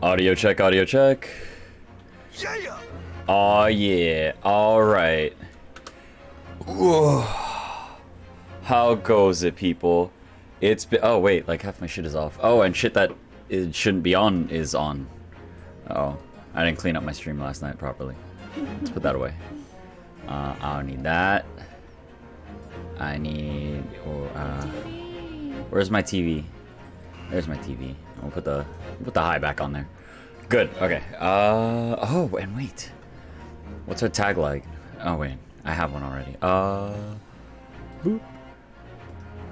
Audio check, audio check. Yeah. Oh yeah, alright. How goes it, people? It's been— oh wait, like half my shit is off. Oh, and shit that it shouldn't be on is on. Oh, I didn't clean up my stream last night properly. Let's put that away. I don't need that. I need— where's my TV? There's my TV. We'll put the high back on there. Good. Okay. Oh, and wait. What's our tag like? Oh wait, I have one already. Boop.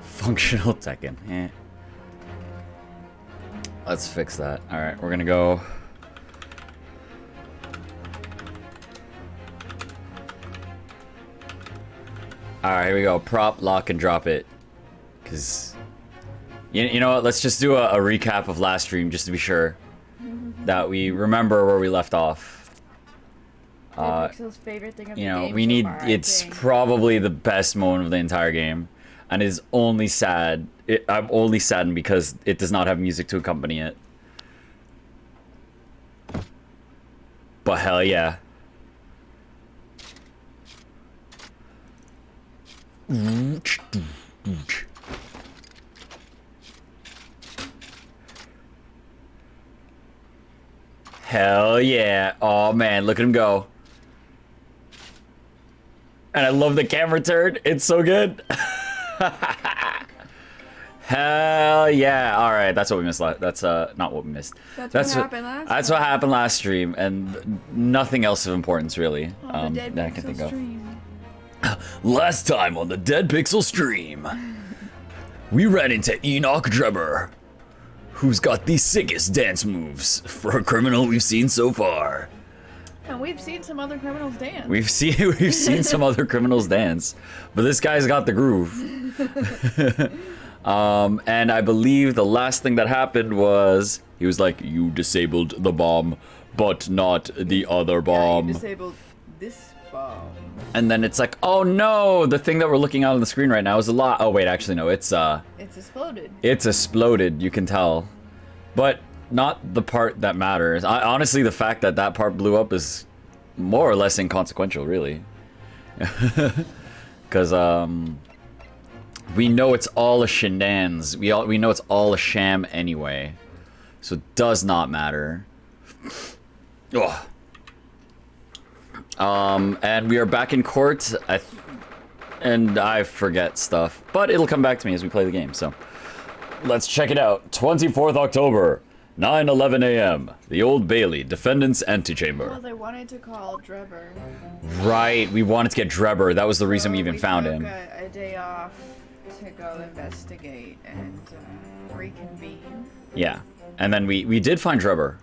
Functional Tekken. Eh. Let's fix that. All right, we're gonna go. All right, here we go. Prop, lock, and drop it. Cause you know what? Let's just do a recap of last stream just to be sure that we remember where we left off. Pixel's favorite thing of You the know, game we so need— far, I it's think. probably the best moment of the entire game, and is only sad. I'm only saddened because it does not have music to accompany it. But hell yeah. Hell yeah. Oh man, look at him go. And I love the camera turn. It's so good. Hell yeah. All right, that's what we missed. That's not what we missed. That's what happened last That's time. what happened last stream, and nothing else of importance really. On the Dead that I can Pixel think of. stream. Last time on the Dead Pixel stream, we ran into Enoch Debtor, who's got the sickest dance moves for a criminal we've seen so far. And we've seen some other criminals dance. We've seen some other criminals dance, but this guy's got the groove. And I believe the last thing that happened was he was like, "You disabled the bomb, but not the other Yeah, bomb." you disabled this bomb. And then it's like, "Oh no, the thing that we're looking at on the screen right now is a lot." Oh wait, actually no, It's exploded. it's exploded. You can tell, but not the part that matters. Honestly, the fact that that part blew up is more or less inconsequential, really. Because we know it's all a shenanigans. We know it's all a sham anyway, so it does not matter. Ugh. And we are back in court. And I forget stuff, but it'll come back to me as we play the game. So let's check it out. 24th October. 9:11 a.m. The Old Bailey, defendant's antechamber. Well, they wanted to call Drebber. Right, we wanted to get Drebber. That was the reason we even found him. A day off to go investigate and reconvene. Yeah, and then we did find Drebber,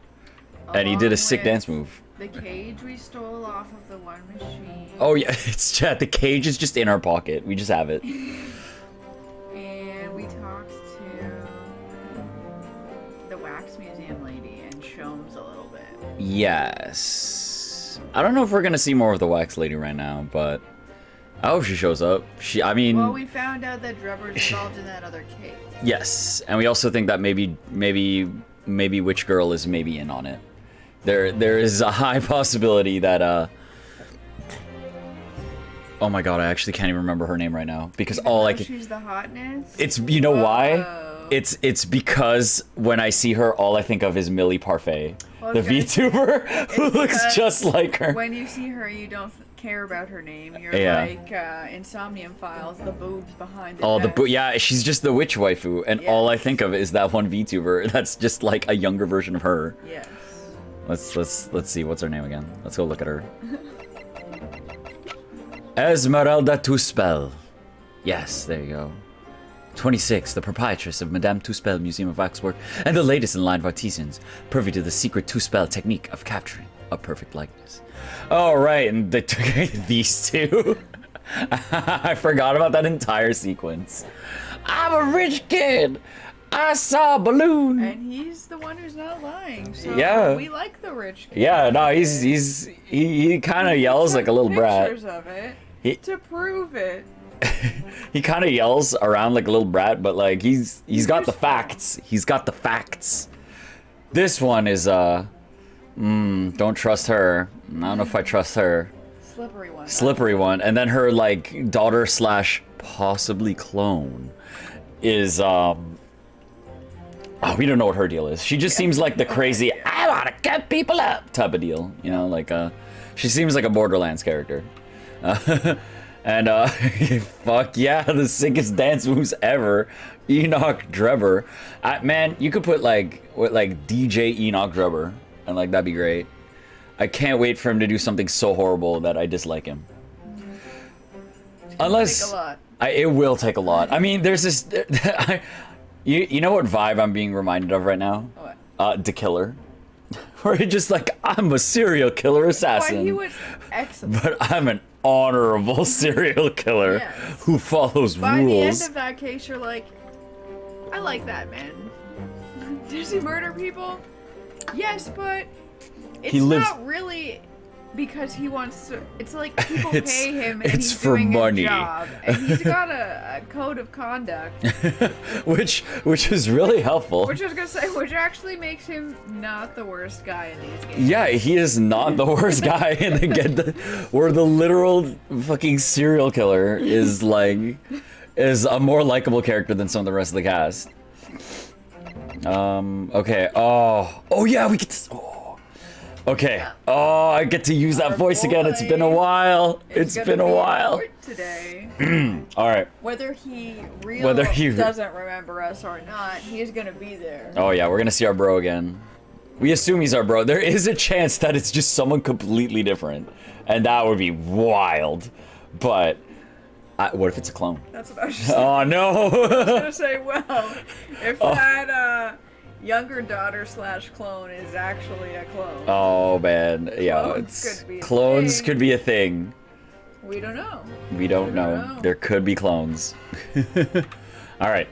and he did a Along sick with dance move. The cage we stole off of the one machine. Oh yeah, it's chat. The cage is just in our pocket. We just have it. And we talked to the wax museum lady and Shomes a little bit. Yes. I don't know if we're gonna see more of the wax lady right now, but I hope she shows up. I mean. Well, we found out that Drebber's involved in that other case. Yes, and we also think that maybe Witch Girl is maybe in on it. There is a high possibility that oh my god, I actually can't even remember her name right now because all I can— She's the hotness. It's— you know why? Whoa. It's because when I see her, all I think of is Millie Parfait, Well, the I was gonna VTuber who it's looks because just like her. When you see her, you don't care about her name. You're Yeah. like Insomnium Files, the boobs behind the Oh, the vest. yeah, she's just the witch waifu, and all I Yes. think of is that one VTuber that's just like a younger version of her. Yes. Let's see, what's her name again? Let's go look at her. Esmeralda Tusspells. Yes, there you go. 26, the proprietress of Madame Tusspells Museum of Waxwork, and the latest in line of artisans, privy to the secret Tusspells technique of capturing a perfect likeness. Oh, right, and they took these two. I forgot about that entire sequence. I'm a rich kid. I saw a balloon. And he's the one who's not lying. So Yeah. we like the rich kid. Yeah, no, he kind of yells like a little brat. Pictures of it He- to prove it. He kind of yells around like a little brat, but like he's got the facts. He's got the facts. This one is, don't trust her. I don't know if I trust her. Slippery one. Slippery one. And then her, like, daughter slash possibly clone is, oh, we don't know what her deal is. She just seems like the crazy, I want to get people up type of deal. You know, like, she seems like a Borderlands character. And, fuck yeah, the sickest dance moves ever. Enoch Drebber. Man, you could put, like, DJ Enoch Drebber, and, like, that'd be great. I can't wait for him to do something so horrible that I dislike him. Unless... Take a lot. It will take a lot. I mean, there's this... you know what vibe I'm being reminded of right now? What? The Killer. Where you're just like, I'm a serial killer assassin. Why, he was excellent. But I'm an honorable serial killer Yes. who follows By rules. the end of that case, you're like, I like that man. Does he murder people? Yes, but it's not really because he wants to. It's like people pay him and he's for doing money. his job, and he's got a code of conduct, which is really helpful. which I was gonna say, which actually makes him not the worst guy in these games. Yeah, he is not the worst guy in the get where the literal fucking serial killer is like a more likable character than some of the rest of the cast. Okay. Oh yeah, we get to. Okay. Oh, I get to use that voice again. It's been a while. It's been a while. Today. All right. Whether he doesn't remember us or not, he's gonna be there. Oh yeah, we're gonna see our bro again. We assume he's our bro. There is a chance that it's just someone completely different, and that would be wild. But what if it's a clone? That's what I was just saying. Oh no! I was gonna say, well, if that younger daughter / clone is actually a clone. Oh man, yeah, clones could be a thing. We don't know. We don't know. There could be clones. All right.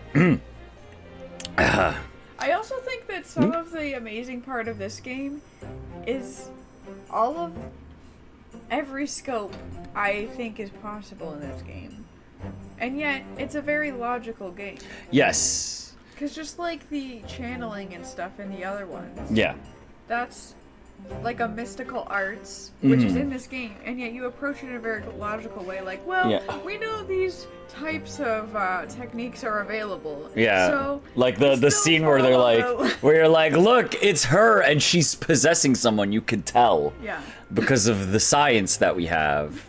I also think that some of the amazing part of this game is all of every scope I think is possible in this game. And yet, it's a very logical game. Yes. Because just like the channeling and stuff in the other ones. Yeah. That's like a mystical arts, which is in this game, and yet you approach it in a very logical way. Like, well, we know these types of techniques are available. Yeah. So like the scene where they're like, where you're like, look, it's her, and she's possessing someone. You could tell. Yeah. Because of the science that we have.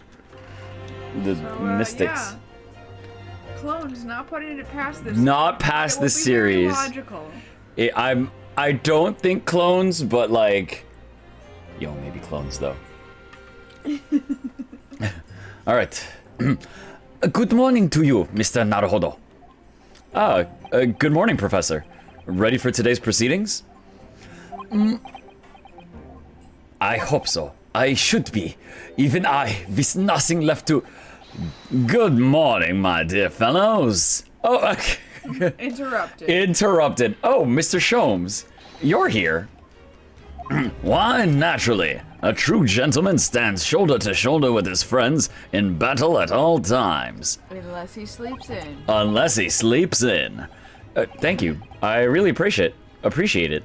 The mystics. Yeah. Clones, not putting it past this. Not past this series. Logical. I don't think clones, but like, yo, maybe clones though. All right. Good morning to you, Mr. Naruhodo. Good morning, Professor. Ready for today's proceedings? I hope so. I should be. Even I, with nothing left to... Good morning, my dear fellows. Oh, okay. Interrupted. Oh, Mr. Sholmes, you're here. Why, naturally. A true gentleman stands shoulder to shoulder with his friends in battle at all times. Unless he sleeps in. Thank you. I really appreciate it.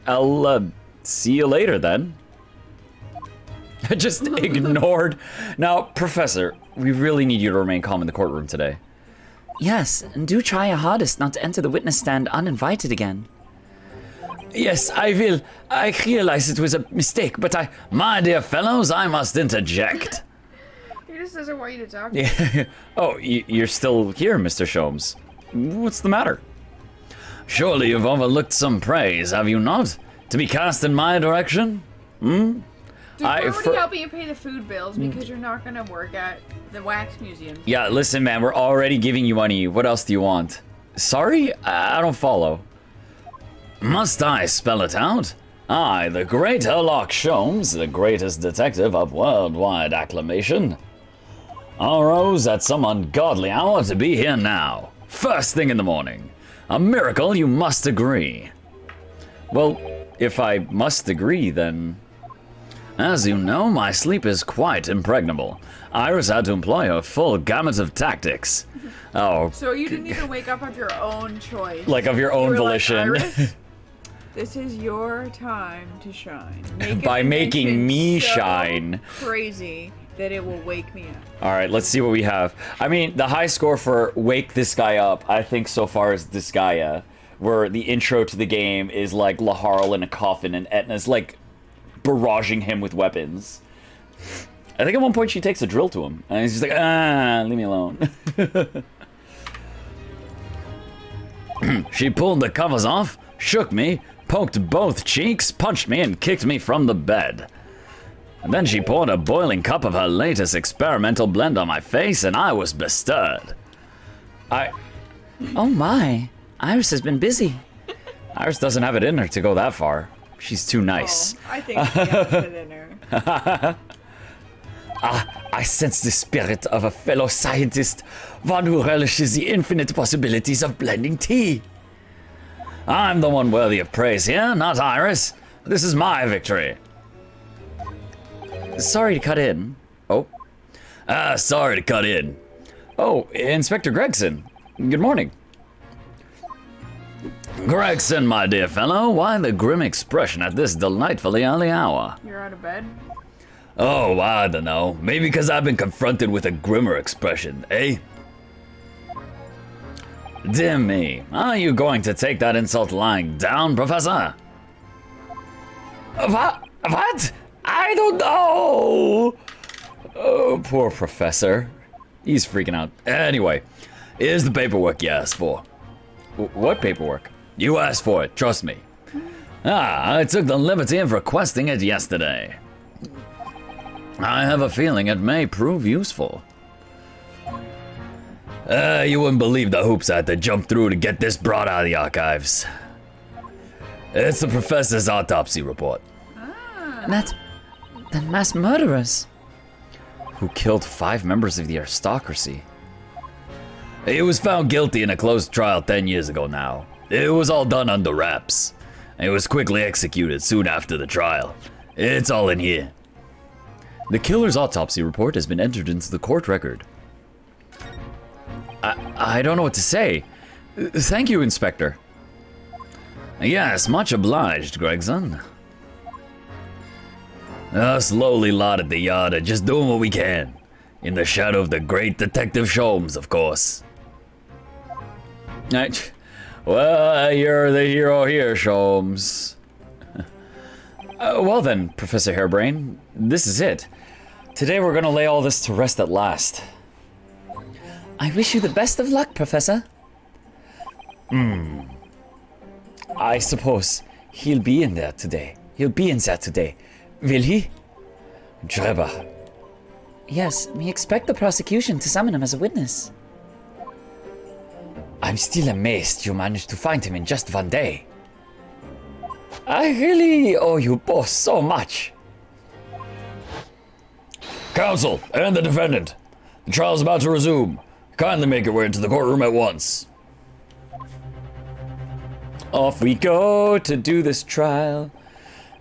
I'll see you later then. Just ignored. Now, Professor, we really need you to remain calm in the courtroom today. Yes, and do try your hardest not to enter the witness stand uninvited again. Yes, I will. I realize it was a mistake, but my dear fellows, I must interject. He just doesn't want you to talk to him. Oh, you're still here, Mr. Sholmes. What's the matter? Surely you've overlooked some praise, have you not? To be cast in my direction? Dude, we're already helping you pay the food bills because you're not gonna work at the wax museum. Yeah, listen, man, we're already giving you money. What else do you want? Sorry? I don't follow. Must I spell it out? I, the great Sherlock Sholmes, the greatest detective of worldwide acclamation, arose at some ungodly hour to be here now. First thing in the morning. A miracle, you must agree. Well, if I must agree, then... As you know, my sleep is quite impregnable. Iris had to employ a full gamut of tactics. Oh. So you didn't even wake up of your own choice. Like of your own volition. Like, Iris, This is your time to shine. By making me so shine. Crazy that it will wake me up. All right, let's see what we have. I mean, the high score for Wake This Guy Up, I think so far is Disgaea, where the intro to the game is like Laharl in a coffin and Etna's like barraging him with weapons. I think at one point she takes a drill to him, and he's just like, leave me alone. She pulled the covers off, shook me, poked both cheeks, punched me, and kicked me from the bed. And then she poured a boiling cup of her latest experimental blend on my face, and I was bestirred. Oh my, Iris has been busy. Iris doesn't have it in her to go that far. She's too nice. Oh, I think she has it in her. I sense the spirit of a fellow scientist, one who relishes the infinite possibilities of blending tea. I'm the one worthy of praise here, not Iris. This is my victory. Sorry to cut in. Oh. Sorry to cut in. Oh, Inspector Gregson. Good morning. Gregson, my dear fellow, why the grim expression at this delightfully early hour? You're out of bed? Oh, I don't know. Maybe because I've been confronted with a grimmer expression, eh? Dear me, are you going to take that insult lying down, Professor? What? I don't know! Oh, poor Professor. He's freaking out. Anyway, here's the paperwork you asked for. What paperwork? You asked for it, trust me. I took the liberty of requesting it yesterday. I have a feeling it may prove useful. You wouldn't believe the hoops I had to jump through to get this brought out of the archives. It's the professor's autopsy report. Ah. That mass murderers. Who killed 5 members of the aristocracy. He was found guilty in a closed trial 10 years ago now. It was all done under wraps. He was quickly executed soon after the trial. It's all in here. The killer's autopsy report has been entered into the court record. I don't know what to say. Thank you, Inspector. Yes, much obliged, Gregson. Us lowly lot at the yard are just doing what we can. In the shadow of the great Detective Sholmes, of course. Well, you're the hero here, Sholmes. Well then, Professor Hairbrain, this is it. Today we're gonna lay all this to rest at last. I wish you the best of luck, Professor. I suppose he'll be in there today. Will he? Drebber. Yes, we expect the prosecution to summon him as a witness. I'm still amazed you managed to find him in just one day. I really owe you both so much. Counsel and the defendant. The trial's about to resume. Kindly make your way into the courtroom at once. Off we go to do this trial.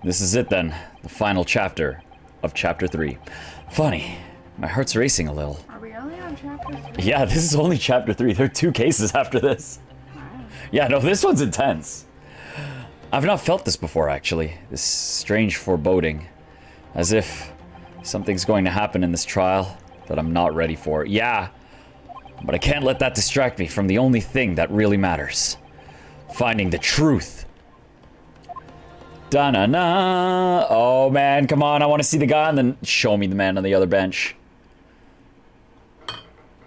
This is it then, the final chapter of chapter 3. Funny, my heart's racing a little. Are we only on chapter 3? Yeah, this is only chapter 3. There are 2 cases after this. Wow. Yeah, no, this one's intense. I've not felt this before, actually. This strange foreboding. As if something's going to happen in this trial that I'm not ready for. Yeah, but I can't let that distract me from the only thing that really matters. Finding the truth. Da-na-na. Oh, man, come on. I want to see the guy and then show me the man on the other bench.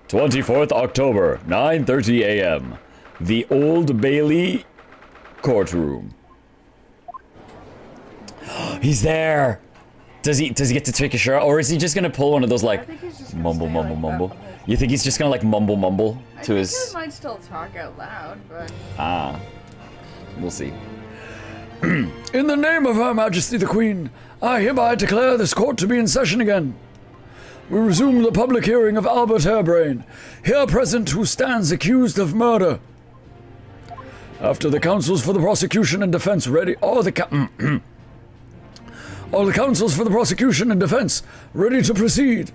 24th October, 9:30 a.m. The Old Bailey courtroom. He's there. Does he get to take a shirt, or is he just gonna pull one of those like mumble mumble mumble? You think he's just gonna like mumble mumble to his? I think he might still talk out loud, but We'll see. In the name of Her Majesty the Queen, I hereby declare this court to be in session again. We resume the public hearing of Albert Hairbrain, here present, who stands accused of murder. After the counsels for the prosecution and defense ready, all the counsels for the prosecution and defense ready to proceed.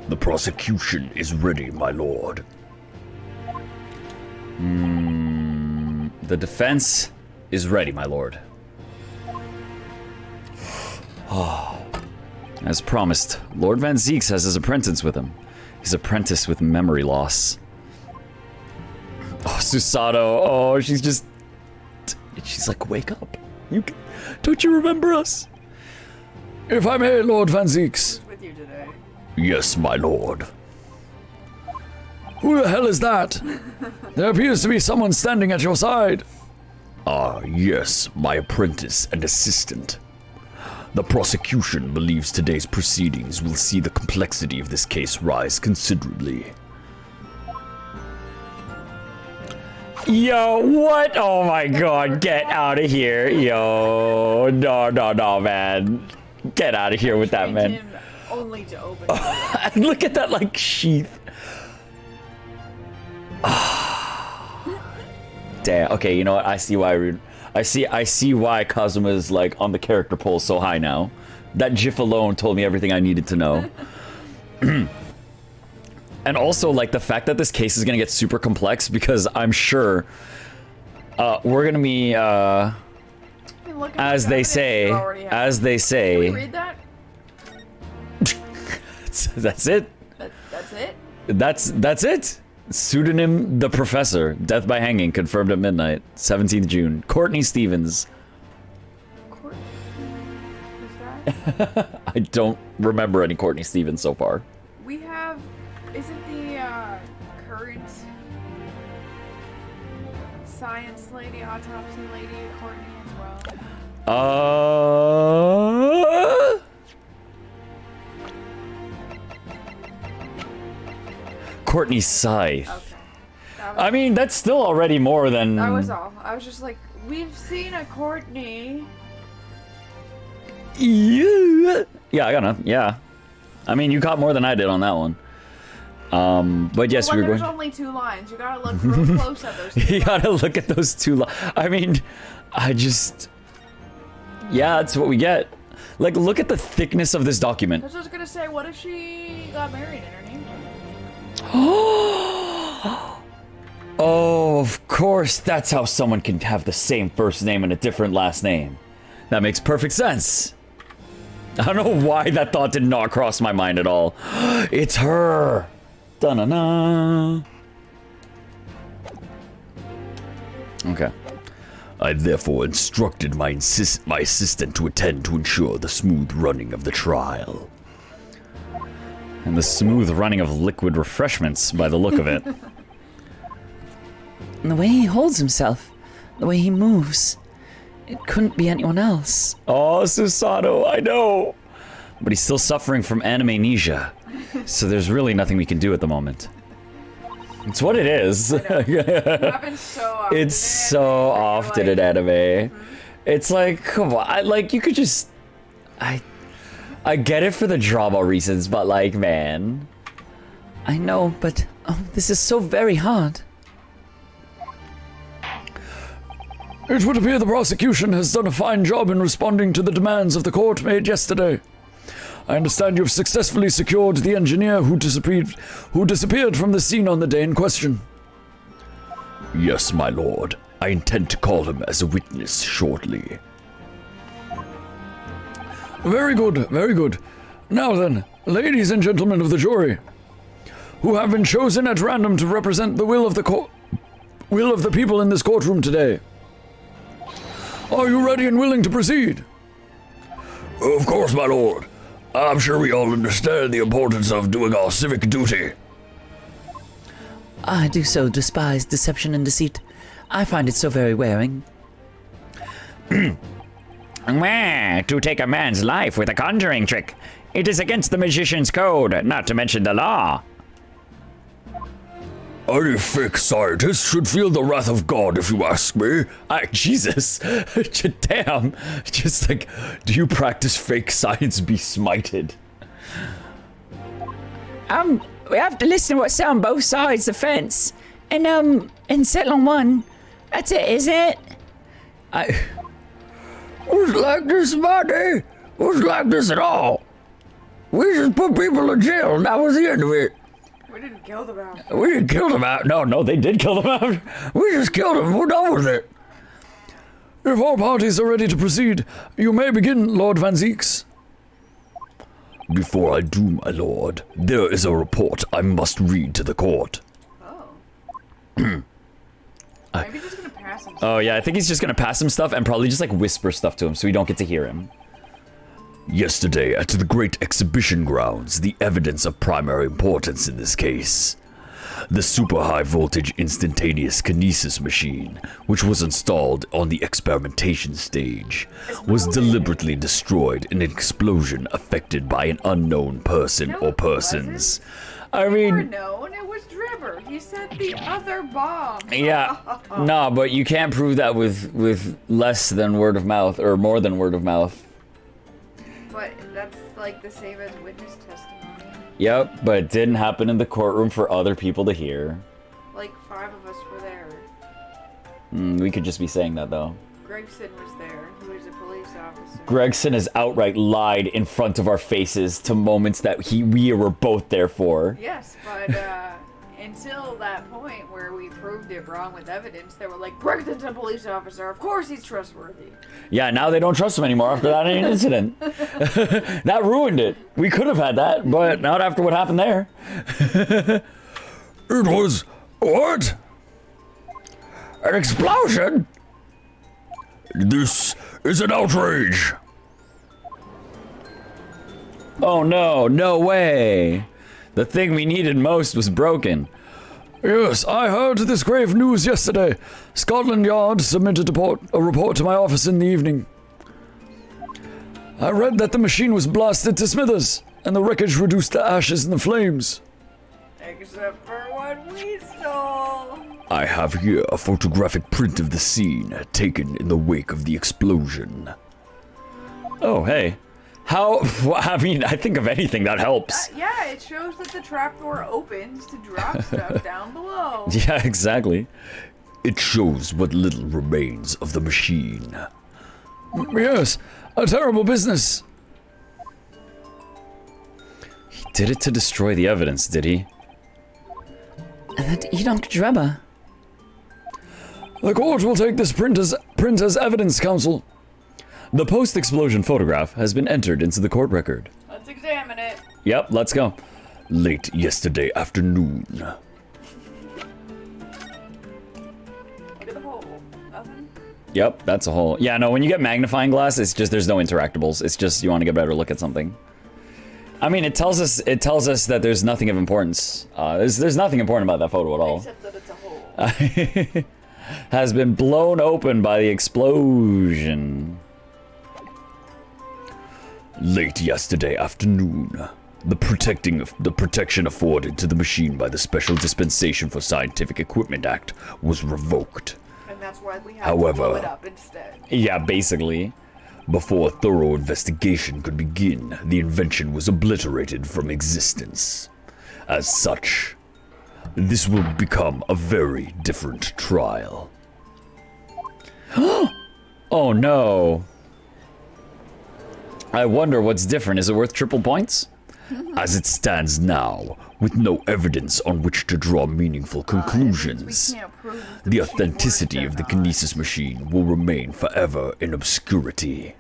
The prosecution is ready, my lord. The defense is ready, my lord. As promised, Lord Van Zeeks has his apprentice with him. His apprentice with memory loss. Oh, Susato. Oh, she's like, wake up. Don't you remember us? If I may, Lord Van Zeeks. With you today. Yes, my lord. Who the hell is that? There appears to be someone standing at your side. Ah, yes, my apprentice and assistant. The prosecution believes today's proceedings will see the complexity of this case rise considerably. Yo, what? Oh my god, get out of here. Yo, no, man. Get out of here with that, man. Him only to open. Look at that, like, sheath. Damn. Okay, you know what? I see why Kazuma's like on the character poll so high now. That GIF alone told me everything I needed to know. And also, like, the fact that this case is gonna get super complex because I'm sure we're gonna be as they say. Can we read that? That's it. That's it. That's it. Pseudonym The Professor. Death by hanging confirmed at midnight. 17th June. Courtney Stevens. Courtney? Is that? I don't remember any Courtney Stevens so far. We have. Isn't the current science lady, autopsy lady, Courtney as well? Courtney Scythe. Okay. I mean, that's still already more than. That was all. I was just like, we've seen a Courtney. Yeah, I got enough. Yeah. I mean, you caught more than I did on that one. But yes, we were going. There's only 2 lines. You gotta look real close at those 2 You lines. gotta look at those 2 lines. I mean, yeah, that's what we get. Like, look at the thickness of this document. I was just gonna say, what if she got married and her name changed? Oh, of course, that's how someone can have the same first name and a different last name. That makes perfect sense. I don't know why that thought did not cross my mind at all. It's her. Da-na-na. Okay. I therefore instructed my assistant to attend to ensure the smooth running of the trial. And the smooth running of liquid refreshments, by the look of it. And the way he holds himself, the way he moves, it couldn't be anyone else. Oh, Susato, I know. But he's still suffering from animamnesia, so there's really nothing we can do at the moment. It's what it is. It happens so often. It's so often in anime. It's like, come on, like, you could just... I get it for the drama reasons, but like, man. I know, but this is so very hard. It would appear the prosecution has done a fine job in responding to the demands of the court made yesterday. I understand you've successfully secured the engineer who disappeared from the scene on the day in question. Yes, my lord. I intend to call him as a witness shortly. Very good, very good. Now then, ladies and gentlemen of the jury, who have been chosen at random to represent the will of the people in this courtroom today. Are you ready and willing to proceed? Of course, my lord. I'm sure we all understand the importance of doing our civic duty. I do so despise deception and deceit. I find it so very wearing. To take a man's life with a conjuring trick. It is against the magician's code, not to mention the law. Any fake scientist should feel the wrath of God, if you ask me. Jesus. Damn. Just like, do you practice fake science, be smited? We have to listen to what's said on both sides of the fence. And settle on one. That's it, isn't it? Was like this, buddy. Was like this at all. We just put people in jail, and that was the end of it. We didn't kill them out. We didn't kill them out. No, they did kill them out. We just killed them. We're done with it. If all parties are ready to proceed, you may begin, Lord Van Zieks. Before I do, my lord, there is a report I must read to the court. Oh. Maybe just gonna pass him. Oh yeah, I think he's just gonna pass him stuff and probably just like whisper stuff to him so we don't get to hear him. Yesterday, at the Great Exhibition Grounds, the evidence of primary importance in this case. The super high voltage instantaneous kinesis machine, which was installed on the experimentation stage, was deliberately destroyed in an explosion affected by an unknown person No, or it persons. I We were mean, known. It was Drebber. He set the other bomb. yeah, nah, but you can't prove that with less than word of mouth or more than word of mouth. But that's like the same as witness testimony. Yep, but it didn't happen in the courtroom for other people to hear. Like 5 of us were there. We could just be saying that though. Gregson was there, who was a police officer. Gregson has outright lied in front of our faces to moments that we were both there for. Yes, but until that point where we proved it wrong with evidence, they were like, Gregson's a police officer. Of course he's trustworthy. Yeah, now they don't trust him anymore after that incident. That ruined it. We could have had that, but not after what happened there. It was... what? An explosion? This is an outrage! Oh no, no way. The thing we needed most was broken. Yes, I heard this grave news yesterday. Scotland Yard submitted a report to my office in the evening. I read that the machine was blasted to smithers, and the wreckage reduced to ashes in the flames. Except for what we stole. I have here a photographic print of the scene taken in the wake of the explosion. Oh, hey. How, I mean, I think of anything that helps. Yeah, it shows that the trapdoor opens to drop stuff down below. Yeah, exactly. It shows what little remains of the machine. Yes, a terrible business. He did it to destroy the evidence, did he? That Enoch Drebber. The court will take this print as evidence, counsel. The post-explosion photograph has been entered into the court record. Let's examine it. Yep, let's go. Late yesterday afternoon. Look at the hole. Nothing? Yep, that's a whole... Yeah, no, when you get magnifying glass, it's just there's no interactables. It's just you want to get a better look at something. I mean, it tells us that there's nothing of importance. There's nothing important about that photo at all. Except that it's a hole. Has been blown open by the explosion. Late yesterday afternoon. The protection afforded to the machine by the Special Dispensation for Scientific Equipment Act was revoked. And that's why we had However- to blow it up instead. Yeah, basically. Before a thorough investigation could begin, the invention was obliterated from existence. As such, this will become a very different trial. Oh no. I wonder what's different. Is it worth triple points? As it stands now, with no evidence on which to draw meaningful conclusions, We can't prove the machine authenticity worked or of the not. kinesis machine will remain forever in obscurity.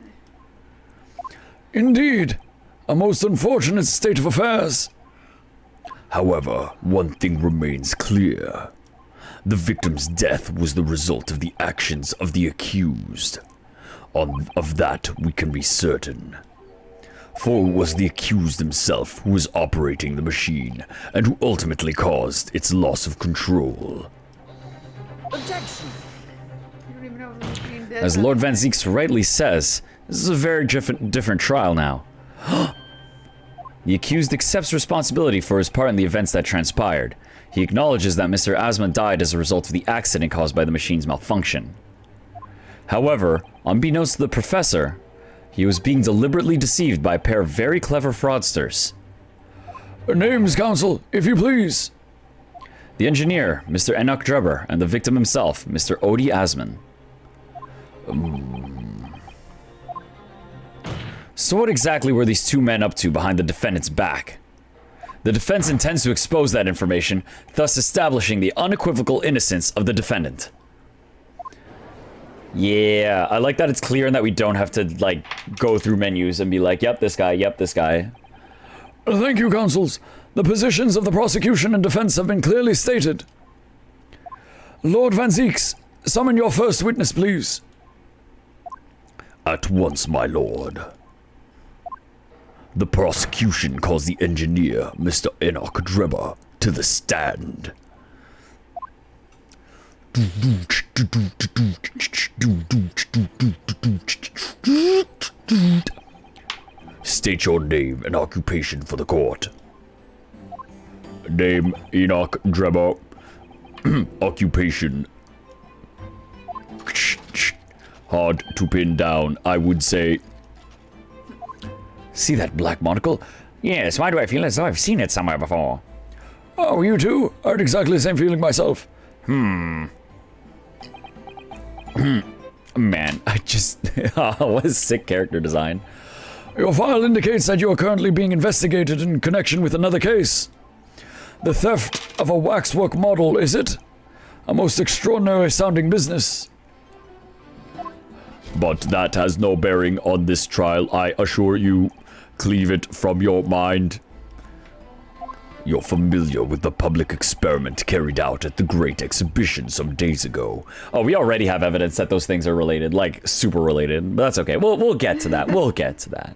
Indeed, a most unfortunate state of affairs. However, one thing remains clear. The victim's death was the result of the actions of the accused. Of that we can be certain. For it was the accused himself who was operating the machine and who ultimately caused its loss of control. Objection! You don't even know if the machine did As that. Lord Van Zieks rightly says, this is a very different trial now. The accused accepts responsibility for his part in the events that transpired. He acknowledges that Mr. Asma died as a result of the accident caused by the machine's malfunction. However, unbeknownst to the professor, he was being deliberately deceived by a pair of very clever fraudsters. Names, counsel, if you please. The engineer, Mr. Enoch Drebber, and the victim himself, Mr. Odie Asman. So what exactly were these two men up to behind the defendant's back? The defense intends to expose that information, thus establishing the unequivocal innocence of the defendant. Yeah, I like that it's clear and that we don't have to, like, go through menus and be like, yep, this guy, yep, this guy. Thank you, counsels. The positions of the prosecution and defense have been clearly stated. Lord Van Zeeks, summon your first witness, please. At once, my lord. The prosecution calls the engineer, Mr. Enoch Drebber, to the stand. State your name and occupation for the court. Name, Enoch Drebber. Occupation. Hard to pin down, I would say. See that black monocle? Yes, why do I feel as though I've seen it somewhere before? Oh, you too? I had exactly the same feeling myself. Man, I just... what a sick character design. Your file indicates that you are currently being investigated in connection with another case. The theft of a waxwork model, is it? A most extraordinary sounding business. But that has no bearing on this trial, I assure you. Cleave it from your mind. You're familiar with the public experiment carried out at the Great Exhibition some days ago. Oh, we already have evidence that those things are related, like, super related. But that's okay, we'll get to that, we'll get to that.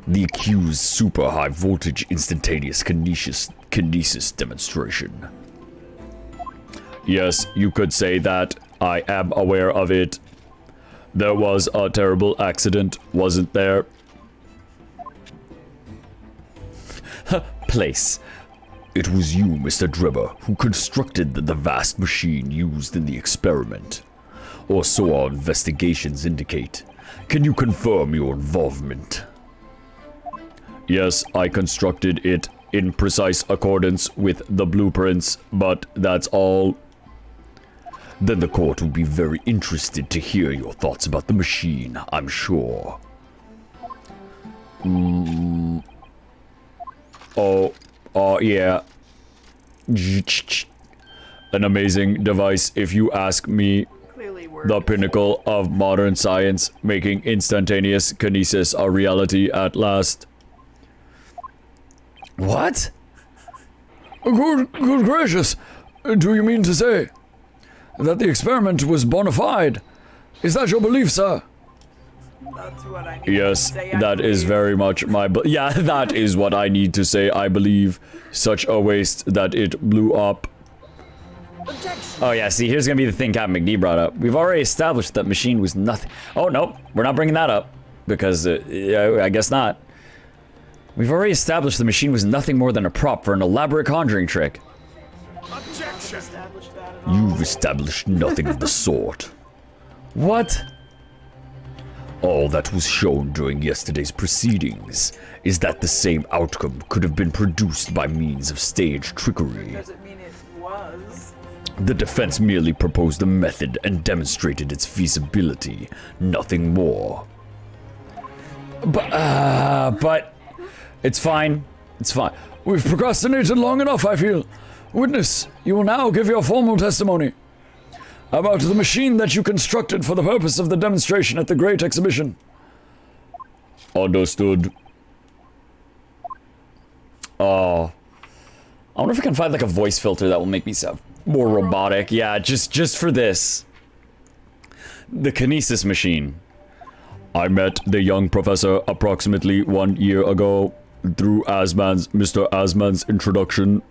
The accused super high voltage instantaneous kinesis demonstration. Yes, you could say that. I am aware of it. There was a terrible accident, wasn't there? Place. It was you, Mr. Drebber, who constructed the vast machine used in the experiment. Or so our investigations indicate. Can you confirm your involvement? Yes, I constructed it in precise accordance with the blueprints, but that's all. Then the court will be very interested to hear your thoughts about the machine, I'm sure. Yeah. An amazing device, if you ask me. Clearly works. The pinnacle of modern science, making instantaneous kinesis a reality at last. What? Good gracious. Do you mean to say that the experiment was bona fide? Is that your belief, sir? That's what I need Yes, to say. I that is believe. very much my... Yeah, that is what I need to say, I believe. Such a waste that it blew up. Oh yeah, see, here's gonna be the thing CaptnmcD brought up. We've already established that machine was nothing. Oh, nope, we're not bringing that up. Because, I guess not. We've already established the machine was nothing more than a prop for an elaborate conjuring trick. Established that at all. You've established nothing of the sort. What? All that was shown during yesterday's proceedings is that the same outcome could have been produced by means of stage trickery. Doesn't mean it was. The defense merely proposed a method and demonstrated its feasibility, nothing more. But it's fine. It's fine. We've procrastinated long enough, I feel. Witness, you will now give your formal testimony about the machine that you constructed for the purpose of the demonstration at the Great Exhibition. Understood. Oh. I wonder if I can find like a voice filter that will make me sound more robotic. Yeah, just for this. The kinesis machine. I met the young professor approximately 1 year ago through Mr. Asman's introduction.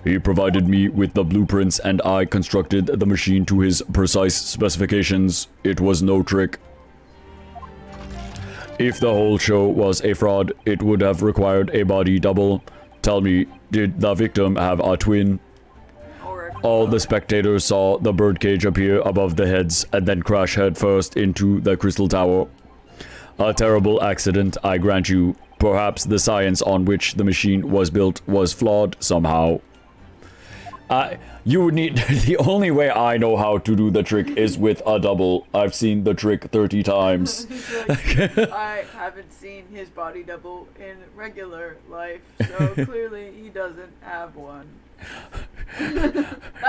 He provided me with the blueprints and I constructed the machine to his precise specifications. It was no trick. If the whole show was a fraud, it would have required a body double. Tell me, did the victim have a twin? Or if All the spectators saw the birdcage appear above the heads and then crash headfirst into the crystal tower. A terrible accident, I grant you. Perhaps the science on which the machine was built was flawed somehow. You would need... The only way I know how to do the trick is with a double. I've seen the trick 30 times. I haven't seen his body double in regular life, so clearly he doesn't have one.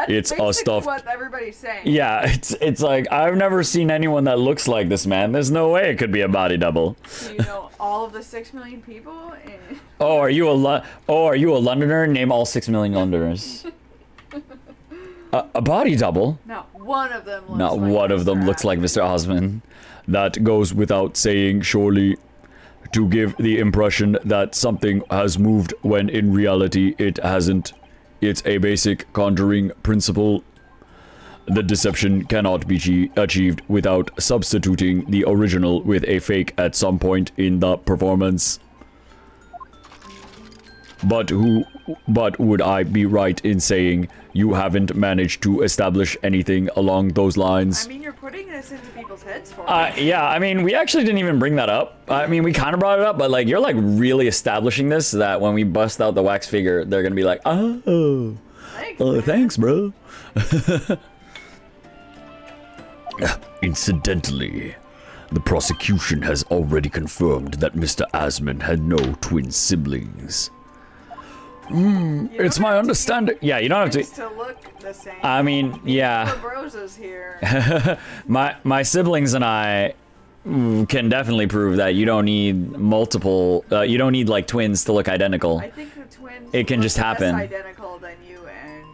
It's a stuffed. What everybody's saying. Yeah, it's like I've never seen anyone that looks like this man. There's no way it could be a body double. Do you know all of the 6 million people? Oh, are you a Londoner? Name all 6 million Londoners. A body double? Not one of them looks Not like one of them Mr. looks like Mr. Osmond. That goes without saying, surely, to give the impression that something has moved when in reality it hasn't. It's a basic conjuring principle. The deception cannot be achieved without substituting the original with a fake at some point in the performance. But would I be right in saying you haven't managed to establish anything along those lines? I mean, you're putting this into people's heads for me. Yeah, I mean, we actually didn't even bring that up. I mean, we kind of brought it up, but like, you're like really establishing this so that when we bust out the wax figure, they're gonna be like, oh, thanks, bro. Incidentally, the prosecution has already confirmed that Mr. Asmund had no twin siblings. It's my understanding. Yeah, you don't have to look the same. I mean, yeah. Roses here. My siblings and I can definitely prove that you don't need multiple. You don't need like twins to look identical. I think the twins. It can just happen. Less identical than you and.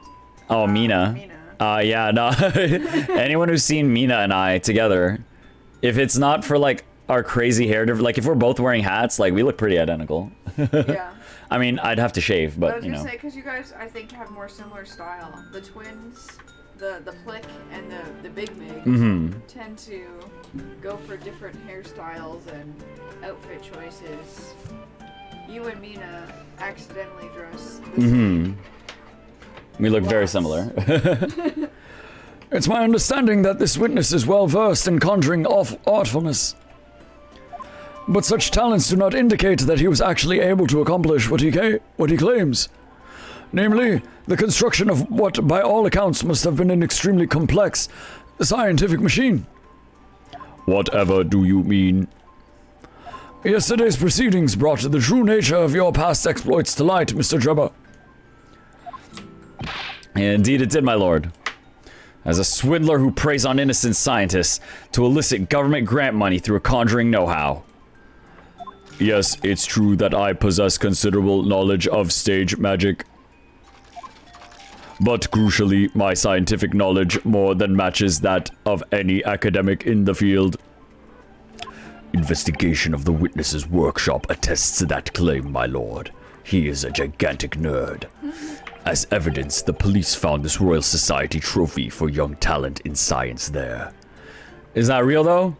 Oh, Mina. Yeah, no. Anyone who's seen Mina and I together, if it's not for like our crazy hair, like if we're both wearing hats, like we look pretty identical. Yeah. I mean, I'd have to shave, but I was you gonna know. say, because you guys, I think, have more similar style. The twins, the Plick, and the Big Mig tend to go for different hairstyles and outfit choices. You and Mina accidentally dress the same. We look very similar. It's my understanding that this witness is well versed in conjuring artfulness. But such talents do not indicate that he was actually able to accomplish what he claims. Namely, the construction of what by all accounts must have been an extremely complex scientific machine. Whatever do you mean? Yesterday's proceedings brought the true nature of your past exploits to light, Mr. Drebber. Indeed it did, my lord. As a swindler who preys on innocent scientists to elicit government grant money through a conjuring know-how. Yes, it's true that I possess considerable knowledge of stage magic. But crucially, my scientific knowledge more than matches that of any academic in the field. Investigation of the witness's workshop attests to that claim, my lord. He is a gigantic nerd. As evidence, the police found this Royal Society trophy for young talent in science there. Is that real, though?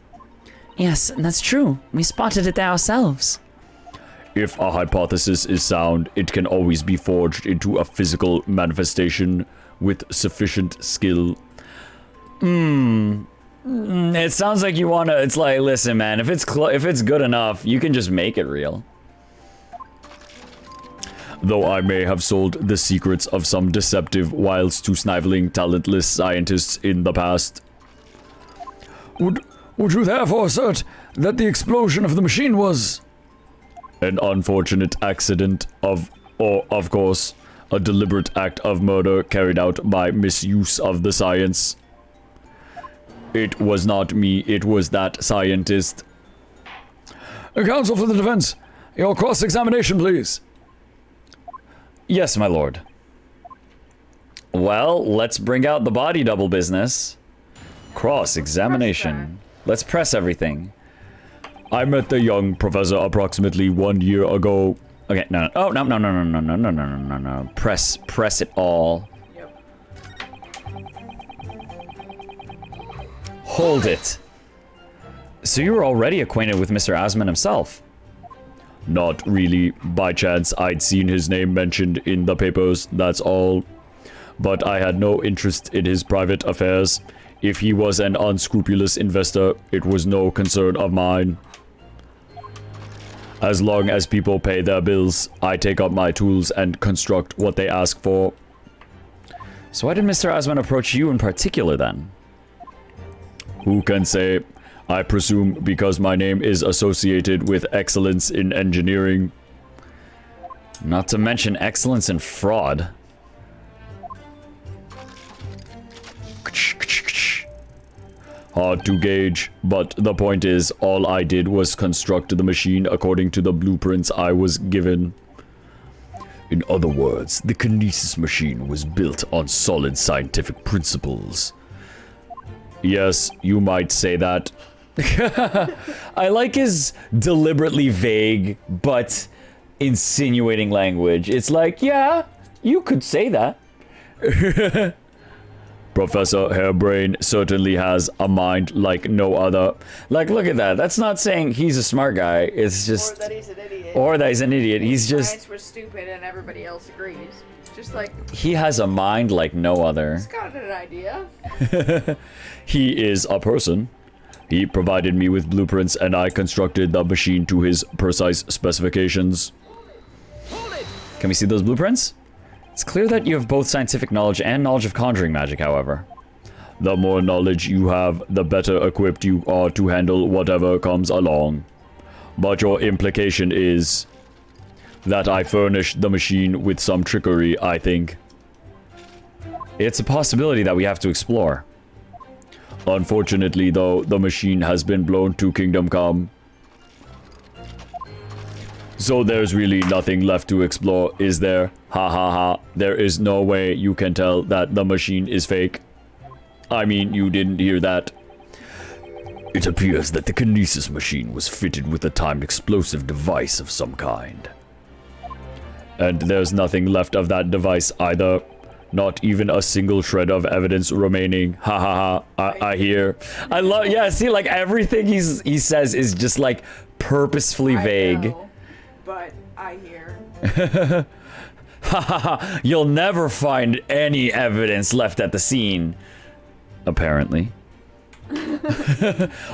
Yes, that's true. We spotted it there ourselves. If a hypothesis is sound, it can always be forged into a physical manifestation with sufficient skill. It sounds like you wanna. It's like, listen, man. If it's good enough, you can just make it real. Though I may have sold the secrets of some deceptive, whilst to sniveling, talentless scientists in the past. Would you therefore assert that the explosion of the machine was an unfortunate accident of course, a deliberate act of murder carried out by misuse of the science? It was not me, it was that scientist. Counsel for the defense, your cross-examination, please. Yes, my lord. Well, let's bring out the body double business. Cross-examination. Let's press everything. I met the young professor approximately 1 year ago. Okay, no. Oh, no. Press it all. Yep. Hold it. So you were already acquainted with Mr. Asmund himself? Not really. By chance, I'd seen his name mentioned in the papers, that's all. But I had no interest in his private affairs. If he was an unscrupulous investor, it was no concern of mine. As long as people pay their bills, I take up my tools and construct what they ask for. So why did Mr. Asmund approach you in particular, then? Who can say? I presume because my name is associated with excellence in engineering. Not to mention excellence in fraud. Hard to gauge, but the point is, all I did was construct the machine according to the blueprints I was given. In other words, the kinesis machine was built on solid scientific principles. Yes, you might say that. I like his deliberately vague but insinuating language. It's like, yeah, you could say that. Professor Hairbrain certainly has a mind like no other. Like, look at that. That's not saying he's a smart guy. It's just... Or that he's an idiot. Or that he's an idiot. He's just... Science was stupid and everybody else agrees. Just like... He has a mind like no other. He's got an idea. He is a person. He provided me with blueprints and I constructed the machine to his precise specifications. Can we see those blueprints? It's clear that you have both scientific knowledge and knowledge of conjuring magic, however. The more knowledge you have, the better equipped you are to handle whatever comes along. But your implication is that I furnished the machine with some trickery, I think. It's a possibility that we have to explore. Unfortunately, though, the machine has been blown to Kingdom Come. So there's really nothing left to explore, is there? Ha ha ha. There is no way you can tell that the machine is fake. I mean, you didn't hear that. It appears that the kinesis machine was fitted with a timed explosive device of some kind. And there's nothing left of that device either. Not even a single shred of evidence remaining. Ha ha ha. I hear. I love... Yeah, see, like, everything he says is just, like, purposefully vague. I know, but I hear. You'll never find any evidence left at the scene. Apparently.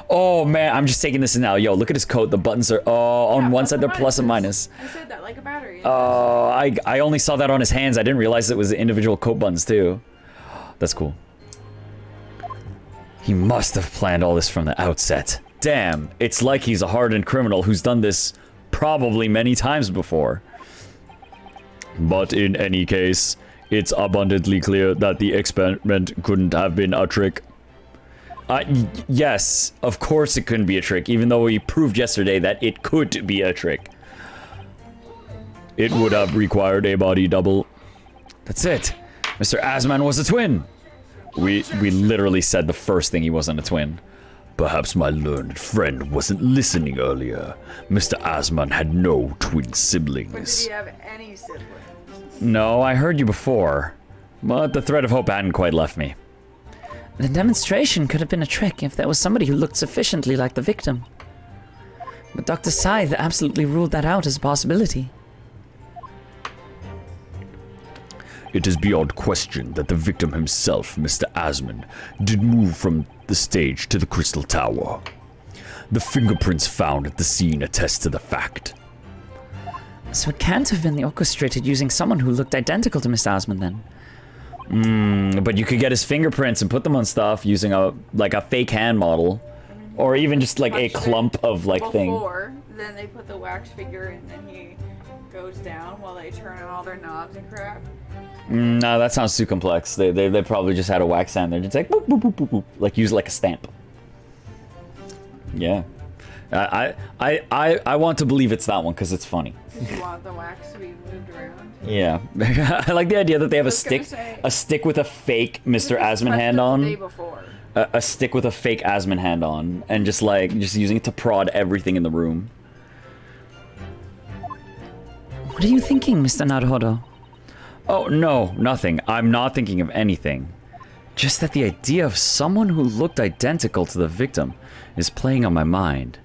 Oh man, I'm just taking this in now. Yo, look at his coat. The buttons are on one side they're plus and minus. I said that like a battery. I only saw that on his hands. I didn't realize it was the individual coat buttons too. That's cool. He must have planned all this from the outset. Damn, it's like he's a hardened criminal who's done this probably many times before. But in any case, it's abundantly clear that the experiment couldn't have been a trick. Yes, of course it couldn't be a trick, even though we proved yesterday that it could be a trick. It would have required a body double. That's it. Mr. Asman was a twin. We literally said the first thing he wasn't a twin. Perhaps my learned friend wasn't listening earlier. Mr. Asman had no twin siblings. But did he have any siblings? No, I heard you before. But the thread of hope hadn't quite left me. The demonstration could have been a trick if there was somebody who looked sufficiently like the victim. But Dr. Scythe absolutely ruled that out as a possibility. It is beyond question that the victim himself, Mr. Asman, did move from the stage to the Crystal Tower. The fingerprints found at the scene attest to the fact. So it can't have been orchestrated using someone who looked identical to Mr. Asman then. But you could get his fingerprints and put them on stuff using a fake hand model. Or even just like a clump of thing. Before, then they put the wax figure and then he goes down while they turn on all their knobs and crap. No, that sounds too complex. They probably just had a wax hand there. Just like boop, boop, boop, boop, boop. Like use it like a stamp. Yeah. I want to believe it's that one because it's funny. You want the wax to be moved around? Yeah. I like the idea that they have a stick with a fake Mr. Asman hand on. The day before. A stick with a fake Asman hand on, and just using it to prod everything in the room. What are you thinking, Mr. Naruhodo? Oh, no, nothing. I'm not thinking of anything. Just that the idea of someone who looked identical to the victim is playing on my mind.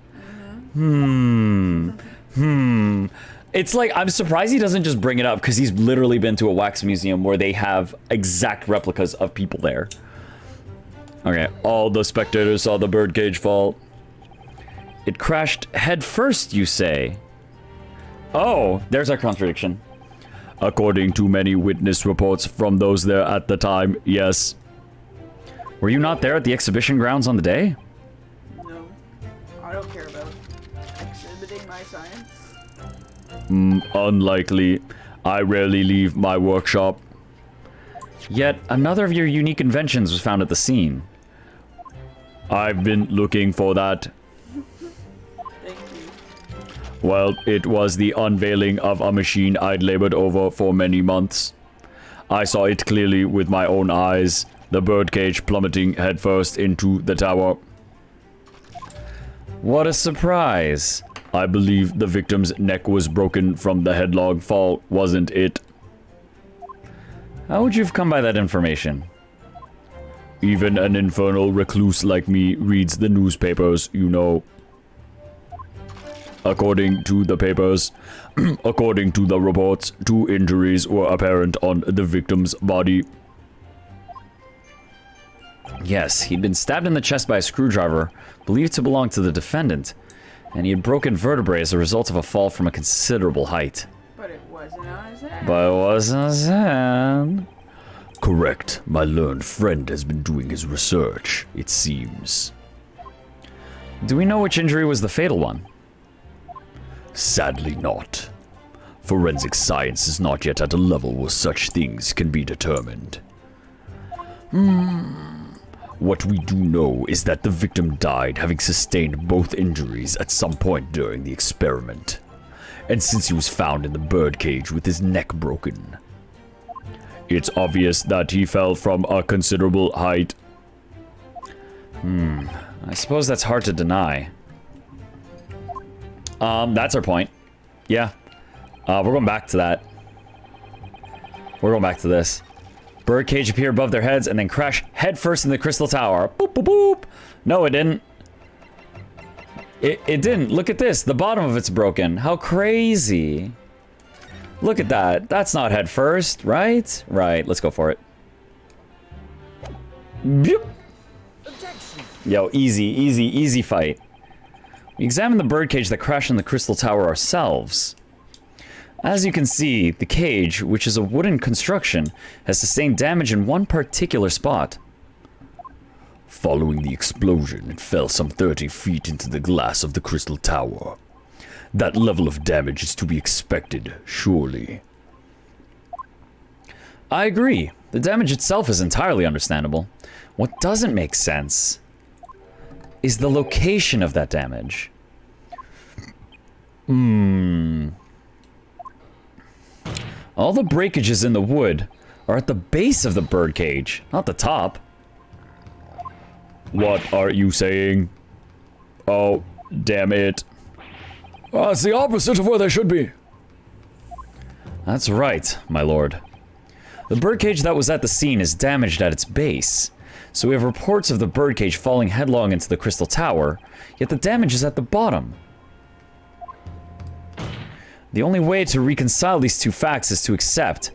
It's like, I'm surprised he doesn't just bring it up, because he's literally been to a wax museum where they have exact replicas of people there. Okay, all the spectators saw the birdcage fall. It crashed head first, you say? Oh, there's our contradiction. According to many witness reports from those there at the time, yes. Were you not there at the exhibition grounds on the day? No. I don't care about exhibiting my science. Unlikely. I rarely leave my workshop. Yet, another of your unique inventions was found at the scene. I've been looking for that. Thank you. Well, it was the unveiling of a machine I'd labored over for many months. I saw it clearly with my own eyes, the birdcage plummeting headfirst into the tower. What a surprise. I believe the victim's neck was broken from the headlong fall, wasn't it? How would you have come by that information? Even an infernal recluse like me reads the newspapers, you know. According to the papers, according to the reports, 2 injuries were apparent on the victim's body. Yes, he'd been stabbed in the chest by a screwdriver, believed to belong to the defendant, and he had broken vertebrae as a result of a fall from a considerable height. But it wasn't on his head. But it wasn't his hand. Correct. My learned friend has been doing his research, it seems. Do we know which injury was the fatal one? Sadly not. Forensic science is not yet at a level where such things can be determined. What we do know is that the victim died having sustained both injuries at some point during the experiment. And since he was found in the birdcage with his neck broken, it's obvious that he fell from a considerable height. I suppose that's hard to deny. That's our point. Yeah. We're going back to that. We're going back to this. Birdcage appear above their heads and then crash headfirst in the crystal tower. Boop, boop, boop. No, it didn't. It didn't. Look at this. The bottom of it's broken. How crazy. Look at that. That's not headfirst, right? Right. Let's go for it. Boop. Yo, easy fight. We examine the birdcage that crashed in the crystal tower ourselves. As you can see, the cage, which is a wooden construction, has sustained damage in one particular spot. Following the explosion, it fell some 30 feet into the glass of the crystal tower. That level of damage is to be expected, surely. I agree. The damage itself is entirely understandable. What doesn't make sense is the location of that damage. All the breakages in the wood are at the base of the birdcage, not the top. What are you saying? Oh, damn it. It's the opposite of where they should be. That's right, my lord. The birdcage that was at the scene is damaged at its base, so we have reports of the birdcage falling headlong into the crystal tower, yet the damage is at the bottom. The only way to reconcile these two facts is to accept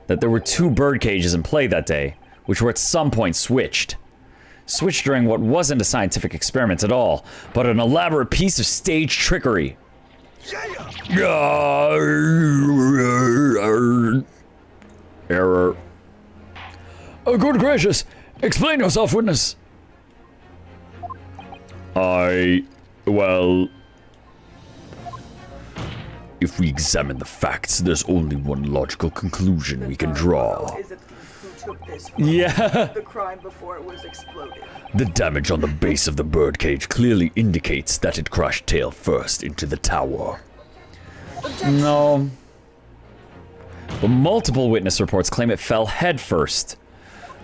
that there were 2 birdcages in play that day, which were at some point switched. Switched during what wasn't a scientific experiment at all, but an elaborate piece of stage trickery. Error. Oh, good gracious. Explain yourself, witness. Well... If we examine the facts, there's only one logical conclusion we can draw. Is a thief who took this from Yeah. the crime before it was exploded. The damage on the base of the birdcage clearly indicates that it crashed tail first into the tower. No. But multiple witness reports claim it fell head first.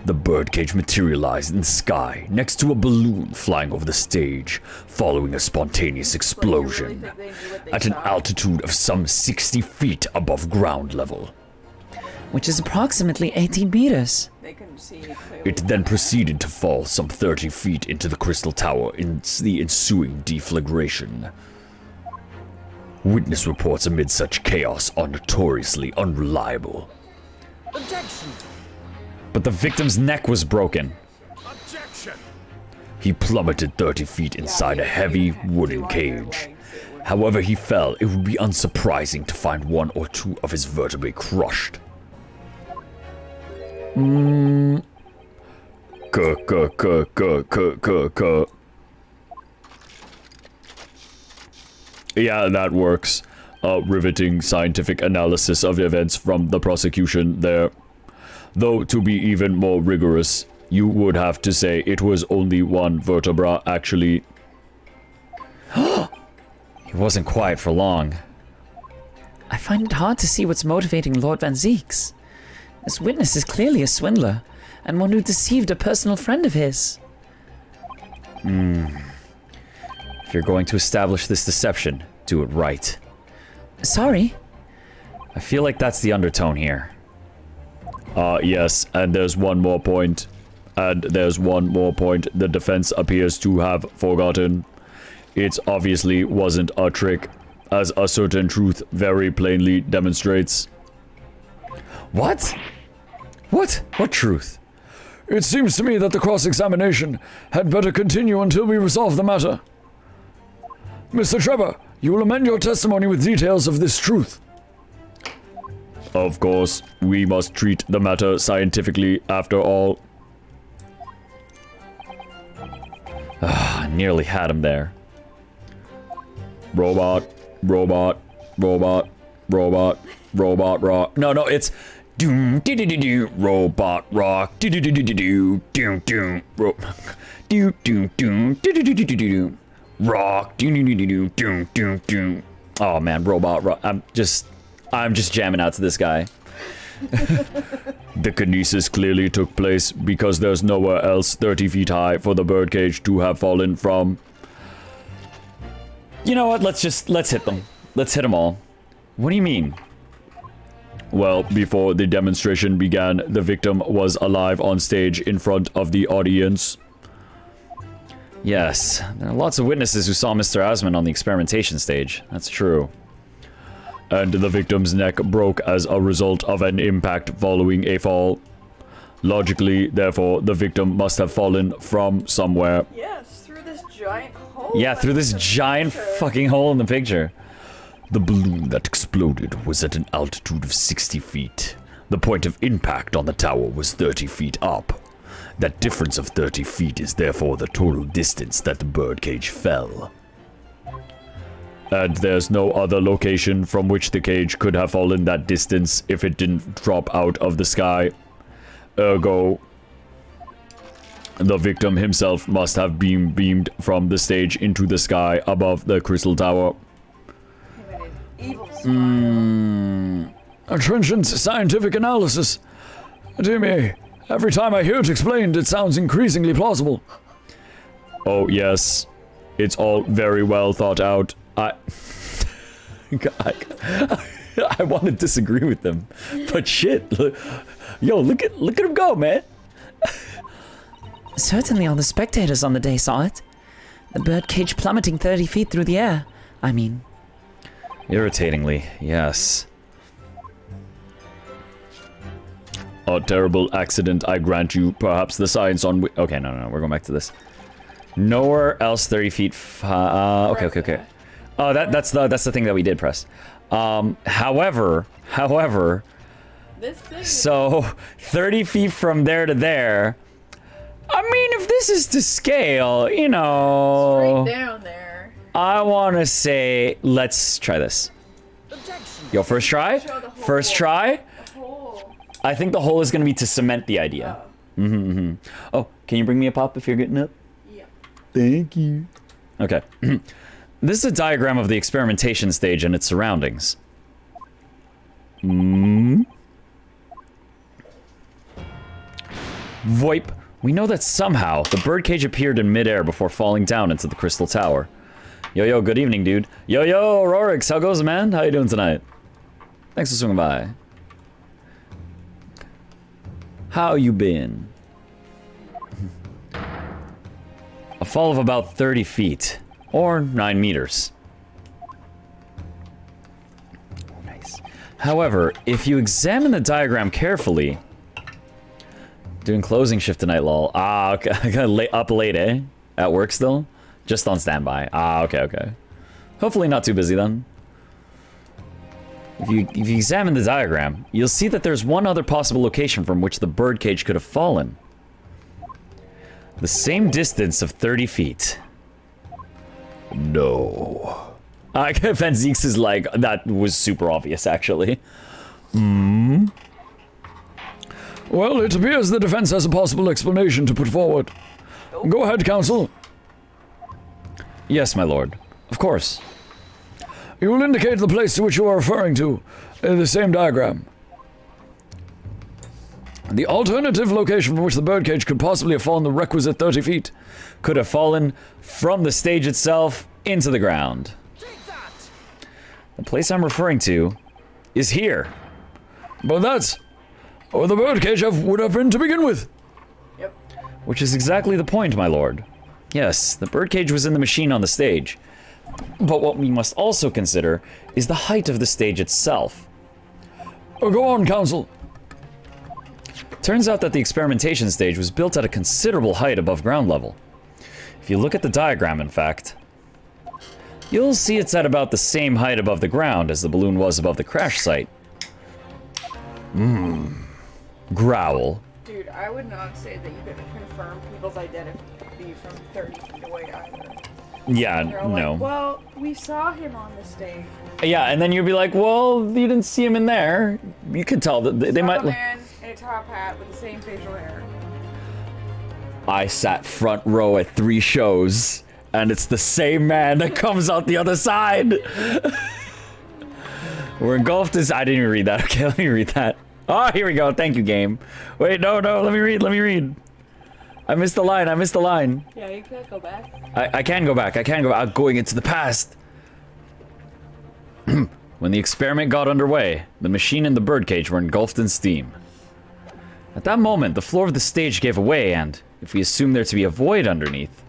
The birdcage materialized in the sky next to a balloon flying over the stage, following a spontaneous explosion at an altitude of some 60 feet above ground level. Which is approximately 18 meters. They couldn't see me clearly. It then proceeded to fall some 30 feet into the crystal tower in the ensuing deflagration. Witness reports amid such chaos are notoriously unreliable. Objection! But the victim's neck was broken. He plummeted 30 feet inside a heavy wooden cage. However he fell, it would be unsurprising to find 1 or 2 of his vertebrae crushed. Yeah, that works. Riveting scientific analysis of events from the prosecution there. Though, to be even more rigorous, You would have to say it was only one vertebra, actually. He wasn't quiet for long. I find it hard to see what's motivating Lord Van Zeeks. This witness is clearly a swindler, and one who deceived a personal friend of his. If you're going to establish this deception, do it right. Sorry. I feel like that's the undertone here. Yes, and there's one more point. The defense appears to have forgotten. It obviously wasn't a trick, as a certain truth very plainly demonstrates. What? What? What truth? It seems to me that the cross-examination had better continue until we resolve the matter. Mr. Trevor, you will amend your testimony with details of this truth. Of course, we must treat the matter scientifically after all. I nearly had him there. Robot, robot, robot, robot, robot rock. No, it's doom doo doo doo doo robot rock doo doo doo doo doo doom doom doo doo doo doo doo doo doo doo rock doo doo doo doo doom doom doom. Oh man, robot rock. I'm just jamming out to this guy. The kinesis clearly took place because there's nowhere else 30 feet high for the birdcage to have fallen from. You know what? Let's hit them. Let's hit them all. What do you mean? Well, before the demonstration began, the victim was alive on stage in front of the audience. Yes, there are lots of witnesses who saw Mr. Asman on the experimentation stage. That's true. And the victim's neck broke as a result of an impact following a fall. Logically, therefore, the victim must have fallen from somewhere. Yes, through this giant hole. Yeah, through this giant fucking hole in the picture. The balloon that exploded was at an altitude of 60 feet. The point of impact on the tower was 30 feet up. That difference of 30 feet is therefore the total distance that the birdcage fell. And there's no other location from which the cage could have fallen that distance if it didn't drop out of the sky. Ergo, the victim himself must have been beamed from the stage into the sky above the crystal tower. Evil smile. A trenchant scientific analysis. Dear me, every time I hear it explained, it sounds increasingly plausible. Oh yes, it's all very well thought out. I want to disagree with them, but shit, look at him go, man. Certainly all the spectators on the day saw it. The birdcage plummeting 30 feet through the air. I mean... Irritatingly, yes. A terrible accident, I grant you. Perhaps the science on... Okay, no, we're going back to this. Nowhere else 30 feet... okay. Oh, that's the thing that we did press. However, This thing is so 30 feet from there to there. I mean, if this is to scale, you know, straight down there. I want to say, let's try this. Objection. Yo, first try. Show the hole. First try. A hole. I think the hole is going to be to cement the idea. Oh, can you bring me a pop if you're getting up? Yeah. Thank you. Okay. This is a diagram of the experimentation stage and its surroundings. VoIP. We know that somehow the birdcage appeared in midair before falling down into the crystal tower. Yo, good evening, dude. Yo, Rorix, how goes it, man? How you doing tonight? Thanks for swinging by. How you been? A fall of about 30 feet. Or 9 meters. Nice. However, if you examine the diagram carefully... Doing closing shift tonight, lol. Ah, okay. Up late, eh? At work still? Just on standby. Ah, okay. Hopefully not too busy then. If you examine the diagram, you'll see that there's one other possible location from which the birdcage could have fallen. The same distance of 30 feet. No. Van Zeeks is like, that was super obvious, actually. Well, it appears the defense has a possible explanation to put forward. Go ahead, counsel. Yes, my lord. Of course. You will indicate the place to which you are referring to in the same diagram. The alternative location from which the birdcage could possibly have fallen the requisite 30 feet. Could have fallen from the stage itself into the ground. The place I'm referring to is here. But that's where the birdcage would have been to begin with. Yep. Which is exactly the point, my lord. Yes, the birdcage was in the machine on the stage. But what we must also consider is the height of the stage itself. Go on, counsel. Turns out that the experimentation stage was built at a considerable height above ground level. If you look at the diagram, in fact, you'll see it's at about the same height above the ground as the balloon was above the crash site. Growl. Dude, I would not say that you could confirm people's identity from 30 feet away either. Yeah, They're all no. like, well, we saw him on the stage. Yeah, and then you'd be like, well, you didn't see him in there. You could tell that they Saw might. a man in a top hat with the same facial hair. I sat front row at 3 shows, and it's the same man that comes out the other side. We're engulfed as... I didn't even read that. Okay, let me read that. Oh, here we go. Thank you, game. Wait, no, let me read. I missed the line. Yeah, you can't go back. I can go back. I'm going into the past. When the experiment got underway, the machine and the birdcage were engulfed in steam. At that moment, the floor of the stage gave away, and if we assume there to be a void underneath,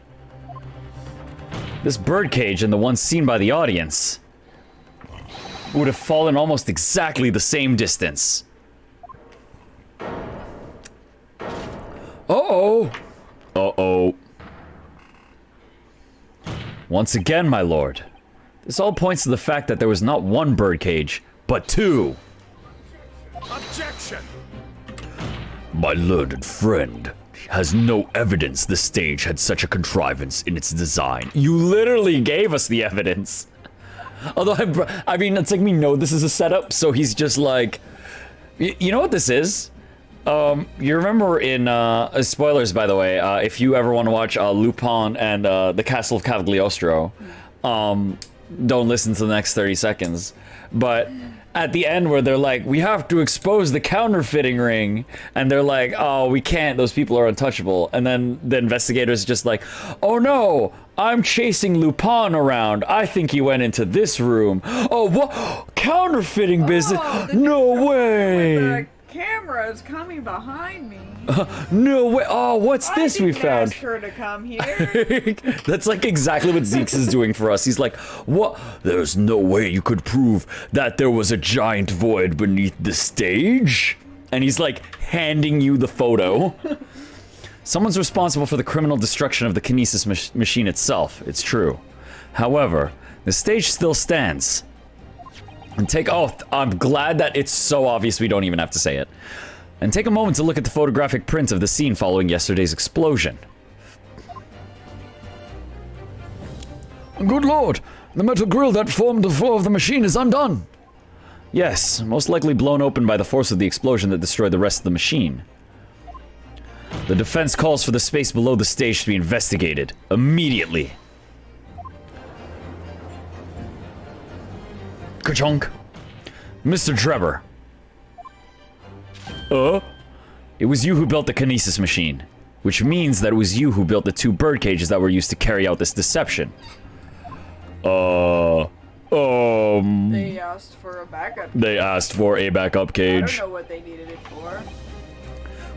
this birdcage and the one seen by the audience would have fallen almost exactly the same distance. Uh-oh. Uh-oh. Once again, my lord, this all points to the fact that there was not one birdcage, but 2. Objection! My learned friend has no evidence the stage had such a contrivance in its design. You literally gave us the evidence. Although, I mean, it's like we know this is a setup, so he's just like... You know what this is? You remember in, spoilers by the way, if you ever want to watch Lupin and the Castle of Cagliostro, don't listen to the next 30 seconds. But at the end where they're like, we have to expose the counterfeiting ring, and they're like, oh, we can't, those people are untouchable. And then the investigator's just like, oh no, I'm chasing Lupin around. I think he went into this room. Oh, what? Counterfeiting business? No way. The camera is coming behind me. No way. Oh, what's this we found? Ask her to come here. That's like exactly what Zeeks is doing for us. He's like, what? There's no way you could prove that there was a giant void beneath the stage? And he's like handing you the photo. Someone's responsible for the criminal destruction of the kinesis machine itself. It's true. However, the stage still stands. And I'm glad that it's so obvious we don't even have to say it. And take a moment to look at the photographic print of the scene following yesterday's explosion. Good lord, the metal grill that formed the floor of the machine is undone. Yes, most likely blown open by the force of the explosion that destroyed the rest of the machine. The defense calls for the space below the stage to be investigated immediately. Ka-chunk. Mr. Debtor. It was you who built the kinesis machine, which means that it was you who built the 2 bird cages that were used to carry out this deception. They asked for a backup. They asked for a backup I cage. don't know what they needed it for.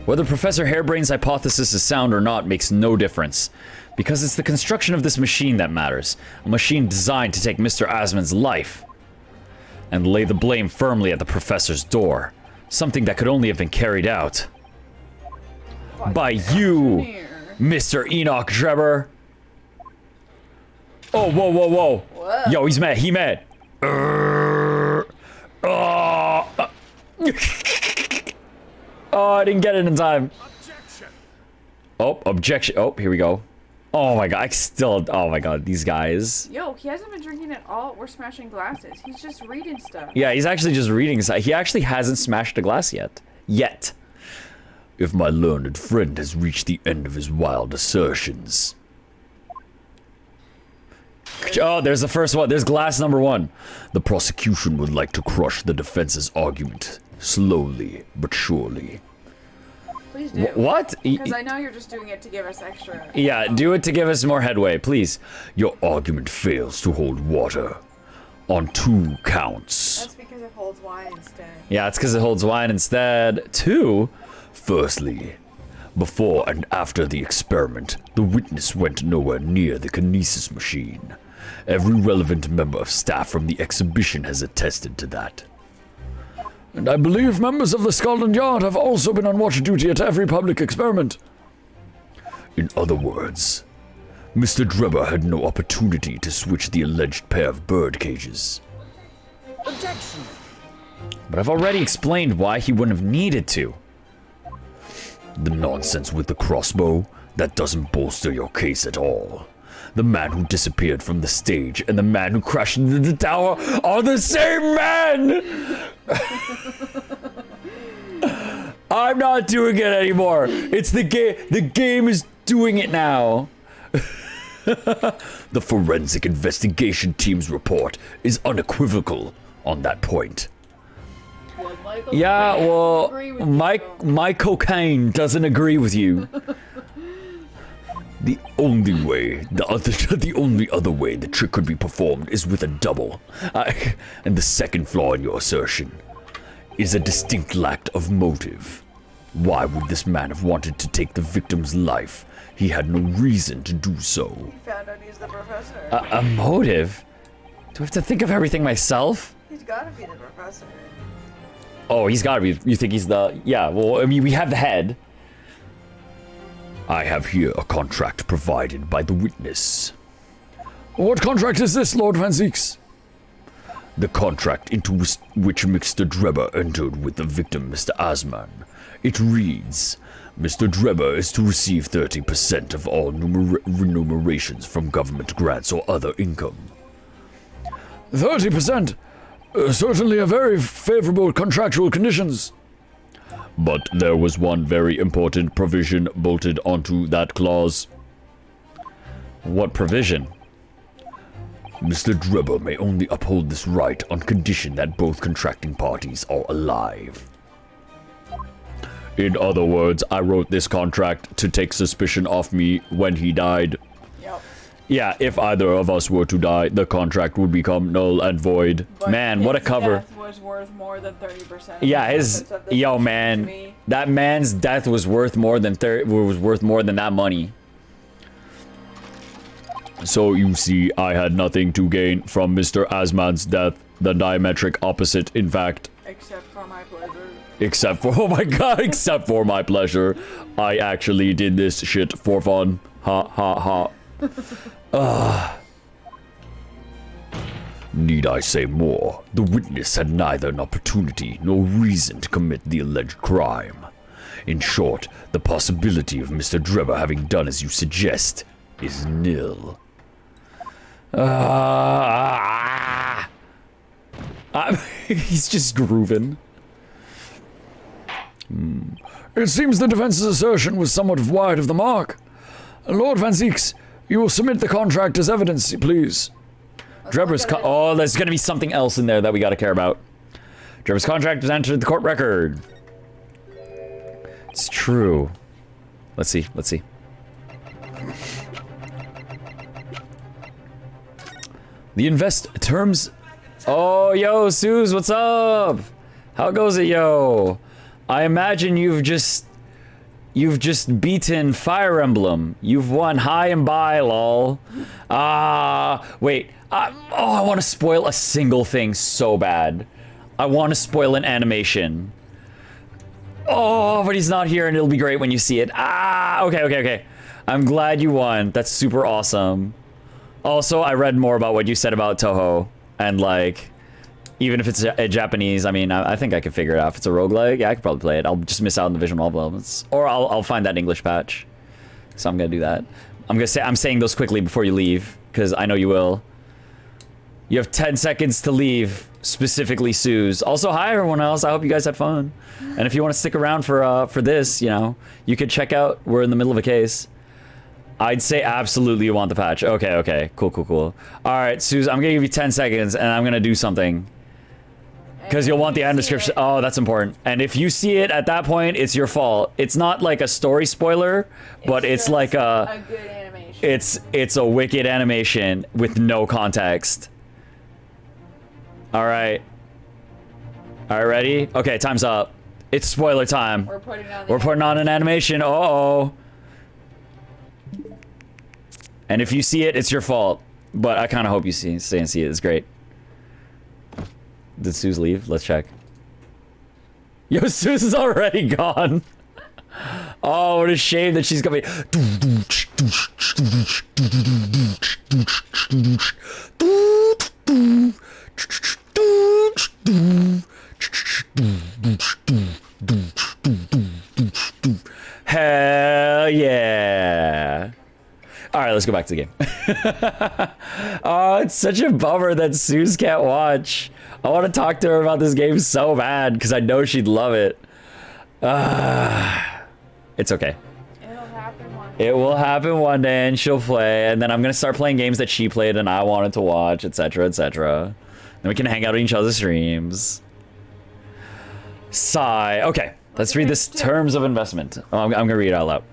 Whether Professor Hairbrain's hypothesis is sound or not makes no difference, because it's the construction of this machine that matters. A machine designed to take Mr. Asmon's life and lay the blame firmly at the professor's door. Something that could only have been carried out by you, Mr. Enoch Debtor. Oh, whoa. What? Yo, he's mad. He mad. Oh, I didn't get it in time. Oh, objection. Oh, here we go. Oh my god, oh my god, these guys. Yo, he hasn't been drinking at all. We're smashing glasses. He's just reading stuff. Yeah, he's actually just reading. He actually hasn't smashed a glass yet. if my learned friend has reached the end of his wild assertions. Oh, there's the first one. There's glass number 1. The prosecution would like to crush the defense's argument, slowly but surely. Please do. What? Because I know you're just doing it to give us extra. Yeah, do it to give us more headway, please. Your argument fails to hold water. On 2 counts. That's because it holds wine instead. Yeah, it's because it holds wine instead. 2? Firstly, before and after the experiment, the witness went nowhere near the kinesis machine. Every relevant member of staff from the exhibition has attested to that. And I believe members of the Scotland Yard have also been on watch duty at every public experiment. In other words, Mr. Drebber had no opportunity to switch the alleged pair of bird cages. Objection. But I've already explained why he wouldn't have needed to. The nonsense with the crossbow, that doesn't bolster your case at all. The man who disappeared from the stage and the man who crashed into the tower are the same man! I'm not doing it anymore. It's the game. The game is doing it now. The forensic investigation team's report is unequivocal on that point. Well, Michael, Yeah, well, agree with you, my cocaine doesn't agree with you. The only other way the trick could be performed is with a double. And the second flaw in your assertion is a distinct lack of motive. Why would this man have wanted to take the victim's life? He had no reason to do so. He found out he's the professor. A motive? Do I have to think of everything myself? He's gotta be the professor. Oh, he's gotta be. You think he's the... Yeah, well, I mean, we have the head. I have here a contract provided by the witness. What contract is this, Lord Van Zieks? The contract into which Mr. Drebber entered with the victim, Mr. Asman. It reads, Mr. Drebber is to receive 30% of all remunerations from government grants or other income. 30%? Certainly a very favorable contractual conditions. But there was one very important provision bolted onto that clause. What provision? Mr. Drebber may only uphold this right on condition that both contracting parties are alive. In other words, I wrote this contract to take suspicion off me when he died. Yep. Yeah, if either of us were to die, the contract would become null and void. But Man, what a his cover. death was worth more than 30%. Yeah, of his... the profits of this Yo, machine to man. me. That man's death was worth more than that money. So you see, I had nothing to gain from Mr. Asman's death. The diametric opposite, in fact. Except for my pleasure. Except for, oh my god, except for my pleasure. I actually did this shit for fun. Ha ha ha. Need I say more? The witness had neither an opportunity nor reason to commit the alleged crime. In short, the possibility of Mr. Drebber having done as you suggest is nil. He's just grooving. It seems the defense's assertion was somewhat wide of the mark. Lord Van Zieks, you will submit the contract as evidence, please. Drebber's oh, there's gonna be something else in there that we gotta care about. Drebber's contract was entered the court record. It's true. Let's see. The invest terms. Oh, yo, Suze, what's up? How goes it, yo? I imagine you've just beaten Fire Emblem. You've won high and by, lol. Wait. I want to spoil a single thing so bad. I want to spoil an animation. Oh, but he's not here, and it'll be great when you see it. Okay. I'm glad you won. That's super awesome. Also, I read more about what you said about Toho, and like, even if it's a Japanese, I mean, I think I could figure it out. If it's a roguelike, yeah, I could probably play it. I'll just miss out on the visual novel elements, or I'll find that English patch. So I'm gonna do that. I'm saying those quickly before you leave, because I know you will. You have 10 seconds to leave. specifically Suze. Also, hi everyone else. I hope you guys had fun. And if you want to stick around for this, you know, you could check out. We're in the middle of a case. I'd say absolutely you want the patch. Okay. Cool. All right, Suze, I'm gonna give you 10 seconds, and I'm gonna do something. Because you'll want the item description. Oh, that's important. And if you see it at that point, it's your fault. It's not like a story spoiler, but it's like a good animation. It's a wicked animation with no context. All right, ready? Okay, time's up. It's spoiler time. We're putting on an animation. Uh-oh. And if you see it, it's your fault. But I kind of hope you stay and see it. It's great. Did Suze leave? Let's check. Yo, Suze is already gone. Oh, what a shame that she's gonna be. Hell yeah. Alright, let's go back to the game. Oh, it's such a bummer that Suze can't watch. I want to talk to her about this game so bad because I know she'd love it. It's okay. It'll happen one day. It will happen one day and she'll play, and then I'm going to start playing games that she played and I wanted to watch, etc, etc. Then we can hang out on each other's streams. Sigh. Okay, let's read this terms of investment. Oh, I'm going to read it out loud.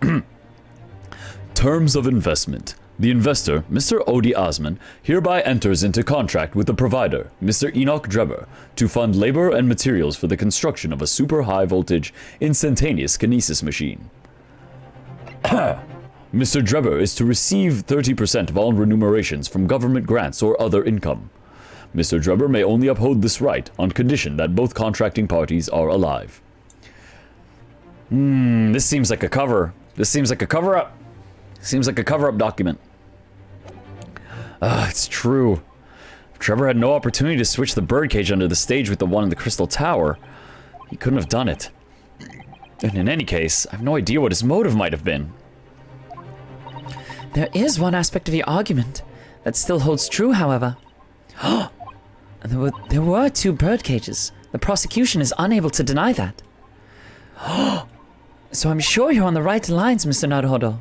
Terms of investment. The investor, Mr. Odie Osman, hereby enters into contract with the provider, Mr. Enoch Debtor, to fund labor and materials for the construction of a super high voltage instantaneous kinesis machine. Mr. Debtor is to receive 30% of all remunerations from government grants or other income. Mr. Debtor may only uphold this right on condition that both contracting parties are alive. This seems like a cover. This seems like a cover-up. Seems like a cover-up document. It's true. If Trevor had no opportunity to switch the birdcage under the stage with the one in the Crystal Tower, he couldn't have done it. And in any case, I have no idea what his motive might have been. There is one aspect of your argument that still holds true, however. There were 2 bird cages. The prosecution is unable to deny that. So I'm sure you're on the right lines, Mr. Naruhodo.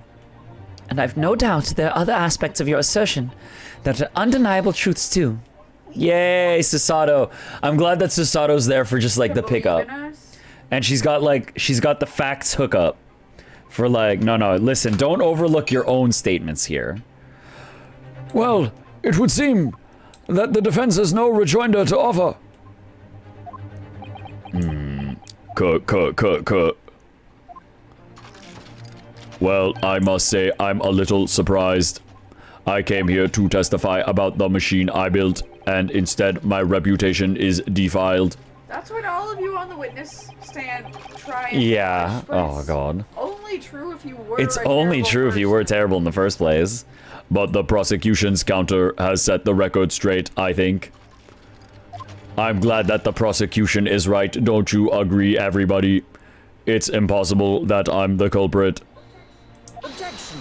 And I've no doubt there are other aspects of your assertion that are undeniable truths too. Yay, Susato. I'm glad that Susato's there for just like the pickup. And she's got the facts hookup. For like, no, listen, don't overlook your own statements here. Well, it would seem that the defense has no rejoinder to offer. Cut. Well, I must say I'm a little surprised. I came here to testify about the machine I built, and instead my reputation is defiled. That's what all of you on the witness stand try and Yeah. push, but Oh it's god. only true if you were It's a only terrible true if you were terrible in the first place. But the prosecution's counter has set the record straight, I think. I'm glad that the prosecution is right, don't you agree, everybody? It's impossible that I'm the culprit. Objection.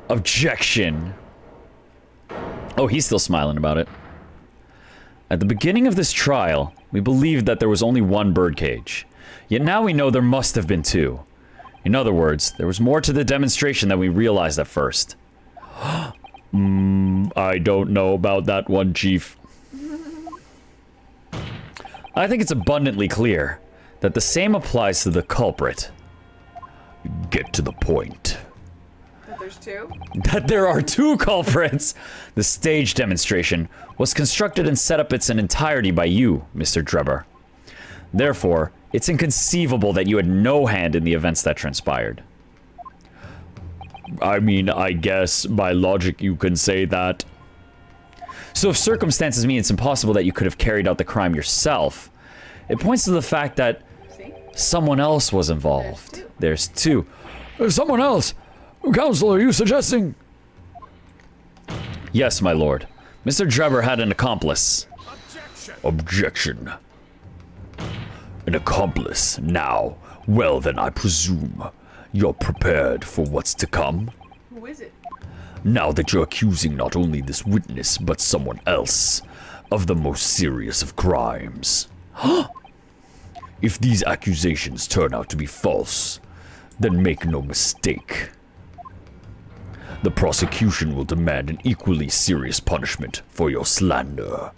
Objection. Oh, he's still smiling about it. At the beginning of this trial, we believed that there was only one birdcage. Yet now we know there must have been 2. In other words, there was more to the demonstration than we realized at first. I don't know about that one, Chief. I think it's abundantly clear that the same applies to the culprit. Get to the point. That there's 2? That there are 2 culprits! The stage demonstration was constructed and set up in its entirety by you, Mr. Debtor. Therefore, it's inconceivable that you had no hand in the events that transpired. I mean, I guess by logic you can say that. So if circumstances mean it's impossible that you could have carried out the crime yourself, it points to the fact that someone else was involved. There's 2. There's someone else. Counsel, are you suggesting? Yes, my lord. Mr. Debtor had an accomplice. Objection. An accomplice, now. Well then, I presume you're prepared for what's to come? Who is it? Now that you're accusing not only this witness, but someone else, of the most serious of crimes. If these accusations turn out to be false, then make no mistake. The prosecution will demand an equally serious punishment for your slander.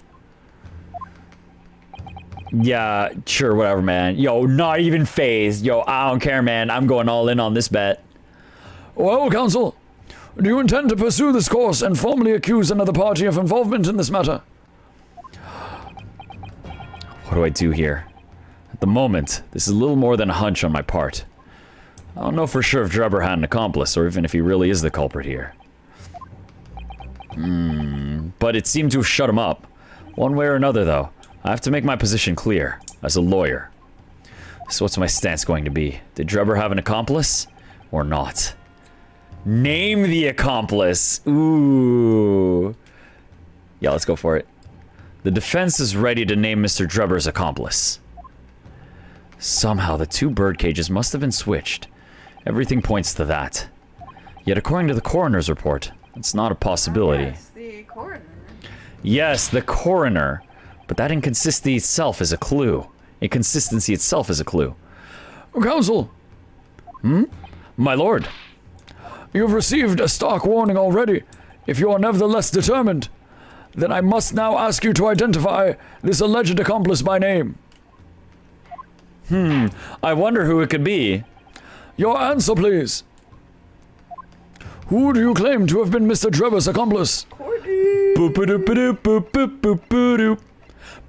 Yeah, sure, whatever, man. Yo, not even phased. Yo, I don't care, man. I'm going all in on this bet. Well, counsel, do you intend to pursue this course and formally accuse another party of involvement in this matter? What do I do here? At the moment, this is a little more than a hunch on my part. I don't know for sure if Debtor had an accomplice, or even if he really is the culprit here. But it seemed to have shut him up. One way or another, though, I have to make my position clear, as a lawyer. So what's my stance going to be? Did Debtor have an accomplice, or not? Name the accomplice! Ooh. Yeah, let's go for it. The defense is ready to name Mr. Debtor's accomplice. Somehow the two bird cages must have been switched. Everything points to that. Yet according to the coroner's report, it's not a possibility. Yes, the coroner. Yes, the coroner. But that inconsistency itself is a clue. Inconsistency itself is a clue. Counsel, My lord. you've received a stark warning already. If you are nevertheless determined, then I must now ask you to identify this alleged accomplice by name. I wonder who it could be. Your answer, please. Who do you claim to have been Mr. Debtor's accomplice?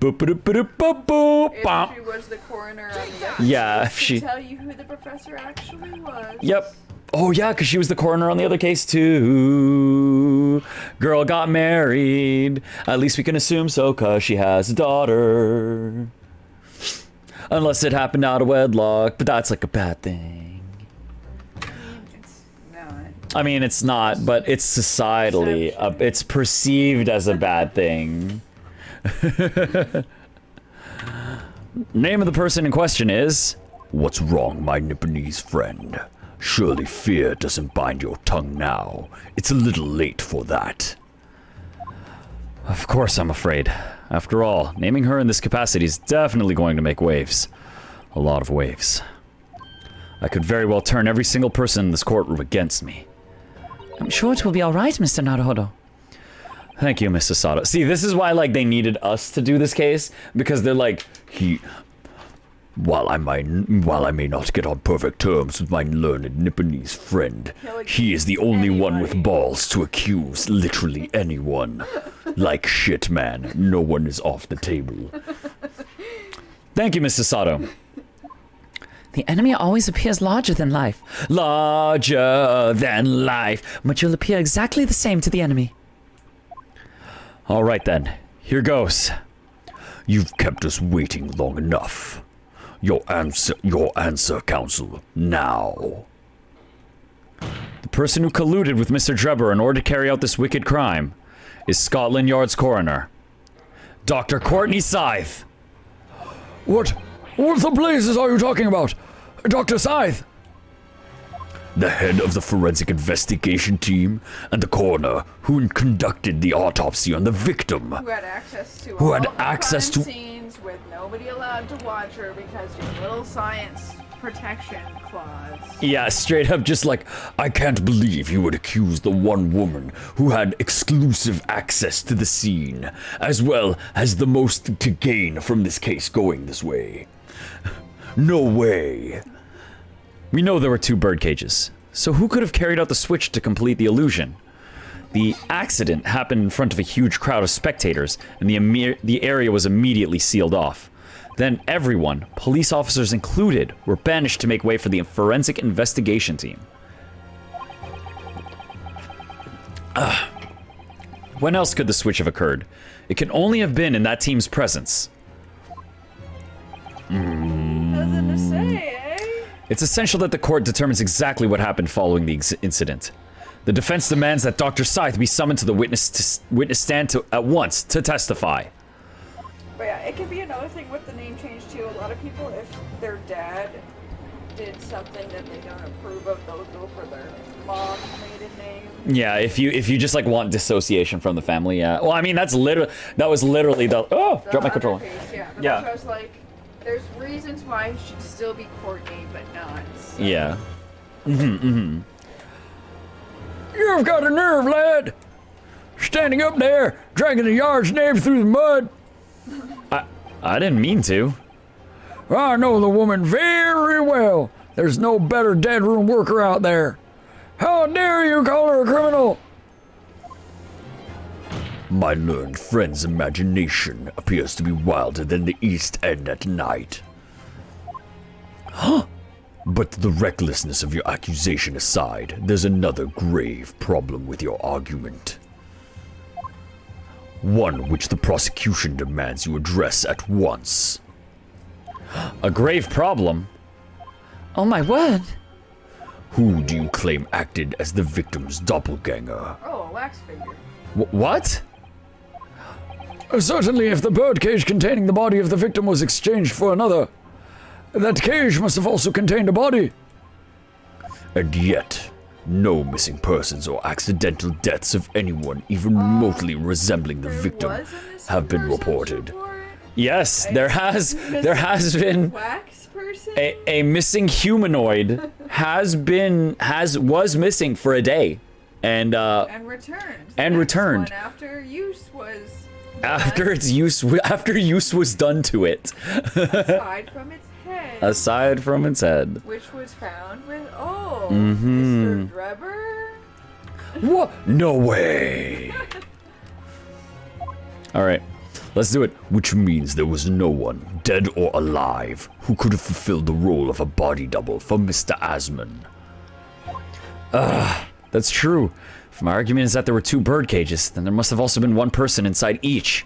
If she was the coroner on the episode, Yeah, if to she... tell you who the professor actually was. Yep. Oh yeah, because she was the coroner on the other case too. Girl got married. At least we can assume so, because she has a daughter. Unless it happened out of wedlock, but that's like a bad thing. It's not. I mean, it's not, but it's societally, it's perceived as a bad thing. Name of the person in question is... What's wrong, my Nipponese friend? Surely fear doesn't bind your tongue now. It's a little late for that. Of course I'm afraid. After all, naming her in this capacity is definitely going to make waves. A lot of waves. I could very well turn every single person in this courtroom against me. I'm sure it will be all right, Mr. Naruhodo. Thank you, Mrs. Sato. See, this is why, like, they needed us to do this case, because they're like, While I may not get on perfect terms with my learned Nipponese friend, he is the only one with balls to accuse literally anyone. Like shit, man. No one is off the table. thank you, Mrs. Sato. The enemy always appears larger than life. Larger than life. But you'll appear exactly the same to the enemy. All right, then. Here goes. You've kept us waiting long enough. Your answer, counsel, now. The person who colluded with Mr. Debtor in order to carry out this wicked crime is Scotland Yard's coroner, Dr. Courtney Scythe. What the blazes are you talking about? Dr. Scythe? The head of the forensic investigation team and the coroner who conducted the autopsy on the victim. Who had access to Who all had the access crime to- scenes with nobody allowed to watch her because your little science protection clause. Yeah, straight up just like, I can't believe you would accuse the one woman who had exclusive access to the scene, as well as the most to gain from this case going this way. No way. We know there were two bird cages, so who could have carried out the switch to complete the illusion? The accident happened in front of a huge crowd of spectators, and the area was immediately sealed off. Then everyone, police officers included, were banished to make way for the forensic investigation team. When else could the switch have occurred? It can only have been in that team's presence. Nothing to say, eh? It's essential that the court determines exactly what happened following the incident. The defense demands that Dr. Scythe be summoned to the witness stand at once to testify. But yeah, it could be another thing with the name change too. A lot of people, if their dad did something that they don't approve of, they'll go for their mom's maiden name. Yeah, if you just like want dissociation from the family, yeah. Well, I mean that was literally the drop my controller. Case, yeah. But Yeah. I was like, there's reasons why it should still be Courtney, but not. So. Yeah. You've got a nerve, lad. Standing up there, dragging the yard's name through the mud. I didn't mean to. I know the woman very well. There's no better dead room worker out there. How dare you call her a criminal? My learned friend's imagination appears to be wilder than the East End at night. But the recklessness of your accusation aside, there's another grave problem with your argument. One which the prosecution demands you address at once. A grave problem. Oh my word. Who do you claim acted as the victim's doppelganger? Oh, a wax figure. What? Certainly, if the birdcage containing the body of the victim was exchanged for another, that cage must have also contained a body. And yet, no missing persons or accidental deaths of anyone even remotely resembling the There victim was a missing have been persons reported. report? Yes, there has been Wax person? a missing humanoid was missing for a day, and And returned. and Next returned. one after use was after use was done to it, aside from its head, aside from its head. which was found with Mr. Drebber. What? No way! All right, let's do it. Which means there was no one, dead or alive, who could have fulfilled the role of a body double for Mr. Asman. That's true. If my argument is that there were two bird cages, then there must have also been one person inside each.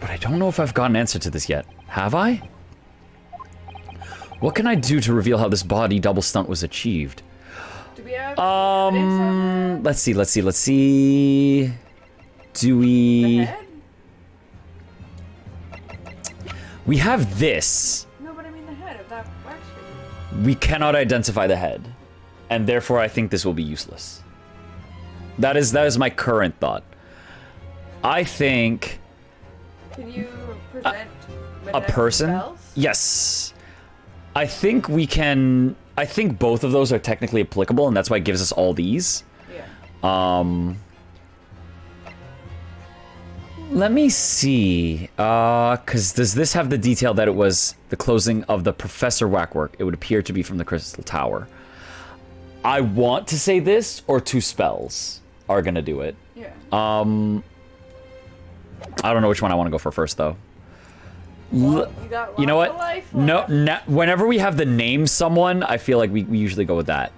But I don't know if I've got an answer to this yet. Have I? What can I do to reveal how this body double stunt was achieved? Do we have evidence Let's see. Do of we... the head? We have this. No, but I mean the head of that wax figure. We cannot identify the head. And therefore I think this will be useless. That is my current thought. I think Can you present a person? Tusspells? Yes. I think we can... I think both of those are technically applicable, and that's why it gives us all these. Yeah. Let me see. Because does this have the detail that it was the closing of the Professor Whackwork? It would appear to be from the Crystal Tower. I want to say this, or Tusspells are gonna do it. Yeah. I don't know which one I want to go for first, though. Well, you got You know lots what? of life No, left. whenever we have the name someone, I feel like we usually go with that.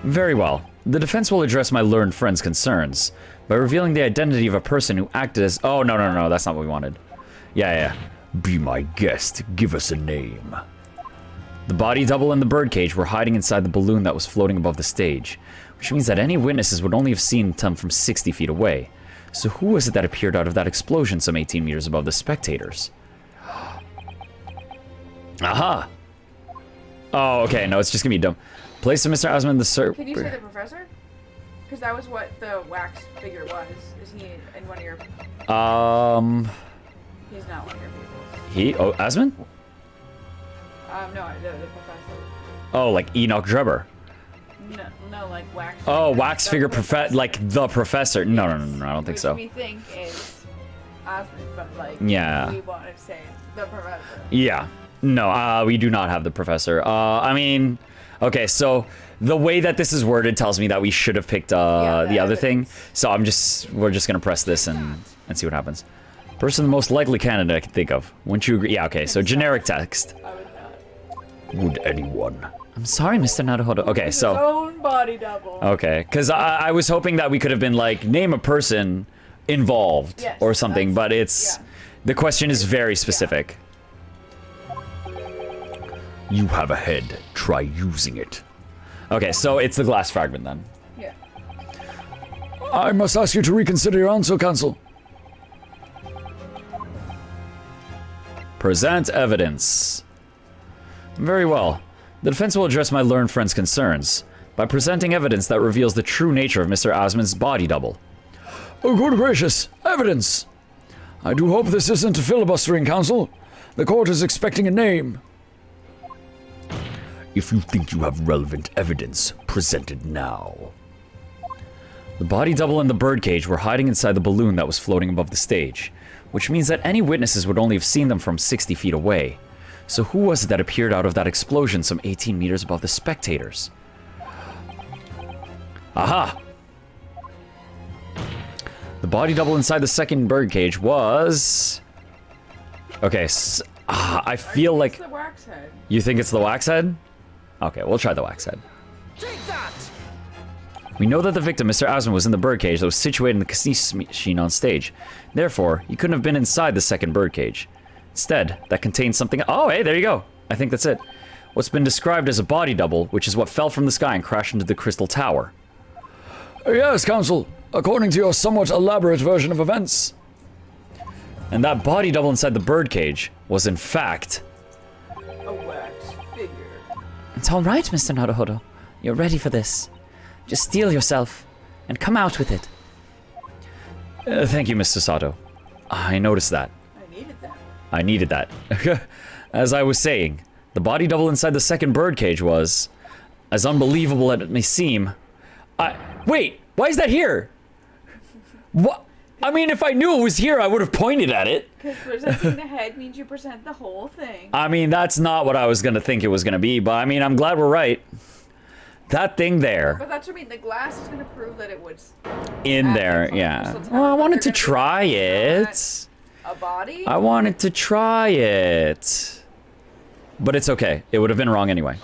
Very well. The defense will address my learned friend's concerns by revealing the identity of a person who acted as... Oh, no, that's not what we wanted. Yeah. Be my guest, give us a name. The body double and the birdcage were hiding inside the balloon that was floating above the stage, which means that any witnesses would only have seen them from 60 feet away. So who was it that appeared out of that explosion some 18 meters above the spectators? Aha! Oh, okay, no, it's just gonna be dumb. Place of Mr. Asman the Can you say the professor? Because that was what the wax figure was. Is he in one of your... He's not one of your people. Asman? No, the professor. Oh, like Enoch Drebber. No, like wax. Oh, figure. wax The figure professor. like the professor. No, I don't think Which so. we think is Osmond, but like Yeah. we want to say the professor. Yeah. No, we do not have the professor. I mean, okay, so the way that this is worded tells me that we should have picked the other thing. So we're just gonna press this and see what happens. Person the most likely candidate I can think of. Wouldn't you agree? Yeah, okay, so generic text. I would not. Would anyone? I'm sorry, Mr. Naruhodo. Okay, His so own body double. okay, because I was hoping that we could have been like name a person involved Yes, or something, that's- but it's yeah. the question is very specific. You have a head. Try using it. Okay, so it's the glass fragment then. Yeah. I must ask you to reconsider your answer, counsel. Present evidence. Very well. The defense will address my learned friend's concerns by presenting evidence that reveals the true nature of Mr. Osmond's body double. Oh, good gracious. Evidence. I do hope this isn't a filibustering, counsel. The court is expecting a name. If you think you have relevant evidence, present it now. The body double and the birdcage were hiding inside the balloon that was floating above the stage, which means that any witnesses would only have seen them from 60 feet away. So who was it that appeared out of that explosion some 18 meters above the spectators? Aha! The body double inside the second birdcage was... Okay, I feel like... It's the wax head. You think it's the wax head? Okay, we'll try the wax head. Take that! We know that the victim, Mr. Osmond, was in the birdcage that was situated in the casino machine on stage. Therefore, he couldn't have been inside the second birdcage. Instead, that contained something... Oh, hey, there you go. I think that's it. What's been described as a body double, which is what fell from the sky and crashed into the crystal tower. Yes, counsel. According to your somewhat elaborate version of events. And that body double inside the birdcage was, in fact... A wax figure. It's all right, Mr. Naruhodo. You're ready for this. Just steel yourself and come out with it. Thank you, Mr. Sato. I noticed that. I needed that. As I was saying, the body double inside the second birdcage was, as unbelievable as it may seem... Wait! Why is that here? What? I mean, if I knew it was here, I would have pointed at it. Because presenting the head means you present the whole thing. I mean, that's not what I was going to think it was going to be, but I mean, I'm glad we're right. That thing there. But that's what I mean. The glass is going to prove that it was in there, yeah. Well, I wanted to try it. A body? I wanted to try it. But it's okay. It would have been wrong anyway.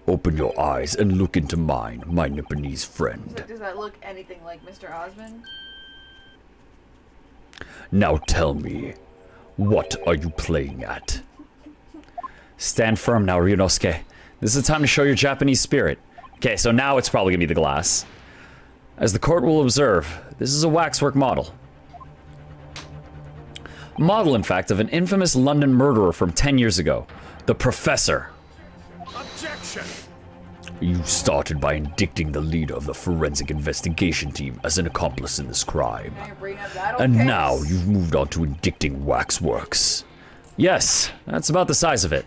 Open your eyes and look into mine, my Nipponese friend. So does that look anything like Mr. Osmond? Now tell me, what are you playing at? Stand firm now, Ryunosuke. This is the time to show your Japanese spirit. Okay, so now it's probably gonna be the glass. As the court will observe, this is a waxwork model. Model, in fact, of an infamous London murderer from 10 years ago. The Professor. Objection! You started by indicting the leader of the forensic investigation team as an accomplice in this crime. Now you're bringing up that old And case? now you've moved on to indicting waxworks. Yes, that's about the size of it.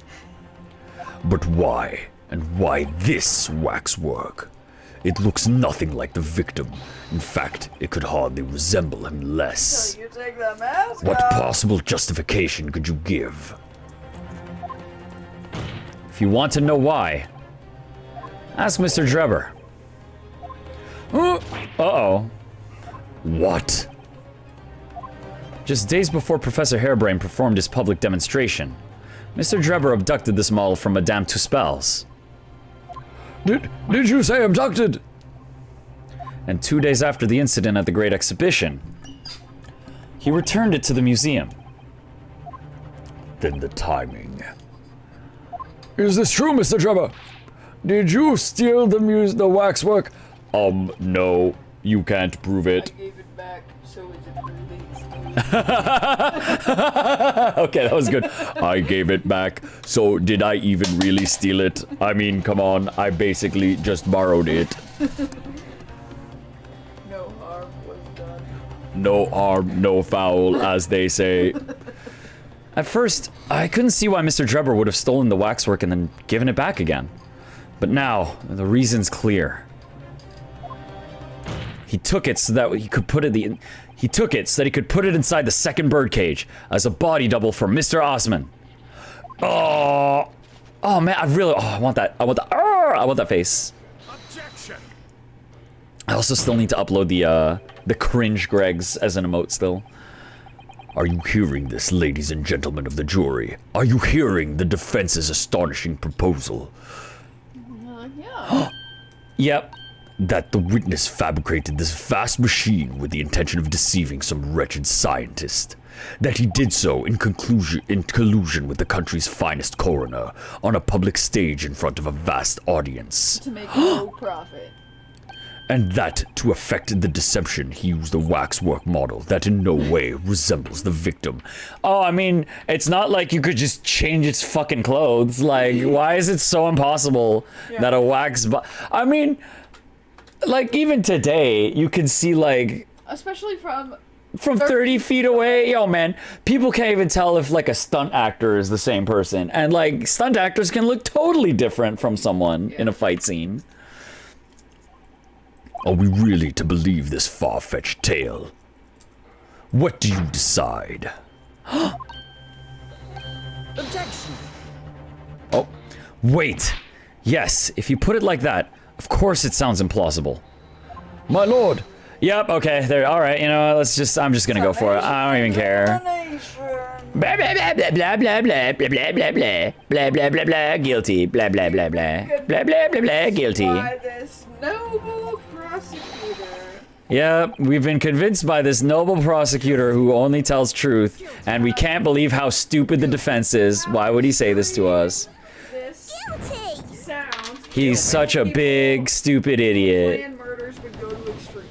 But why? And why this waxwork? It looks nothing like the victim. In fact, it could hardly resemble him less. So you take the mask What off. possible justification could you give? If you want to know why, ask Mr. Drebber. Uh-oh. What? Just days before Professor Hairbrain performed his public demonstration, Mr. Drebber abducted this model from Madame Tusspells. Did you say abducted? And 2 days after the incident at the Great Exhibition, he returned it to the museum. Then the timing. Is this true, Mr. Drebber? Did you steal the waxwork? No, you can't prove it. I gave it back, so is it released? Okay, that was good. I gave it back, so did I even really steal it? I mean, come on, I basically just borrowed it. No harm was done. No harm, no foul, as they say. At first, I couldn't see why Mr. Drebber would have stolen the waxwork and then given it back again. But now, the reason's clear. He took it so that he could put it inside the second birdcage as a body double for Mr. Osmond. Oh man, I want that. I want that face. Objection! I also still need to upload the cringe Gregs as an emote still. Are you hearing this, ladies and gentlemen of the jury? Are you hearing the defense's astonishing proposal? Yeah. Yep. That the witness fabricated this vast machine with the intention of deceiving some wretched scientist. That he did so in collusion with the country's finest coroner on a public stage in front of a vast audience. To make no profit. and that to effect the deception he used a waxwork model that in no way resembles the victim. Oh, I mean, it's not like you could just change its fucking clothes. Like, why is it so impossible that a wax... I mean, like, even today, you can see, like... Especially from 30 feet away, yo man, people can't even tell if like a stunt actor is the same person, and like stunt actors can look totally different from someone in a fight scene. Are we really to believe this far-fetched tale? What do you decide? Objection. Oh, wait. Yes, if you put it like that, of course it sounds implausible. My lord, Yep, okay, there, alright, you know, let's just, I'm just gonna go for it. I don't even care. Blah, blah, blah, blah, blah, blah, blah, blah, blah, blah, blah, blah, blah, blah, blah, guilty, blah, blah, blah, blah, blah, blah, blah, blah, guilty. by this noble prosecutor. Yep, we've been convinced by this noble prosecutor who only tells truth, and we can't believe how stupid the defense is. Why would he say this to us? This sounds. He's such a big, stupid idiot. Planned murders would go to extremes.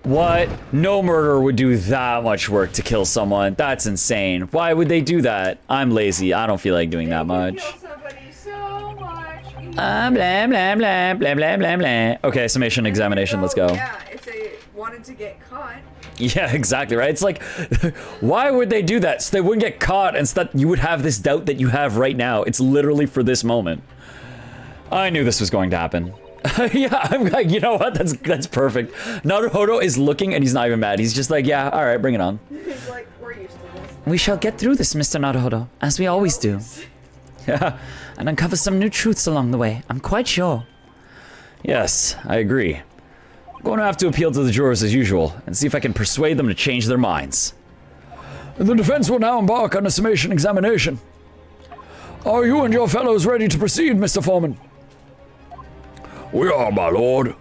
What? No murderer would do that much work to kill someone. That's insane. Why would they do that? I'm lazy. I don't feel like doing that much. Kill somebody so much. Blah, blah, blah, blah, blah, blah, blah. Okay, summation examination, let's go. Yeah, if they wanted to get caught. Yeah, exactly, right? It's like, why would they do that? So they wouldn't get caught and so that you would have this doubt that you have right now. It's literally for this moment. I knew this was going to happen. Yeah, I'm like, you know what? That's perfect. Naruhodo is looking and he's not even mad. He's just like, yeah, all right, bring it on. He's like, we're used to this. We shall get through this, Mr. Naruhodo, as we always do. Yeah. And uncover some new truths along the way, I'm quite sure. Yes, I agree. I'm going to have to appeal to the jurors as usual and see if I can persuade them to change their minds. the defense will now embark on a summation examination. Are you and your fellows ready to proceed, Mr. Foreman? We are, my lord.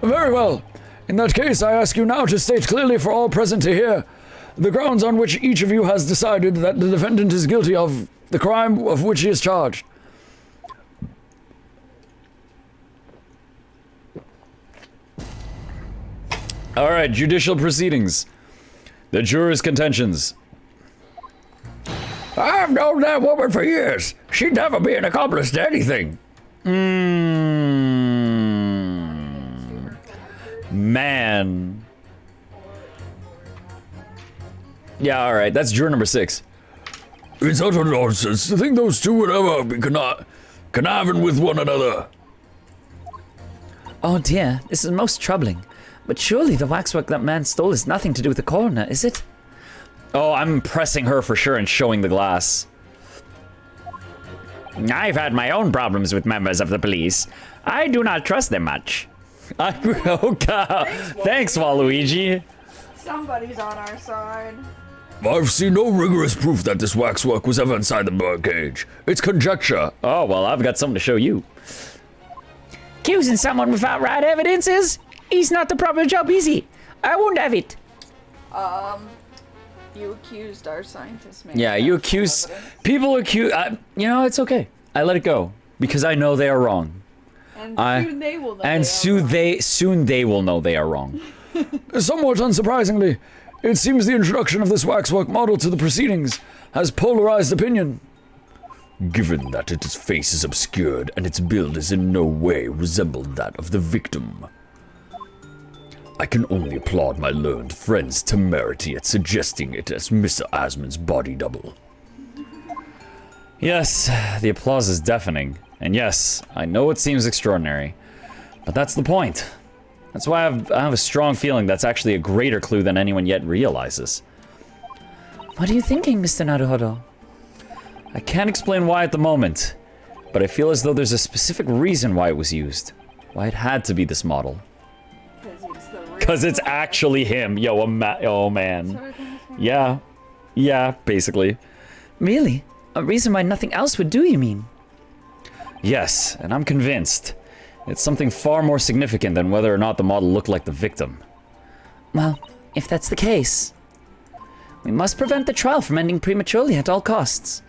Very well. In that case, I ask you now to state clearly for all present to hear the grounds on which each of you has decided that the defendant is guilty of the crime of which he is charged. All right, judicial proceedings. The jurors' contentions. I've known that woman for years. She'd never be an accomplice to anything. Man. Yeah, all right. That's juror number 6. It's utter nonsense to think those two would ever be conniving with one another. Oh dear, this is most troubling. But surely the waxwork that man stole is nothing to do with the coroner, is it? Oh, I'm pressing her for sure and showing the glass. I've had my own problems with members of the police. I do not trust them much. Oh god. Thanks, Waluigi. Somebody's on our side. I've seen no rigorous proof that this waxwork was ever inside the birdcage. It's conjecture. Oh, well, I've got something to show you. Accusing someone without right evidences? He's not the proper job, is he? I won't have it. You accused our scientist man. Yeah, you accuse... People accuse... you know, it's okay. I let it go. Because I know they are wrong. And soon they will know. And soon they will know they are wrong. Somewhat unsurprisingly, it seems the introduction of this waxwork model to the proceedings has polarized opinion. Given that its face is obscured and its build is in no way resembled that of the victim, I can only applaud my learned friend's temerity at suggesting it as Mr. Asmon's body double. Yes, the applause is deafening. And yes, I know it seems extraordinary. But that's the point. That's why I have a strong feeling that's actually a greater clue than anyone yet realizes. What are you thinking, Mr. Naruhodo? I can't explain why at the moment, but I feel as though there's a specific reason why it was used. Why it had to be this model. Because it's actually him. Yo, oh man. Yeah. Yeah, basically. Really? A reason why nothing else would do, you mean? Yes, and I'm convinced. It's something far more significant than whether or not the model looked like the victim. Well, if that's the case, we must prevent the trial from ending prematurely at all costs.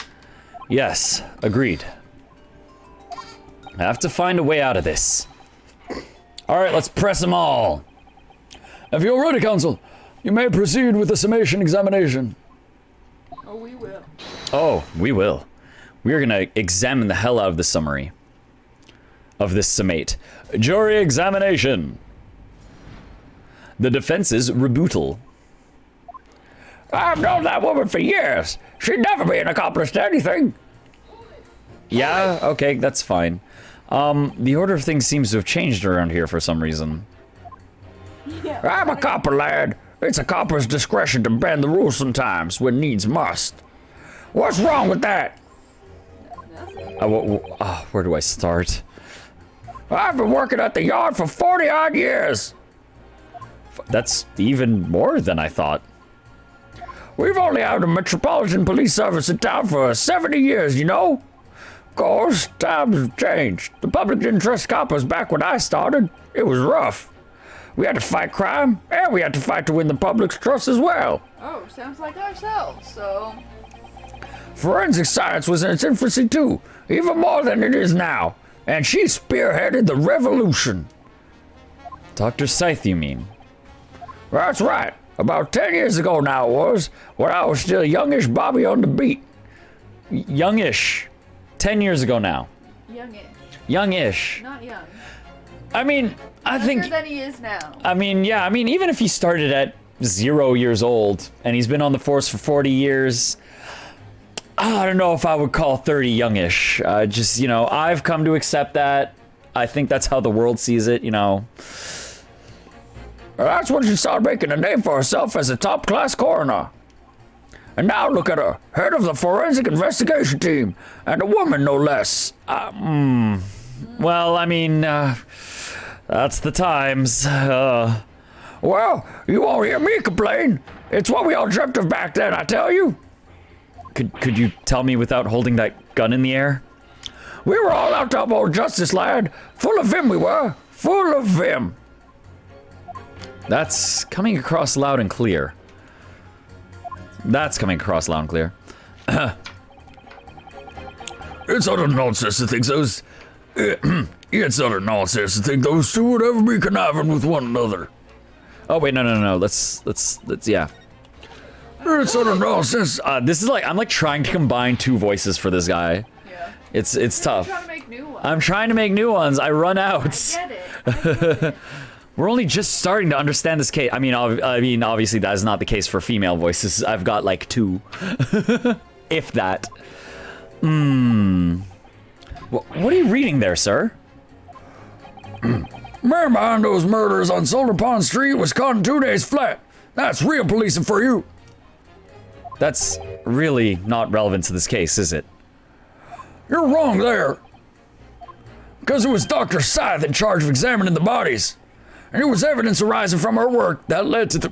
Yes, agreed. I have to find a way out of this. Alright, let's press them all. If you're ready, counsel, you may proceed with the summation examination. Oh, we will. Oh, we will. We are gonna examine the hell out of the summary of this summate. Jury examination. The defense's rebuttal. I've known that woman for years. She'd never be an accomplice to anything. Yeah, okay, that's fine. The order of things seems to have changed around here for some reason. Yeah. I'm a copper, lad. It's a copper's discretion to bend the rules sometimes when needs must. What's wrong with that? Where do I start? I've been working at the yard for 40-odd years. That's even more than I thought. We've only had a metropolitan police service in town for 70 years, you know? Of course, times have changed. The public didn't trust coppers back when I started. It was rough. We had to fight crime, and we had to fight to win the public's trust as well. Oh, sounds like ourselves, so... Forensic science was in its infancy too, even more than it is now. And she spearheaded the revolution. Dr. Scythe, you mean? That's right. About 10 years ago now it was, when I was still youngish Bobby on the beat. Youngish. 10 years ago now. Youngish. Youngish. Not young. I mean, I think... Younger than he is now. I mean, yeah, I mean, even if he started at 0 years old, and he's been on the force for 40 years... I don't know if I would call 30 youngish. Just, you know, I've come to accept that. I think that's how the world sees it, you know. Well, that's when she started making a name for herself as a top-class coroner. And now look at her, head of the forensic investigation team, and a woman no less. Well, I mean, that's the times. Well, you won't hear me complain. It's what we all dreamt of back then, I tell you. Could you tell me without holding that gun in the air? We were all out to uphold justice, lad. Full of vim we were. Full of vim. That's coming across loud and clear. That's coming across loud and clear. It's utter nonsense to think those... it's utter nonsense to think those two would ever be conniving with one another. Oh, wait, no. Let's, yeah. It's utter nonsense. This is like, I'm like trying to combine two voices for this guy. Yeah. It's tough. I'm trying to make new ones. I'm trying to make new ones. I run out. I get it. We're only just starting to understand this case. I mean, obviously that is not the case for female voices. I've got like 2. If that. What are you reading there, sir? Man behind those murders on Solar Pond Street was caught in 2 days flat. That's real policing for you. That's really not relevant to this case, is it? You're wrong there. Because it was Dr. Scythe in charge of examining the bodies. And it was evidence arising from her work that led to the...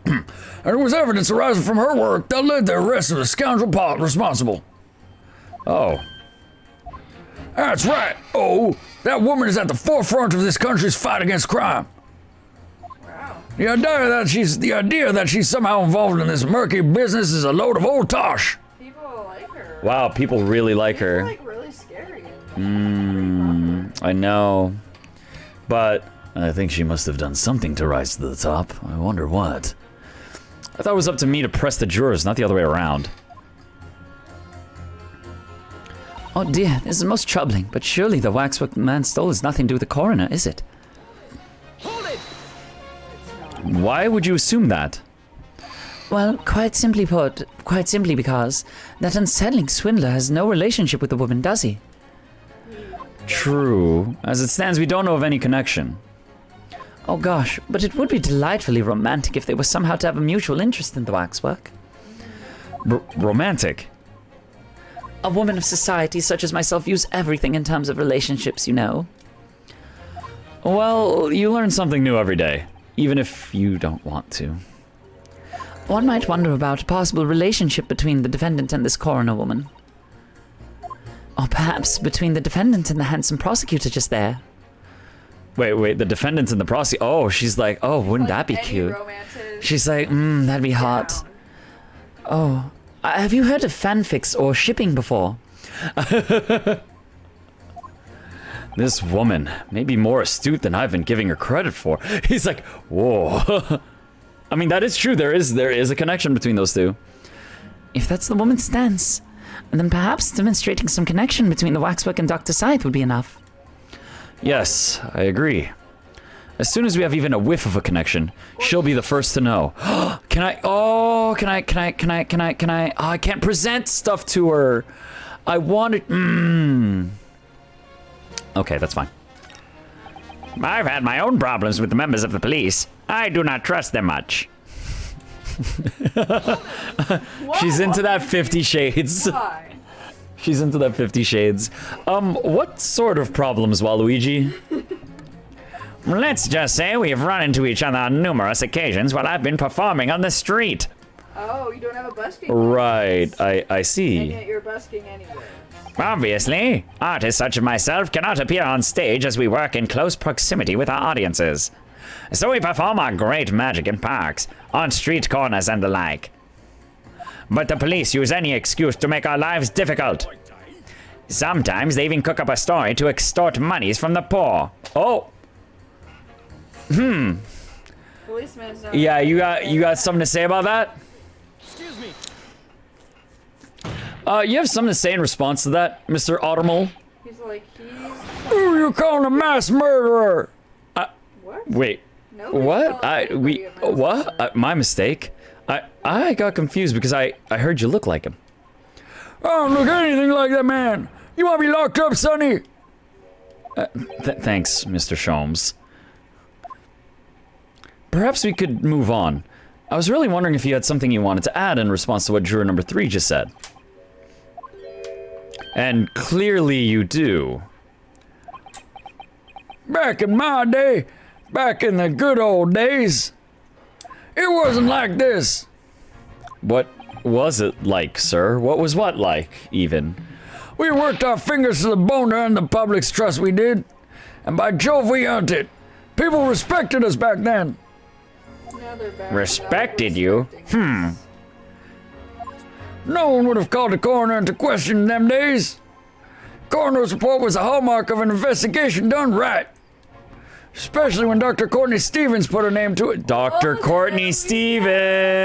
and it was evidence arising from her work that led to the arrest of the scoundrel pilot responsible. Oh. That's right. Oh, that woman is at the forefront of this country's fight against crime. Wow. The idea that she's somehow involved in this murky business is a load of old tosh. People like her. Wow, people really like her. She's like really scary. I know. But I think she must have done something to rise to the top. I wonder what. I thought it was up to me to press the jurors, not the other way around. Oh dear, this is most troubling, but surely the waxwork the man stole has nothing to do with the coroner, is it? Hold it! Why would you assume that? Well, quite simply because that unsettling swindler has no relationship with the woman, does he? True. As it stands, we don't know of any connection. Oh gosh, but it would be delightfully romantic if they were somehow to have a mutual interest in the waxwork. Romantic? A woman of society such as myself views everything in terms of relationships, you know. Well, you learn something new every day, even if you don't want to. One might wonder about a possible relationship between the defendant and this coroner woman. Or perhaps between the defendant and the handsome prosecutor just there. Wait, the defendant's and the prosecutor. Oh, she's like, oh, wouldn't that be cute? She's like, that'd be hot. Oh, have you heard of fanfics or shipping before? This woman may be more astute than I've been giving her credit for. He's like, whoa. I mean, that is true. There is a connection between those two. If that's the woman's stance, then perhaps demonstrating some connection between the waxwork and Dr. Scythe would be enough. Yes, I agree. As soon as we have even a whiff of a connection, she'll be the first to know. Can I? Oh, can I? Oh, I can't present stuff to her. I wanted. Okay, that's fine. I've had my own problems with the members of the police. I do not trust them much. She's into that 50 Shades. Why? She's into that 50 Shades. What sort of problems, Waluigi? Let's just say we've run into each other on numerous occasions while I've been performing on the street. Oh, you don't have a busking. Right, I And see. yet you're busking anyway. Obviously, artists such as myself cannot appear on stage as we work in close proximity with our audiences. So we perform our great magic in parks, on street corners and the like. But the police use any excuse to make our lives difficult. Sometimes they even cook up a story to extort monies from the poor. Oh, Policeman's not. yeah, you got something to say about that? Excuse me. You have something to say in response to that, Mr. Automole? He's like, Who you calling a mass murderer? what? Wait, Nobody's what? calling anybody a mass What? murderer. My mistake. I got confused because I heard you look like him. I don't look anything like that man. You want me locked up, Sonny? Thanks, Mr. Sholmes. Perhaps we could move on. I was really wondering if you had something you wanted to add in response to what juror number 3 just said. And clearly you do. Back in my day, back in the good old days, it wasn't like this. What was it like, sir? What was what like, even? We worked our fingers to the bone to earn the public's trust, we did. And by Jove, we earned it. People respected us back then. Now they're back Respected without you? respecting. No one would have called a coroner into question in them days. Coroner's report was a hallmark of an investigation done right. Especially when Dr. Courtney Stevens put her name to it. Dr. Courtney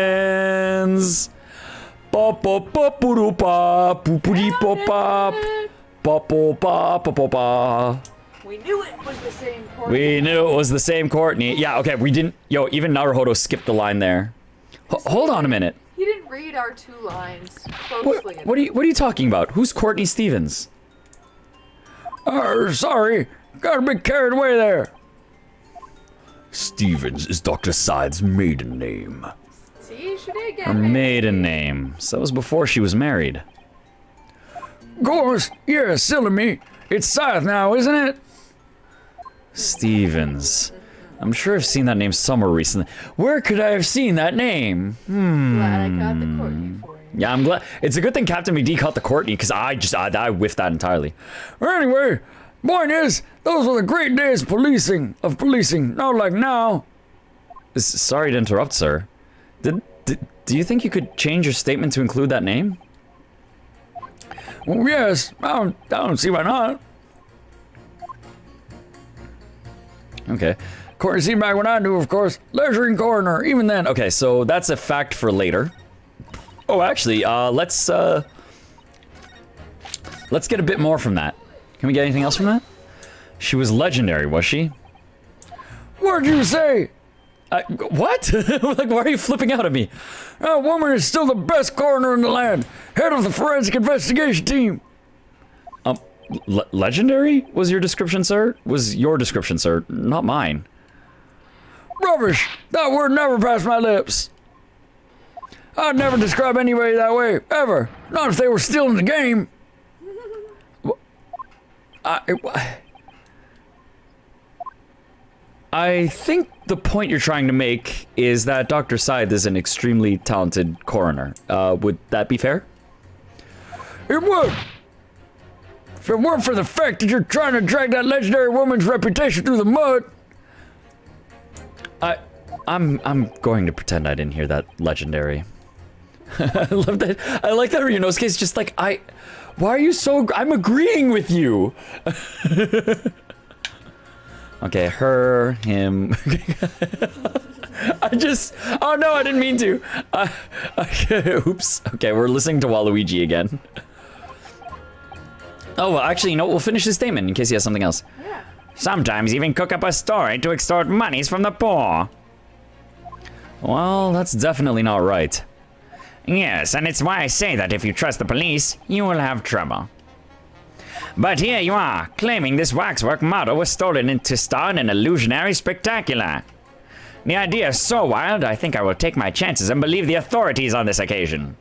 Stevens. Ba ba ba boo doo ba boo boo dee ba ba ba ba ba ba ba ba. We knew it was the same court. We knew it was the same Courtney. Yeah, okay, we didn't. Yo, even Naruhodo skipped the line there. Hold on a minute. He didn't read our 2 lines closely. What are you talking about? Who's Courtney Stevens? Sorry. Got a bit carried away there. Stevens is Dr. Scythe's maiden name. See, she did get Her maiden name. So that was before she was married. Of course. Yeah, silly me. It's Scythe now, isn't it? Stevens. I'm sure I've seen that name somewhere recently. Where could I have seen that name? Glad I got the Courtney for you. Yeah, I'm glad. It's a good thing CaptnmcD caught the Courtney, because I whiffed that entirely. Anyway, point is, those were the great days of policing. Not like now. Sorry to interrupt, sir. Do you think you could change your statement to include that name? Well, yes. I don't see why not. Okay. Courtney seemed back when I knew, of course. Lecturing coroner, even then. Okay, so that's a fact for later. Oh, actually, let's get a bit more from that. Can we get anything else from that? She was legendary, was she? What'd you say? What? Like, why are you flipping out at me? That woman is still the best coroner in the land. Head of the forensic investigation team. Legendary was your description, sir? Was your description, sir, not mine. Rubbish. That word never passed my lips. I'd never describe anybody that way, ever. Not if they were still in the game. I think the point you're trying to make is that Dr. Scythe is an extremely talented coroner. Would that be fair? It would. If it weren't for the fact that you're trying to drag that legendary woman's reputation through the mud. I'm going to pretend I didn't hear that legendary. I love that. I like that Ryunosuke's just like, Why are you so... I'm agreeing with you. Okay, her, him. Oh no, I didn't mean to. Okay, oops. Okay, we're listening to Waluigi again. Oh, well, actually, you know what? We'll finish his statement in case he has something else. Yeah. Sometimes even cook up a story to extort monies from the poor. Well, that's definitely not right. Yes, and it's why I say that if you trust the police, you will have trouble. But here you are, claiming this waxwork model was stolen to star in an illusionary spectacular. The idea is so wild, I think I will take my chances and believe the authorities on this occasion.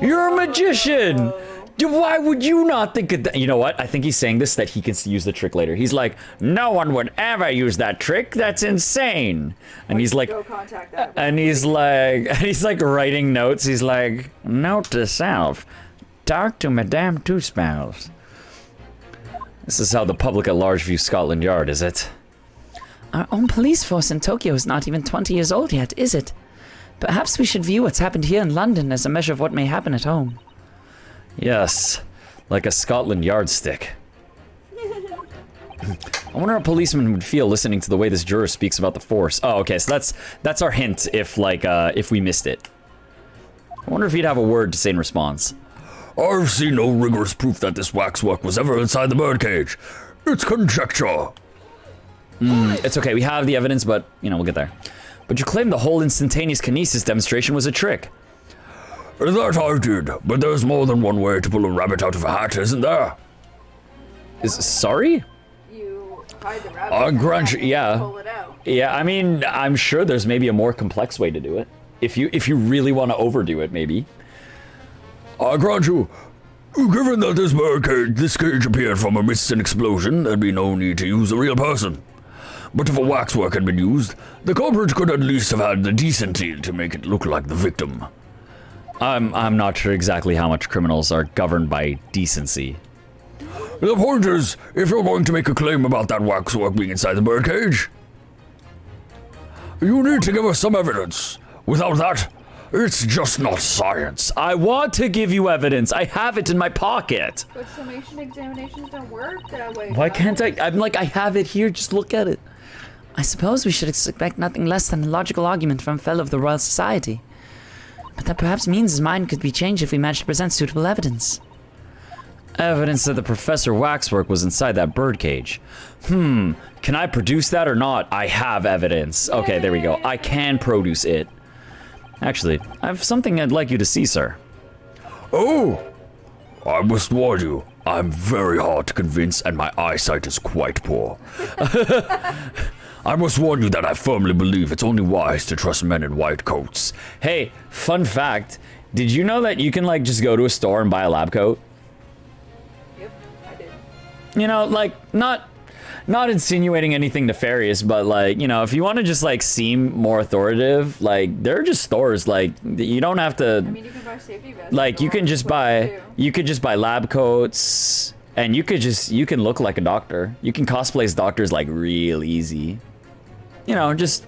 You're a magician! Why would you not think of that? You know what? I think he's saying this that he can use the trick later. He's like, No one would ever use that trick, that's insane. and he's like, Go contact that. and he's like writing notes. He's like, Note to self, talk to Madame Tusspells. this is how the public at large view Scotland Yard, is it? Our own police force in Tokyo is not even 20 years old yet, is it? Perhaps we should view what's happened here in London as a measure of what may happen at home. Yes, like a Scotland Yardstick. I wonder how a policeman would feel listening to the way this juror speaks about the force. Oh, okay, so that's our hint if we missed it. I wonder if he'd have a word to say in response. I've seen no rigorous proof that this waxwork was ever inside the birdcage. It's conjecture. It's okay, we have the evidence, but, you know, we'll get there. But you claim the whole instantaneous kinesis demonstration was a trick. That I did, but there's more than one way to pull a rabbit out of a hat, isn't there? Sorry? You hide the rabbit. Grunge, and yeah. Pull it out. Yeah, I mean, I'm sure there's maybe a more complex way to do it. If you really want to overdo it, maybe. I grant you, given that this cage appeared from a mist and explosion, there'd be no need to use a real person. But if a waxwork had been used, the culprit could at least have had the decency to make it look like the victim. I'm not sure exactly how much criminals are governed by decency. The point is, if you're going to make a claim about that waxwork being inside the birdcage, you need to give us some evidence. Without that, it's just not science. I want to give you evidence. I have it in my pocket. But summation examinations don't work that way. Why can't I? I'm like, I have it here. Just look at it. I suppose we should expect nothing less than a logical argument from a fellow of the Royal Society. But that perhaps means his mind could be changed if we manage to present suitable evidence. Evidence that the Professor Waxwork was inside that birdcage. Can I produce that or not? I have evidence. Okay, there we go. I can produce it. Actually, I have something I'd like you to see, sir. Oh! I must warn you, I'm very hard to convince and my eyesight is quite poor. I must warn you that I firmly believe it's only wise to trust men in white coats. Hey, fun fact. Did you know that you can, like, just go to a store and buy a lab coat? Yep, I did. You know, like, not insinuating anything nefarious, but, like, you know, if you want to just, like, seem more authoritative, like, there are just stores, like, you don't have to... I mean, you can buy safety vests. Like, you can just buy... You could just buy lab coats, and you can look like a doctor. You can cosplay as doctors, like, real easy. You know, just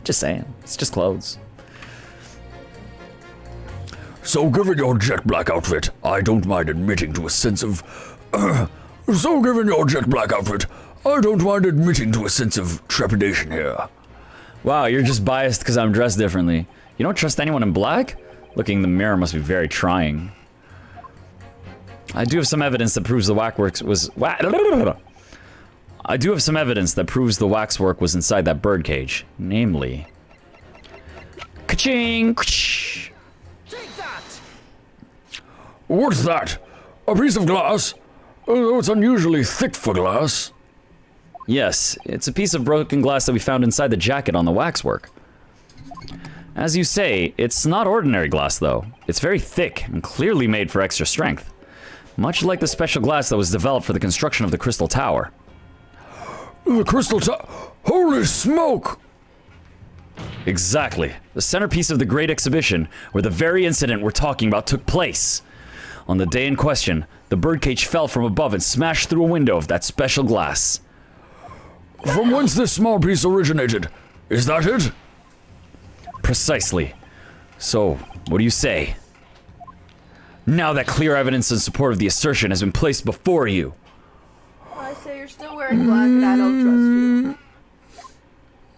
saying. It's just clothes. So given your jet black outfit, I don't mind admitting to a sense of trepidation here. Wow, you're just biased because I'm dressed differently. You don't trust anyone in black? Looking in the mirror must be very trying. I do have some evidence that proves the waxwork was... I do have some evidence that proves the waxwork was inside that birdcage. Namely... Ka-ching! Take that! What's that? A piece of glass? Though it's unusually thick for glass. Yes, it's a piece of broken glass that we found inside the jacket on the waxwork. As you say, it's not ordinary glass, though. It's very thick and clearly made for extra strength. Much like the special glass that was developed for the construction of the Crystal Tower. The Crystal Tower? Holy smoke! Exactly. The centerpiece of the Great Exhibition, where the very incident we're talking about took place. On the day in question, the birdcage fell from above and smashed through a window of that special glass. From whence this small piece originated? Is that it? Precisely. So, what do you say? Now that clear evidence in support of the assertion has been placed before you. I say you're still wearing black and I don't trust you.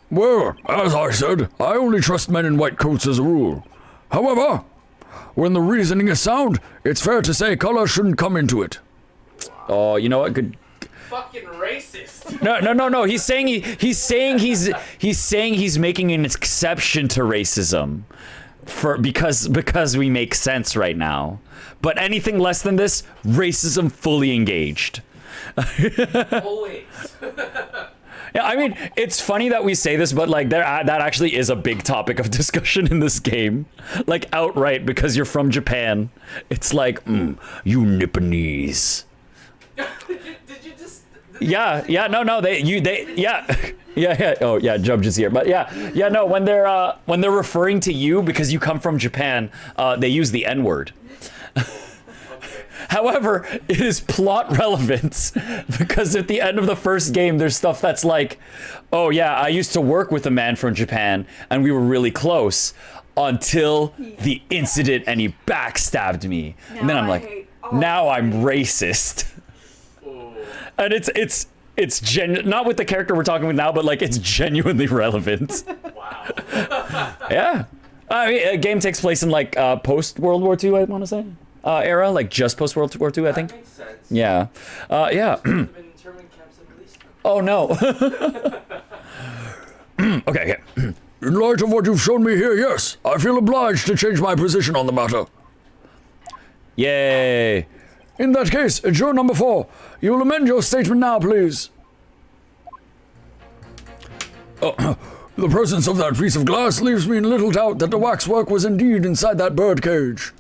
Well, as I said, I only trust men in white coats as a rule. However, when the reasoning is sound, it's fair to say color shouldn't come into it. Oh, you know what? Good. Fucking racist. No. He's saying he's making an exception to racism, because we make sense right now. But anything less than this, racism fully engaged. Always. Yeah, I mean, it's funny that we say this, but like that actually is a big topic of discussion in this game, like outright, because you're from Japan. It's like, You Nipponese. Did you just? yeah, oh yeah, Jub just here, but yeah, no, when they're referring to you because you come from Japan, they use the N-word. However, it is plot relevant because at the end of the first game, there's stuff that's like, oh yeah, I used to work with a man from Japan and we were really close until the incident and he backstabbed me. And then I'm like, now I'm racist. And it's not with the character we're talking with now, but like it's genuinely relevant. Wow. Yeah. I mean, a game takes place in like post World War II, I want to say. Era, like just post World War II, I think. That makes sense. Yeah. Yeah. Been internment camps and released. Oh no. Okay. In light of what you've shown me here, yes, I feel obliged to change my position on the matter. Yay. In that case, juror number 4, you will amend your statement now, please. The presence of that piece of glass leaves me in little doubt that the waxwork was indeed inside that bird cage.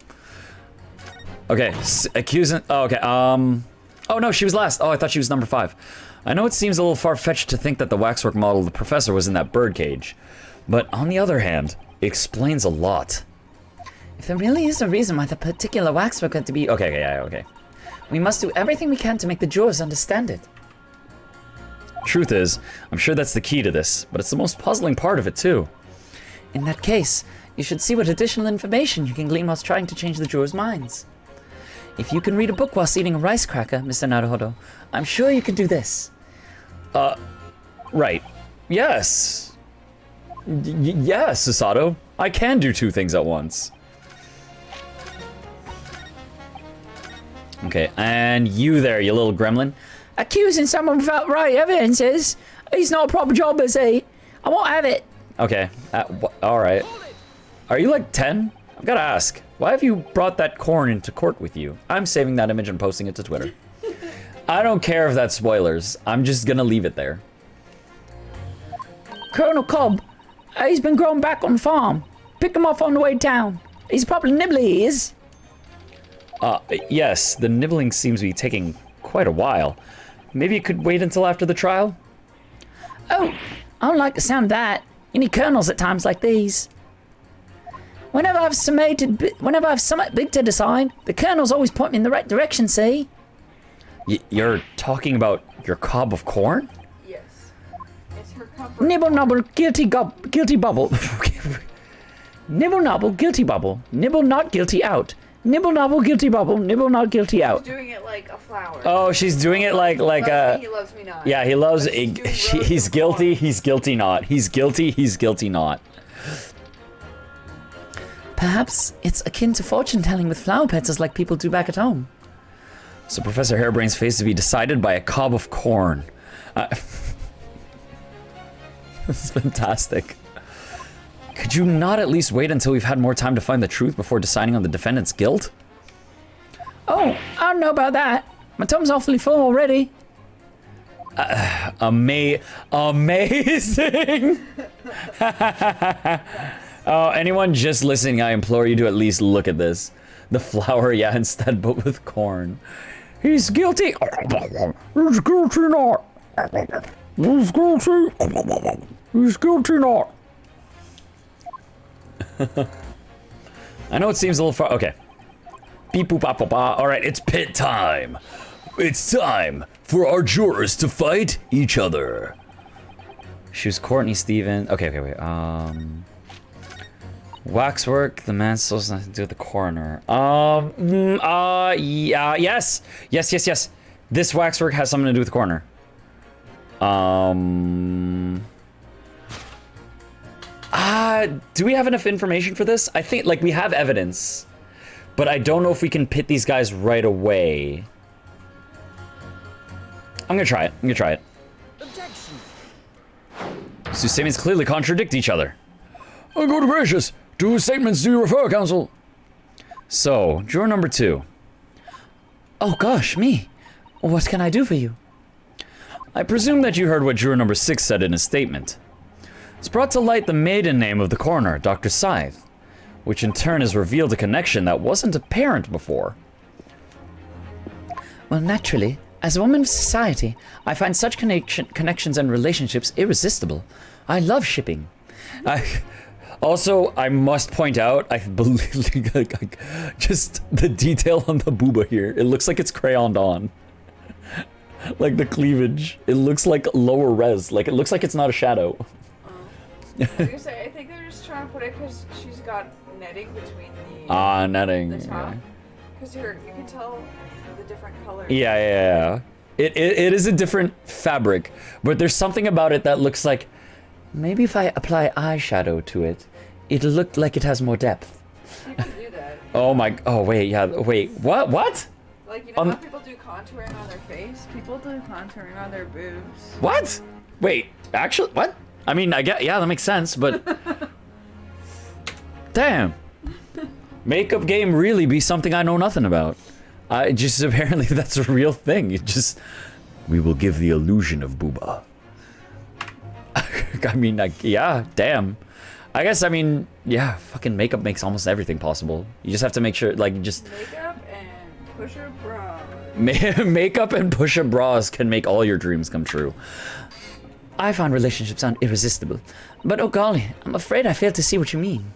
Okay, accusing. Oh, okay. Oh no, she was last. Oh, I thought she was number 5. I know it seems a little far-fetched to think that the waxwork model of the professor was in that bird cage, but on the other hand, it explains a lot. If there really is a reason why the particular waxwork had to be... Okay. We must do everything we can to make the jurors understand it. Truth is, I'm sure that's the key to this, but it's the most puzzling part of it too. In that case, you should see what additional information you can glean whilst trying to change the jurors' minds. If you can read a book whilst eating a rice cracker, Mr. Naruhodo, I'm sure you can do this. Right. Yes. Yes, Sasato. I can do 2 things at once. Okay, and you there, you little gremlin. Accusing someone without right evidences? He's not a proper job, is he? I won't have it. Okay, alright. Are you like 10? I've gotta ask, why have you brought that corn into court with you? I'm saving that image and posting it to Twitter. I don't care if that's spoilers. I'm just gonna leave it there. Colonel Cobb, he's been growing back on the farm. Pick him up on the way down. He's probably nibbly, he is. Yes, the nibbling seems to be taking quite a while. Maybe it could wait until after the trial? Oh, I don't like the sound of that. You need colonels at times like these. Whenever I've something big to decide, the colonels always point me in the right direction, see? You're talking about your cob of corn? Yes. It's her comfort. Nibble nobble, guilty bubble. Nibble nobble, guilty bubble. Nibble not guilty out. Nibble nobble, guilty bubble. Nibble not guilty out. She's doing it like a flower. Oh, she's doing it like He loves me not. Yeah, he loves But she's doing he's roses guilty, for he's guilty not. He's guilty not. Perhaps it's akin to fortune telling with flower petals like people do back at home. So Professor Hairbrain's fate to be decided by a cob of corn. This is fantastic. Could you not at least wait until we've had more time to find the truth before deciding on the defendant's guilt? Oh, I don't know about that. My tummy's awfully full already. Amazing! Oh, anyone just listening, I implore you to at least look at this. The flower, yeah, instead, but with corn. He's guilty! He's guilty not. He's guilty. He's guilty not. I know it seems a little far. Okay. Beep boop bop bop ba. Alright, it's pit time. It's time for our jurors to fight each other. She was Courtney Stevens. Okay, wait. Waxwork, the man still has nothing to do with the coroner. Yeah, yes. This waxwork has something to do with the coroner. Do we have enough information for this? I think, like, we have evidence, but I don't know if we can pit these guys right away. I'm gonna try it. Objection. These two statements clearly contradict each other. Oh, good gracious. To whose statements do you refer, counsel? So, juror number 2. Oh gosh, me. What can I do for you? I presume that you heard what juror number 6 said in his statement. It's brought to light the maiden name of the coroner, Dr. Scythe, which in turn has revealed a connection that wasn't apparent before. Well, naturally, as a woman of society, I find such connections and relationships irresistible. I love shipping. Also, I must point out, I believe, just the detail on the booba here. It looks like it's crayoned on. Like the cleavage. It looks like lower res. Like, it looks like it's not a shadow. I was gonna say, I think they're just trying to put it because she's got netting between the Netting. the top. Because you can tell the different colors. Yeah. It is a different fabric, but there's something about it that looks like, maybe if I apply eyeshadow to it, it'll look like it has more depth. People do that. Wait, what? Like, you know how people do contouring on their face? People do contouring on their boobs. What? Wait, actually, what? I mean, I get, yeah, that makes sense, but... Damn. Makeup game really be something I know nothing about. I just, apparently that's a real thing. It just... We will give the illusion of booba. I mean, yeah, damn. I guess, I mean, yeah, fucking makeup makes almost everything possible. You just have to make sure, like, just... Makeup and push-up bras. Makeup and push-up bras can make all your dreams come true. I find relationships sound irresistible. But oh golly, I'm afraid I fail to see what you mean.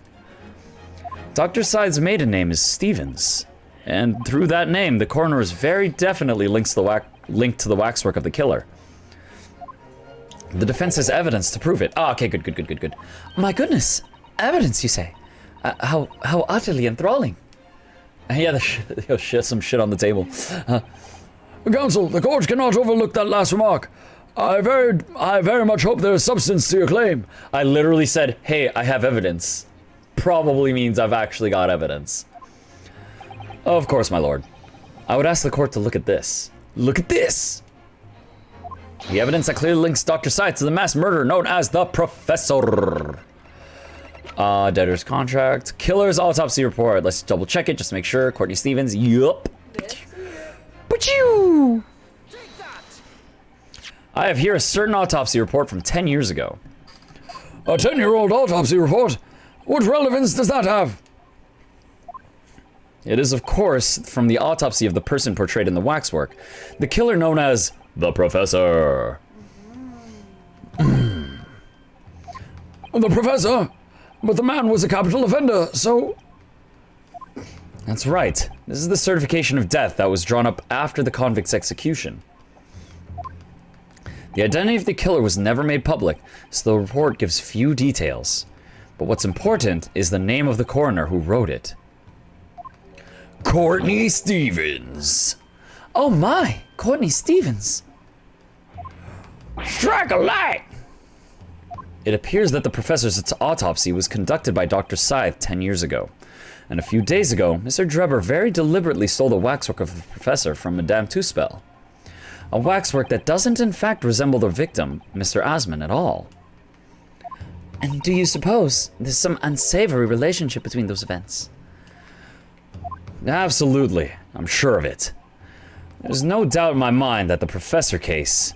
Dr. Scythe's maiden name is Stevens. And through that name, the coroner is very definitely linked to the waxwork of the killer. The defense has evidence to prove it. Okay, good. My goodness, evidence, you say? How utterly enthralling. Yeah, some shit on the table. Counsel, the court cannot overlook that last remark. I very much hope there is substance to your claim. I literally said, hey, I have evidence. Probably means I've actually got evidence. Of course, my lord. I would ask the court to look at this. Look at this! The evidence that clearly links Dr. Scythe to the mass murderer known as the Professor. Debtor's contract. Killer's autopsy report. Let's double check it just to make sure. Courtney Stevens. Yup. But you! I have here a certain autopsy report from 10 years ago. A 10-year-old autopsy report? What relevance does that have? It is, of course, from the autopsy of the person portrayed in the waxwork. The killer known as the Professor. The Professor? But the man was a capital offender, so... That's right. This is the certification of death that was drawn up after the convict's execution. The identity of the killer was never made public, so the report gives few details. But what's important is the name of the coroner who wrote it. Courtney Stevens. Oh my, Courtney Stevens. Strike a light! It appears that the professor's autopsy was conducted by Dr. Scythe 10 years ago. And a few days ago, Mr. Drebber very deliberately stole the waxwork of the professor from Madame Tusspell. A waxwork that doesn't in fact resemble the victim, Mr. Asman, at all. And do you suppose there's some unsavory relationship between those events? Absolutely, I'm sure of it. There's no doubt in my mind that the professor case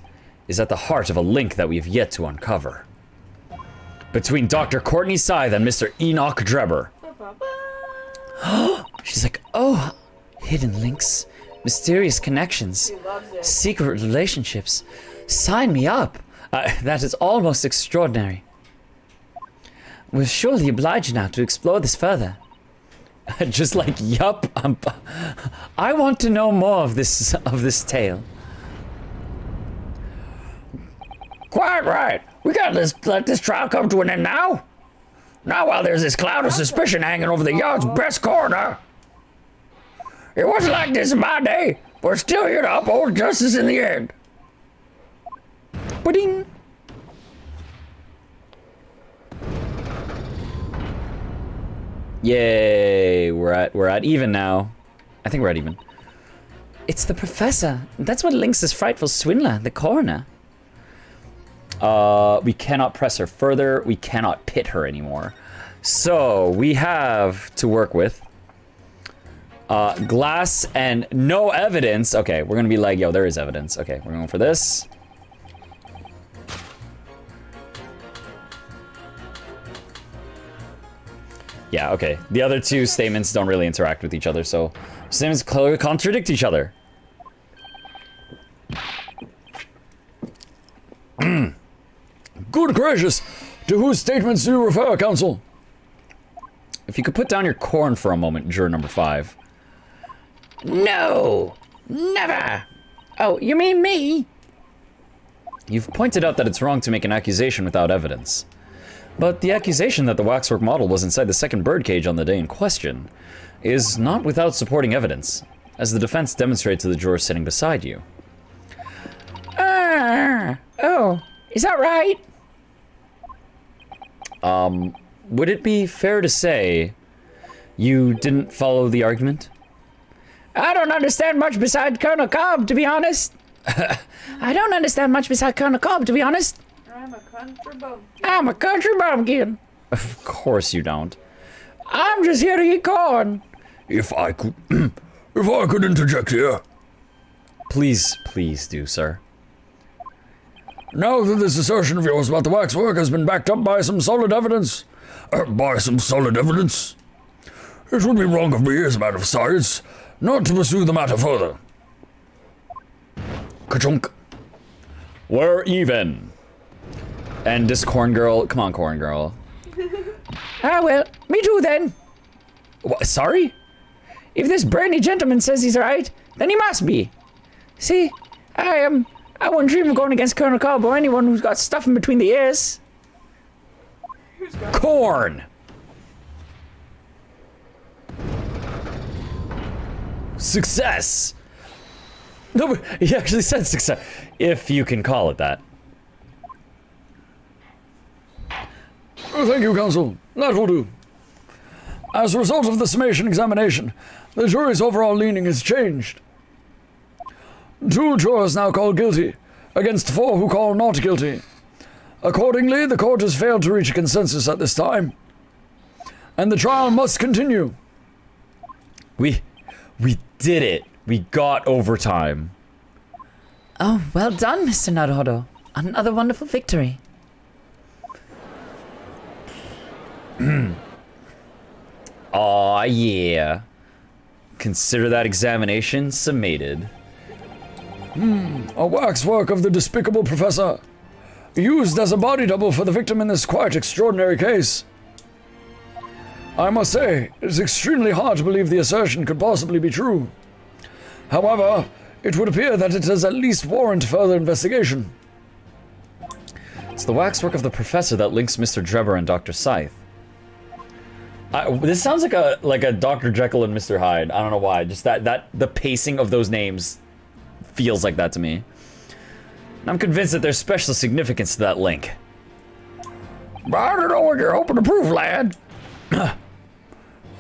is at the heart of a link that we have yet to uncover. Between Dr. Courtney Scythe and Mr. Enoch Drebber. She's like, oh, hidden links, mysterious connections, secret relationships. Sign me up. That is almost extraordinary. We're surely obliged now to explore this further. Just like, yup, I want to know more of this tale. Quite right. We gotta let this trial come to an end now. Now while there's this cloud of suspicion hanging over the yard's best coroner. It wasn't like this in my day. We're still here to uphold justice in the end. Pudding. Yay, we're at even now. I think we're at even. It's the professor. That's what links this frightful swindler, the coroner. We cannot press her further. We cannot pit her anymore. So we have to work with glass and no evidence. Okay, we're gonna be like, yo, there is evidence. Okay, we're going for this. Yeah, okay. The other two statements don't really interact with each other, so statements clearly contradict each other. Good gracious! To whose statements do you refer, counsel? If you could put down your corn for a moment, juror number 5. No! Never! Oh, you mean me? You've pointed out that it's wrong to make an accusation without evidence. But the accusation that the waxwork model was inside the second birdcage on the day in question is not without supporting evidence, as the defense demonstrated to the jurors sitting beside you. Oh, is that right? Would it be fair to say you didn't follow the argument? I don't understand much beside Colonel Cobb, to be honest. I don't understand much beside Colonel Cobb, to be honest. I'm a country bumpkin. I'm a country bumpkin. Of course you don't. I'm just here to eat corn. If I could, if I could interject here. Please do, sir. Now that this assertion of yours about the waxwork has been backed up by some solid evidence, It would be wrong of me as a man of science not to pursue the matter further. Ka-chunk. We're even. And this corn girl, come on, corn girl. Ah, well, me too then. What, sorry? If this brainy gentleman says he's right, then he must be. See, I wouldn't dream of going against Colonel Cobb or anyone who's got stuff in between the ears. Corn! Success! No, but he actually said success. If you can call it that. thank you, counsel. That will do. As a result of the summation examination, the jury's overall leaning has changed. 2 jurors now call guilty, against 4 who call not guilty. Accordingly, the court has failed to reach a consensus at this time, and the trial must continue. We did it. We got overtime. Oh, well done, Mr. Naruhodo. Another wonderful victory. Aw, yeah. Consider that examination summated. A waxwork of the despicable professor, used as a body double for the victim in this quite extraordinary case. I must say, it is extremely hard to believe the assertion could possibly be true. However, it would appear that it does at least warrant further investigation. It's the waxwork of the professor that links Mr. Drebber and Dr. Scythe. This sounds like a Dr. Jekyll and Mr. Hyde. I don't know why. Just that the pacing of those names feels like that to me. And I'm convinced that there's special significance to that link. I don't know what you're hoping to prove, lad. I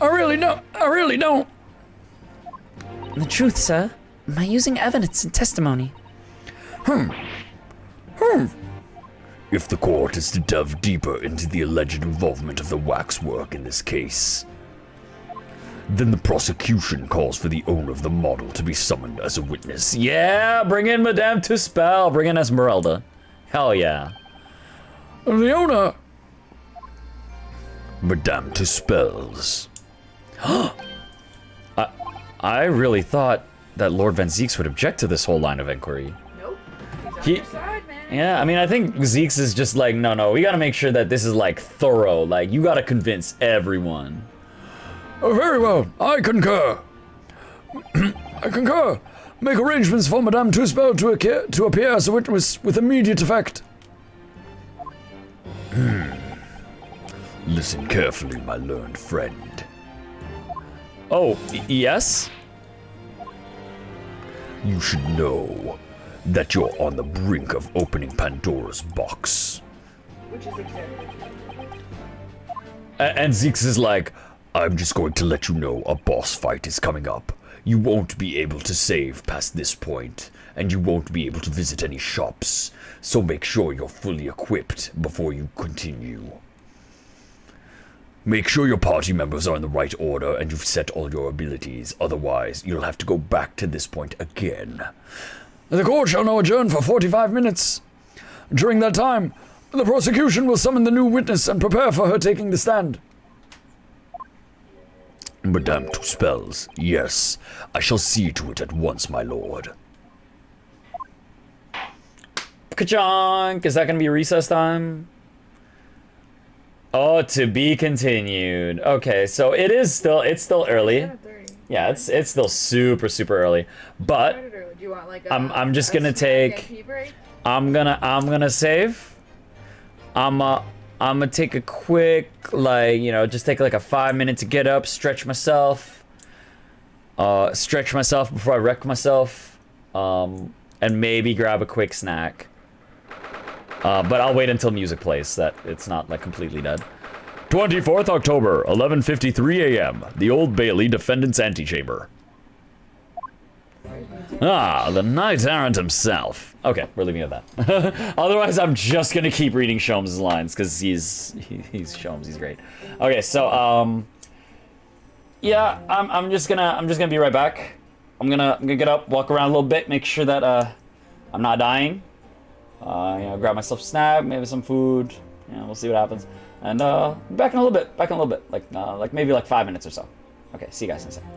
really don't. The truth, sir. Am I using evidence and testimony? If the court is to delve deeper into the alleged involvement of the waxwork in this case, then the prosecution calls for the owner of the model to be summoned as a witness. Yeah, bring in Madame Tusspells. Bring in Esmeralda. Hell yeah. The owner. Madame Tusspells. I really thought that Lord Van Zeeks would object to this whole line of inquiry. Nope. He's on He- your side, man. Yeah, I mean, I think Zeeks is just like, no, we gotta make sure that this is like thorough. Like, you gotta convince everyone. Very well, I concur. I concur. Make arrangements for Madame Tusspells to appear as a witness with immediate effect. Listen carefully, my learned friend. Oh, yes? You should know that you're on the brink of opening Pandora's box. Which is exactly. And Zeeks is like, I'm just going to let you know a boss fight is coming up. You won't be able to save past this point, and you won't be able to visit any shops, so make sure you're fully equipped before you continue. Make sure your party members are in the right order and you've set all your abilities, otherwise you'll have to go back to this point again. The court shall now adjourn for 45 minutes. During that time, the prosecution will summon the new witness and prepare for her taking the stand. Madame Tusspells, yes, I shall see to it at once, my lord. Ka-chonk! Is that gonna be recess time? Oh, to be continued. Okay, so it's still early. 7:30. Yeah, it's still super early. But Started early. Do you want like a, I'm just gonna snack take. and pee break? I'm gonna save. I'm gonna take a quick, like, just take like a 5 minute to get up, stretch myself before I wreck myself, and maybe grab a quick snack. But I'll wait until music plays, so that it's not like completely dead. 24th October, 11:53 a.m. The Old Bailey Defendant's Antechamber. Ah, the knight errant himself. Okay, we're leaving it at that. Otherwise, I'm just gonna keep reading Sholmes' lines because he's Sholmes. He's great. Okay, so yeah, I'm just gonna be right back. I'm gonna get up, walk around a little bit, make sure that I'm not dying. Grab myself a snack, maybe some food. We'll see what happens. And back in a little bit. Like maybe like 5 minutes or so. Okay, see you guys in a second.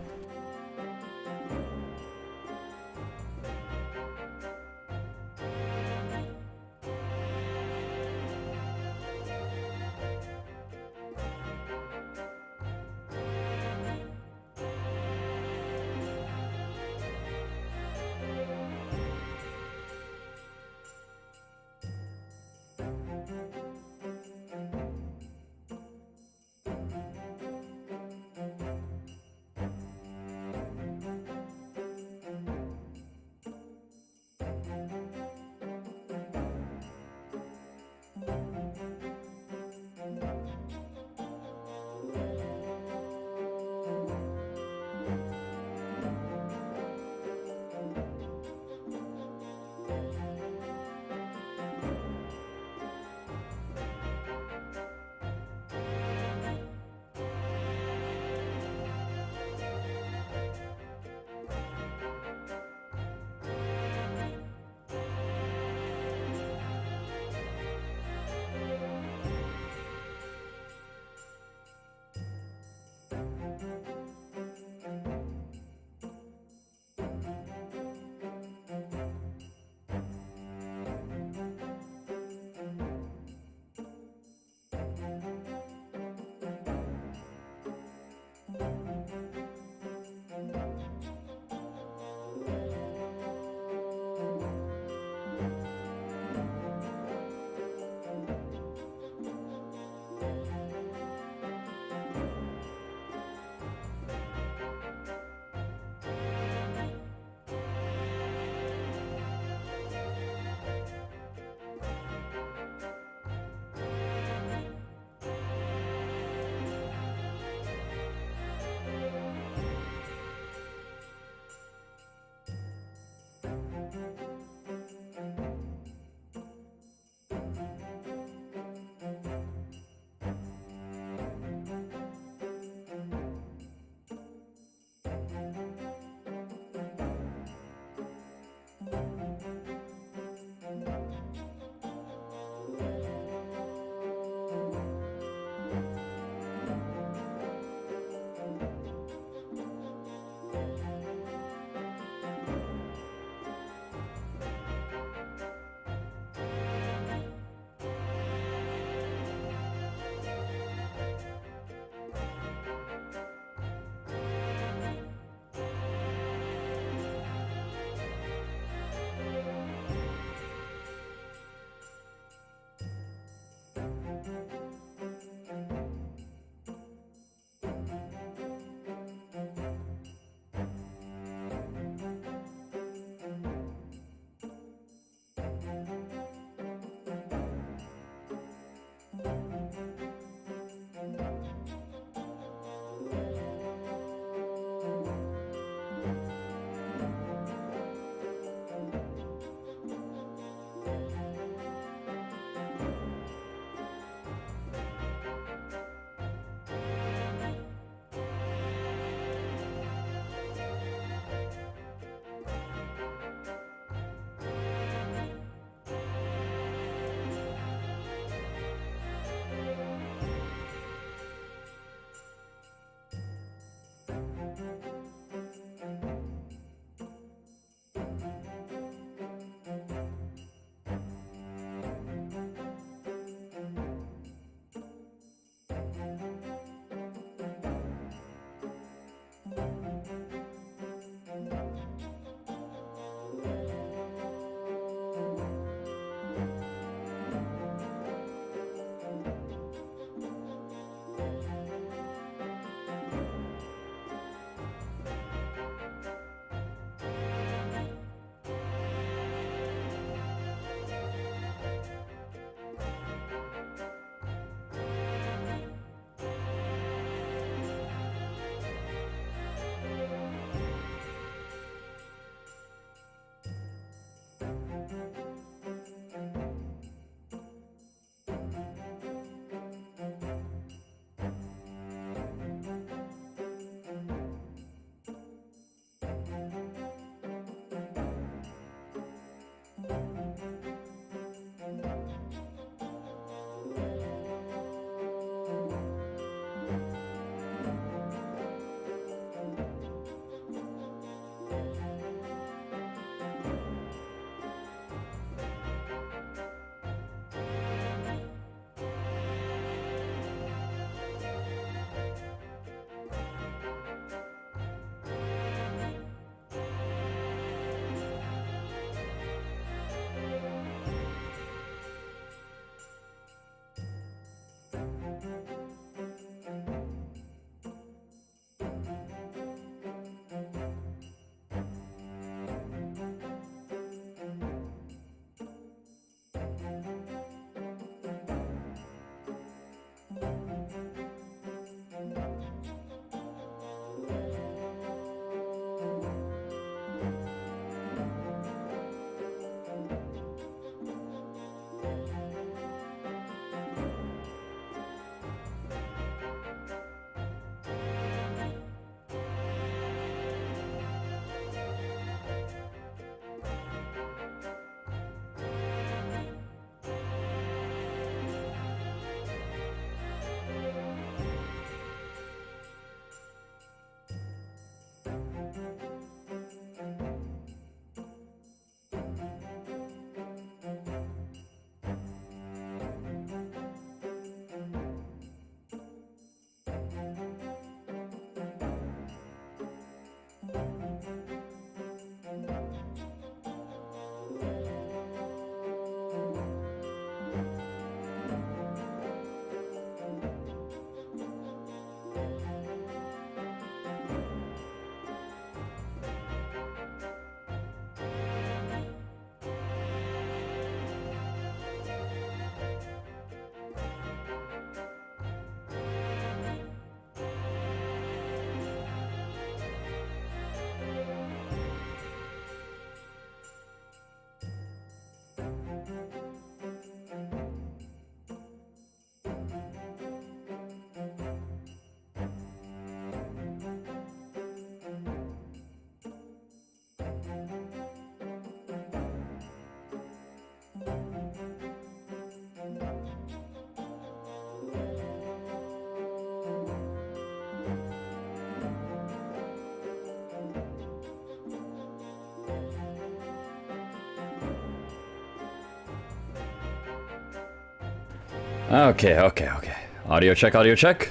Okay. Audio check, audio check.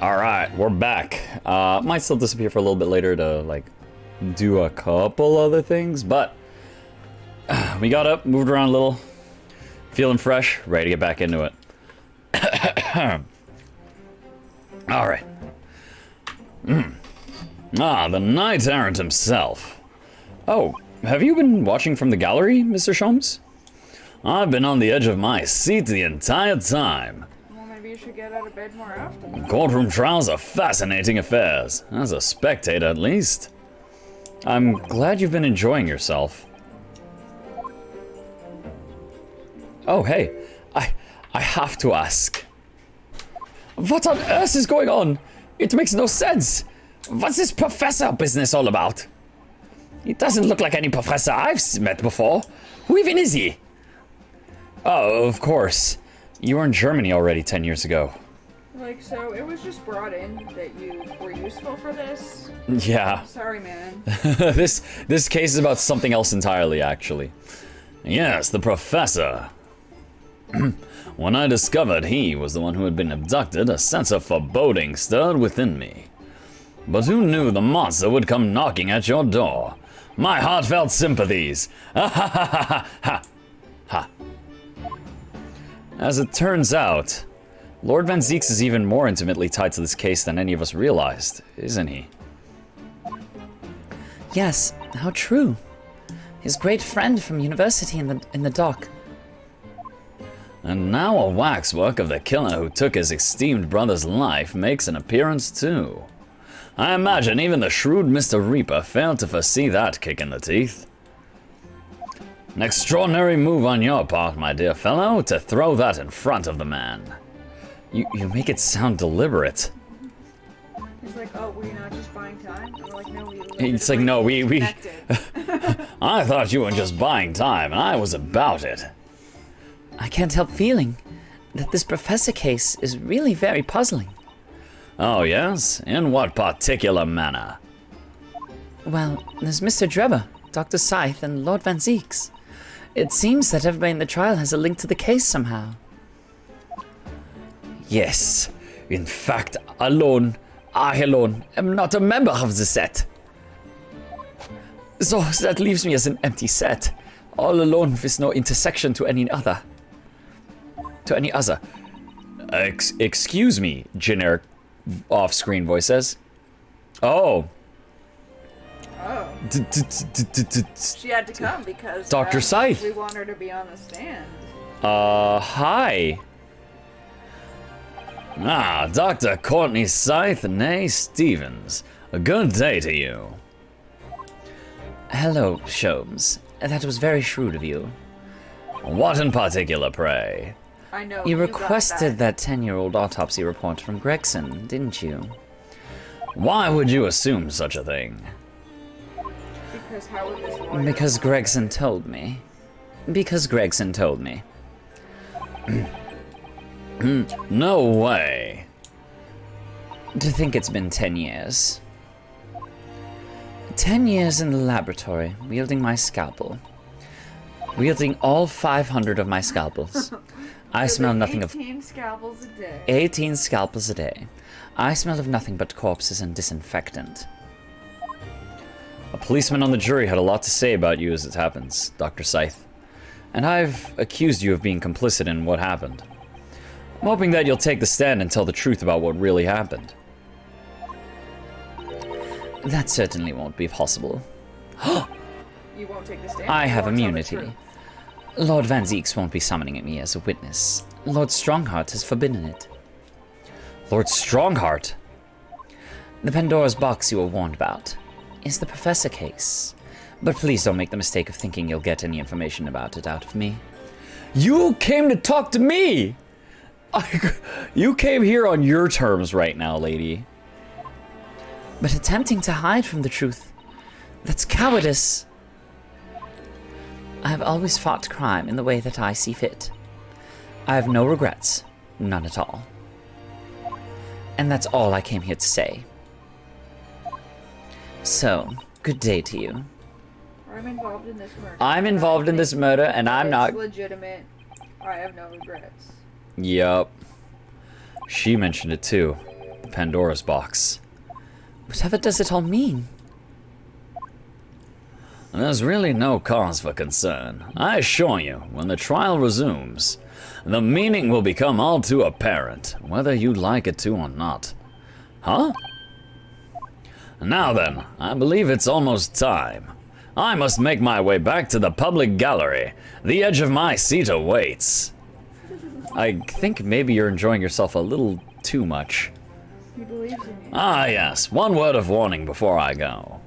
Alright, we're back. Might still disappear for a little bit later to, like, do a couple other things, but we got up, moved around a little, feeling fresh, ready to get back into it. Alright. The Knight Errant himself. Oh, have you been watching from the gallery, Mr. Sholmes? I've been on the edge of my seat the entire time. Well, maybe you should get out of bed more often. Courtroom trials are fascinating affairs, as a spectator at least. I'm glad you've been enjoying yourself. Oh, hey, I have to ask. What on earth is going on? It makes no sense. What's this professor business all about? He doesn't look like any professor I've met before. Who even is he? Oh, of course. You were in Germany already 10 years ago. Like, so it was just brought in that you were useful for this? Yeah. Sorry, man. This case is about something else entirely, actually. Yes, the professor. When I discovered he was the one who had been abducted, a sense of foreboding stirred within me. But who knew the monster would come knocking at your door? My heartfelt sympathies. Ha ha ha ha ha ha. As it turns out, Lord Van Zeeks is even more intimately tied to this case than any of us realized, isn't he? Yes, how true. His great friend from university in the dock. And now a waxwork of the killer who took his esteemed brother's life makes an appearance too. I imagine even the shrewd Mr. Reaper failed to foresee that kick in the teeth. An extraordinary move on your part, my dear fellow, to throw that in front of the man. You make it sound deliberate. He's like, oh, were you not just buying time? And we're like, no, we It's like, no, we connected. I thought you were just buying time, and I was about it. I can't help feeling that this professor case is really very puzzling. Oh, yes? In what particular manner? Well, there's Mr. Drebber, Dr. Scythe, and Lord Van Zeeks. It seems that everybody in the trial has a link to the case somehow. Yes. In fact, I alone am not a member of the set. So that leaves me as an empty set, all alone with no intersection to any other. Excuse me, generic off-screen voice says. Oh. Oh. She had to come because Dr. Scythe. we want her to be on the stand. Hi. Ah, Dr. Courtney Scythe, nay Stevens. A good day to you. Hello, Sholmes. That was very shrewd of you. What in particular, pray? I know. You got requested that 10-year-old autopsy report from Gregson, didn't you? Why would you assume such a thing? Because how would this work? Because Gregson told me. No way. To think it's been 10 years. 10 years in the laboratory, wielding my scalpel. Wielding all 500 of my scalpels. I smell nothing of 18 scalpels a day. 18 scalpels a day. I smell of nothing but corpses and disinfectant. A policeman on the jury had a lot to say about you as it happens, Dr. Scythe. And I've accused you of being complicit in what happened. I'm hoping that you'll take the stand and tell the truth about what really happened. That certainly won't be possible. You won't take the stand. I You have won't tell the immunity. truth. Lord Van Zeeks won't be summoning me as a witness. Lord Strongheart has forbidden it. Lord Strongheart? The Pandora's box you were warned about is the Professor case. But please don't make the mistake of thinking you'll get any information about it out of me. You came to talk to me! You came here on your terms right now, lady. But attempting to hide from the truth, that's cowardice. I have always fought crime in the way that I see fit. I have no regrets, none at all. And that's all I came here to say. So, good day to you. I'm involved in this murder. I'm involved in this murder, and I'm It's not... legitimate. I have no regrets. Yup. She mentioned it too. The Pandora's box. Whatever does it all mean? There's really no cause for concern. I assure you, when the trial resumes, the meaning will become all too apparent, whether you like it to or not. Huh? Now then, I believe it's almost time. I must make my way back to the public gallery. The edge of my seat awaits. I think maybe you're enjoying yourself a little too much. He believes in you. Ah yes, one word of warning before I go.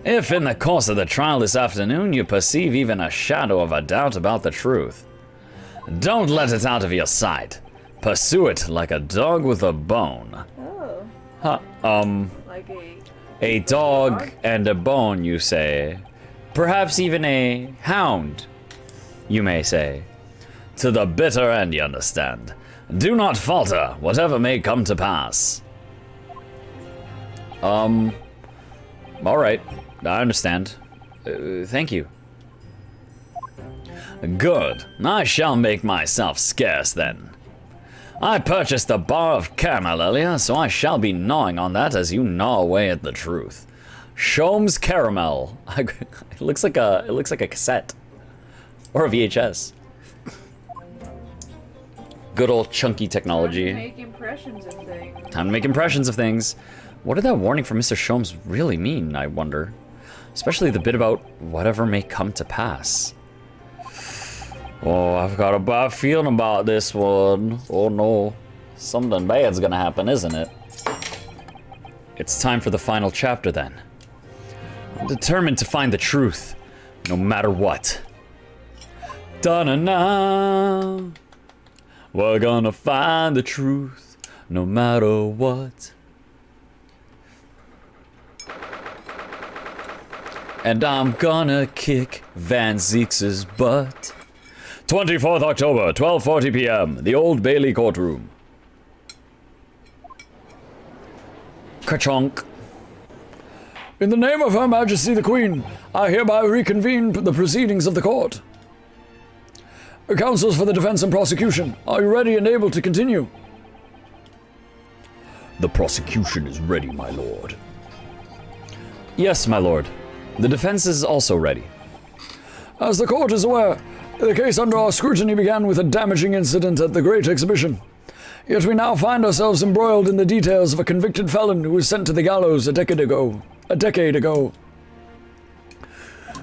If in the course of the trial this afternoon you perceive even a shadow of a doubt about the truth, don't let it out of your sight. Pursue it like a dog with a bone. Oh. Like A dog and a bone, you say. Perhaps even a hound, you may say. To the bitter end, you understand. Do not falter, whatever may come to pass. Alright, I understand. Thank you. Good, I shall make myself scarce then. I purchased a bar of caramel earlier, so I shall be gnawing on that as you gnaw away at the truth. Sholmes caramel. It looks like a cassette. Or a VHS. Good old chunky technology. Make impressions of things. Time to make impressions of things. What did that warning from Mr. Sholmes really mean, I wonder? Especially the bit about whatever may come to pass. Oh, I've got a bad feeling about this one. Oh no. Something bad's gonna happen, isn't it? It's time for the final chapter then. I'm determined to find the truth, no matter what. Da-na-na. We're gonna find the truth, no matter what. And I'm gonna kick Van Zeeks' butt. 24th October, 12:40 p.m., the Old Bailey Courtroom. Ka-chonk. In the name of Her Majesty the Queen, I hereby reconvene the proceedings of the court. Counsels for the defense and prosecution, are you ready and able to continue? The prosecution is ready, my lord. Yes, my lord. The defense is also ready. As the court is aware, the case under our scrutiny began with a damaging incident at the Great Exhibition. Yet we now find ourselves embroiled in the details of a convicted felon who was sent to the gallows a decade ago.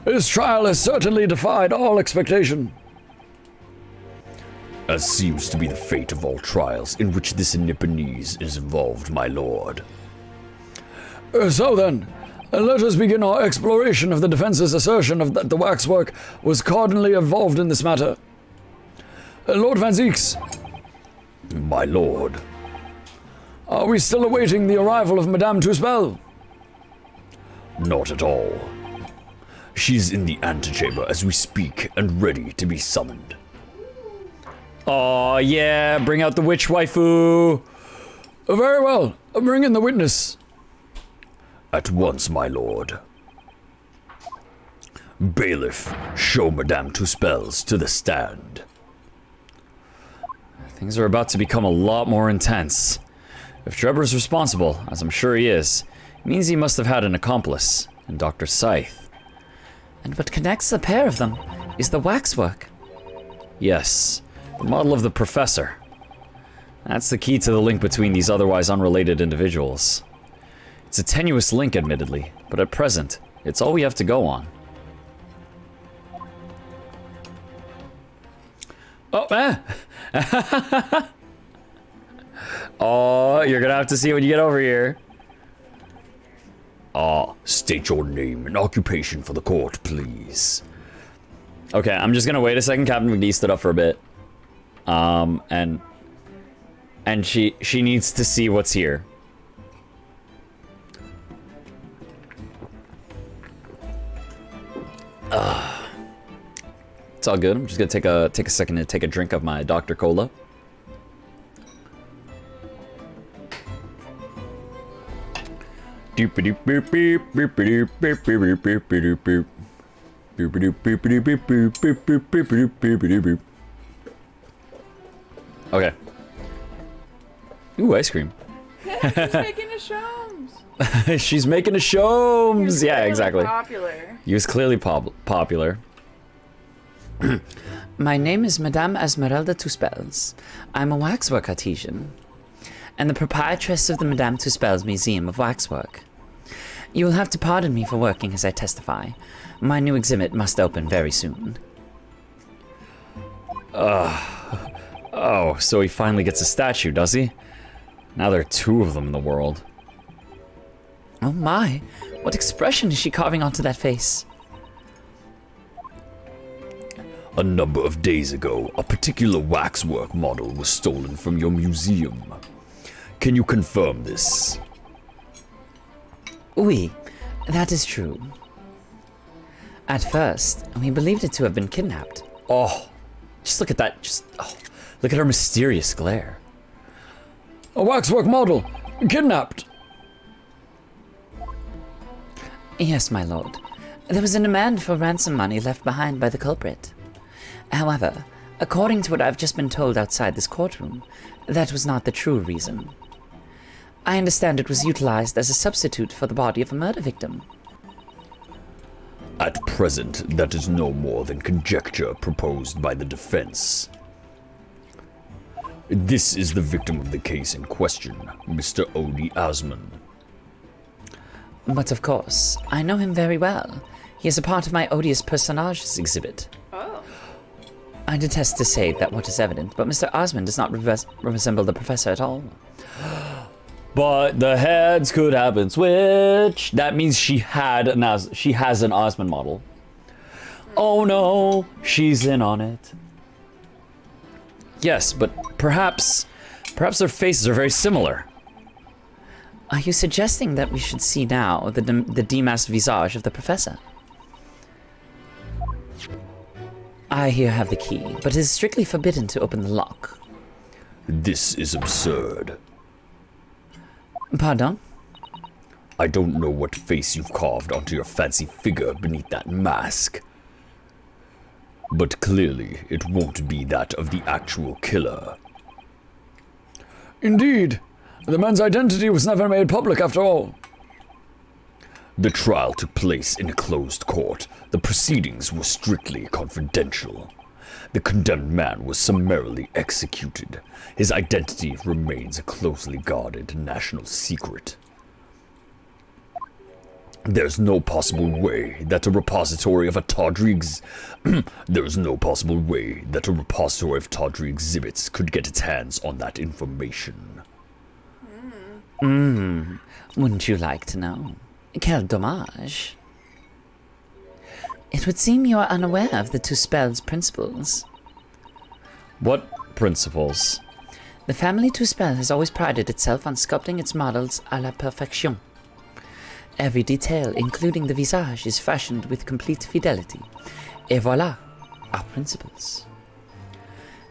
His trial has certainly defied all expectation. As seems to be the fate of all trials in which this Nipponese is involved, my lord. So then, let us begin our exploration of the defense's assertion of that the waxwork was cardinally involved in this matter. Lord Van Zieks. My lord. Are we still awaiting the arrival of Madame Tusspells? Not at all. She's in the antechamber as we speak and ready to be summoned. Oh yeah, bring out the witch waifu. Very well. Bring in the witness. At once, my lord. Bailiff, show Madame Tusspells to the stand. Things are about to become a lot more intense. If Trevor's responsible, as I'm sure he is, it means he must have had an accomplice in Dr. Scythe. And what connects the pair of them is the waxwork. Yes, the model of the professor. That's the key to the link between these otherwise unrelated individuals. It's a tenuous link, admittedly, but at present, it's all we have to go on. Oh, oh, you're gonna have to see when you get over here. State your name and occupation for the court, please. Okay, I'm just gonna wait a second. CaptnmcD stood up for a bit. And she needs to see what's here. It's all good. I'm just gonna take a second to take a drink of my Dr. Cola. Okay. Ooh, ice cream. She's making a shows. She's making a shows. Yeah, exactly. Popular. He was clearly popular. My name is Madame Esmeralda Tusspells. I'm a waxwork artisan, and the proprietress of the Madame Tusspells Museum of Waxwork. You will have to pardon me for working as I testify. My new exhibit must open very soon. Oh, so he finally gets a statue, does he? Now there are two of them in the world. Oh my, what expression is she carving onto that face? A number of days ago, a particular waxwork model was stolen from your museum. Can you confirm this? Oui, that is true. At first, we believed it to have been kidnapped. Oh, just look at that. Look at her mysterious glare. A waxwork model. Kidnapped. Yes, my lord. There was a demand for ransom money left behind by the culprit. However, according to what I've just been told outside this courtroom, that was not the true reason. I understand it was utilized as a substitute for the body of a murder victim. At present, that is no more than conjecture proposed by the defense. This is the victim of the case in question, Mr. Odie Osman. But of course, I know him very well. He is a part of my odious personages exhibit. Oh. I detest to say that what is evident, but Mr. Osman does not resemble the professor at all. But the heads could have been switched. That means she has an Osmond model. Oh no, she's in on it. Yes, but perhaps their faces are very similar. Are you suggesting that we should see now the demasked visage of the professor? I here have the key, but it is strictly forbidden to open the lock. This is absurd. Pardon? I don't know what face you've carved onto your fancy figure beneath that mask. But clearly, it won't be that of the actual killer. Indeed. The man's identity was never made public after all. The trial took place in a closed court. The proceedings were strictly confidential. The condemned man was summarily executed. His identity remains a closely guarded national secret. There's no possible way that a repository of Tawdry exhibits could get its hands on that information. Wouldn't you like to know? Quel dommage. It would seem you are unaware of the Tusspells principles. What principles? The family Tusspell has always prided itself on sculpting its models à la perfection. Every detail, including the visage, is fashioned with complete fidelity. Et voilà, our principles.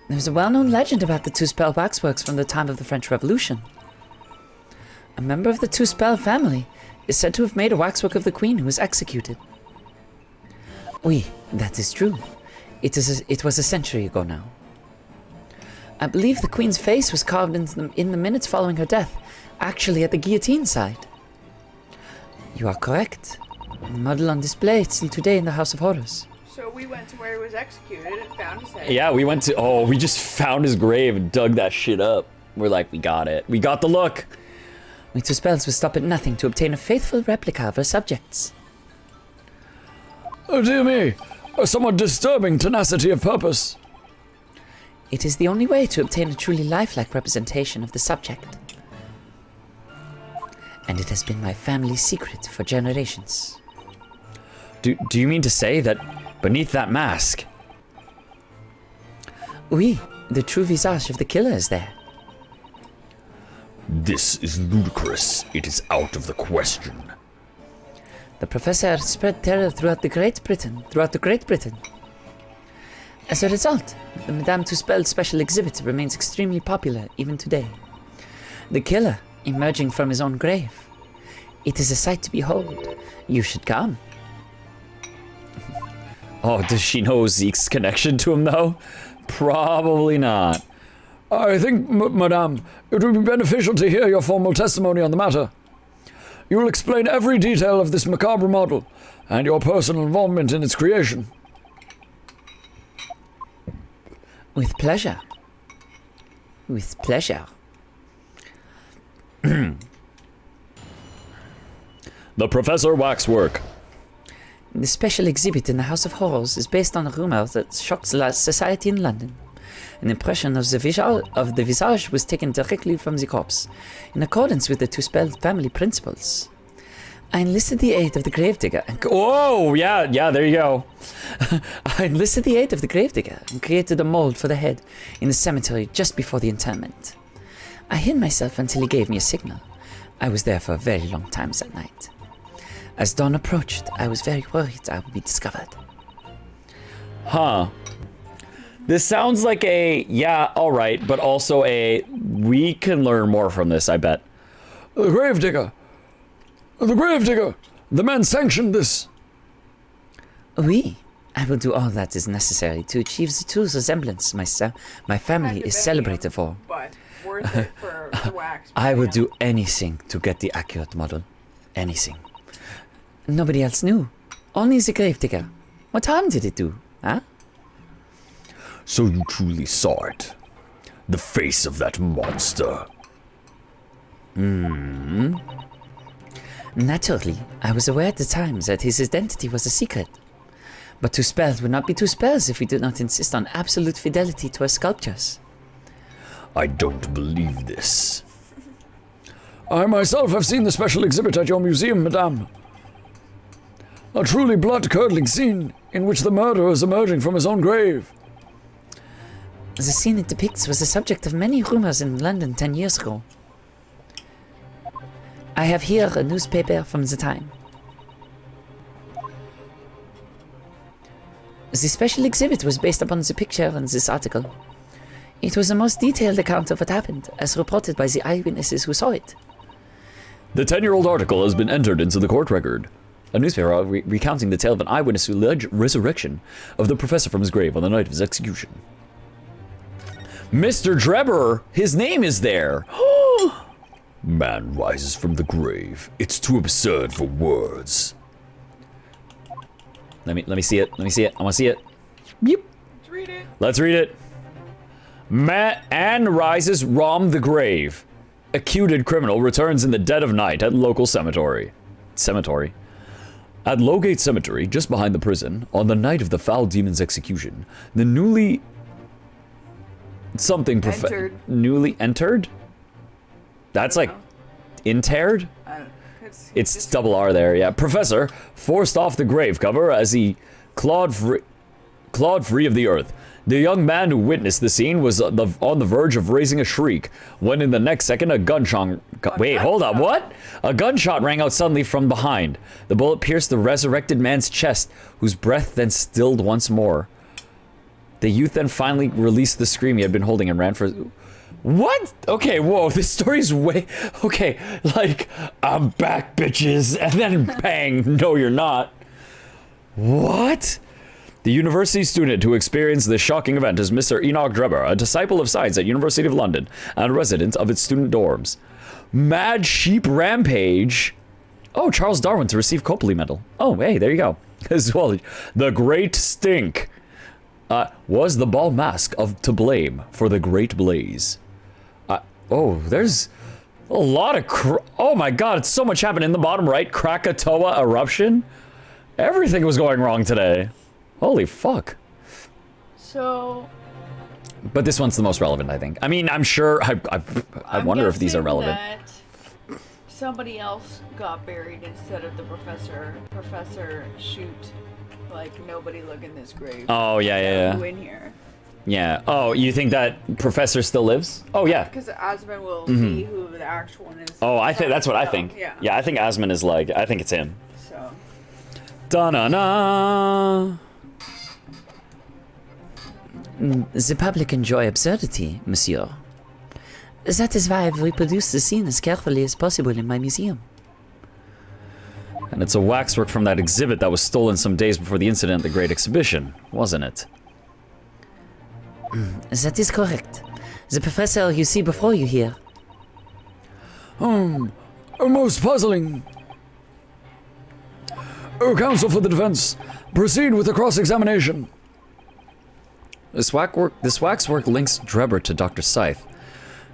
There's a well-known legend about the Tusspell waxworks from the time of the French Revolution. A member of the Tusspell family is said to have made a waxwork of the Queen who was executed. Oui, that is true. It was a century ago now. I believe the Queen's face was carved in the minutes following her death, actually at the guillotine side. You are correct. The model on display is still today in the House of Horrors. So we went to where he was executed and found his head. Yeah, we just found his grave and dug that shit up. We're like, we got it. We got the look. We Tusspells would stop at nothing to obtain a faithful replica of her subjects. Oh dear me, a somewhat disturbing tenacity of purpose. It is the only way to obtain a truly lifelike representation of the subject. And it has been my family's secret for generations. Do you mean to say that beneath that mask? Oui, the true visage of the killer is there. This is ludicrous. It is out of the question. The professor spread terror throughout Great Britain. As a result, the Madame Tusspell special exhibit remains extremely popular even today. The killer emerging from his own grave. It is a sight to behold. You should come. Oh, does she know Zeke's connection to him, though? Probably not. I think, madame, it would be beneficial to hear your formal testimony on the matter. You will explain every detail of this macabre model, and your personal involvement in its creation. With pleasure. With pleasure. The Professor Waxwork. The special exhibit in the House of Horrors is based on a rumor that shocked society in London. An impression of the visage was taken directly from the corpse, in accordance with the Tusspell family principles. I enlisted the aid of the Gravedigger and... Whoa, yeah, there you go. I enlisted the aid of the Gravedigger and created a mold for the head in the cemetery just before the interment. I hid myself until he gave me a signal. I was there for a very long time that night. As dawn approached, I was very worried I would be discovered. Huh. This sounds like a, yeah, alright, but also a, we can learn more from this, I bet. The Gravedigger! The Gravedigger! The man sanctioned this! Oui, I will do all that is necessary to achieve the true resemblance my family is celebrated for. But worth it for the wax. I will do anything to get the accurate model. Anything. Nobody else knew. Only the Gravedigger. What harm did it do, huh? So you truly saw it. The face of that monster. Naturally, I was aware at the time that his identity was a secret. But Tusspells would not be Tusspells if we did not insist on absolute fidelity to our sculptures. I don't believe this. I myself have seen the special exhibit at your museum, madame. A truly blood-curdling scene in which the murderer is emerging from his own grave. The scene it depicts was the subject of many rumors in London 10 years ago. I have here a newspaper from the time. The special exhibit was based upon the picture in this article. It was the most detailed account of what happened, as reported by the eyewitnesses who saw it. The 10-year-old article has been entered into the court record. A newspaper recounting the tale of an eyewitness alleged resurrection of the professor from his grave on the night of his execution. Mr. Debtor, his name is there. Man rises from the grave. It's too absurd for words. Let me see it. I want to see it. Yep. Let's read it. Let's read it. Anne rises, Rom the grave. Accused criminal returns in the dead of night at local cemetery. At Lowgate Cemetery, just behind the prison, on the night of the foul demon's execution, the newly entered? That's like interred? It's just double R there, yeah. Professor forced off the grave cover as he clawed free of the earth. The young man who witnessed the scene was on the verge of raising a shriek when in the next second a gunshot... Wait, hold up, what? A gunshot rang out suddenly from behind. The bullet pierced the resurrected man's chest, whose breath then stilled once more. The youth then finally released the scream he had been holding and ran for... What? Okay, whoa, this story's way... Okay, like, I'm back, bitches, and then bang, no you're not. What? The university student who experienced this shocking event is Mr. Enoch Debtor, a disciple of science at University of London and a resident of its student dorms. Mad Sheep Rampage. Oh, Charles Darwin to receive Copley Medal. Oh, hey, there you go. As well, the Great Stink was the bald mask to blame for the Great Blaze. Oh, there's a lot of oh my god, it's so much happening in the bottom right. Krakatoa eruption. Everything was going wrong today. Holy fuck. So... But this one's the most relevant, I think. I mean, I'm sure... I wonder if these are relevant. That somebody else got buried instead of the professor. Professor shoot, like, nobody look in this grave. Oh, yeah. Who in here. Yeah. Oh, you think that professor still lives? Oh, yeah. Because Asman will see who the actual one is. Oh, I think that's what I think. Yeah. I think Asman is like... I think it's him. So... Da-na-na! The public enjoy absurdity, monsieur. That is why I've reproduced the scene as carefully as possible in my museum. And it's a waxwork from that exhibit that was stolen some days before the incident at the Great Exhibition, wasn't it? That is correct. The professor you see before you here. Most puzzling. Counsel for the defense, proceed with the cross-examination. This waxwork links Debtor to Dr. Scythe.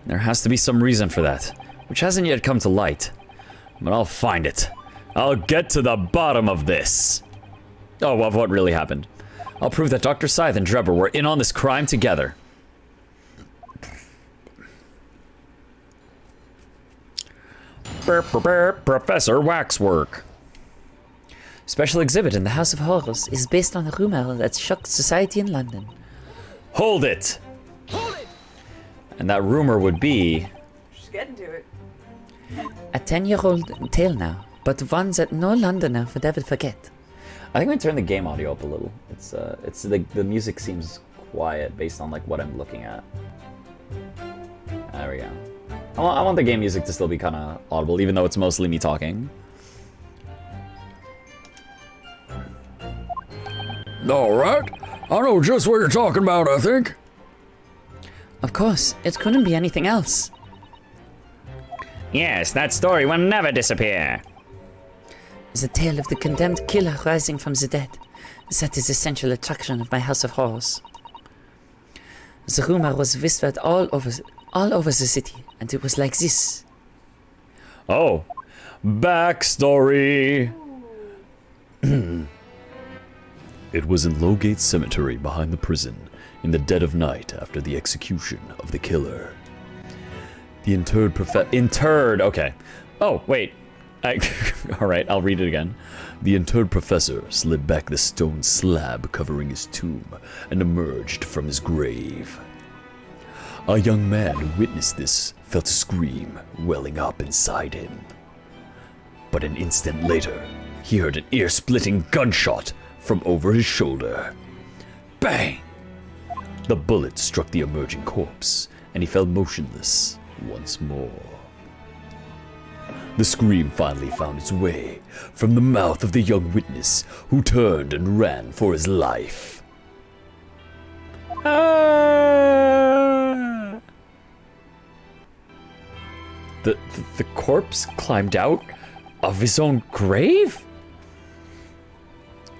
There has to be some reason for that, which hasn't yet come to light. But I'll find it. I'll get to the bottom of this. Oh, of what really happened. I'll prove that Dr. Scythe and Debtor were in on this crime together. Professor Waxwork. Special exhibit in the House of Horrors is based on a rumor that shocked society in London. Hold it! Hold it! And that rumor would be... Just getting to it. A 10-year-old tale now, but one that no Londoner would ever forget. I think I'm gonna turn the game audio up a little. It's the music seems quiet based on like what I'm looking at. There we go. I want the game music to still be kind of audible, even though it's mostly me talking. Alright, I know just what you're talking about, I think. Of course, it couldn't be anything else. Yes, that story will never disappear. The tale of the condemned killer rising from the dead. That is the central attraction of my House of Horrors. The rumor was whispered all over the city, and it was like this. Oh, backstory. It was in Lowgate Cemetery behind the prison, in the dead of night after the execution of the killer. The Interred, okay. Oh, wait. Alright, I'll read it again. The interred professor slid back the stone slab covering his tomb and emerged from his grave. A young man who witnessed this felt a scream welling up inside him. But an instant later, he heard an ear-splitting gunshot from over his shoulder. Bang! The bullet struck the emerging corpse, and he fell motionless once more. The scream finally found its way from the mouth of the young witness, who turned and ran for his life. The corpse climbed out of his own grave?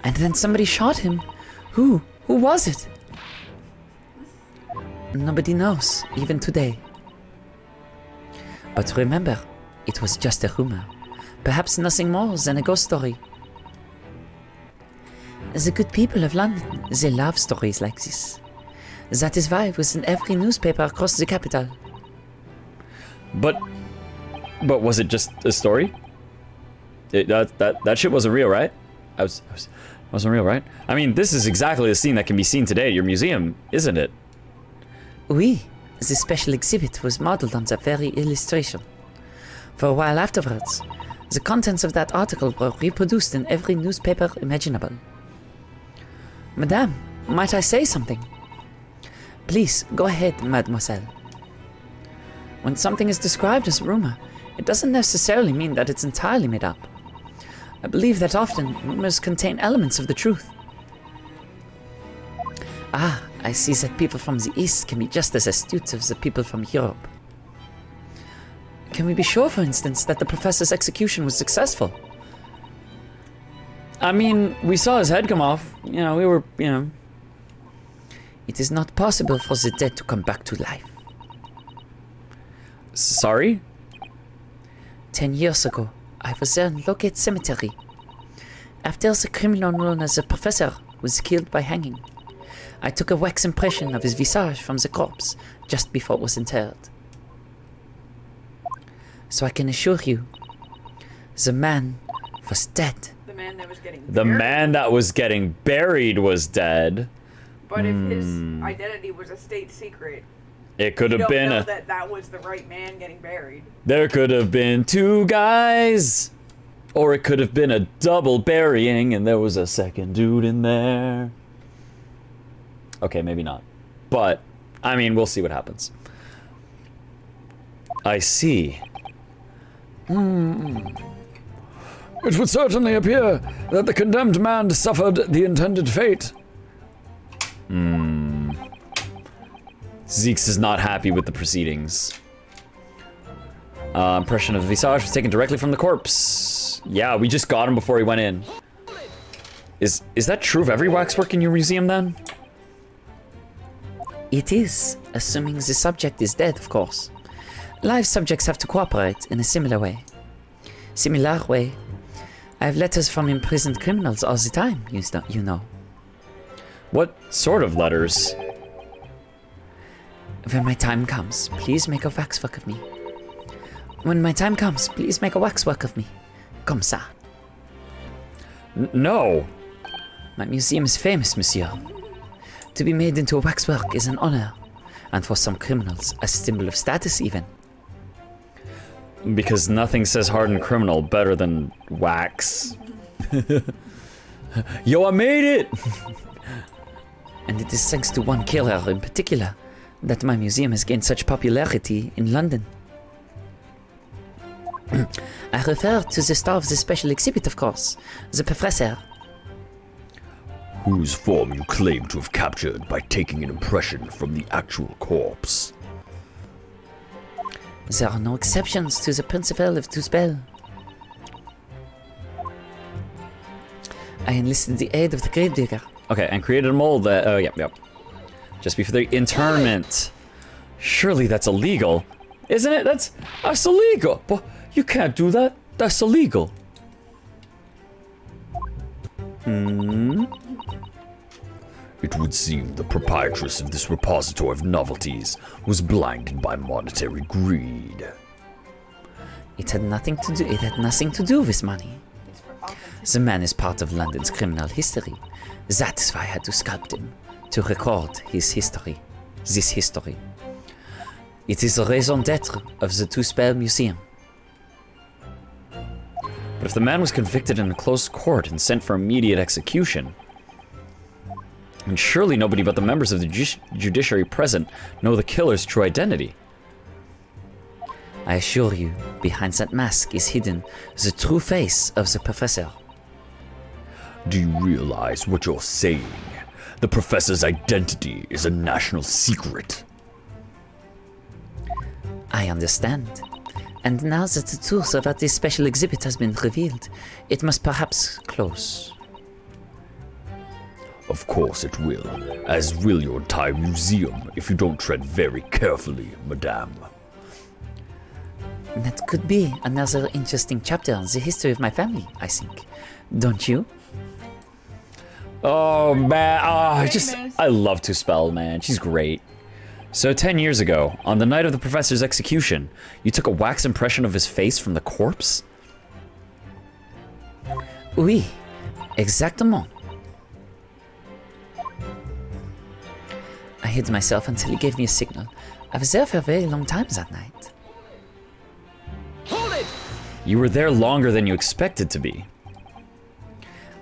And then somebody shot him. Who? Who was it? Nobody knows, even today. But remember, it was just a rumor. Perhaps nothing more than a ghost story. The good people of London, they love stories like this. That is why it was in every newspaper across the capital. But was it just a story? That shit wasn't real, right? Wasn't real, right? I mean, this is exactly the scene that can be seen today at your museum, isn't it? Oui, the special exhibit was modeled on that very illustration. For a while afterwards, the contents of that article were reproduced in every newspaper imaginable. Madame, might I say something? Please, go ahead, mademoiselle. When something is described as rumor, it doesn't necessarily mean that it's entirely made up. I believe that often rumors contain elements of the truth. Ah, I see that people from the East can be just as astute as the people from Europe. Can we be sure, for instance, that the professor's execution was successful? I mean, we saw his head come off. You know, we were, you know. It is not possible for the dead to come back to life. Sorry? 10 years ago, I was there in Logate Cemetery. After the criminal known as the Professor was killed by hanging, I took a wax impression of his visage from the corpse just before it was interred. So I can assure you, the man was dead. The man that was getting The buried. man that was getting buried was dead. But if his identity was a state secret, It could you have don't been know a. that was the right man getting buried. There could have been two guys. Or it could have been a double burying and there was a second dude in there. Okay, maybe not. But, I mean, we'll see what happens. I see. It would certainly appear that the condemned man suffered the intended fate. Zeeks is not happy with the proceedings. Impression of the visage was taken directly from the corpse. Yeah, we just got him before he went in. Is that true of every waxwork in your museum then? It is, assuming the subject is dead, of course. Live subjects have to cooperate in a similar way. I have letters from imprisoned criminals all the time, you know. What sort of letters? When my time comes, please make a waxwork of me. When my time comes, please make a waxwork of me. Comme ça. No. My museum is famous, monsieur. To be made into a waxwork is an honor, and for some criminals, a symbol of status even. Because nothing says hardened criminal better than wax. Yo, I made it! And it is thanks to one killer in particular that my museum has gained such popularity in London. I refer to the star of the special exhibit, of course, the Professor. Whose form you claim to have captured by taking an impression from the actual corpse. There are no exceptions to the principle of Tusspells. I enlisted the aid of the Gravedigger. Okay, and created a mold that... Oh, yep. Just before the internment. Surely that's illegal. Isn't it? That's illegal. But you can't do that. That's illegal. It would seem the proprietress of this repository of novelties was blinded by monetary greed. It had nothing to do with money. The man is part of London's criminal history. That is why I had to sculpt him, to record his history. This history. It is the raison d'etre of the Tusspells Museum. But if the man was convicted in a closed court and sent for immediate execution, and surely nobody but the members of the judiciary present know the killer's true identity. I assure you, behind that mask is hidden the true face of the Professor. Do you realize what you're saying? The professor's identity is a national secret. I understand. And now that the truth about this special exhibit has been revealed, it must perhaps close. Of course it will, as will your entire museum if you don't tread very carefully, madame. That could be another interesting chapter in the history of my family, I think. Don't you? Oh man, Famous. I love Tusspells, man. She's great. So 10 years ago, on the night of the professor's execution, you took a wax impression of his face from the corpse? Oui, exactement. I hid myself until he gave me a signal. I was there for a very long time that night. Hold it! You were there longer than you expected to be.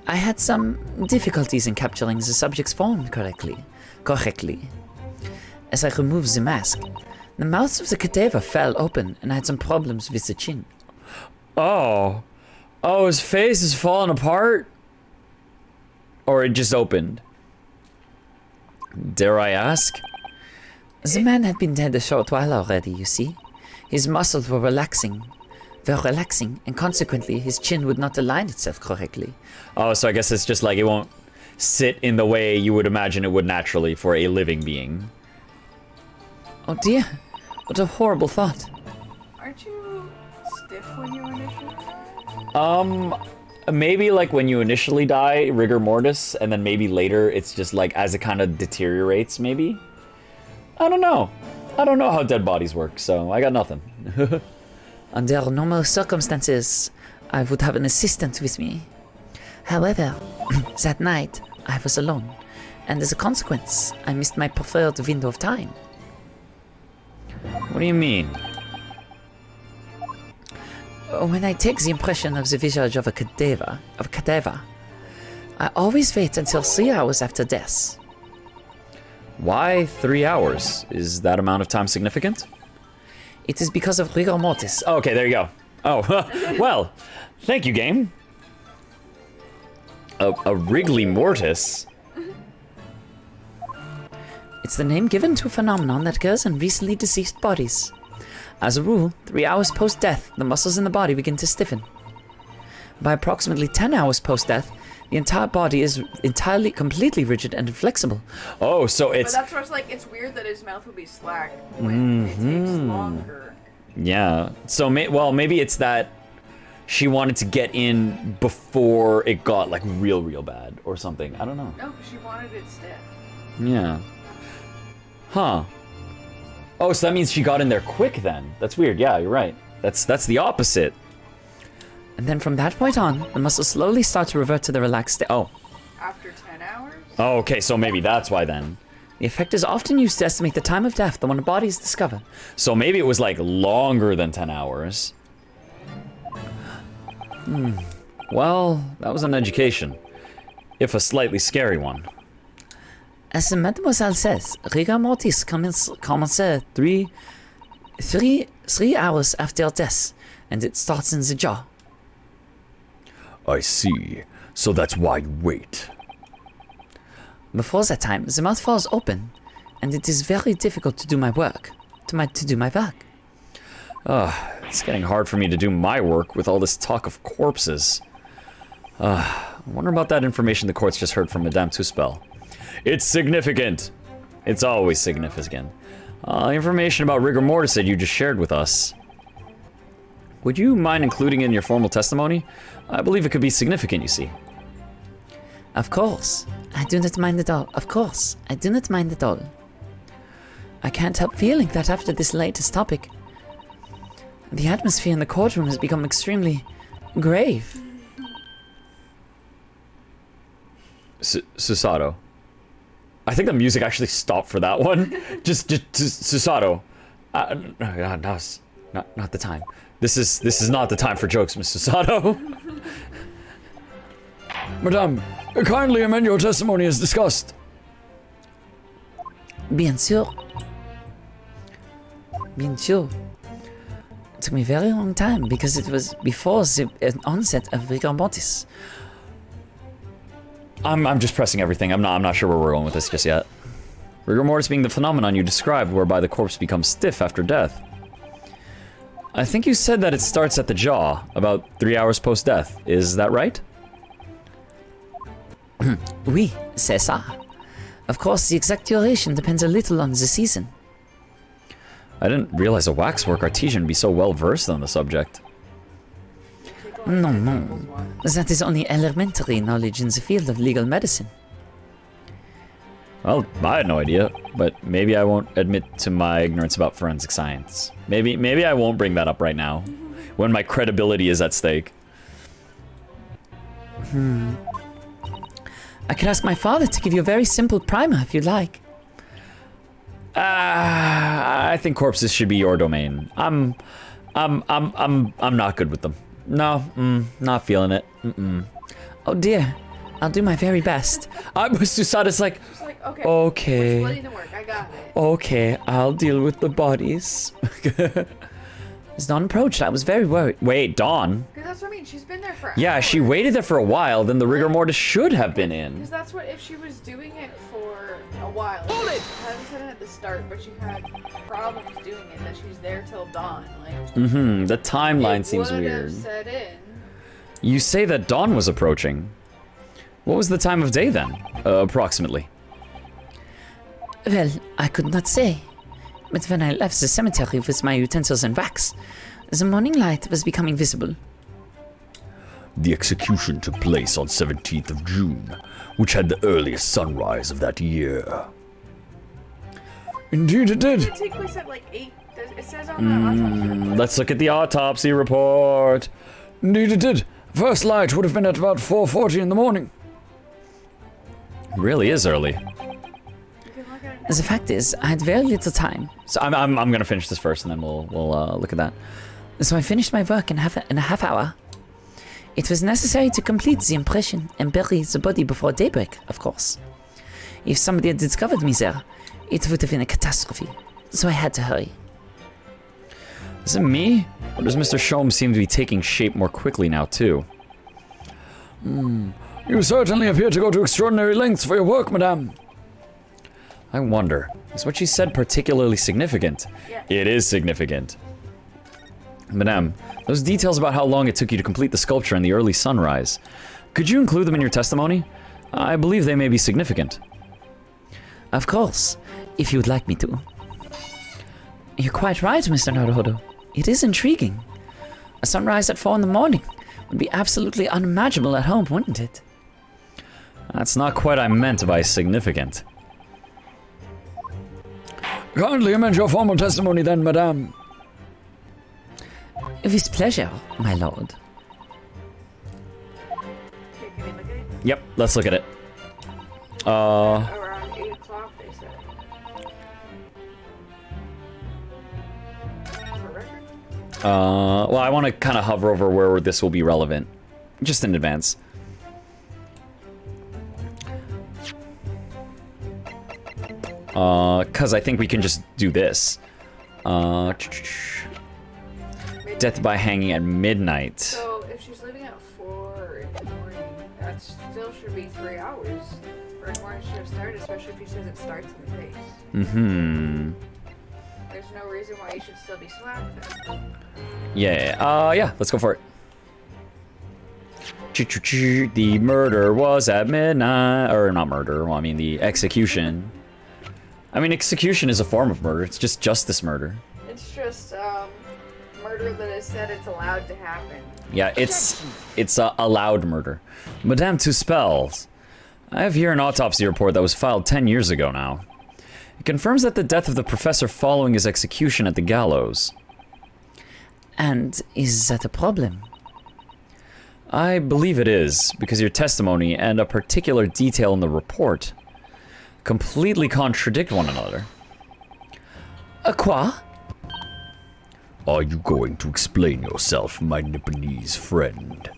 I had some difficulties in capturing the subject's form correctly. As I removed the mask, the mouth of the cadaver fell open and I had some problems with the chin. Oh. Oh, his face is falling apart? Or it just opened? Dare I ask? The man had been dead a short while already, you see. His muscles were relaxing, and consequently his chin would not align itself correctly. Oh, so I guess it's just like it won't sit in the way you would imagine it would naturally for a living being. Oh dear, what a horrible thought. Aren't you stiff when you initially die? Maybe like when you initially die, rigor mortis, and then maybe later it's just like as it kind of deteriorates, maybe? I don't know. I don't know how dead bodies work, so I got nothing. Under normal circumstances, I would have an assistant with me. However, that night, I was alone, and as a consequence, I missed my preferred window of time. What do you mean? When I take the impression of the visage of a cadaver, I always wait until 3 hours after death. Why 3 hours? Is that amount of time significant? It is because of rigor mortis. Okay, there you go. Oh, well, thank you, game. A Wrigley Mortis? It's the name given to a phenomenon that occurs in recently deceased bodies. As a rule, 3 hours post-death, the muscles in the body begin to stiffen. By approximately 10 hours post-death, the entire body is completely rigid and inflexible. Oh, so But it's... that's where it's like, it's weird that his mouth would be slack when it takes longer. Yeah. So, maybe it's that she wanted to get in before it got, like, real bad or something. I don't know. No, because she wanted it stiff. Yeah. Huh. Oh, so that means she got in there quick then. That's weird. Yeah, you're right. That's the opposite. And then from that point on, the muscles slowly start to revert to the relaxed state. Oh. After 10 hours? Oh, okay, so maybe that's why then. The effect is often used to estimate the time of death when a body is discovered. So maybe it was like longer than 10 hours. Well, that was an education. If a slightly scary one. As Mademoiselle says, rigor mortis commences 3 hours after death, and it starts in the jaw. I see. So that's why you wait. Before that time, the mouth falls open, and it is very difficult to do my work. To do my work. It's getting hard for me to do my work with all this talk of corpses. I wonder about that information the courts just heard from Madame Tusspells. It's significant. It's always significant. Information about rigor mortis that you just shared with us. Would you mind including it in your formal testimony? I believe it could be significant, you see. Of course. I do not mind at all. Of course. I do not mind at all. I can't help feeling that after this latest topic, the atmosphere in the courtroom has become extremely grave. Susato. I think the music actually stopped for that one. just Susato. No, not the time. This is not the time for jokes, Miss Susato. Madame, kindly amend your testimony as discussed. Bien sûr. Bien sûr. It took me a very long time because it was before the onset of rigor mortis. I'm just pressing everything. I'm not sure where we're going with this just yet. Rigor mortis being the phenomenon you described whereby the corpse becomes stiff after death. I think you said that it starts at the jaw, about 3 hours post-death. Is that right? Oui, c'est ça. Of course, the exact duration depends a little on the season. I didn't realize a waxwork artisan would be so well versed on the subject. No. That is only elementary knowledge in the field of legal medicine. Well, I had no idea, but maybe I won't admit to my ignorance about forensic science. Maybe I won't bring that up right now, when my credibility is at stake. I could ask my father to give you a very simple primer if you'd like. I think corpses should be your domain. I'm not good with them. No, not feeling it. Oh dear, I'll do my very best. Susada's like, She's like, okay. okay. We're splitting the work. I got it. Okay, I'll deal with the bodies. As Dawn approached, I was very worried. Wait, Dawn? Because that's what I mean. She's been there for Yeah, hours. she waited there for a while, then the rigor mortis should have been in. Because that's what, if she was doing it for a while. Hold it! She hadn't said it at the start, but she had problems doing it, that she's there till dawn. Like, The timeline it seems would weird. have set in. You say that dawn was approaching. What was the time of day then, approximately? Well, I could not say. But when I left the cemetery with my utensils and wax, the morning light was becoming visible. The execution took place on 17th of June, which had the earliest sunrise of that year. Indeed it Did did. it take place at like 8? It says on the autopsy report. Let's look at the autopsy report. Indeed it did. First light would have been at about 4:40 in the morning. Really is early. You can look at it now. The fact is, I had very little time. So I'm gonna finish this first, and then we'll look at that. So I finished my work in a half hour. It was necessary to complete the impression and bury the body before daybreak, of course. If somebody had discovered me there, it would have been a catastrophe. So I had to hurry. Is it me? Or does Mr. Shom seem to be taking shape more quickly now, too? You certainly appear to go to extraordinary lengths for your work, madame. I wonder, is what she said particularly significant? Yeah. It is significant. Madame, those details about how long it took you to complete the sculpture in the early sunrise, could you include them in your testimony? I believe they may be significant. Of course, if you would like me to. You're quite right, Mr. Naruhodo. It is intriguing. A sunrise at 4 in the morning would be absolutely unimaginable at home, wouldn't it? That's not quite what I meant by significant. Kindly amend your formal testimony then, madame. With pleasure, my lord. Okay, can we look at it? Yep, let's look at it. Around 8 o'clock, they said. For record? Well, I want to kind of hover over where this will be relevant, just in advance. Cause I think we can just do this. Death by hanging at midnight. So, if she's leaving at 4 in the morning, that still should be 3 hours. Or more should have started, especially if he says it starts in the face. There's no reason why you should still be slapped then. Yeah, let's go for it. The murder was at midnight, or not murder, well, I mean the execution. I mean, execution is a form of murder, it's just justice murder. It's just, murder that is said it's allowed to happen. Yeah, it's allowed murder. Madame Tusspells, I have here an autopsy report that was filed 10 years ago now. It confirms that the death of the professor following his execution at the gallows. And is that a problem? I believe it is, because your testimony and a particular detail in the report completely contradict one another. Quoi? Are you going to explain yourself, my Nipponese friend?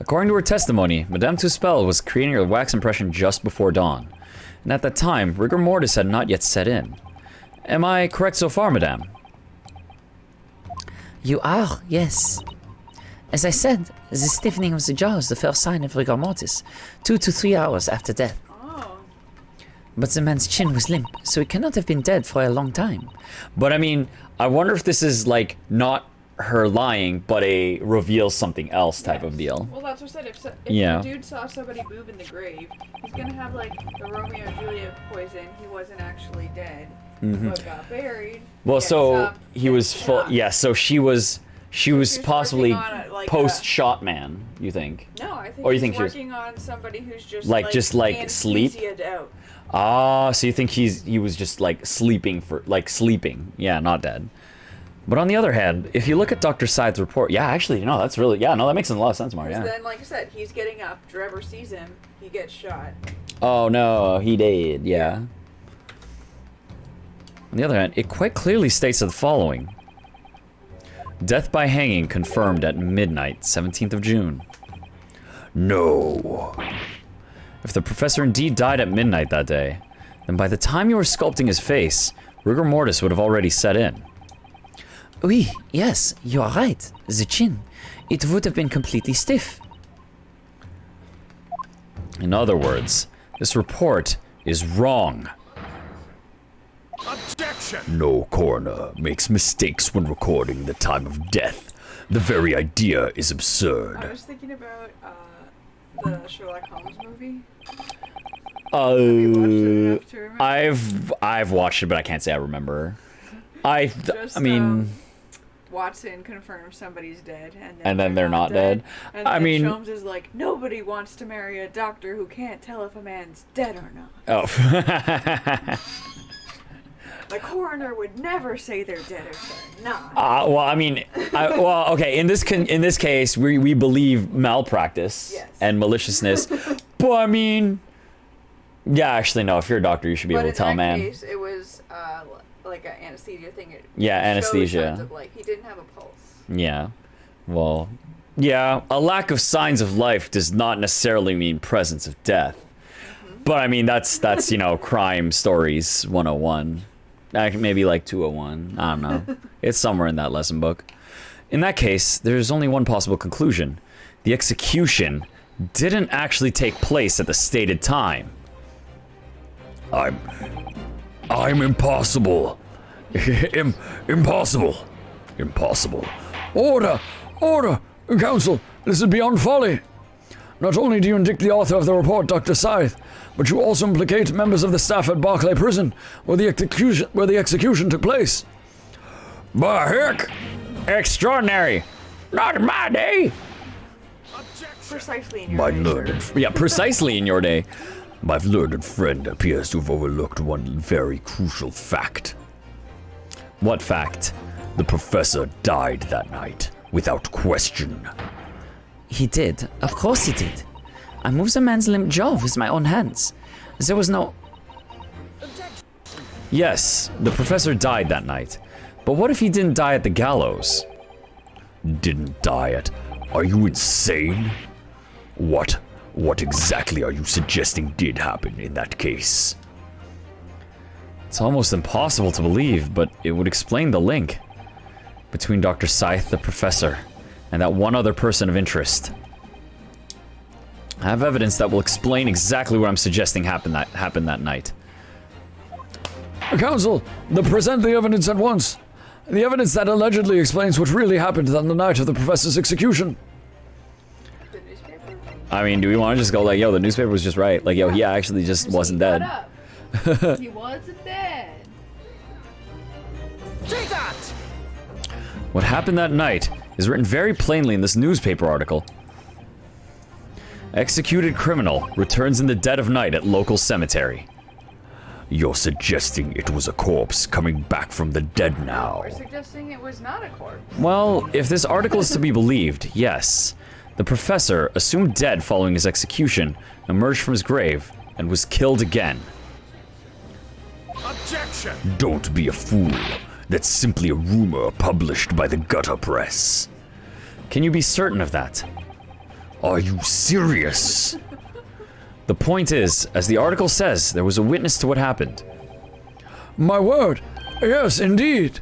According to her testimony, Madame Tusspells was creating her wax impression just before dawn, and at that time, rigor mortis had not yet set in. Am I correct so far, Madame? You are, yes. As I said, the stiffening of the jaw is the first sign of rigor mortis, 2 to 3 hours after death. Oh. But the man's chin was limp, so he cannot have been dead for a long time. But I mean, I wonder if this is like not her lying, but a reveals something else type of deal. Well, that's what I said. If Yeah. the dude saw somebody move in the grave, he's gonna have like the Romeo and Juliet poison. He wasn't actually dead, but got buried. Well, gets so up, he was gets full. shot. Yeah, so she was possibly working on it, like, post-shot man. You think? No, I think Or you he's think she was- working on somebody who's just like sleep? anesthesia'd out. Ah, so you think he was just like sleeping. Yeah, not dead. But on the other hand, if you look at Dr. Scythe's report, yeah, actually, no, that's really, yeah, no, that makes a lot of sense, Mark, yeah. Then, like I said, he's getting up. Trevor sees him. He gets shot. Oh no, he did, yeah. On the other hand, it quite clearly states the following. Death by hanging confirmed at midnight, 17th of June. No. If the professor indeed died at midnight that day, then by the time you were sculpting his face, rigor mortis would have already set in. Oui, yes, you are right. The chin. It would have been completely stiff. In other words, this report is wrong. No coroner makes mistakes when recording the time of death. The very idea is I absurd. was thinking about the Sherlock Holmes movie. You watched it enough to remember? I've watched it, but I can't say I remember. I Just, mean, Watson confirms somebody's dead, and then they're not dead. And I then mean, Sholmes is like, nobody wants to marry a doctor who can't tell if a man's dead or not. oh. The coroner would never say they're dead if they're not. Well, I mean, okay. In this case, we believe malpractice Yes. and maliciousness, but I mean, yeah, actually, no. If you're a doctor, you should be But able to tell, in that man. case, it was like an anesthesia thing. It Yeah, showed anesthesia. signs of, like, he didn't have a pulse. Yeah. Well, yeah. A lack of signs of life does not necessarily mean presence of death. But I mean, that's crime stories 101. Maybe like 201. I don't know. It's somewhere in that lesson book. In that case, there's only one possible conclusion. The execution didn't actually take place at the stated time. I'm impossible. Impossible. Impossible. Order! Order! Counsel, this is beyond folly. Not only do you indict the author of the report, Dr. Scythe, but you also implicate members of the staff at Barclay Prison, where the execution took place. By heck! Extraordinary. Not in my day. Precisely in your My day, learned, sir. Yeah, precisely in your day. my learned friend appears to have overlooked one very crucial fact. What fact? The professor died that night, without question. He did. Of course he did. I moved the man's limp jaw with my own hands. There was no... Yes, the professor died that night. But what if he didn't die at the gallows? Didn't die at... Are you insane? What exactly are you suggesting did happen in that case? It's almost impossible to believe, but it would explain the link between Dr. Scythe, the professor, and that one other person of interest. I have evidence that will explain exactly what I'm suggesting happened that night. Counsel, present the evidence at once. The evidence that allegedly explains what really happened on the night of the professor's execution. The newspaper. I mean, do we want to just go like, yo, the newspaper was just right? Like, yo, he actually just wasn't Shut dead. up. He wasn't dead. Take that! What happened that night is written very plainly in this newspaper article. Executed criminal returns in the dead of night at local cemetery. You're suggesting it was a corpse coming back from the dead now. We're suggesting it was not a corpse. Well, if this article is to be believed, yes. The professor, assumed dead following his execution, emerged from his grave and was killed again. Objection! Don't be a fool. That's simply a rumor published by the gutter press. Can you be certain of that? Are you serious? The point is, as the article says, there was a witness to what happened. My word. Yes, indeed.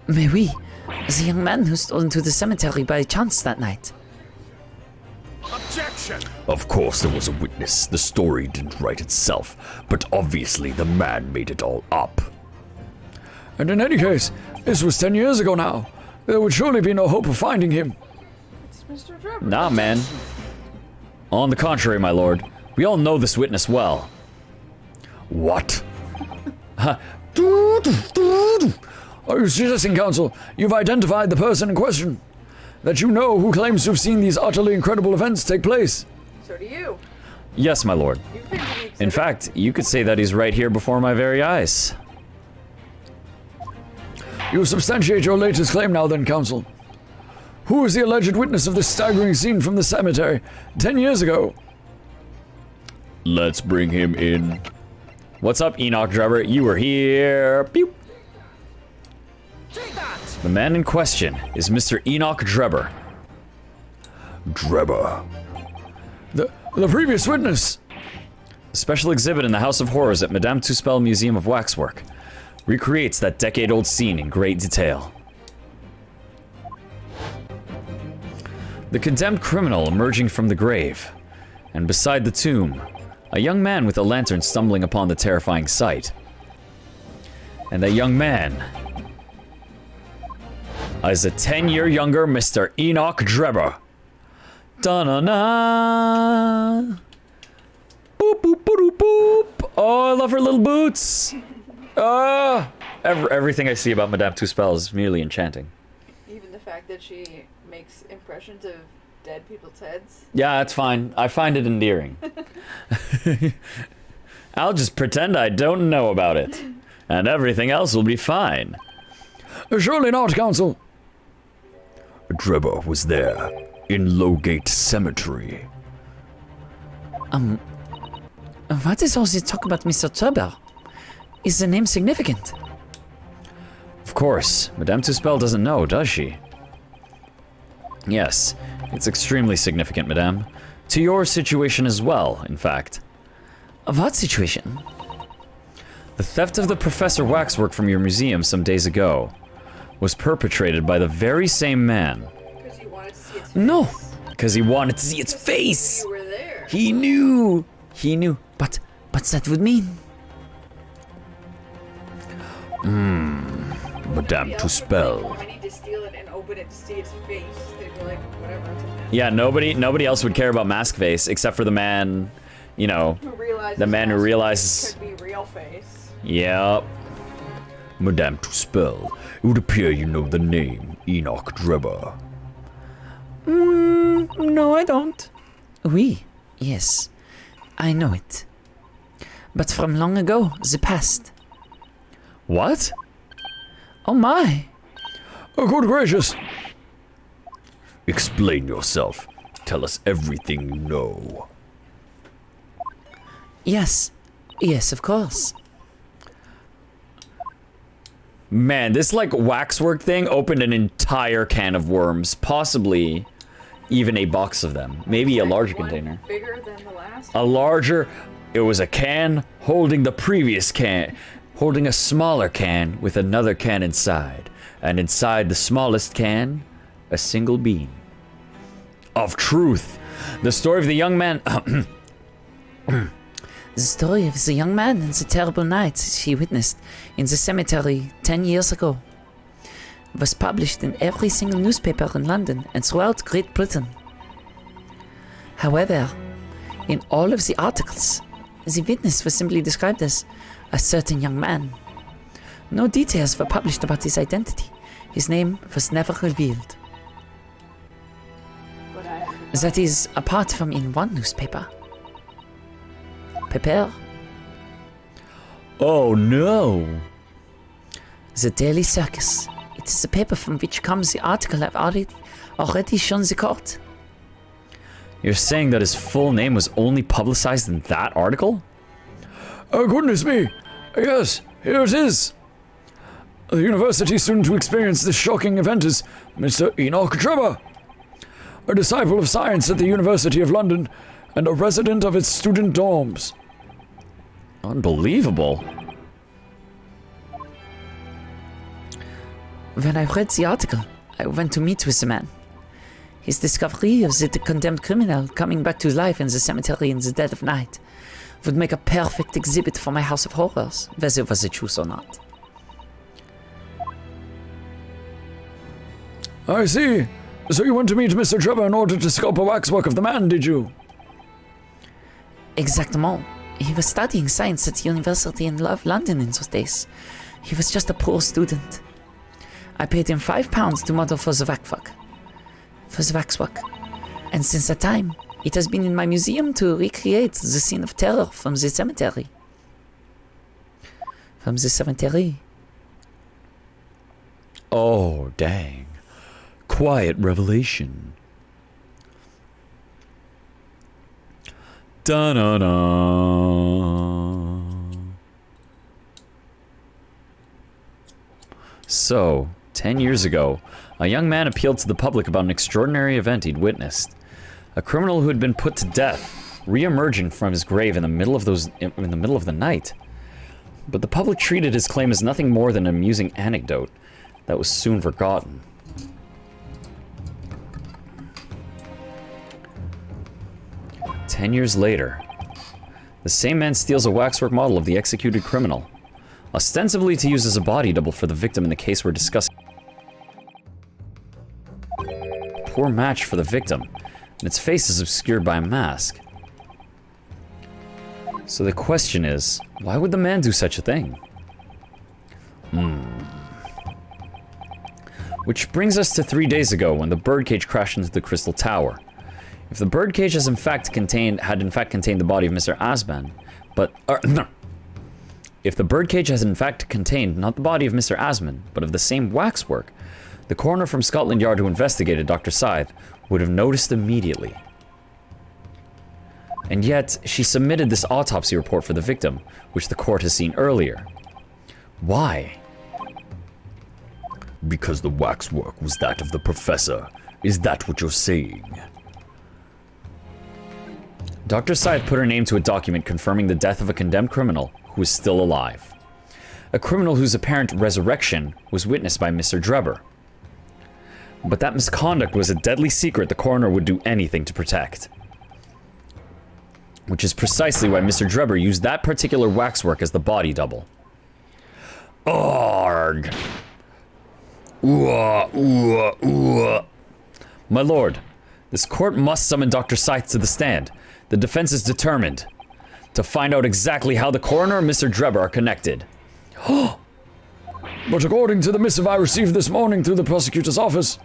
Mais oui, the young man who stole into the cemetery by chance that night. Objection! Of course there was a witness. The story didn't write itself, but obviously the man made it all up. And in any case, this was 10 years ago now. there would surely be no hope of finding him. It's Mr. Trevor. Nah, man. On the contrary, my lord. We all know this witness well. What? Are you suggesting, counsel, you've identified the person in question? That you know who claims to have seen these utterly incredible events take place? So do you. Yes, my lord. You've been to the exhibit. In fact, you could say that he's right here before my very eyes. You substantiate your latest claim now then, counsel. Who is the alleged witness of this staggering scene from the cemetery 10 years ago? Let's bring him in. What's up, Enoch Drebber? You were here. Pew. The man in question is Mr. Enoch Drebber. Drebber. The previous witness. A special exhibit in the House of Horrors at Madame Tusspells Museum of Waxwork recreates that decade-old scene in great detail. The condemned criminal emerging from the grave, and beside the tomb, a young man with a lantern stumbling upon the terrifying sight. And that young man is a 10-year younger Mr. Enoch Drebber. Da-na-na. Boop, boop, boop, boop. Oh, I love her little boots. Everything I see about Madame Tusspells is merely enchanting. Even the fact that she makes impressions of dead people's heads. Yeah, that's fine. I find it endearing. I'll just pretend I don't know about it, and everything else will be fine. Surely not, counsel. Drebber was there, in Lowgate Cemetery. What is all this talk about Mr. Trevor? Is the name significant? Of course, Madame Tusspells doesn't know, does she? Yes, it's extremely significant, Madame. To your situation as well, in fact. What situation? The theft of the Professor Waxwork from your museum some days ago was perpetrated by the very same man. Because you wanted to see its face. No. Because he wanted to see its face! You were there. He knew! He knew. But that would mean... Madame Yeah, Tusspells. I need to steal it and open it to see its face. They'd be like, whatever. It's a man. Yeah, nobody else would care about Mask Face except for the man, you know, Who realizes the man who Mask realizes. could be real face. Yep. Madame Tusspells, it would appear you know the name Enoch Drebber. No, I don't. Oui, yes. I know it. But from long ago, the past. What? Oh my. Oh, good gracious. Explain yourself. Tell us everything you know. Yes, of course. Man, this like waxwork thing opened an entire can of worms, possibly even a box of them, maybe a larger One container. Bigger than the last. A larger, it was a can holding the previous can, holding a smaller can with another can inside, and inside the smallest can, a single bean of truth. The story of the young man. The story of the young man and the terrible night he witnessed in the cemetery 10 years ago was published in every single newspaper in London and throughout Great Britain. However, in all of the articles, the witness was simply described as a certain young man. No details were published about his identity. His name was never revealed. But I That is, apart from in one newspaper. Prepare. Oh no. The Daily Circus. It is the paper from which comes the article I've already shown the court. You're saying that his full name was only publicized in that article? Oh, goodness me. Yes, here it is. The university student who experienced this shocking event is Mr. Enoch Drebber, a disciple of science at the University of London and a resident of its student dorms. Unbelievable. When I read the article, I went to meet with the man. His discovery of the condemned criminal coming back to life in the cemetery in the dead of night would make a perfect exhibit for my House of Horrors, whether it was the truth or not. I see. So you went to meet Mr. Trevor in order to sculpt a waxwork of the man, did you? Exactement. He was studying science at the University in London in those days. He was just a poor student. I paid him £5 to model for the waxwork. And since that time, it has been in my museum to recreate the scene of terror from the cemetery. Oh, dang. Quiet revelation. Da-na-na. So, 10 years ago, a young man appealed to the public about an extraordinary event he'd witnessed. A criminal who had been put to death, re-emerging from his grave in the middle of the night. But the public treated his claim as nothing more than an amusing anecdote that was soon forgotten. Ten years later, the same man steals a waxwork model of the executed criminal, ostensibly to use as a body double for the victim in the case we're discussing. Poor match for the victim, and its face is obscured by a mask. So the question is, why would the man do such a thing? Which brings us to 3 days ago when the birdcage crashed into the Crystal Tower. If the birdcage had in fact contained the body of Mr. Asban, if the birdcage has in fact contained not the body of Mr. Asman, but of the same waxwork, the coroner from Scotland Yard who investigated Dr. Scythe would have noticed immediately. And yet, she submitted this autopsy report for the victim, which the court has seen earlier. Why? Because the waxwork was that of the professor. Is that what you're saying? Dr. Scythe put her name to a document confirming the death of a condemned criminal who is still alive. A criminal whose apparent resurrection was witnessed by Mr. Drebber. But that misconduct was a deadly secret the coroner would do anything to protect. Which is precisely why Mr. Drebber used that particular waxwork as the body double. Arg! My lord, this court must summon Dr. Scythe to the stand. The defense is determined to find out exactly how the coroner and Mr. Drebber are connected. But according to the missive I received this morning through the prosecutor's office,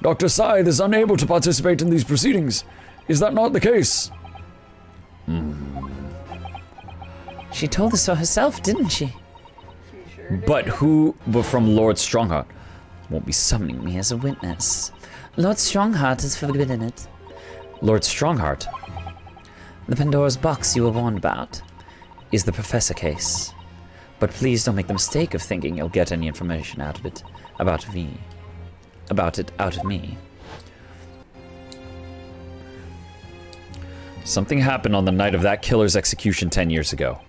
Dr. Scythe is unable to participate in these proceedings. Is that not the case? She told us so herself, didn't she? But from Lord Strongheart won't be summoning me as a Witness. Lord Strongheart has forbidden it. Lord Strongheart The Pandora's box you were warned about is the professor case. But please don't make the mistake of thinking you'll get any information out of it, out of me. Something happened on the night of that killer's execution 10 years ago,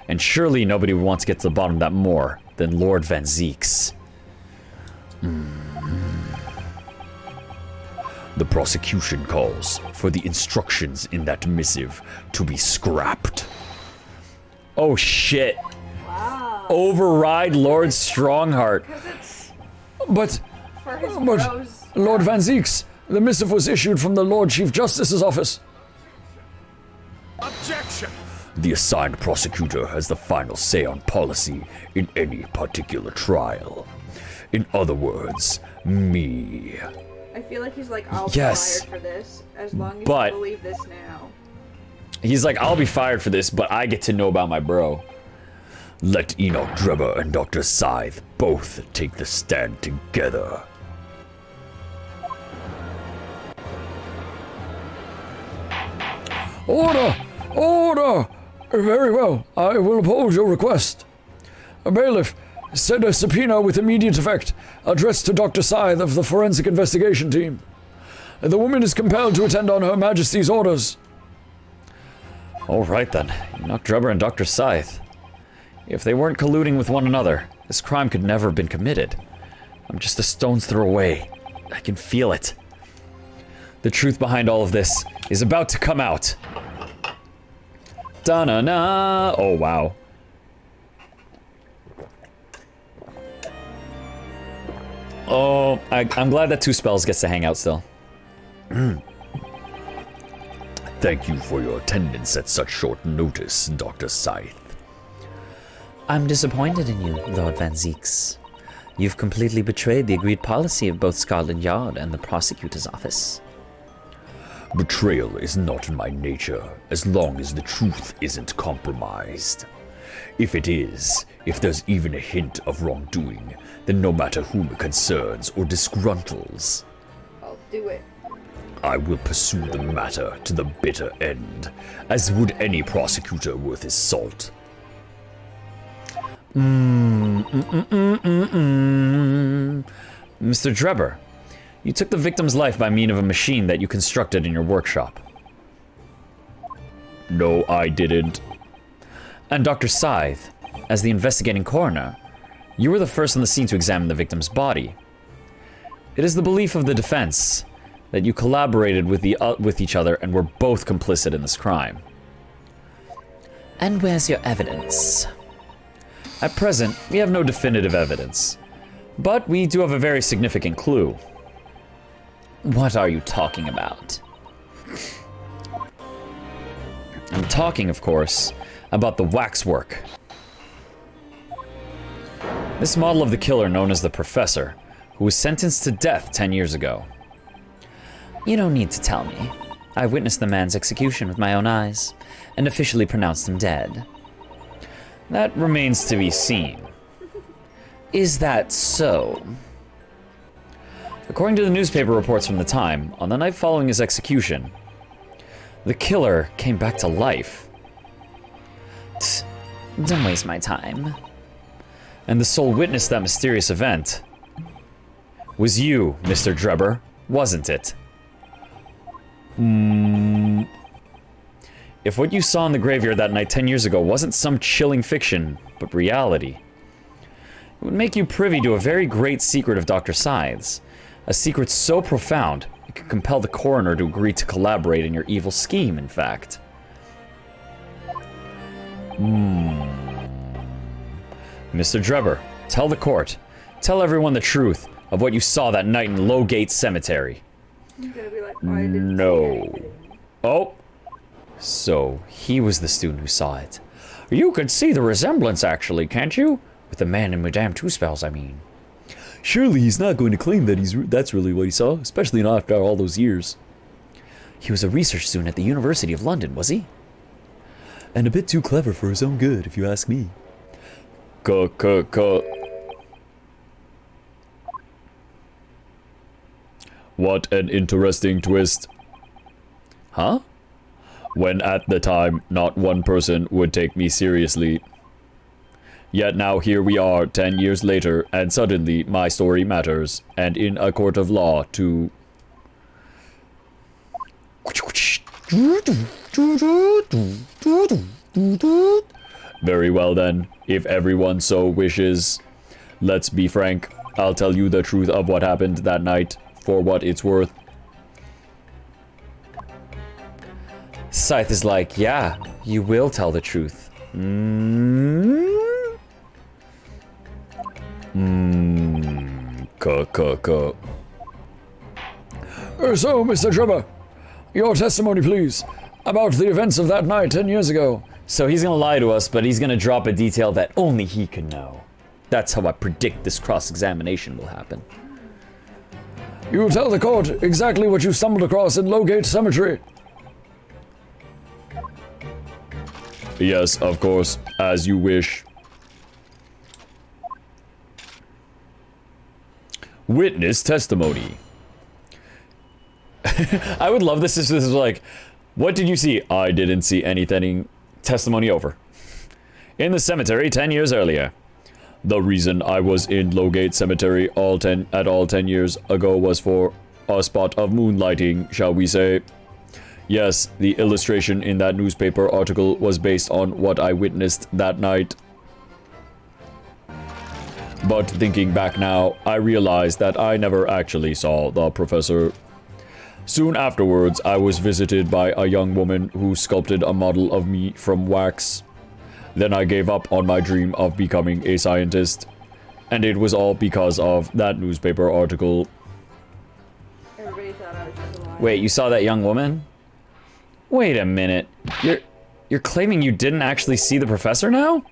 and surely nobody would want to get to the bottom of that more than Lord Van Zeeks. The prosecution calls for the instructions in that missive to be scrapped. Oh shit. Wow. Override Lord Strongheart. Because it's But for his But- bros. Lord Van Zeeks, the missive was issued from the Lord Chief Justice's office. Objection! The assigned prosecutor has the final say on policy in any particular trial. In other words, me. I feel like he's like, I'll be Yes. fired for this, as long as But- you believe this now. He's like, I'll be fired for this, but I get to know about my bro. Let Enoch Drebber and Dr. Scythe both take the stand together. Order! Order! Very well, I will uphold your request. A bailiff, send a subpoena with immediate effect, addressed to Dr. Scythe of the Forensic Investigation Team. The woman is compelled to attend on Her Majesty's orders. All right then, Enoch Drebber and Dr. Scythe. If they weren't colluding with one another, this crime could never have been committed. I'm just a stone's throw away. I can feel it. The truth behind all of this is about to come out. Da-na-na! Oh, wow. Oh, I'm glad that Tusspells gets to hang out still. Thank you for your attendance at such short notice, Dr. Scythe. I'm disappointed in you, Lord Van Zeeks. You've completely betrayed the agreed policy of both Scotland Yard and the prosecutor's office. Betrayal is not in my nature, as long as the truth isn't compromised. If it is, if there's even a hint of wrongdoing, then no matter whom it concerns or disgruntles, I'll do it. I will pursue the matter to the bitter end, as would any prosecutor worth his salt. Mr. Drebber, you took the victim's life by means of a machine that you constructed in your workshop. No, I didn't. And Dr. Scythe, as the investigating coroner, you were the first on the scene to examine the victim's body. It is the belief of the defense that you collaborated with each other and were both complicit in this crime. And where's your evidence? At present, we have no definitive evidence, but we do have a very significant clue. What are you talking about? I'm talking, of course, about the waxwork. This model of the killer known as the Professor, who was sentenced to death 10 years ago. You don't need to tell me. I witnessed the man's execution with my own eyes, and officially pronounced him dead. That remains to be seen. Is that so? According to the newspaper reports from the time, on the night following his execution, the killer came back to life. Don't waste my time. And the sole witness to that mysterious event was you, Mr. Drebber, wasn't it? If what you saw in the graveyard that night 10 years ago wasn't some chilling fiction, but reality, it would make you privy to a very great secret of Dr. Scythe's. A secret so profound, it could compel the coroner to agree to collaborate in your evil scheme, in fact. Mr. Drebber, tell the court, tell everyone the truth of what you saw that night in Lowgate Cemetery. I'm gonna be like, why didn't No. Oh. So, he was the student who saw it. You could see the resemblance, actually, can't you? With the man in Madame Tusspells, I mean. Surely he's not going to claim that that's really what he saw, especially not after all those years. He was a research student at the University of London, was he? And a bit too clever for his own good, if you ask me. What an interesting twist. Huh? When at the time, not one person would take me seriously. Yet now here we are, 10 years later, and suddenly my story matters, and in a court of law to... Very well then, if everyone so wishes. Let's be frank, I'll tell you the truth of what happened that night, for what it's worth. Scythe is like, yeah, you will tell the truth. So, Mr. Drebber, your testimony, please, about the events of that night 10 years ago. So he's gonna lie to us, but he's gonna drop a detail that only he can know. That's how I predict this cross-examination will happen. You will tell the court exactly what you stumbled across in Lowgate Cemetery. Yes, of course, as you wish. Witness testimony. I would love this if this was like, what did you see? I didn't see anything. Testimony over. In the cemetery 10 years earlier. The reason I was in Lowgate Cemetery all 10 years ago was for a spot of moonlighting, shall we say. Yes, the illustration in that newspaper article was based on what I witnessed that night. But thinking back now, I realized that I never actually saw the professor. Soon afterwards, I was visited by a young woman who sculpted a model of me from wax. Then I gave up on my dream of becoming a scientist. And it was all because of that newspaper article. Everybody thought I was just alive. Wait, you saw that young woman? Wait a minute. You're claiming you didn't actually see the professor now?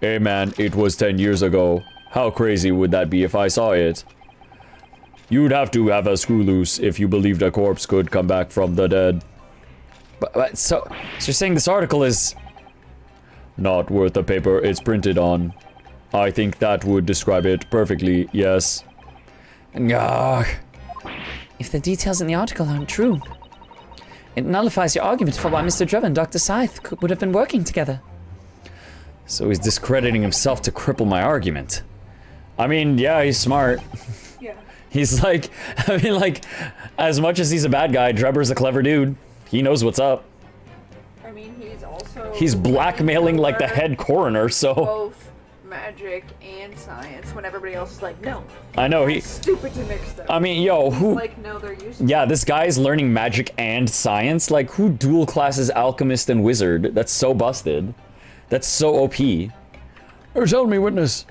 Hey man, it was 10 years ago. How crazy would that be if I saw it? You'd have to have a screw loose if you believed a corpse could come back from the dead. But so you're saying this article is... Not worth the paper it's printed on. I think that would describe it perfectly, yes. Ugh. If the details in the article aren't true, it nullifies your argument for why Mr. Drebin and Dr. Scythe would have been working together. So he's discrediting himself to cripple my argument. I mean, yeah, he's smart. Yeah. He's like, I mean, like, as much as he's a bad guy, Drebber's a clever dude. He knows what's up. I mean, he's also... He's blackmailing like the head coroner, so... Both magic and science when everybody else is like, no. I know, he... Stupid to mix them. I mean, yo, who... Like, no, they're useless. Yeah, this guy's learning magic and science. Like, who dual classes alchemist and wizard? That's so busted. That's so OP. Oh, tell me, witness.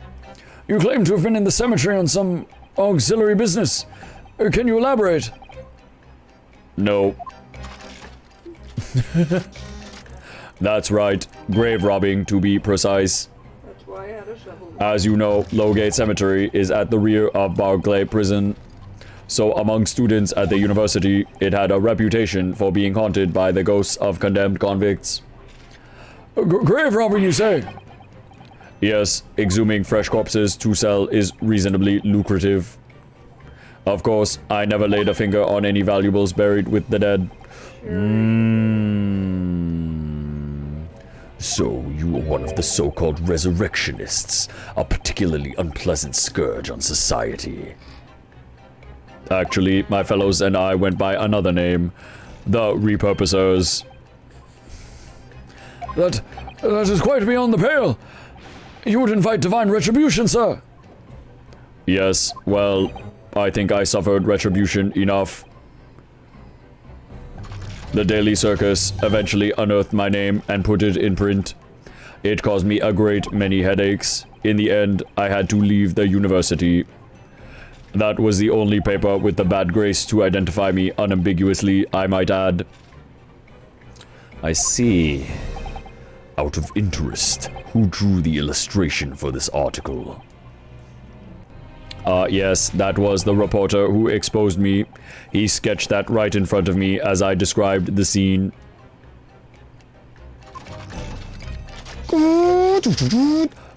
You claim to have been in the cemetery on some auxiliary business. Can you elaborate? No. That's right. Grave robbing, to be precise. That's why I had a shovel. As you know, Lowgate Cemetery is at the rear of Barclay Prison. So among students at the university, it had a reputation for being haunted by the ghosts of condemned convicts. Grave robbing, you say? Yes, exhuming fresh corpses to sell is reasonably lucrative. Of course, I never laid a finger on any valuables buried with the dead. So, you are one of the so-called resurrectionists, a particularly unpleasant scourge on society. Actually, my fellows and I went by another name, the Repurposers. That is quite beyond the pale. You would invite divine retribution, sir. Yes, well, I think I suffered retribution enough. The Daily Circus eventually unearthed my name and put it in print. It caused me a great many headaches. In the end, I had to leave the university. That was the only paper with the bad grace to identify me unambiguously, I might add. I see. Out of interest, who drew the illustration for this article? Yes, that was the reporter who exposed me. He sketched that right in front of me as I described the scene.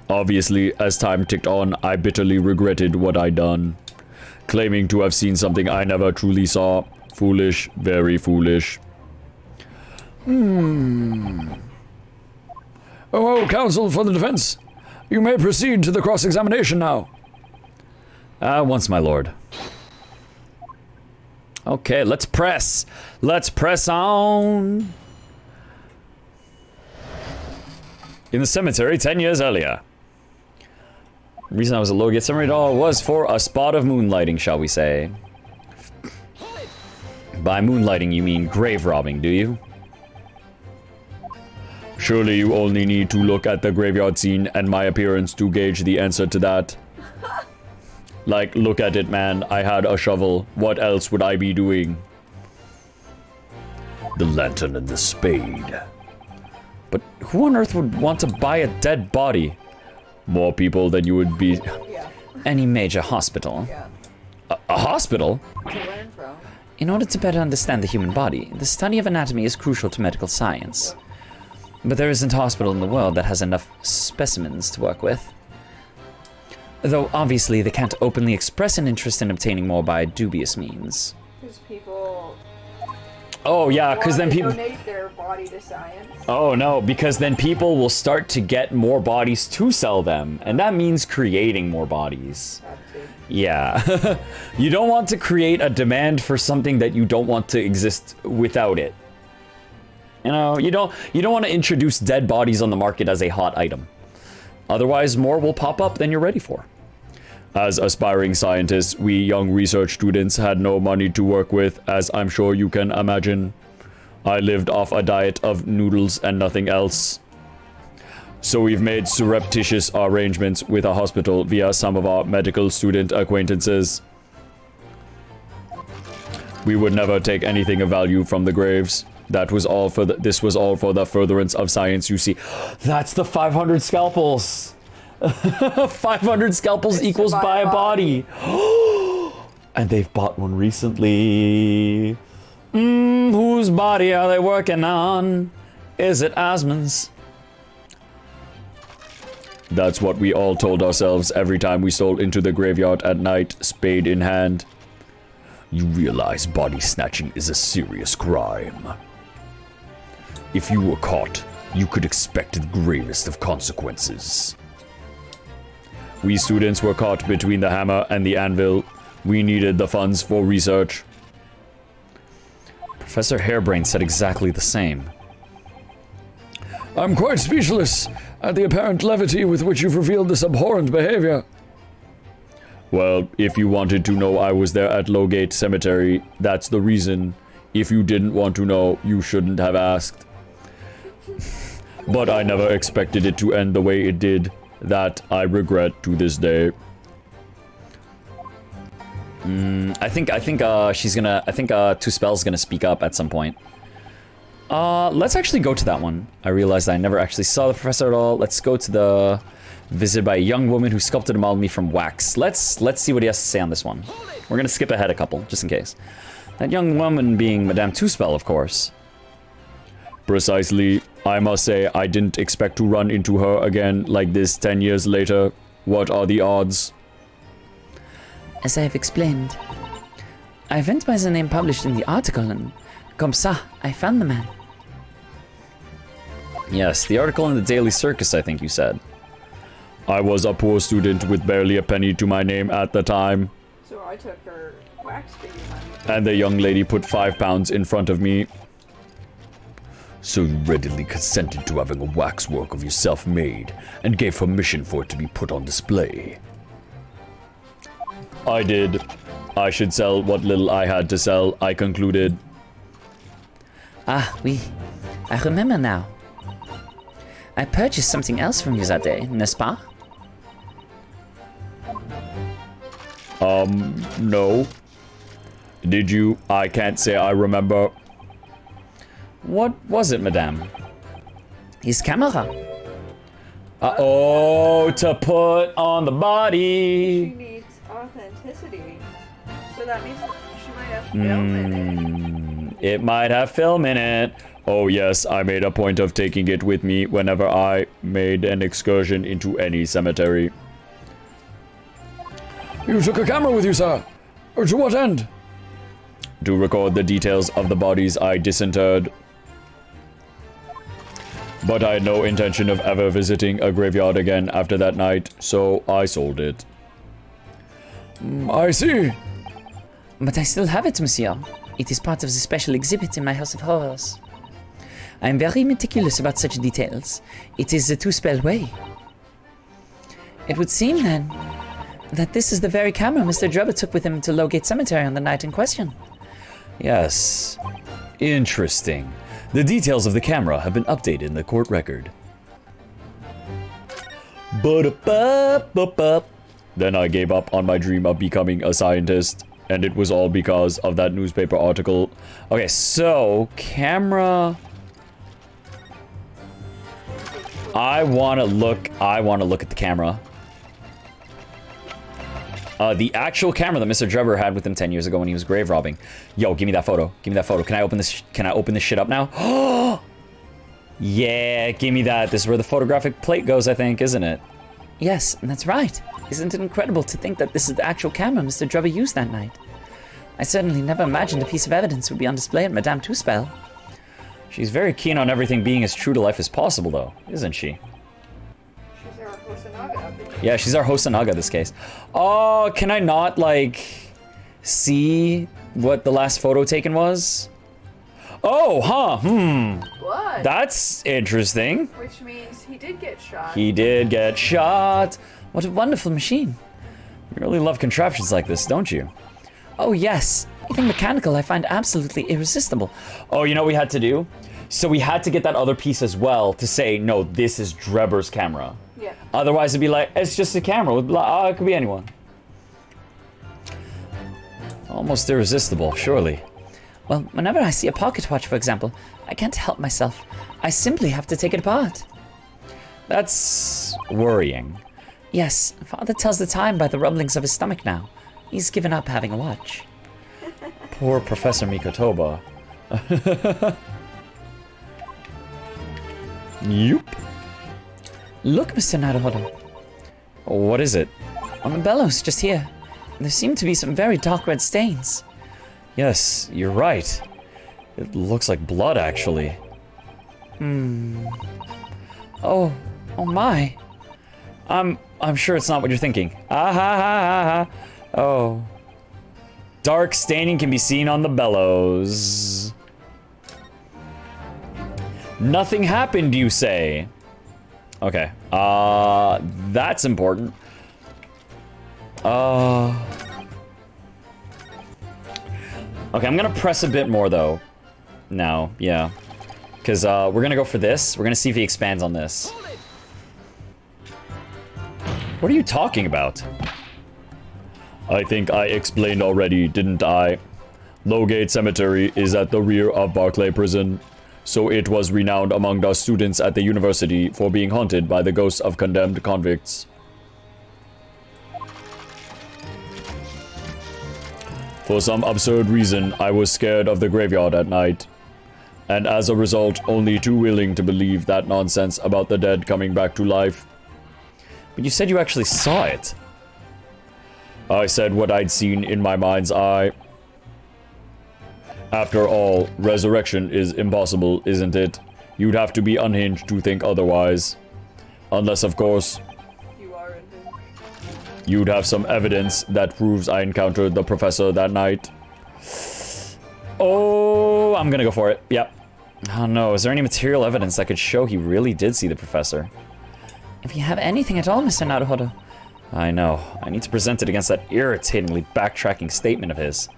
Obviously, as time ticked on, I bitterly regretted what I'd done. Claiming to have seen something I never truly saw. Foolish, very foolish. Oh, counsel for the defense. You may proceed to the cross-examination now. Once, my lord. Okay, let's press. Let's press on. In the cemetery 10 years earlier. The reason I was at Lowgate Cemetery at all was for a spot of moonlighting, shall we say. By moonlighting, you mean grave robbing, do you? Surely you only need to look at the graveyard scene and my appearance to gauge the answer to that. Like, look at it, man. I had a shovel. What else would I be doing? The lantern and the spade. But who on earth would want to buy a dead body? More people than you would be... Yeah. Any major hospital. Yeah. A hospital? To learn from. In order to better understand the human body, the study of anatomy is crucial to medical science. But there isn't a hospital in the world that has enough specimens to work with. Though obviously they can't openly express an interest in obtaining more by dubious means. Because people Oh yeah, because then want to people... donate their body to science. Oh no, because then people will start to get more bodies to sell them. And that means creating more bodies. That too. Yeah. You don't want to create a demand for something that you don't want to exist without it. You know, you don't want to introduce dead bodies on the market as a hot item. Otherwise, more will pop up than you're ready for. As aspiring scientists, we young research students had no money to work with, as I'm sure you can imagine. I lived off a diet of noodles and nothing else. So we've made surreptitious arrangements with a hospital via some of our medical student acquaintances. We would never take anything of value from the graves. That was all for this was all for the furtherance of science, you see. That's the 500 scalpels. 500 scalpels It's equals to buy a body. And they've bought one recently. Whose body are they working on? Is it Asmon's? That's what we all told ourselves every time we stole into the graveyard at night, spade in hand. You realize body snatching is a serious crime. If you were caught, you could expect the gravest of consequences. We students were caught between the hammer and the anvil. We needed the funds for research. Professor Hairbrain said exactly the same. I'm quite speechless at the apparent levity with which you've revealed this abhorrent behavior. Well, if you wanted to know I was there at Lowgate Cemetery, that's the reason. If you didn't want to know, you shouldn't have asked. But I never expected it to end the way it did. That I regret to this day. I think Tusspells gonna speak up at some point. Let's actually go to that one. I realized I never actually saw the professor at all. Let's go to the visit by a young woman who sculpted and modeled me from wax. Let's see what he has to say on this one. We're gonna skip ahead a couple, just in case. That young woman being Madame Tusspell, of course. Precisely. I must say, I didn't expect to run into her again like this 10 years later. What are the odds? As I have explained, I went by the name published in the article, and comme ça, I found the man. Yes, the article in the Daily Circus, I think you said. I was a poor student with barely a penny to my name at the time. So I took her wax figure money. And the young lady put £5 in front of me. So you readily consented to having a waxwork of yourself made, and gave permission for it to be put on display. I did. I should sell what little I had to sell, I concluded. Ah, oui. I remember now. I purchased something else from you that day, n'est-ce pas? No. Did you? I can't say I remember. What was it, madame? His camera. Uh-oh, to put on the She body. needs authenticity. So that means she might have film in it. It might have film in it. Oh yes, I made a point of taking it with me whenever I made an excursion into any cemetery. You took a camera with you, sir. Or to what end? To record the details of the bodies I disinterred. But I had no intention of ever visiting a graveyard again after that night, so I sold it. I see. But I still have it, monsieur. It is part of the special exhibit in my House of Horrors. I am very meticulous about such details. It is the Tusspell way. It would seem, then, that this is the very camera Mr. Drebber took with him to Lowgate Cemetery on the night in question. Yes. Interesting. The details of the camera have been updated in the court record. Then I gave up on my dream of becoming a scientist, and it was all because of that newspaper article. Okay, so, camera... I want to look at the camera. The actual camera that Mr. Drebber had with him 10 years ago when he was grave robbing. Yo, give me that photo. Give me that photo. Can I open this shit up now? Yeah, give me that. This is where the photographic plate goes, I think, isn't it? Yes, that's right. Isn't it incredible to think that this is the actual camera Mr. Drebber used that night? I certainly never imagined a piece of evidence would be on display at Madame Tusspell. She's very keen on everything being as true to life as possible, though, isn't she? She's our Hosanaga. Yeah, she's our Hosanaga in this case. Oh, can I not, like, see what the last photo taken was? Oh, What? That's interesting. Which means he did get shot. He did get shot. What a wonderful machine. You really love contraptions like this, don't you? Oh, yes. Anything mechanical I find absolutely irresistible. Oh, you know what we had to do? So we had to get that other piece as well to say, no, this is Drebber's camera. Yeah. Otherwise, it'd be like, it's just a camera. Oh, it could be anyone. Almost irresistible, surely. Well, whenever I see a pocket watch, for example, I can't help myself. I simply have to take it apart. That's worrying. Yes, Father tells the time by the rumblings of his stomach now. He's given up having a watch. Poor Professor Mikotoba. Yup. Look, Mr. Naruhodo. What is it? On the bellows, just here. There seem to be some very dark red stains. Yes, you're right. It looks like blood, actually. Oh my. I'm sure it's not what you're thinking. Ah ha ha ha ha. Oh. Dark staining can be seen on the bellows. Nothing happened, you say? Okay. That's important. Okay, I'm gonna press a bit more, though. No, yeah. Because, we're gonna go for this. We're gonna see if he expands on this. What are you talking about? I think I explained already, didn't I? Lowgate Cemetery is at the rear of Barclay Prison, so it was renowned among our students at the university for being haunted by the ghosts of condemned convicts. For some absurd reason, I was scared of the graveyard at night, and as a result, only too willing to believe that nonsense about the dead coming back to life. But you said you actually saw it. I said what I'd seen in my mind's eye. After all, resurrection is impossible, isn't it? You'd have to be unhinged to think otherwise. Unless, of course, You are in him. you'd have some evidence that proves I encountered the professor that night. Oh, I'm gonna go for it. Yep. Oh no, is there any material evidence that could show he really did see the professor? If you have anything at all, Mr. Naruhodo. I know. I need to present it against that irritatingly backtracking statement of his.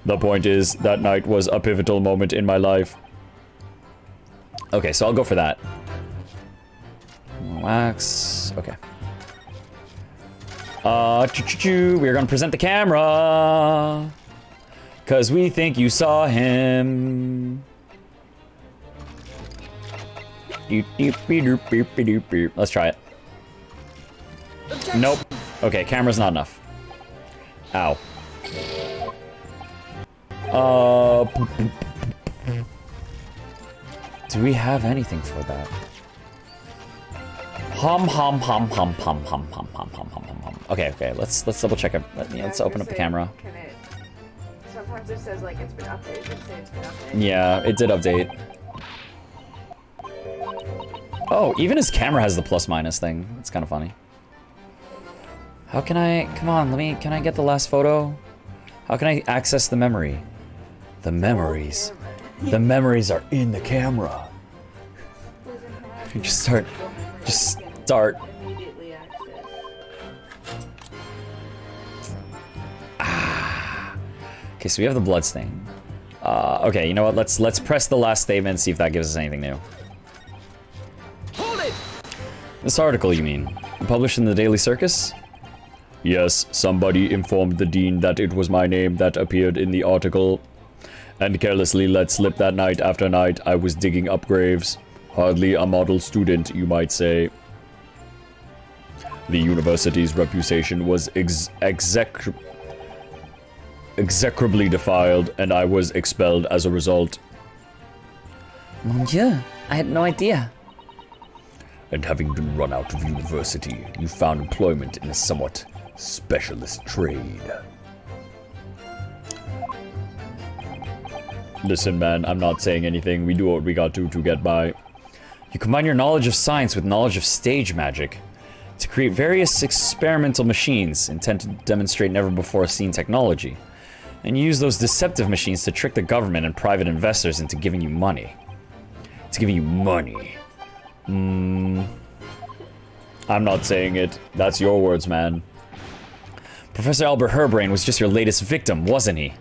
The point is, that night was a pivotal moment in my life. Okay, so I'll go for that. Wax. Okay. We're gonna present the camera. 'Cause we think you saw him. Let's try it. Nope. Okay, camera's not enough. Ow. Do we have anything for that? Hum. Okay, let's double check it. Let's open up the camera. Can it? Sometimes it says like it's been updated. Does it say it's been updated? Yeah, it did update. Oh, even his camera has the plus minus thing. It's kind of funny. How can I, come on, can I get the last photo? How can I access the memory? The memories. The memories are in the camera. You just start. Immediately access. Okay, so we have the blood stain. Okay, you know what? Let's press the last statement and see if that gives us anything new. Hold it! This article, you mean? Published in the Daily Circus? Yes, somebody informed the dean that it was my name that appeared in the article, and carelessly let slip that night after night I was digging up graves. Hardly a model student, you might say. The university's reputation was execrably defiled, and I was expelled as a result. Mon Dieu, I had no idea. And having been run out of university, you found employment in a somewhat specialist trade. Listen, man, I'm not saying anything. We do what we got to get by. You combine your knowledge of science with knowledge of stage magic to create various experimental machines intended to demonstrate never-before-seen technology. And you use those deceptive machines to trick the government and private investors into giving you money. I'm not saying it. That's your words, man. Professor Albert Herbrain was just your latest victim, wasn't he?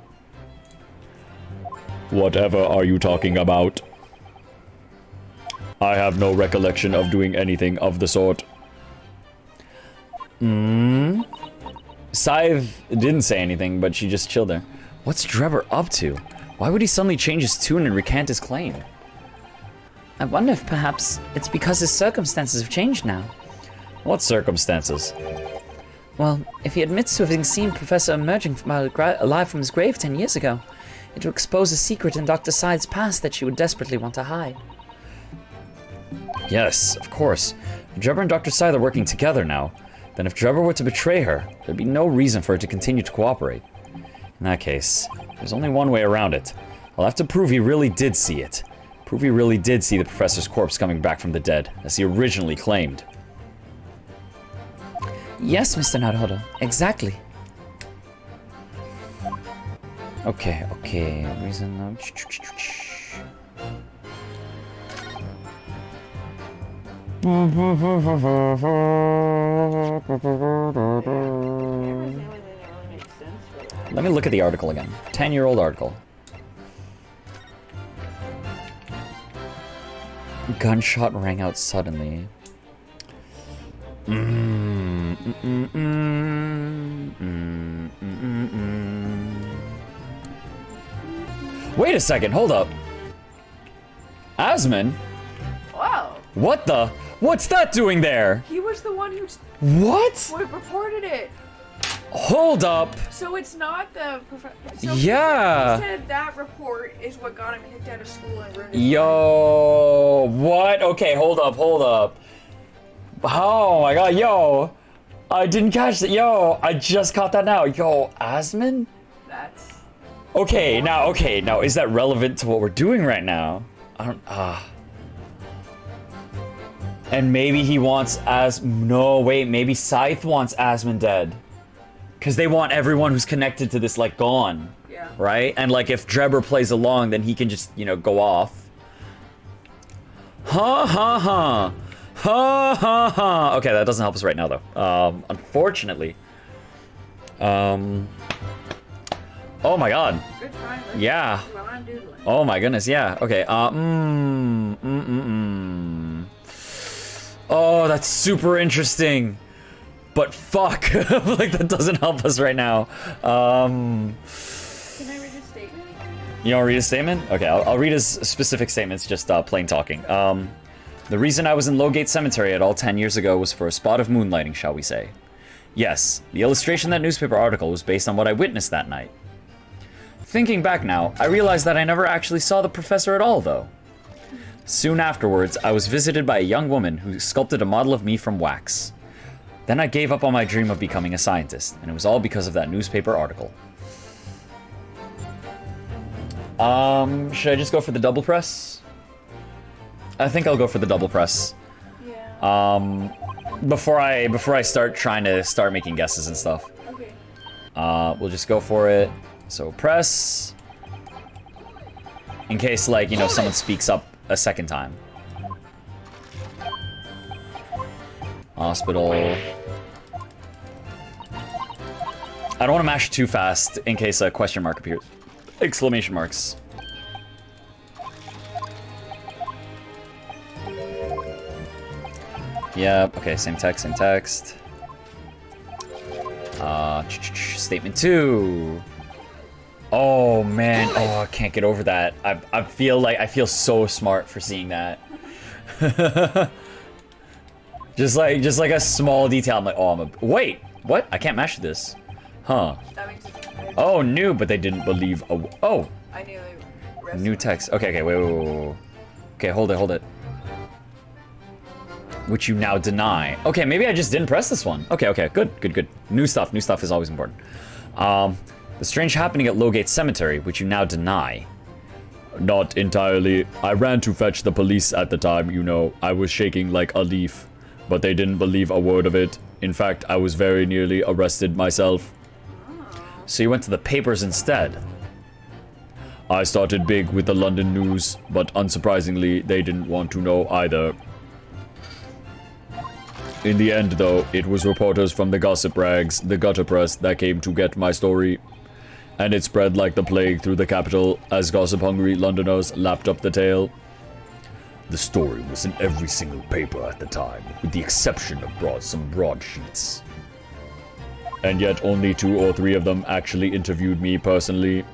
Whatever are you talking about? I have no recollection of doing anything of the sort. Scythe didn't say anything, but she just chilled there. What's Debtor up to? Why would he suddenly change his tune and recant his claim? I wonder if perhaps it's because his circumstances have changed now. What circumstances? Well, if he admits to having seen Professor emerging alive from his grave 10 years ago, it will expose a secret in Dr. Scythe's past that she would desperately want to hide. Yes, of course. Debtor and Dr. Scythe are working together now. Then if Debtor were to betray her, there'd be no reason for her to continue to cooperate. In that case, there's only one way around it. I'll have to prove he really did see it. Prove he really did see the professor's corpse coming back from the dead, as he originally claimed. Yes, Mr. Naruto, exactly. Okay. Reason of... Let me look at the article again. 10-year-old article. Gunshot rang out suddenly. Wait a second, hold up. Asmon? Wow. What the? What's that doing there? He was the one who What? reported it. Hold up. So it's not the professor. Yeah. He said that report is what got him kicked out of school and ruined his life. Yo, what? Okay, hold up. Oh my god, yo. I didn't catch that. Yo, I just caught that now. Yo, Asmon? That's... Okay, now, is that relevant to what we're doing right now? I don't, And maybe he wants no, wait, maybe Scythe wants Asmon dead. Because they want everyone who's connected to this, like, gone. Yeah. Right? And, like, if Debtor plays along, then he can just, you know, go off. Ha. Okay, that doesn't help us right now, though. Unfortunately. Oh my god. Good time. Let's Yeah. do what I'm doodling. Oh my goodness, yeah. Okay, Oh, that's super interesting. But fuck. Like, that doesn't help us right now. Can I read a statement? You don't read a statement? Okay, I'll read his specific statements, just plain talking. The reason I was in Lowgate Cemetery at all 10 years ago was for a spot of moonlighting, shall we say. Yes, the illustration in that newspaper article was based on what I witnessed that night. Thinking back now, I realized that I never actually saw the professor at all, though. Soon afterwards, I was visited by a young woman who sculpted a model of me from wax. Then I gave up on my dream of becoming a scientist, and it was all because of that newspaper article. Should I just go for the double press? I think I'll go for the double press. Yeah. Before I start making guesses and stuff. Okay. We'll just go for it. So press. In case, like, you know, someone speaks up a second time. Hospital. I don't want to mash too fast in case a question mark appears. Exclamation marks. Yep, okay, same text. Statement 2. Oh man, oh, I can't get over that. I feel so smart for seeing that. just like a small detail. I'm like, oh, wait, what? I can't mash this. Huh. That makes sense. Oh, new, but they didn't believe. Oh, I knew it. new text. Okay, wait. Okay, hold it. Which you now deny. Okay, maybe I just didn't press this one. Okay, good. New stuff is always important. The strange happening at Lowgate Cemetery, which you now deny. Not entirely. I ran to fetch the police at the time, you know. I was shaking like a leaf, but they didn't believe a word of it. In fact, I was very nearly arrested myself. So you went to the papers instead? I started big with the London news, but unsurprisingly, they didn't want to know either. In the end, though, it was reporters from the gossip rags, the gutter press, that came to get my story. And it spread like the plague through the capital as gossip-hungry Londoners lapped up the tale. The story was in every single paper at the time, with the exception of some broadsheets. And yet only 2 or 3 of them actually interviewed me personally.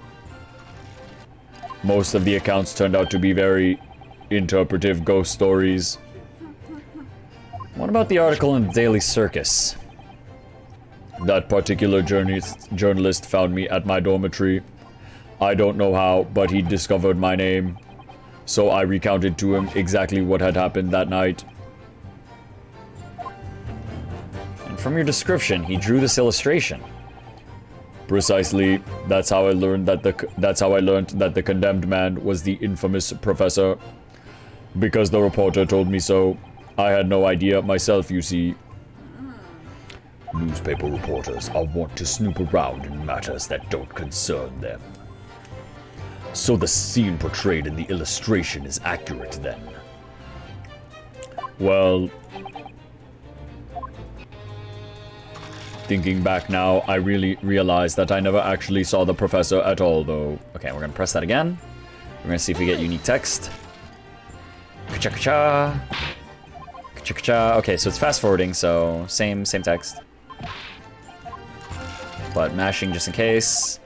Most of the accounts turned out to be very interpretive ghost stories. What about the article in the Daily Circus? That particular journalist found me at my dormitory. I don't know how, but he discovered my name. So I recounted to him exactly what had happened that night. And from your description, he drew this illustration. Precisely. That's how I learned that the condemned man was the infamous professor. Because the reporter told me so. I had no idea myself, you see. Newspaper reporters are wont to snoop around in matters that don't concern them. So the scene portrayed in the illustration is accurate then? Well, thinking back now, I really realized that I never actually saw the professor at all, though. Okay, we're gonna press that again. We're gonna see if we get unique text. Ka-cha-ka-cha. Ka-cha-ka-cha. Okay, so it's fast forwarding, so same text. But mashing just in case.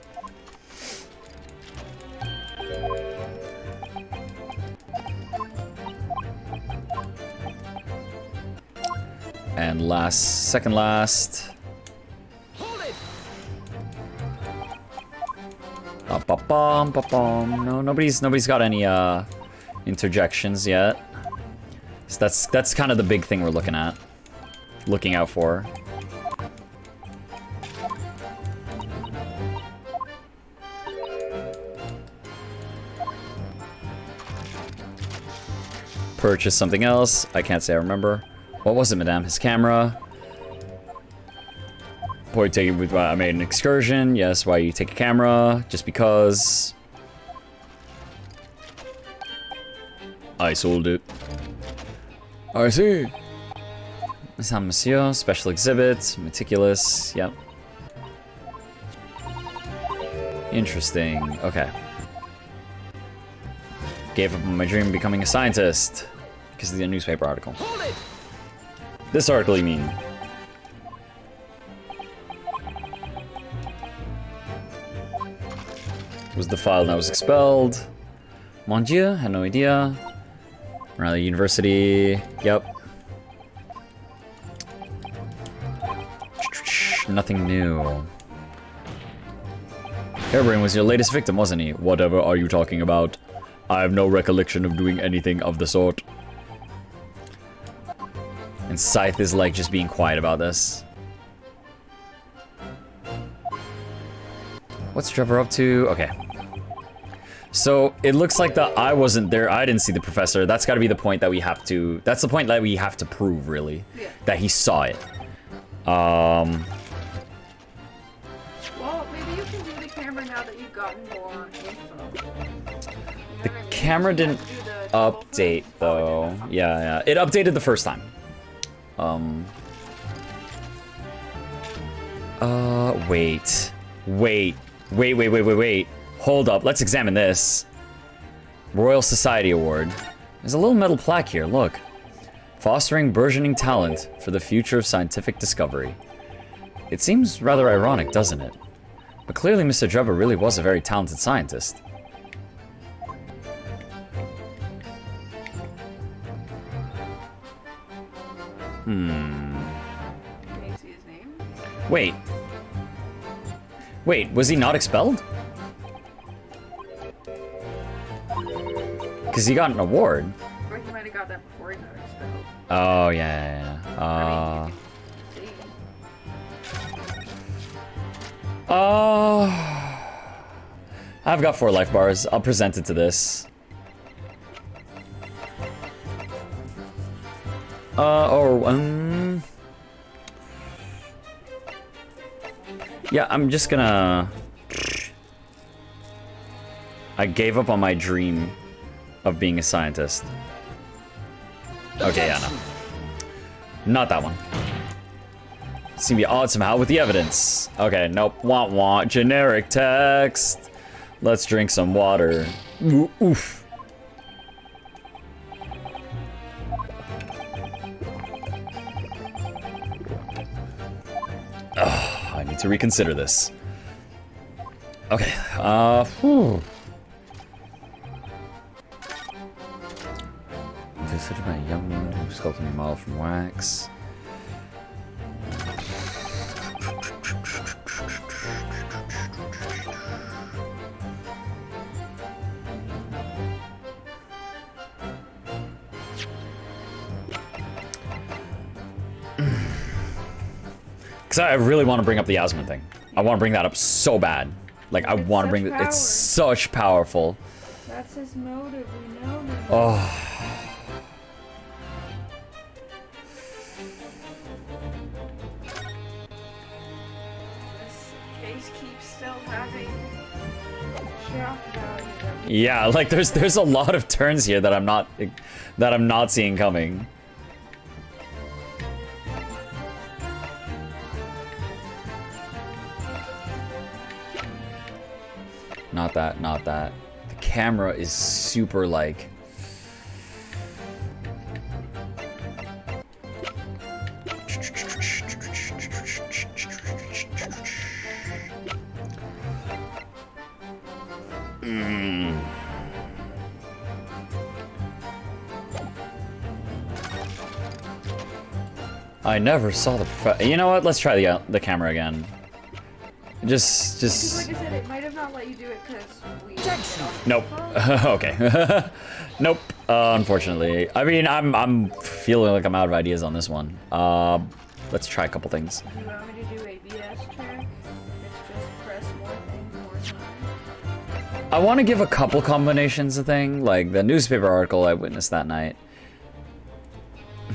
And second last. Ba-bum, ba-bum. No, nobody's got any interjections yet. So that's kind of the big thing we're looking out for. Purchase something else. I can't say I remember. What was it, madame? His camera. Boy, I made an excursion. Yes, why you take a camera? Just because. I sold it. I see. Monsieur, special exhibit, meticulous, yep. Interesting, okay. Gave up on my dream of becoming a scientist because of the newspaper article. This article, you mean? Was the file that was expelled? Mon Dieu, had no idea. Around the university, yep. Nothing new. Harebrained was your latest victim, wasn't he? Whatever are you talking about? I have no recollection of doing anything of the sort. And Scythe is like just being quiet about this. What's Trevor up to? Okay. So it looks like that I wasn't there. I didn't see the professor. That's got to be the point that we have to. That's the point that we have to prove, really, that he saw it. Well, maybe you can do the camera now that you've gotten more info. The camera didn't update though. Yeah. It updated the first time. Wait. Hold up, let's examine this. Royal Society Award. There's a little metal plaque here, look. Fostering burgeoning talent for the future of scientific discovery. It seems rather ironic, doesn't it? But clearly Mr. Drebber really was a very talented scientist. Can you see his name? Wait, was he not expelled? Because he got an award. Or he might have got that before he got expelled. Oh, yeah. I've got 4 life bars. I'll present it to this. Yeah, I'm just gonna... I gave up on my dream of being a scientist. Okay, yeah, no. Not that one. Seem to be odd somehow with the evidence. Okay, nope. Want. Generic text. Let's drink some water. Oof. need to reconsider this. Okay, Visited by a young woman who sculpted a model from wax. Because I really want to bring up the Yasmin thing. I want to bring that up so bad. Like, I want to bring it. It's such powerful. That's his motive, we know. Oh. This case keeps still having shock value. Yeah, like there's a lot of turns here that I'm not seeing coming. Not that, not that. The camera is super like... I never saw the You know what? Let's try the camera again. Just... Like I said, it might have not let you do it because we... Nope. Okay. Nope. Unfortunately. I mean, I'm feeling like I'm out of ideas on this one. Let's try a couple things. Do you want me to do a BS check? It's just press more things more time. I want to give a couple combinations of thing, like the newspaper article I witnessed that night.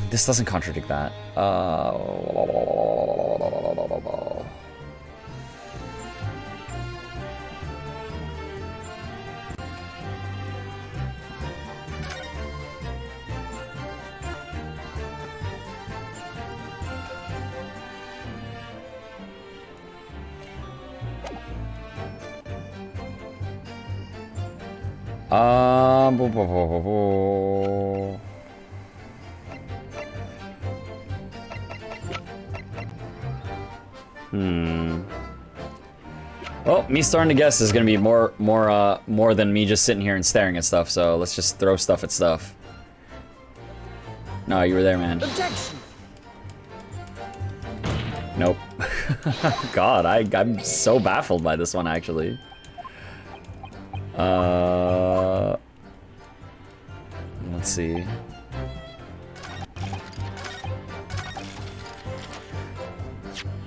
This doesn't contradict that. Well, me starting to guess is gonna be more than me just sitting here and staring at stuff. So let's just throw stuff at stuff. No, you were there, man. Objection. Nope. God, I'm so baffled by this one actually. Let's see.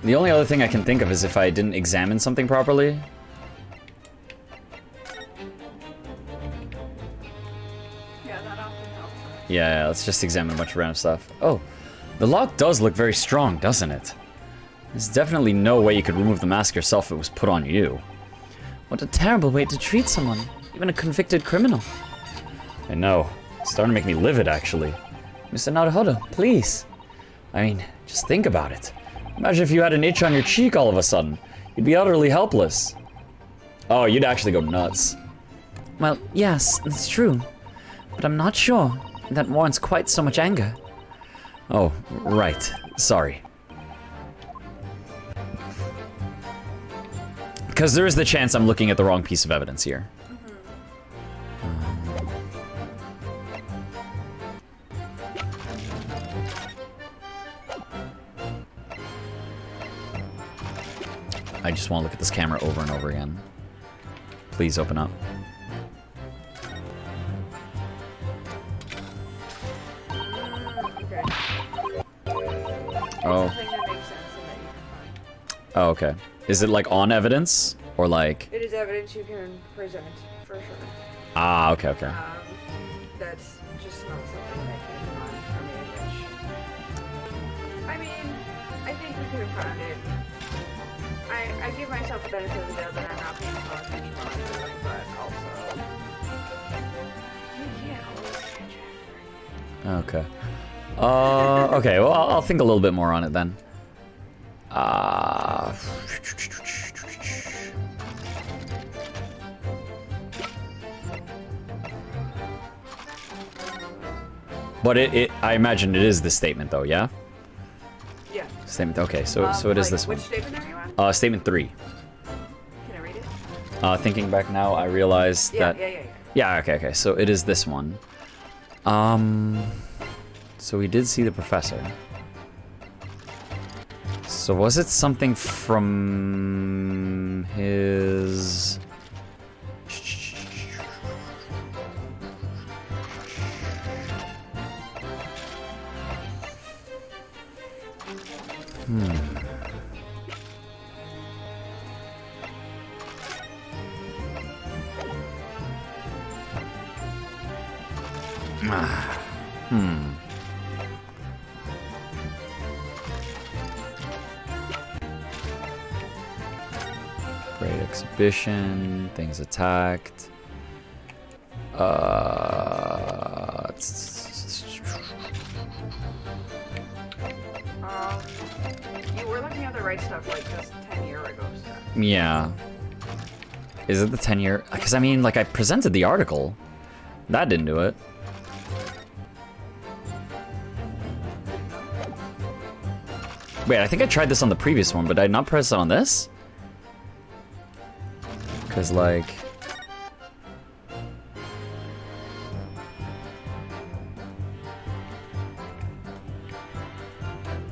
The only other thing I can think of is if I didn't examine something properly. Yeah, that often helps. Yeah, let's just examine a bunch of random stuff. Oh, the lock does look very strong, doesn't it? There's definitely no way you could remove the mask yourself if it was put on you. What a terrible way to treat someone, even a convicted criminal. I know. It's starting to make me livid, actually. Mr. Naruhodo, please. I mean, just think about it. Imagine if you had an itch on your cheek all of a sudden. You'd be utterly helpless. Oh, you'd actually go nuts. Well, yes, that's true. But I'm not sure that warrants quite so much anger. Oh, right. Sorry. Because there is the chance I'm looking at the wrong piece of evidence here. I just want to look at this camera over and over again. Please open up. Okay. Oh. I think that makes sense and that you can find. Oh, okay. Is it like on evidence or like? It is evidence you can present, for sure. Ah, okay, okay. That's just not something that came to mind for me, which... I mean, I think we could have found it. I give myself the benefit of the doubt that I'm not paying so much attention while I'm doing, but also... You can't always catch everything. Okay. Okay, well, I'll think a little bit more on it then. But I imagine it is this statement though, yeah? Yeah. Statement, okay, so it is this one. Which statement are you on? Statement 3. Can I read it? Thinking back now, I realized that... Yeah, okay. So it is this one. So we did see the professor. So was it something from his... Great exhibition, things attacked. You were looking at the right stuff like just 10-year ago stuff. Yeah. Is it the 10-year? Because I mean, like, I presented the article. That didn't do it. Wait, I think I tried this on the previous one, but I did not press it on this? Because, like...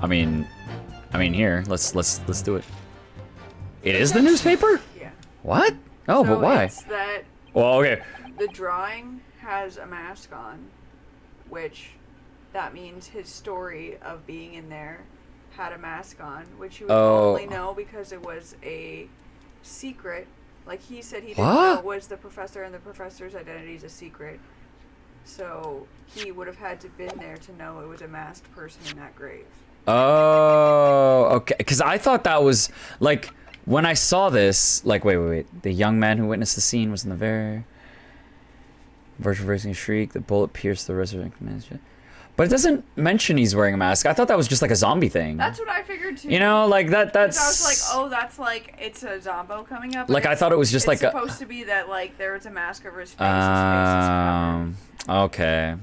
I mean, here, let's do it. It is the newspaper? Yeah. What? Oh, So but why? It's that Well, okay. the drawing has a mask on, which that means his story of being in there had a mask on, which you would only know because it was a secret. Like he said he didn't know it was the professor, and the professor's identity is a secret. So he would have had to been there to know it was a masked person in that grave. Oh, okay. Because I thought that was, like, when I saw this, like, wait. The young man who witnessed the scene was in the very... Virtual racing shriek, the bullet pierced the resurrection. But it doesn't mention he's wearing a mask. I thought that was just like a zombie thing. That's what I figured too. You know, like that's... I was like, oh, that's like, it's a zombo coming up. Like, I thought it was just like a... It's supposed to be that, like, there was a mask over his face, his face is covered. Okay.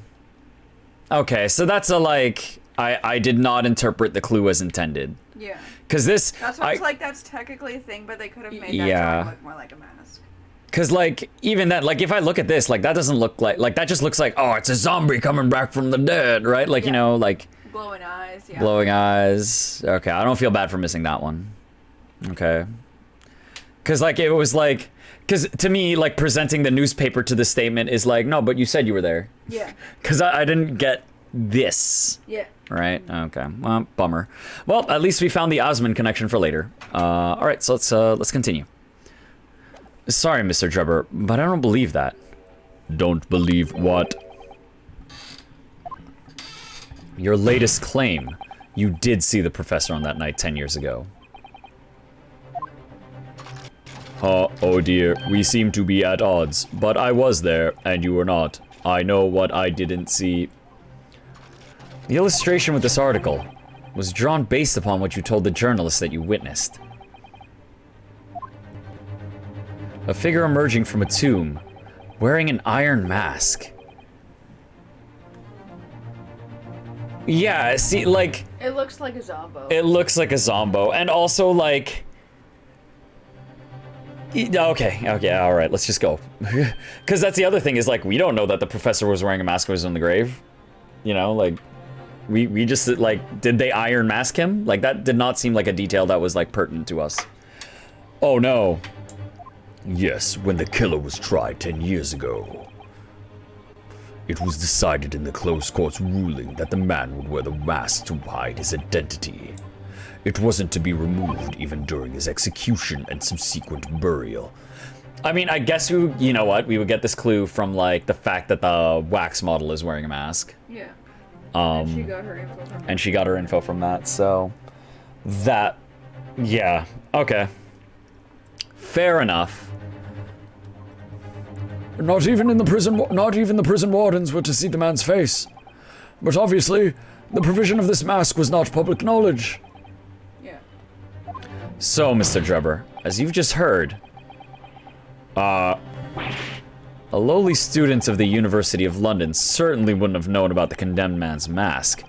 Okay, so that's a, like... I did not interpret the clue as intended. Yeah. Because this... That's why I was like, that's technically a thing, but they could have made that drawing look more like a mask. Because, like, even that, like, if I look at this, like, that doesn't look like, that just looks like, oh, it's a zombie coming back from the dead, right? Like, you know, like... Glowing eyes, yeah. Glowing eyes. Okay, I don't feel bad for missing that one. Okay. Because, like, it was like... Because, to me, like, presenting the newspaper to the statement is like, no, but you said you were there. Yeah. Because I didn't get this. Yeah. Right? Okay. Well, bummer. Well, at least we found the Osmond connection for later. Alright, so let's continue. Sorry, Mr. Drebber, but I don't believe that. Don't believe what? Your latest claim. You did see the professor on that night 10 years ago. Oh dear, we seem to be at odds, but I was there, and you were not. I know what I didn't see. The illustration with this article was drawn based upon what you told the journalist that you witnessed. A figure emerging from a tomb, wearing an iron mask. Yeah, see, like... It looks like a zombo. It looks like a zombo, and also, like... Okay, alright, let's just go. Because that's the other thing, is, like, we don't know that the professor was wearing a mask when he was in the grave. You know, like... We just, like, did they iron mask him? Like, that did not seem like a detail that was, like, pertinent to us. Oh no. Yes, when the killer was tried 10 years ago. It was decided in the closed court's ruling that the man would wear the mask to hide his identity. It wasn't to be removed even during his execution and subsequent burial. I mean, I guess you know what? We would get this clue from, like, the fact that the wax model is wearing a mask. Yeah. And she got her info from that. And she got her info from that, so... That... Yeah. Okay. Fair enough. Not even the prison wardens were to see the man's face. But obviously, the provision of this mask was not public knowledge. Yeah. So, Mr. Drebber, as you've just heard, a lowly student of the University of London certainly wouldn't have known about the condemned man's mask.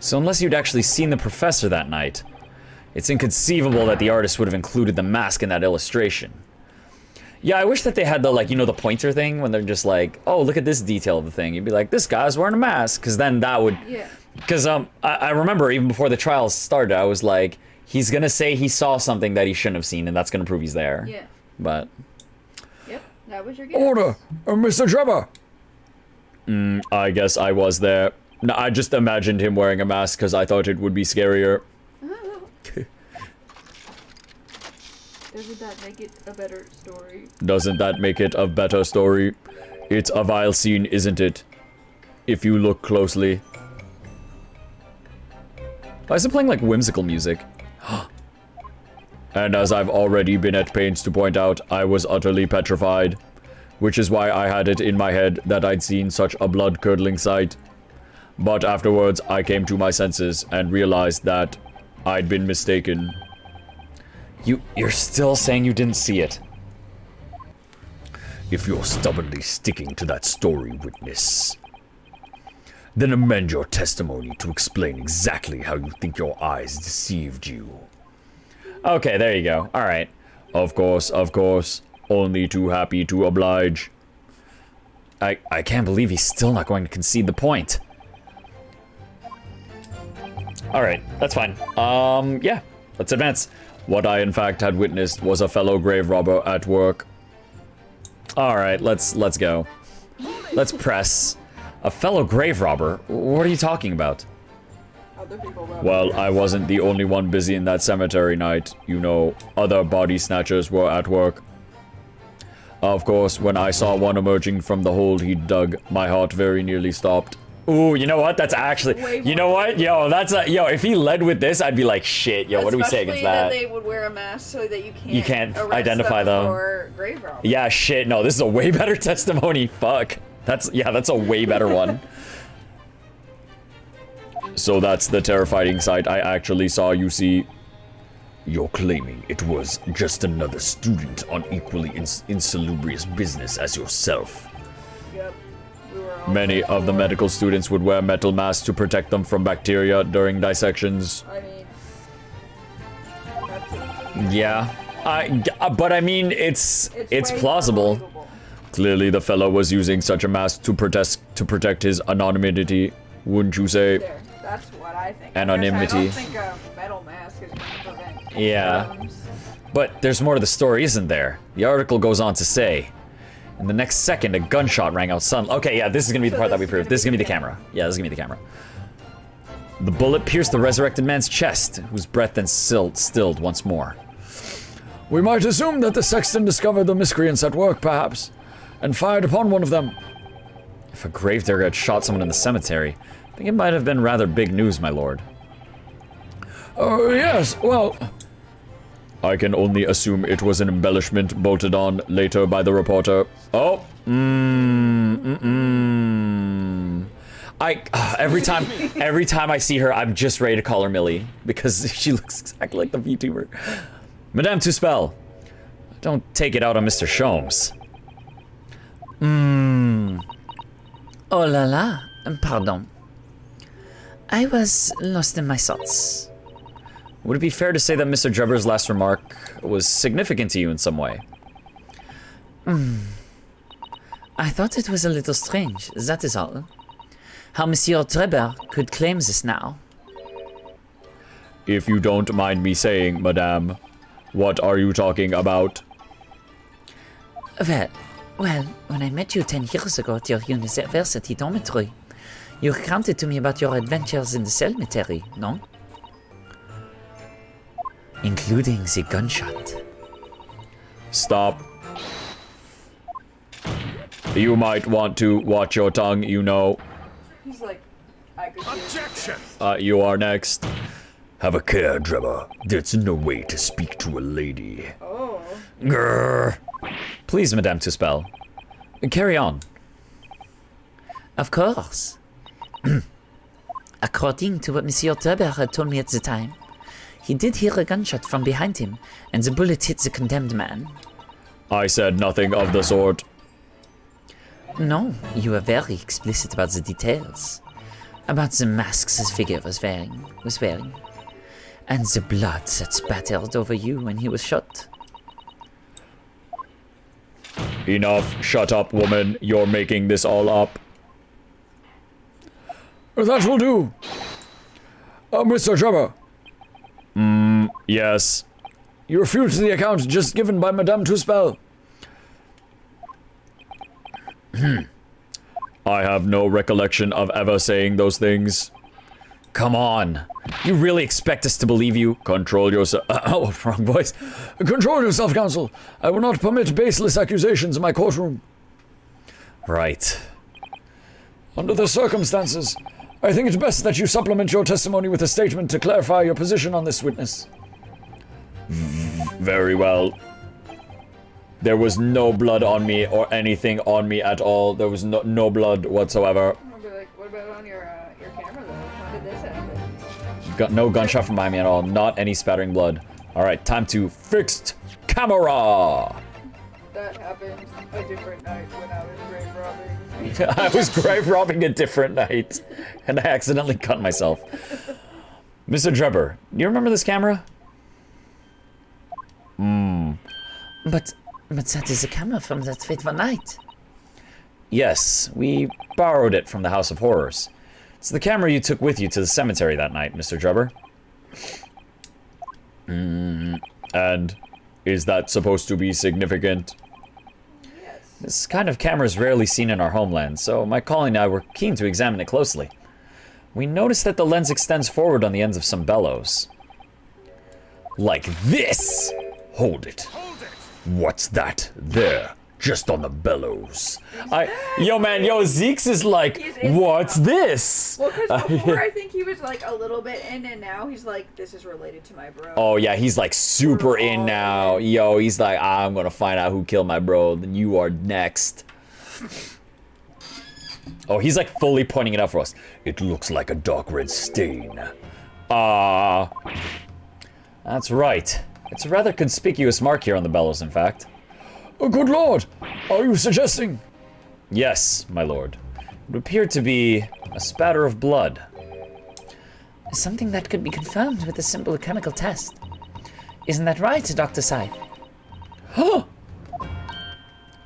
So unless you'd actually seen the professor that night, It's inconceivable that the artist would have included the mask in that illustration. Yeah, I wish that they had the, like, you know, the pointer thing when they're just like, oh, look at this detail of the thing. You'd be like, this guy's wearing a mask, because then that would... Yeah. Because I remember even before the trials started, I was like, he's gonna say he saw something that he shouldn't have seen, and that's gonna prove he's there. Yeah. But... Yep, that was your guess. Order! Mr. Trevor! I guess I was there. No, I just imagined him wearing a mask because I thought it would be scarier. Doesn't that make it a better story? Doesn't that make it a better story? It's a vile scene, isn't it? If you look closely. Why is it playing like whimsical music? And as I've already been at pains to point out, I was utterly petrified. Which is why I had it in my head that I'd seen such a blood-curdling sight. But afterwards, I came to my senses and realized that I'd been mistaken. You're still saying you didn't see it. If you're stubbornly sticking to that story, witness, then amend your testimony to explain exactly how you think your eyes deceived you. Okay, there you go. Alright. Of course, only too happy to oblige. I can't believe he's still not going to concede the point. Alright, that's fine. Yeah, let's advance. What I in fact had witnessed was a fellow grave robber at work. Alright, let's go. Let's press. A fellow grave robber? What are you talking about? Other people wrote Well, I wasn't the only one busy in that cemetery night. You know, other body snatchers were at work. Of course, when I saw one emerging from the hole he'd dug, my heart very nearly stopped. Ooh, you know what? That's actually... You know what? Yo, that's a... Yo, if he led with this, I'd be like, shit, yo, what do we say against that? Especially that they would wear a mask so that You can't arrest identify them. for grave robbery. Yeah, shit, no, this is a way better testimony. Fuck. That's a way better one. So that's the terrifying sight I actually saw, you see. You're claiming it was just another student on equally insalubrious business as yourself. Yep. We were all Many of the medical students would wear metal masks to protect them from bacteria during dissections. I mean, that's Yeah. But I mean, it's way more plausible. believable. Clearly the fellow was using such a mask to protect his anonymity, wouldn't you say? There, that's what I think. Anonymity. I don't think a metal mask is going to prevent Yeah. germs. But there's more to the story, isn't there? The article goes on to say, in the next second, a gunshot rang out suddenly. Okay, yeah, this is gonna be the part that we proved. This is gonna be the camera. Yeah, this is gonna be the camera. The bullet pierced the resurrected man's chest, whose breath then stilled once more. We might assume that the sexton discovered the miscreants at work, perhaps, and fired upon one of them. If a gravedigger had shot someone in the cemetery, I think it might have been rather big news, my lord. Oh, yes, well... I can only assume it was an embellishment bolted on later by the reporter. Oh, Every time I see her, I'm just ready to call her Millie, because she looks exactly like the VTuber. Madame Tusspells, don't take it out on Mr. Sholmes. Oh la la, pardon. I was lost in my thoughts. Would it be fair to say that Mr. Drebber's last remark was significant to you in some way? I thought it was a little strange, that is all. How Monsieur Drebber could claim this now. if you don't mind me saying, madame, what are you talking about? Well, when I met you 10 years ago at your university dormitory, you recounted to me about your adventures in the cemetery, no? Including the gunshot. Stop. You might want to watch your tongue, you know. He's like, I could Objection! You are next. Have a care, Drebber. That's no way to speak to a lady. Oh. Grrr. Please, Madame Tusspells. Carry on. Of course. According to what Monsieur Debtor had told me at the time, he did hear a gunshot from behind him, and the bullet hit the condemned man. I said nothing of the sort. No, you were very explicit about the details. About the masks his figure was wearing. And the blood that spattered over you when he was shot. Enough. Shut up, woman. You're making this all up. That will do. Mr. Trevor, Yes. you refute the account just given by Madame Tusspell. I have no recollection of ever saying those things. Come on. You really expect us to believe you? Control yourself. Oh, wrong voice. Control yourself, counsel. I will not permit baseless accusations in my courtroom. Right. Under the circumstances, I think it's best that you supplement your testimony with a statement to clarify your position on this witness. Very well. There was no blood on me or anything on me at all. There was no blood whatsoever. I'll be like, what about on your camera though? How did this happen? No gunshot from behind me at all. Not any spattering blood. Alright, time to fixed camera! That happened a different night when I was grave robbing. I was grave robbing a different night, and I accidentally cut myself. Mr. Drebber, do you remember this camera? But that is a camera from that fateful night. Yes, we borrowed it from the House of Horrors. It's the camera you took with you to the cemetery that night, Mr. Drebber. And is that supposed to be significant? This kind of camera is rarely seen in our homeland, so my colleague and I were keen to examine it closely. We noticed that the lens extends forward on the ends of some bellows. Like this! Hold it. What's that? There. Just on the bellows. Yo, Zeke's is like, what's this? Well, because before I think he was like a little bit in, and now he's like, this is related to my bro. Oh yeah, he's like super in now. Yo, he's like, I'm gonna find out who killed my bro, then you are next. Oh, he's like fully pointing it out for us. It looks like a dark red stain. That's right. It's a rather conspicuous mark here on the bellows, in fact. Oh, good lord! Are you suggesting? Yes, my lord. It appeared to be a spatter of blood. Something that could be confirmed with a simple chemical test. Isn't that right, Dr. Scythe?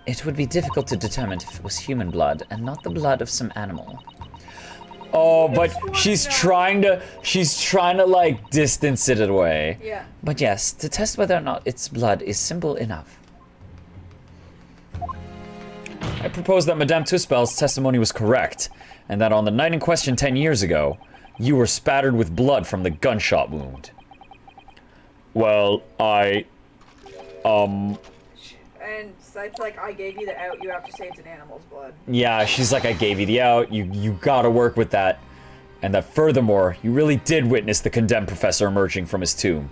It would be difficult to determine if it was human blood and not the blood of some animal. Oh, but she's trying to like distance it away. Yeah. But yes, to test whether or not it's blood is simple enough. I propose that Madame Tusspell's testimony was correct, and that on the night in question 10 years ago, you were spattered with blood from the gunshot wound. Well, And Scythe's like, I gave you the out, you have to say it's an animal's blood. Yeah, she's like, I gave you the out, you gotta work with that. And that furthermore, you really did witness the condemned professor emerging from his tomb.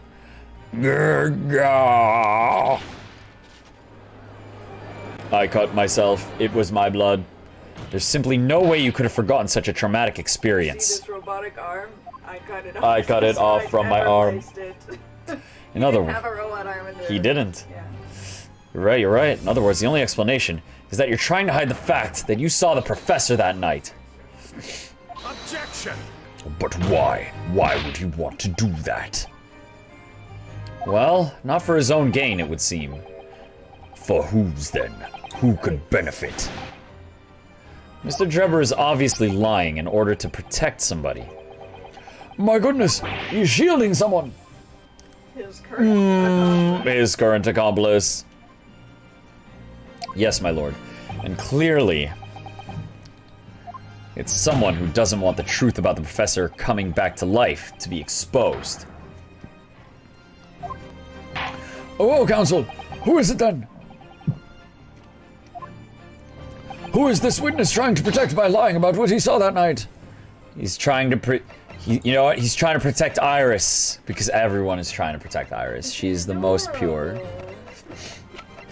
I cut myself. It was my blood. There's simply no way you could have forgotten such a traumatic experience. See this robotic arm? I cut it off. I cut it off from my arm. In other words, Have a robot arm in there. he didn't. Yeah. You're right. In other words, the only explanation is that you're trying to hide the fact that you saw the professor that night. Objection! But why? Why would he want to do that? Well, not for his own gain, it would seem. For whose then? Who could benefit? Mr. Drebber is obviously lying in order to protect somebody. My goodness, he's shielding someone. His current His current accomplice. Yes, my lord. And clearly, it's someone who doesn't want the truth about the professor coming back to life to be exposed. Oh, counsel, who is it then? Who is this witness trying to protect by lying about what he saw that night? He's trying to you know what? He's trying to protect Iris, because everyone is trying to protect Iris. She's the most pure.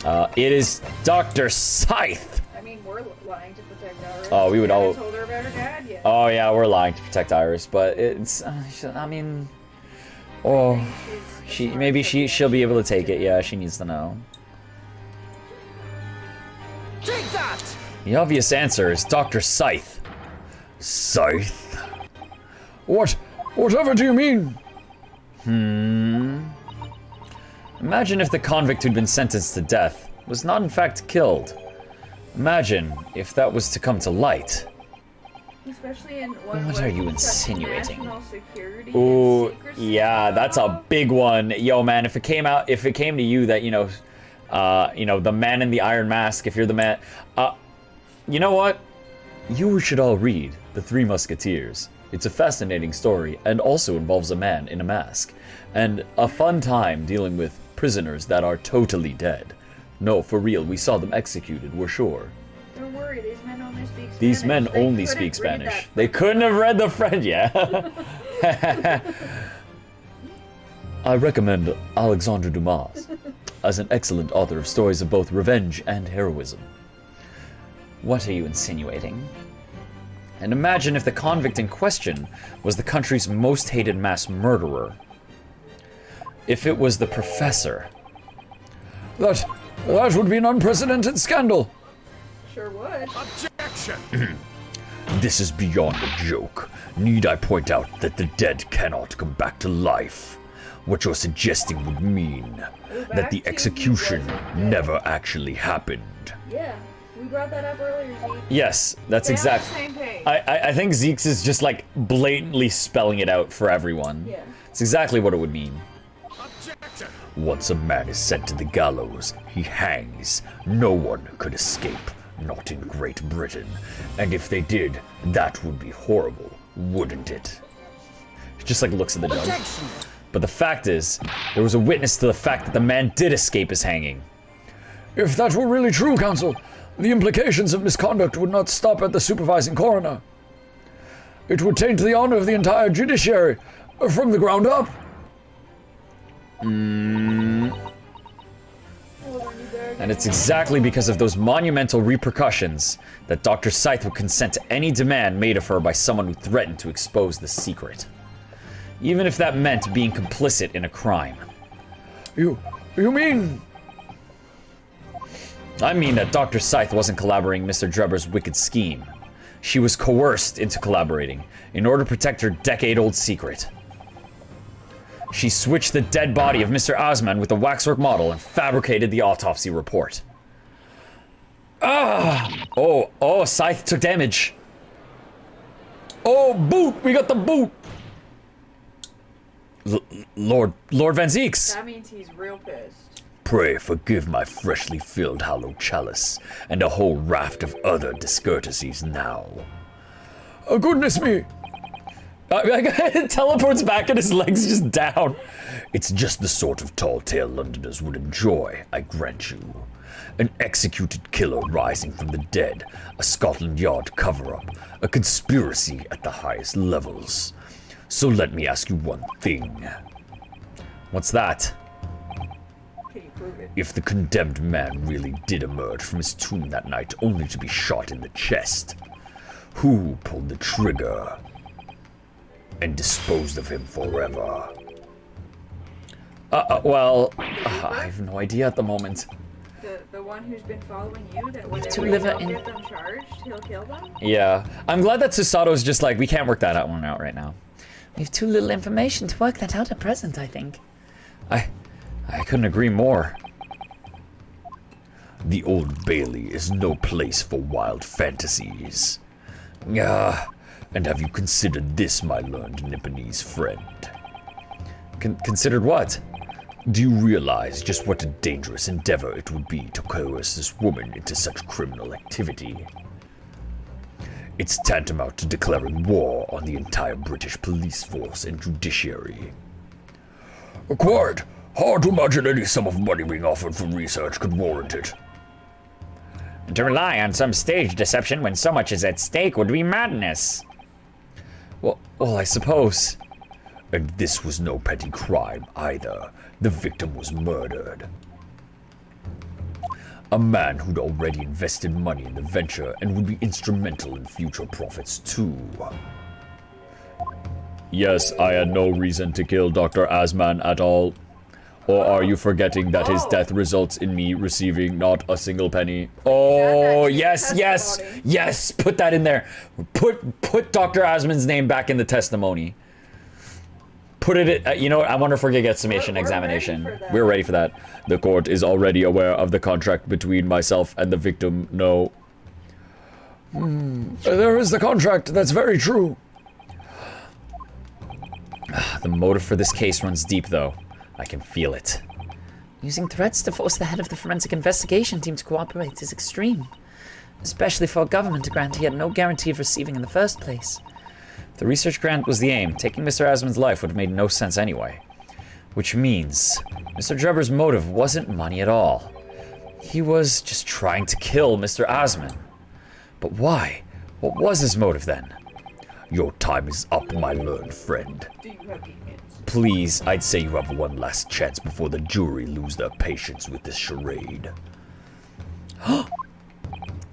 It is Dr. Scythe. I mean, we're lying to protect Iris. Oh, we would all. Told her about her dad yet. Oh yeah, we're lying to protect Iris, but it's. I mean, oh, she'll be able to take it. Yeah, she needs to know. Take that! The obvious answer is Dr. Scythe. Scythe? Whatever do you mean? Imagine if the convict who'd been sentenced to death was not in fact killed. Imagine if that was to come to light. Especially in one What where are you it's such insinuating? national security Ooh, and secrecy yeah, that's a involved. big one. Yo, man, if it came to you that, the man in the iron mask, if you're the man, you know what? You should all read The Three Musketeers. It's a fascinating story and also involves a man in a mask. And a fun time dealing with prisoners that are totally dead. No, for real, we saw them executed, we're sure. Don't worry, these men only speak Spanish. These men They only couldn't speak read Spanish. that They couldn't have read the French, yeah. I recommend Alexandre Dumas as an excellent author of stories of both revenge and heroism. What are you insinuating? And imagine if the convict in question was the country's most hated mass murderer. If it was the professor. That would be an unprecedented scandal. Sure would. This is beyond a joke. Need I point out that the dead cannot come back to life? What you're suggesting would mean that the execution never actually happened. Yeah, we brought that up earlier, Zeke. Yes, that's Stay on the exactly. same page. I think Zeke's is just like blatantly spelling it out for everyone. Yeah. It's exactly what it would mean. Once a man is sent to the gallows, he hangs. No one could escape, not in Great Britain. And if they did, that would be horrible, wouldn't it? He just like looks at the judge. But the fact is, there was a witness to the fact that the man did escape his hanging. If that were really true, Counsel, the implications of misconduct would not stop at the supervising coroner. It would taint the honor of the entire judiciary from the ground up. And it's exactly because of those monumental repercussions that Dr. Scythe would consent to any demand made of her by someone who threatened to expose the secret. Even if that meant being complicit in a crime. You mean... I mean that Dr. Scythe wasn't collaborating Mr. Drebber's wicked scheme. She was coerced into collaborating in order to protect her decade-old secret. She switched the dead body of Mr. Osman with the waxwork model and fabricated the autopsy report. Oh, Scythe took damage. Oh, boot! We got the boot! Lord Van Zeeks. That means he's real pissed. Pray forgive my freshly filled hollow chalice, and a whole raft of other discourtesies now. Oh, goodness me! It teleports back and his legs just down. It's just the sort of tall tale Londoners would enjoy, I grant you. An executed killer rising from the dead, a Scotland Yard cover-up, a conspiracy at the highest levels. So let me ask you one thing. What's that? Can you prove it? If the condemned man really did emerge from his tomb that night only to be shot in the chest, who pulled the trigger and disposed of him forever? I have no idea at the moment. The one who's been following you, that whenever To you live don't in- get them charged, he'll kill them? Yeah. I'm glad that Susato's just like, we can't work that one out right now. We have too little information to work that out at present, I think. I couldn't agree more. The Old Bailey is no place for wild fantasies. And have you considered this, my learned Nipponese friend? Considered what? Do you realize just what a dangerous endeavor it would be to coerce this woman into such criminal activity? It's tantamount to declaring war on the entire British police force and judiciary. Quite. Hard to imagine any sum of money being offered for research could warrant it. To rely on some stage deception when so much is at stake would be madness. Well, I suppose. And this was no petty crime either. The victim was murdered. A man who'd already invested money in the venture and would be instrumental in future profits too. Yes, I had no reason to kill Dr. Asman at all. Or are you forgetting that his death results in me receiving not a single penny? Oh, Add that to your yes, testimony. yes, put that in there. Put Dr. Osman's name back in the testimony. put it. You know what? I wonder if we're gonna get summation We're examination. ready for that. We're ready for that. The court is already aware of the contract between myself and the victim. No. There is the contract, that's very true. The motive for this case runs deep, though. I can feel it. Using threats to force the head of the forensic investigation team to cooperate is extreme. Especially for a government grant he had no guarantee of receiving in the first place. If the research grant was the aim, taking Mr. Asman's life would have made no sense anyway. Which means Mr. Drebber's motive wasn't money at all. He was just trying to kill Mr. Asman. But why? What was his motive then? Your time is up, my learned friend. Do you have emails? Please, I'd say you have one last chance before the jury lose their patience with this charade.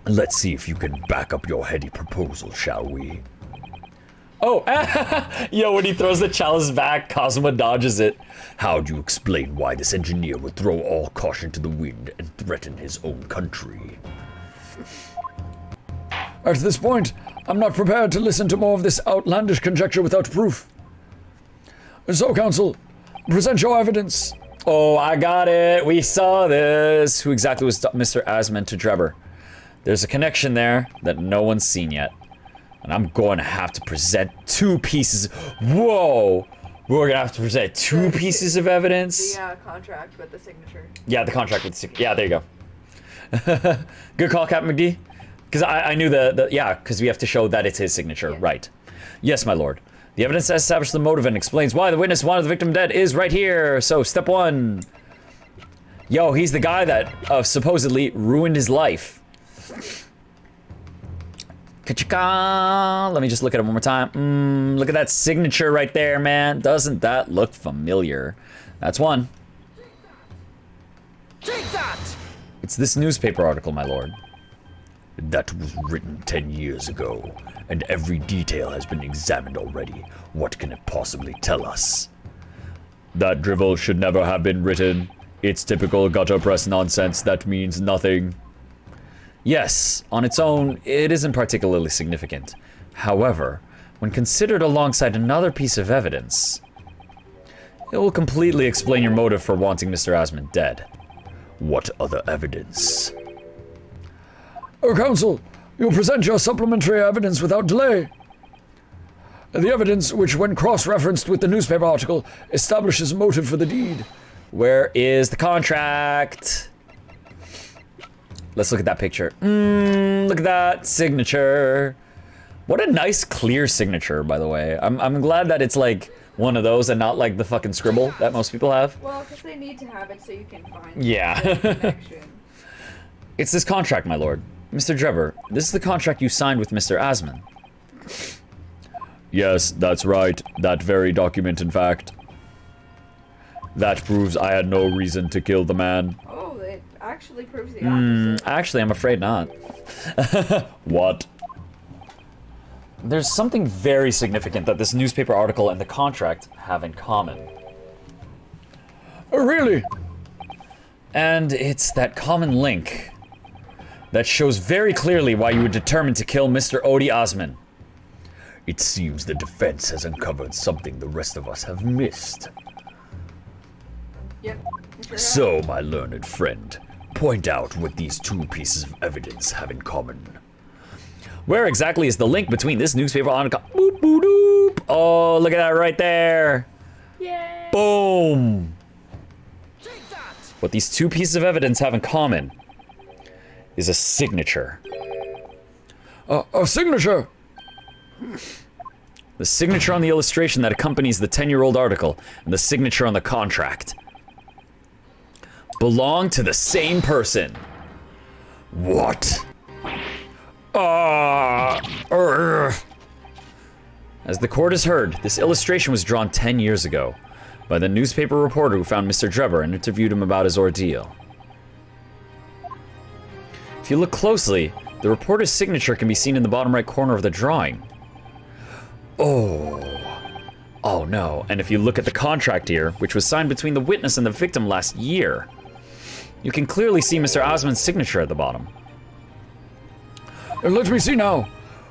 Let's see if you can back up your heady proposal, shall we? Oh, yo, when he throws the chalice back, Cosmo dodges it. How do you explain why this engineer would throw all caution to the wind and threaten his own country? At this point, I'm not prepared to listen to more of this outlandish conjecture without proof. So, counsel, present your evidence. Oh, I got it. We saw this. Who exactly was Mr. Asman to Drebber? There's a connection there that no one's seen yet. And I'm going to have to present 2 pieces. Whoa! We're going to have to present 2 pieces of evidence. The contract with the signature. Yeah, the contract with the signature. Yeah, there you go. Good call, CaptnmcD. Because I knew yeah, because we have to show that it's his signature. Yeah. Right. Yes, my lord. The evidence that establishes the motive and explains why the witness wanted the victim dead is right here. So, step 1. Yo, he's the guy that supposedly ruined his life. Ka-chika. Let me just look at it one more time. Look at that signature right there, man. Doesn't that look familiar? That's 1. Take that! It's this newspaper article, my lord. That was written 10 years ago, and every detail has been examined already. What can it possibly tell us? That drivel should never have been written. It's typical gutter press nonsense that means nothing. Yes, on its own, it isn't particularly significant. However, when considered alongside another piece of evidence, it will completely explain your motive for wanting Mr. Asman dead. What other evidence? Counsel, you present your supplementary evidence without delay. The evidence, which when cross-referenced with the newspaper article, establishes motive for the deed. Where is the contract? Let's look at that picture. Look at that signature. What a nice, clear signature, by the way. I'm glad that it's like one of those and not like the fucking scribble that most people have. Well, because they need to have it so you can find Yeah. the connection. It's this contract, my lord. Mr. Drebber, this is the contract you signed with Mr. Asman. Yes, that's right. That very document, in fact. That proves I had no reason to kill the man. Oh, it actually proves the opposite. Actually, I'm afraid not. What? There's something very significant that this newspaper article and the contract have in common. Really? And it's that common link that shows very clearly why you were determined to kill Mr. Odie Osman. It seems the defense has uncovered something the rest of us have missed. Yep. you sure have. So, my learned friend, point out what these 2 pieces of evidence have in common. Where exactly is the link between this newspaper article? Boop, boop, boop. Oh, look at that right there. Yay! Boom. Take that! What these 2 pieces of evidence have in common is a signature. A signature? The signature on the illustration that accompanies the 10-year-old article and the signature on the contract belong to the same person. What? As the court has heard, this illustration was drawn 10 years ago by the newspaper reporter who found Mr. Drebber and interviewed him about his ordeal. If you look closely, the reporter's signature can be seen in the bottom right corner of the drawing. Oh no, and if you look at the contract here, which was signed between the witness and the victim last year, you can clearly see Mr. Osman's signature at the bottom. Let me see now.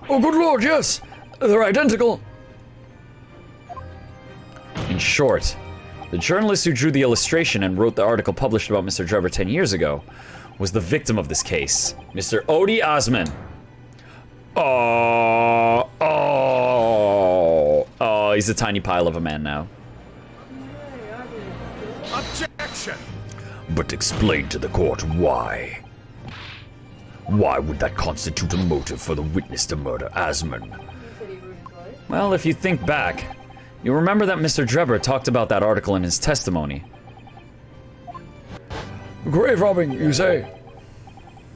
Oh, good lord, yes. They're identical. In short, the journalist who drew the illustration and wrote the article published about Mr. Drebber 10 years ago was the victim of this case, Mr. Odie Osman. Oh, he's a tiny pile of a man now. Objection! But explain to the court why. Why would that constitute a motive for the witness to murder Asman? Well, if you think back, you'll remember that Mr. Drebber talked about that article in his testimony. Grave robbing, you say?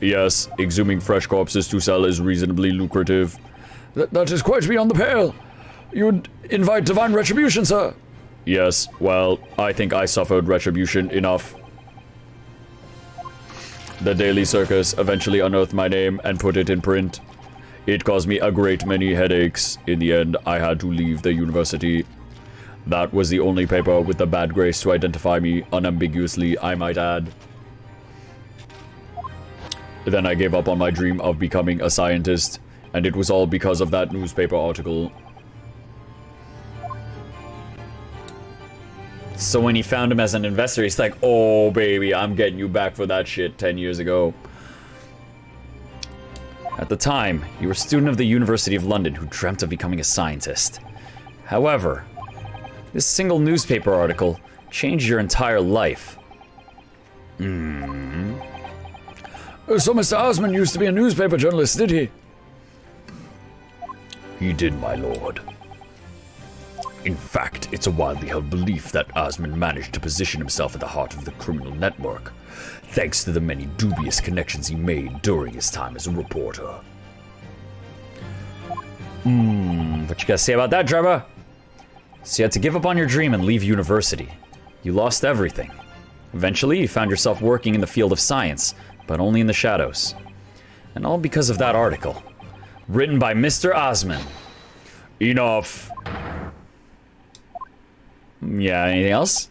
Yes, exhuming fresh corpses to sell is reasonably lucrative. That is quite beyond the pale. You would invite divine retribution, sir. Yes, well, I think I suffered retribution enough. The Daily Circus eventually unearthed my name and put it in print. It caused me a great many headaches. In the end, I had to leave the university. That was the only paper with the bad grace to identify me unambiguously, I might add. Then I gave up on my dream of becoming a scientist, and it was all because of that newspaper article. So when he found him as an investor, he's like, oh baby, I'm getting you back for that shit 10 years ago. At the time, you were a student of the University of London who dreamt of becoming a scientist. However, this single newspaper article changed your entire life. So Mr. Osman used to be a newspaper journalist, did he? He did, my lord. In fact, it's a widely held belief that Osman managed to position himself at the heart of the criminal network, thanks to the many dubious connections he made during his time as a reporter. What you gotta say about that, Drebber? So you had to give up on your dream and leave university. You lost everything. Eventually, you found yourself working in the field of science, but only in the shadows. And all because of that article. Written by Mr. Osman. Enough. Yeah, anything else?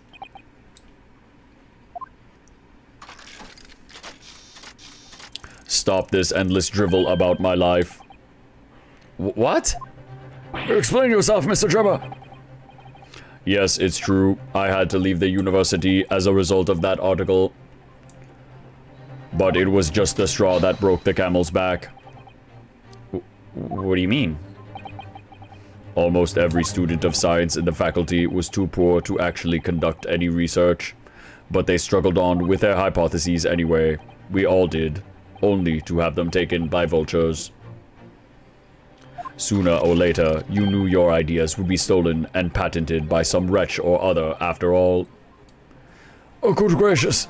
Stop this endless drivel about my life. What? Explain yourself, Mr. Drebber. Yes, it's true. I had to leave the university as a result of that article. But it was just the straw that broke the camel's back. What do you mean? Almost every student of science in the faculty was too poor to actually conduct any research. But they struggled on with their hypotheses anyway. We all did. Only to have them taken by vultures. Sooner or later, you knew your ideas would be stolen and patented by some wretch or other after all. Oh, good gracious.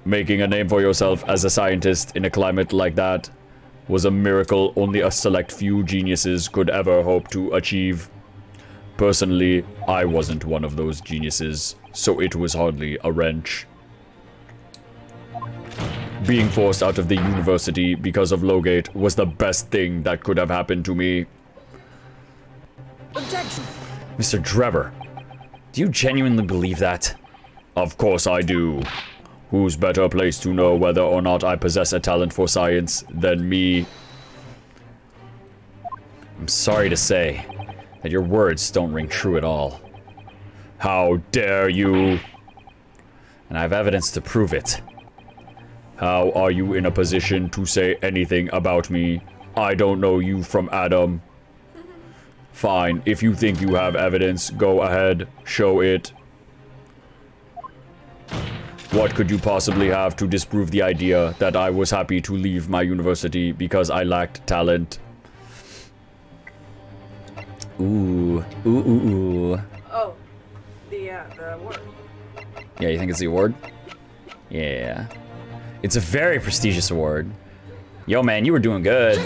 Making a name for yourself as a scientist in a climate like that was a miracle only a select few geniuses could ever hope to achieve. Personally, I wasn't one of those geniuses, so it was hardly a wrench. Being forced out of the university because of Logate was the best thing that could have happened to me. Objection! Mr. Drebber, do you genuinely believe that? Of course I do. Who's better placed to know whether or not I possess a talent for science than me? I'm sorry to say that your words don't ring true at all. How dare you? And I have evidence to prove it. How are you in a position to say anything about me? I don't know you from Adam. Fine, if you think you have evidence, go ahead, show it. What could you possibly have to disprove the idea that I was happy to leave my university because I lacked talent? Ooh. Oh, the award. Yeah, you think it's the award? Yeah. It's a very prestigious award. Yo, man, you were doing good.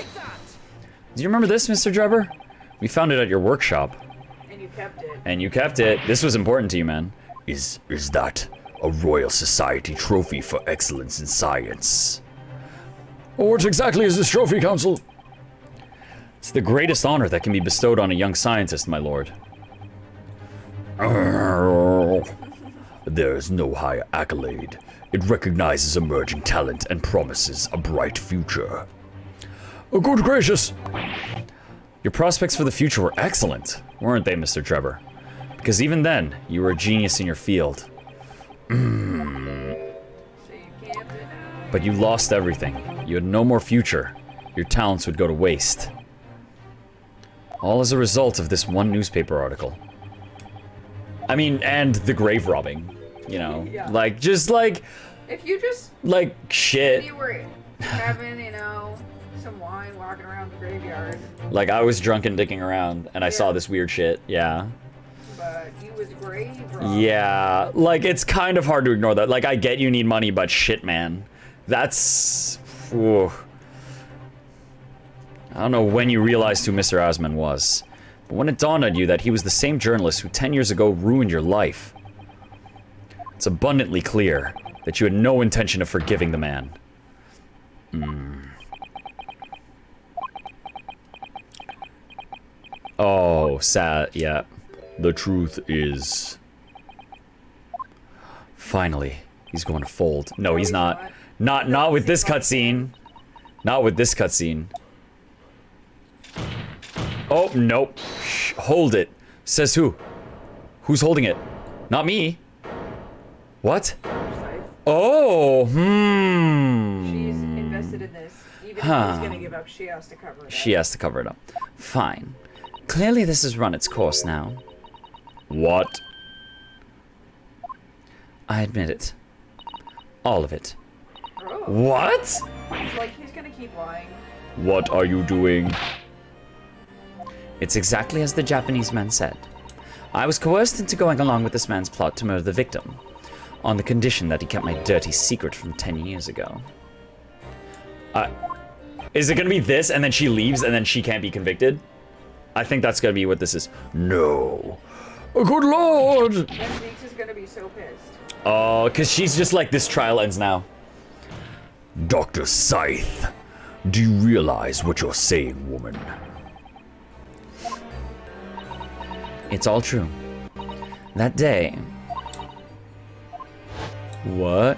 Do you remember this, Mr. Drebber? We found it at your workshop. And you kept it. And you kept it. This was important to you, man. Is that a Royal Society trophy for excellence in science? What exactly is this trophy, Council? It's the greatest honor that can be bestowed on a young scientist, my lord. There is no higher accolade. It recognizes emerging talent and promises a bright future. Oh, good gracious. Your prospects for the future were excellent, weren't they, Mr. Drebber? Because even then, you were a genius in your field. So you can't deny. But you lost everything. You had no more future. Your talents would go to waste. All as a result of this one newspaper article. I mean, and the grave robbing. You know? Yeah. Like, just like... If you just, Like, shit. you were having, some wine walking around the graveyard, Like, I was drunk and dicking around, and I saw Yeah. this weird shit. Yeah. but you was grave robbing. Yeah. Like, it's kind of hard to ignore that. Like, I get you need money, but shit, man. That's... Ooh. I don't know when you realized who Mr. Osman was, but when it dawned on you that he was the same journalist who 10 years ago ruined your life, it's abundantly clear that you had no intention of forgiving the man. Oh, sad, yeah. The truth is, Finally, he's going to fold. No, he's not. Not with this cutscene. Not with this cutscene. Oh, nope. Shh, hold it. Says who? Who's holding it? Not me. What? Oh, She's invested in this. Even if he's gonna give up, she has to cover it up. She has to cover it up. Fine. Clearly this has run its course now. what? I admit it. All of it. Oh, What? he's like, he's gonna keep lying. What are you doing? It's exactly as the Japanese man said. I was coerced into going along with this man's plot to murder the victim, on the condition that he kept my dirty secret from 10 years ago. Is it gonna be this, and then she leaves, and then she can't be convicted? I think that's gonna be what this is. No. Oh, good lord! And Zeeks is gonna be so pissed. Oh, because she's just like, this trial ends now. Dr. Scythe, do you realize what you're saying, woman? It's all true. That day... What?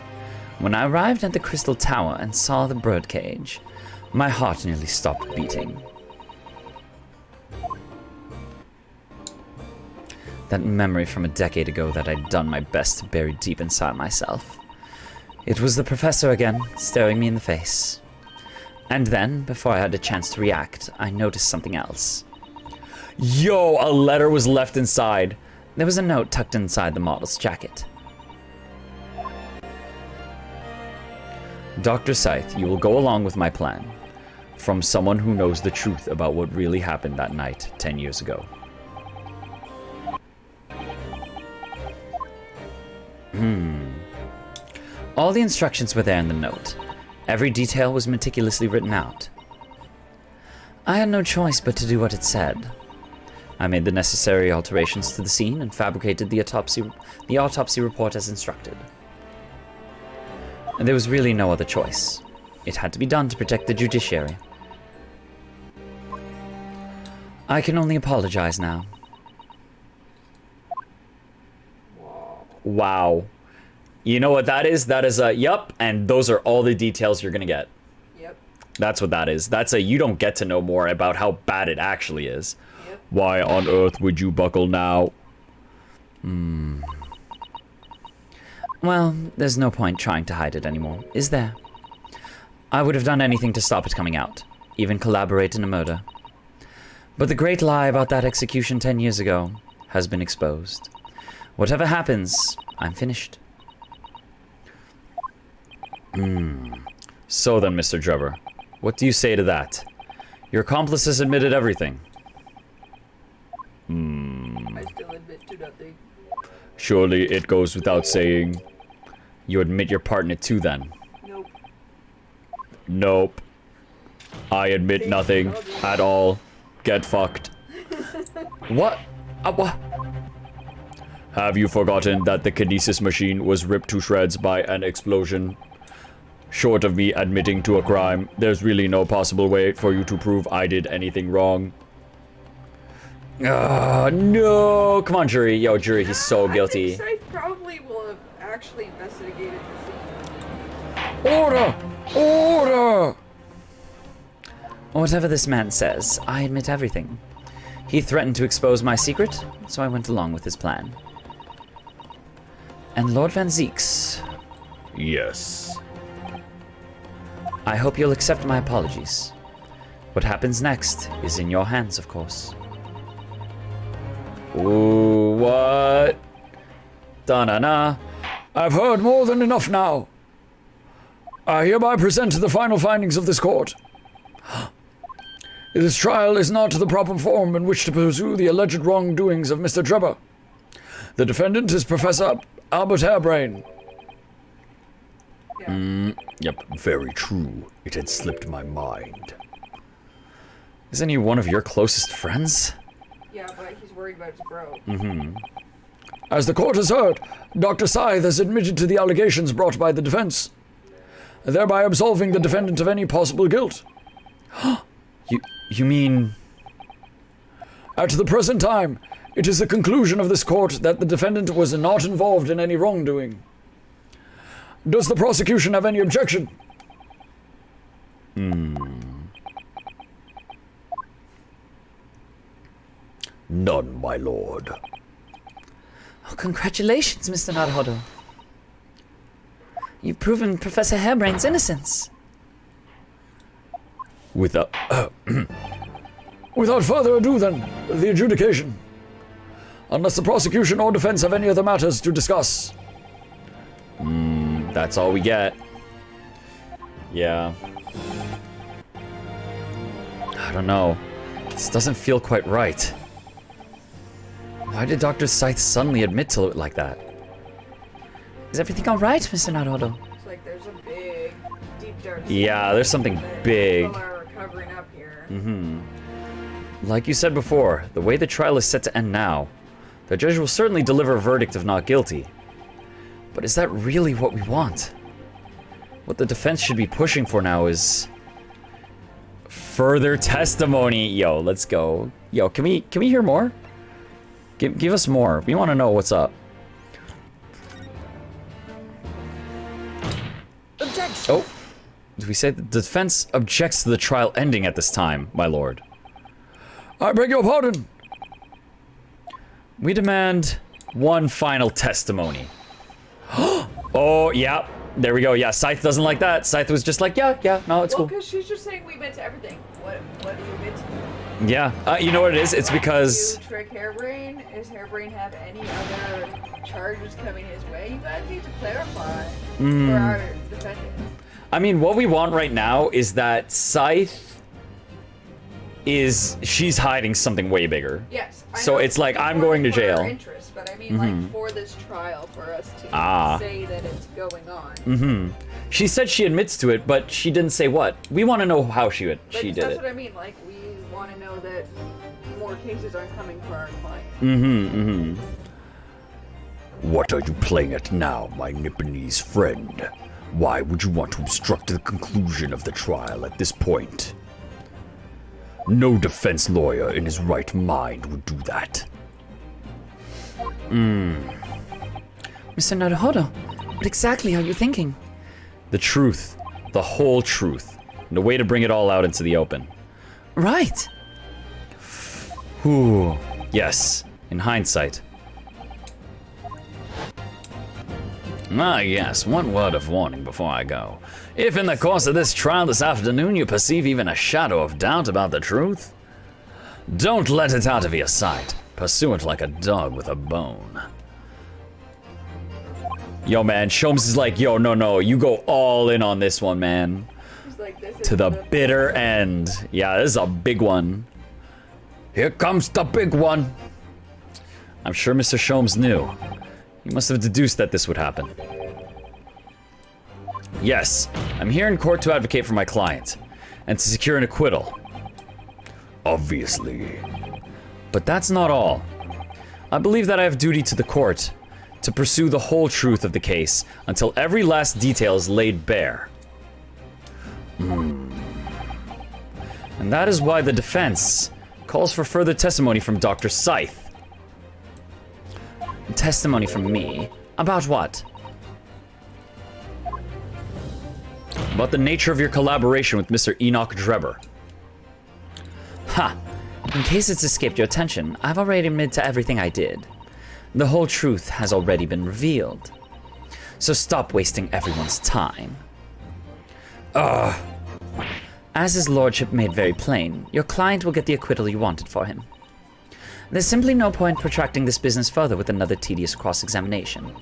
When I arrived at the Crystal Tower and saw the birdcage, my heart nearly stopped beating. That memory from a decade ago that I'd done my best to bury deep inside myself. It was the professor again, staring me in the face. And then, before I had a chance to react, I noticed something else. Yo, a letter was left inside. There was a note tucked inside the model's jacket. Dr. Scythe, you will go along with my plan. From someone who knows the truth about what really happened that night 10 years ago. All the instructions were there in the note. Every detail was meticulously written out. I had no choice but to do what it said. I made the necessary alterations to the scene and fabricated the autopsy report as instructed. And there was really no other choice. It had to be done to protect the judiciary. I can only apologize now. Wow. You know what that is? That is a yup, and those are all the details you're gonna get. Yep. That's what that is. That's a you don't get to know more about how bad it actually is. Yep. Why on earth would you buckle now? Well, there's no point trying to hide it anymore, is there? I would have done anything to stop it coming out, even collaborate in a murder. But the great lie about that execution 10 years ago has been exposed. Whatever happens, I'm finished. So then, Mr. Drebber, what do you say to that? Your accomplice has admitted everything. I still admit to nothing. Surely it goes without saying. You admit your part in it too, then? Nope. Nope. I admit nothing at all. Get fucked. What? What? Have you forgotten that the kinesis machine was ripped to shreds by an explosion? Short of me admitting to a crime, there's really no possible way for you to prove I did anything wrong. No! Come on, jury. Yo, jury, he's so guilty. I think Scythe probably will have actually investigated the scene. Order! Order! Whatever this man says, I admit everything. He threatened to expose my secret, so I went along with his plan. And Lord Van Zeeks, Yes. I hope you'll accept my apologies. What happens next is in your hands, of course. Ooh, what? Da-na-na. I've heard more than enough now. I hereby present the final findings of this court. This trial is not the proper form in which to pursue the alleged wrongdoings of Mr. Debtor. The defendant is Professor Albert Hairbrain. Yep, very true. It had slipped my mind. Isn't he one of your closest friends? Yeah, but he's worried about his bro. As the court has heard, Dr. Scythe has admitted to the allegations brought by the defense, thereby absolving the defendant of any possible guilt. You mean... At the present time, it is the conclusion of this court that the defendant was not involved in any wrongdoing. Does the prosecution have any objection? None, my lord. Oh, congratulations, Mr. Naruhodo. You've proven Professor Hairbrain's innocence. Without Without further ado, then, the adjudication. Unless the prosecution or defense have any other matters to discuss. That's all we get. Yeah. I don't know. This doesn't feel quite right. Why did Dr. Scythe suddenly admit to it like that? Is everything all right, Mr. Naruhodo? It's like there's a big, deep dark. Yeah, there's something that big. People are covering up here. Like you said before, the way the trial is set to end now, the judge will certainly deliver a verdict of not guilty. But is that really what we want? What the defense should be pushing for now is further testimony. Yo, let's go. Yo, can we hear more? Give us more. We want to know what's up. Objection. Oh, did we say the defense objects to the trial ending at this time, my lord? I beg your pardon. We demand one final testimony. Oh, yeah. There we go. Yeah, Scythe doesn't like that. Scythe was just like, yeah, no, it's Well, cool. because she's just saying we admit to everything. What do you admit to? Yeah, you know what it is? It's because... You trick Hairbrain? Does Hairbrain have any other charges coming his way? You guys need to clarify for our defendants. I mean, what we want right now is that Scythe she's hiding something way bigger. Yes. I So know it's like, I'm important going to for our jail. Interests, but I mean, like, for this trial, for us to say that it's going on. She said she admits to it, but she didn't say what. We want to know how she But did that's it. what I mean. Like, we want to know that more cases aren't coming for our client. What are you playing at now, my Nipponese friend? Why would you want to obstruct the conclusion of the trial at this point? No defense lawyer in his right mind would do that. Mr. Naruhodo, what exactly are you thinking? The truth. The whole truth. And a way to bring it all out into the open. Right. Ooh. Yes. In hindsight. Ah, yes, one word of warning before I go. If in the course of this trial this afternoon you perceive even a shadow of doubt about the truth, don't let it out of your sight. Pursue it like a dog with a bone. Yo, man, Sholmes is like, yo, no, you go all in on this one, man. It's like, this To is the bitter end. Yeah, this is a big one. Here comes the big one. I'm sure Mr. Sholmes knew. He must have deduced that this would happen. Yes, I'm here in court to advocate for my client, and to secure an acquittal. Obviously. But that's not all. I believe that I have duty to the court to pursue the whole truth of the case until every last detail is laid bare. And that is why the defense calls for further testimony from Dr. Scythe. Testimony from me? About what? About the nature of your collaboration with Mr. Enoch Debtor. Ha! In case it's escaped your attention, I've already admitted to everything I did. The whole truth has already been revealed. So stop wasting everyone's time. Ugh. As his lordship made very plain, your client will get the acquittal you wanted for him. There's simply no point protracting this business further with another tedious cross-examination.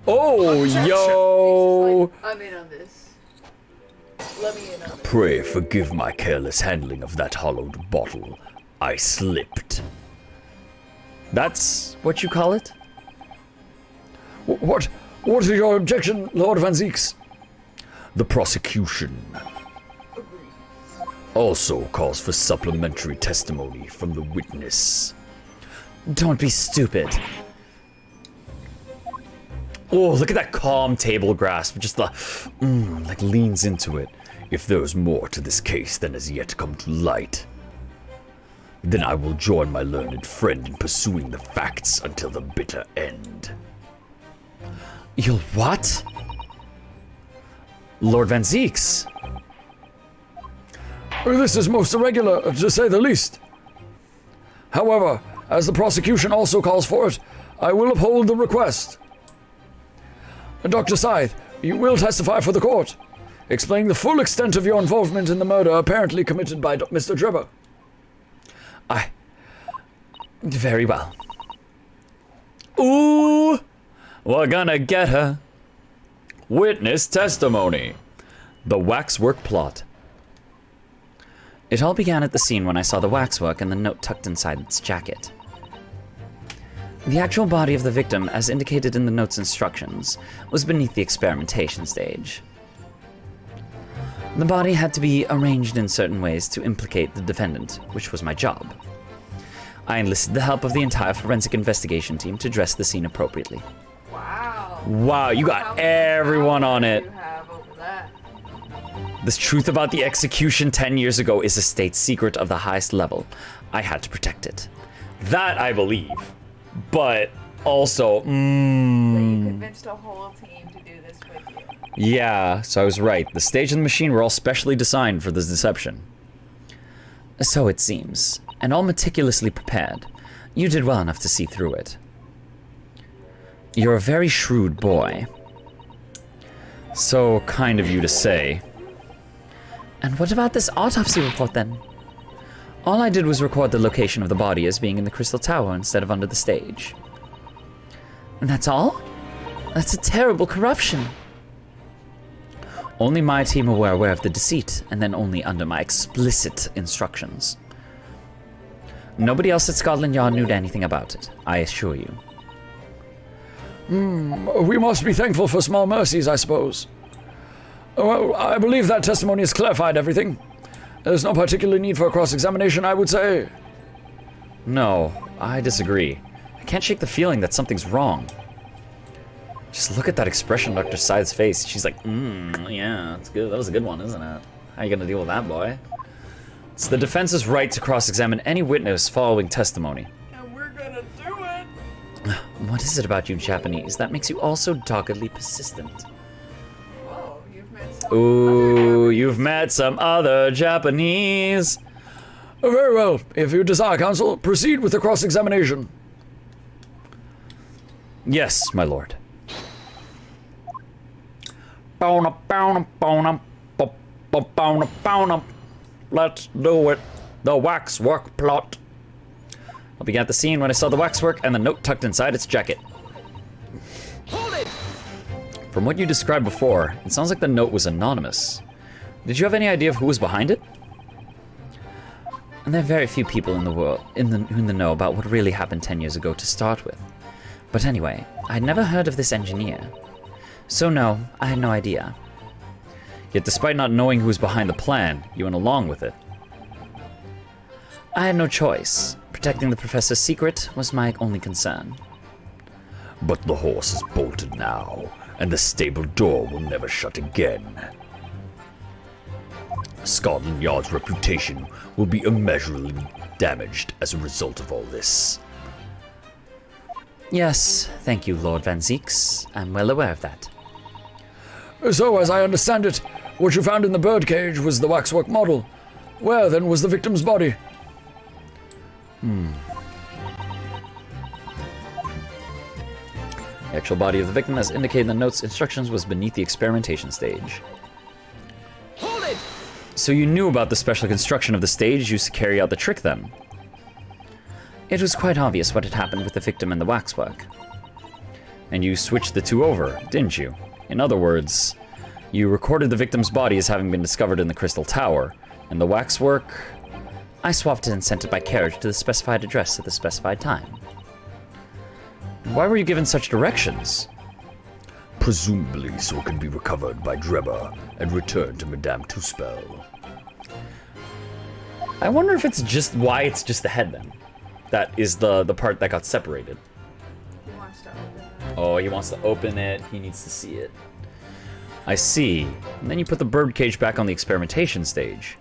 Oh, yo! I'm in on this. Let me in on this. Pray forgive my careless handling of that hollowed bottle. I slipped. That's what you call it? What is your objection, Lord Van Zeeks? The prosecution also calls for supplementary testimony from the witness. Don't be stupid. Oh, look at that calm table grasp. Just the, like leans into it. If there's more to this case than has yet come to light, then I will join my learned friend in pursuing the facts until the bitter end. You'll what? Lord Van Zeeks. This is most irregular, to say the least. However, as the prosecution also calls for it, I will uphold the request. Dr. Scythe, you will testify for the court, explaining the full extent of your involvement in the murder apparently committed by Mr. Drebber. Very well. Ooh! We're gonna get her. Witness testimony. The waxwork plot. It all began at the scene when I saw the waxwork and the note tucked inside its jacket. The actual body of the victim, as indicated in the note's instructions, was beneath the experimentation stage. The body had to be arranged in certain ways to implicate the defendant, which was my job. I enlisted the help of the entire forensic investigation team to dress the scene appropriately. Wow. Wow, you got everyone on it. You have over that. This truth about the execution 10 years ago is a state secret of the highest level. I had to protect it. That I believe. But also, You convinced a whole team to do this with you. yeah, so I was right. The stage and the machine were all specially designed for this deception. So it seems, and all meticulously prepared. You did well enough to see through it. You're a very shrewd boy. So kind of you to say. And what about this autopsy report then? All I did was record the location of the body as being in the Crystal Tower instead of under the stage. And that's all? That's a terrible corruption. Only my team were aware of the deceit, and then only under my explicit instructions. Nobody else at Scotland Yard knew anything about it, I assure you. We must be thankful for small mercies, I suppose. Well, I believe that testimony has clarified everything. There's no particular need for a cross-examination, I would say. No, I disagree. I can't shake the feeling that something's wrong. Just look at that expression on Dr. Scythe's face. She's like, yeah, that's good. That was a good one, isn't it? How are you gonna deal with that, boy? It's the defense's right to cross-examine any witness following testimony. And we're gonna do it! What is it about you Japanese that makes you all so doggedly persistent? Whoa, you've met some Ooh, you've met some other Japanese. Very well. If you desire, counsel, proceed with the cross-examination. Yes, my lord. Let's do it. The waxwork plot. I began at the scene when I saw the waxwork and the note tucked inside its jacket. Hold it! From what you described before, it sounds like the note was anonymous. Did you have any idea of who was behind it? And there are very few people in the world in the know about what really happened 10 years ago to start with. But anyway, I'd never heard of this engineer. So no, I had no idea. Yet despite not knowing who was behind the plan, you went along with it. I had no choice. Protecting the professor's secret was my only concern. But the horse is bolted now, and the stable door will never shut again. Scotland Yard's reputation will be immeasurably damaged as a result of all this. Yes, thank you, Lord Van Zeeks. I'm well aware of that. So, as I understand it, what you found in the birdcage was the waxwork model. Where, then, was the victim's body? The actual body of the victim, as indicated in the notes instructions, was beneath the experimentation stage. Hold it! So you knew about the special construction of the stage used to carry out the trick then? It was quite obvious what had happened with the victim and the waxwork. And you switched the two over, didn't you? In other words, you recorded the victim's body as having been discovered in the Crystal Tower, and the waxwork... I swapped it and sent it by carriage to the specified address at the specified time. Why were you given such directions? Presumably so it can be recovered by Debtor and returned to Madame Tusspell. I wonder if it's just why it's just the head then. That is the part that got separated. He wants to open it. Oh, he wants to open it. He needs to see it. I see. And then you put the birdcage back on the experimentation stage.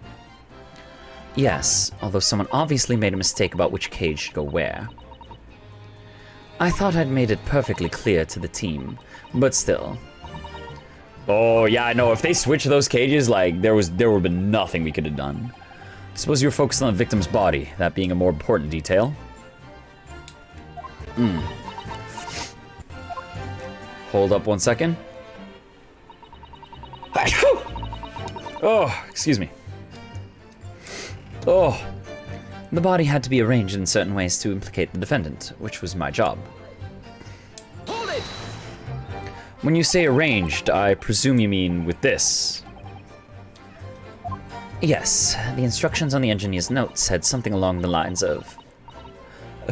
Yes, although someone obviously made a mistake about which cage should go where. I thought I'd made it perfectly clear to the team, but still. Oh, yeah, I know. If they switched those cages, like, there would have been nothing we could have done. Suppose you were focused on the victim's body, that being a more important detail. Hold up 1 second. Oh, excuse me. Oh. The body had to be arranged in certain ways to implicate the defendant, which was my job. Hold it! When you say arranged, I presume you mean with this. Yes, the instructions on the engineer's notes said something along the lines of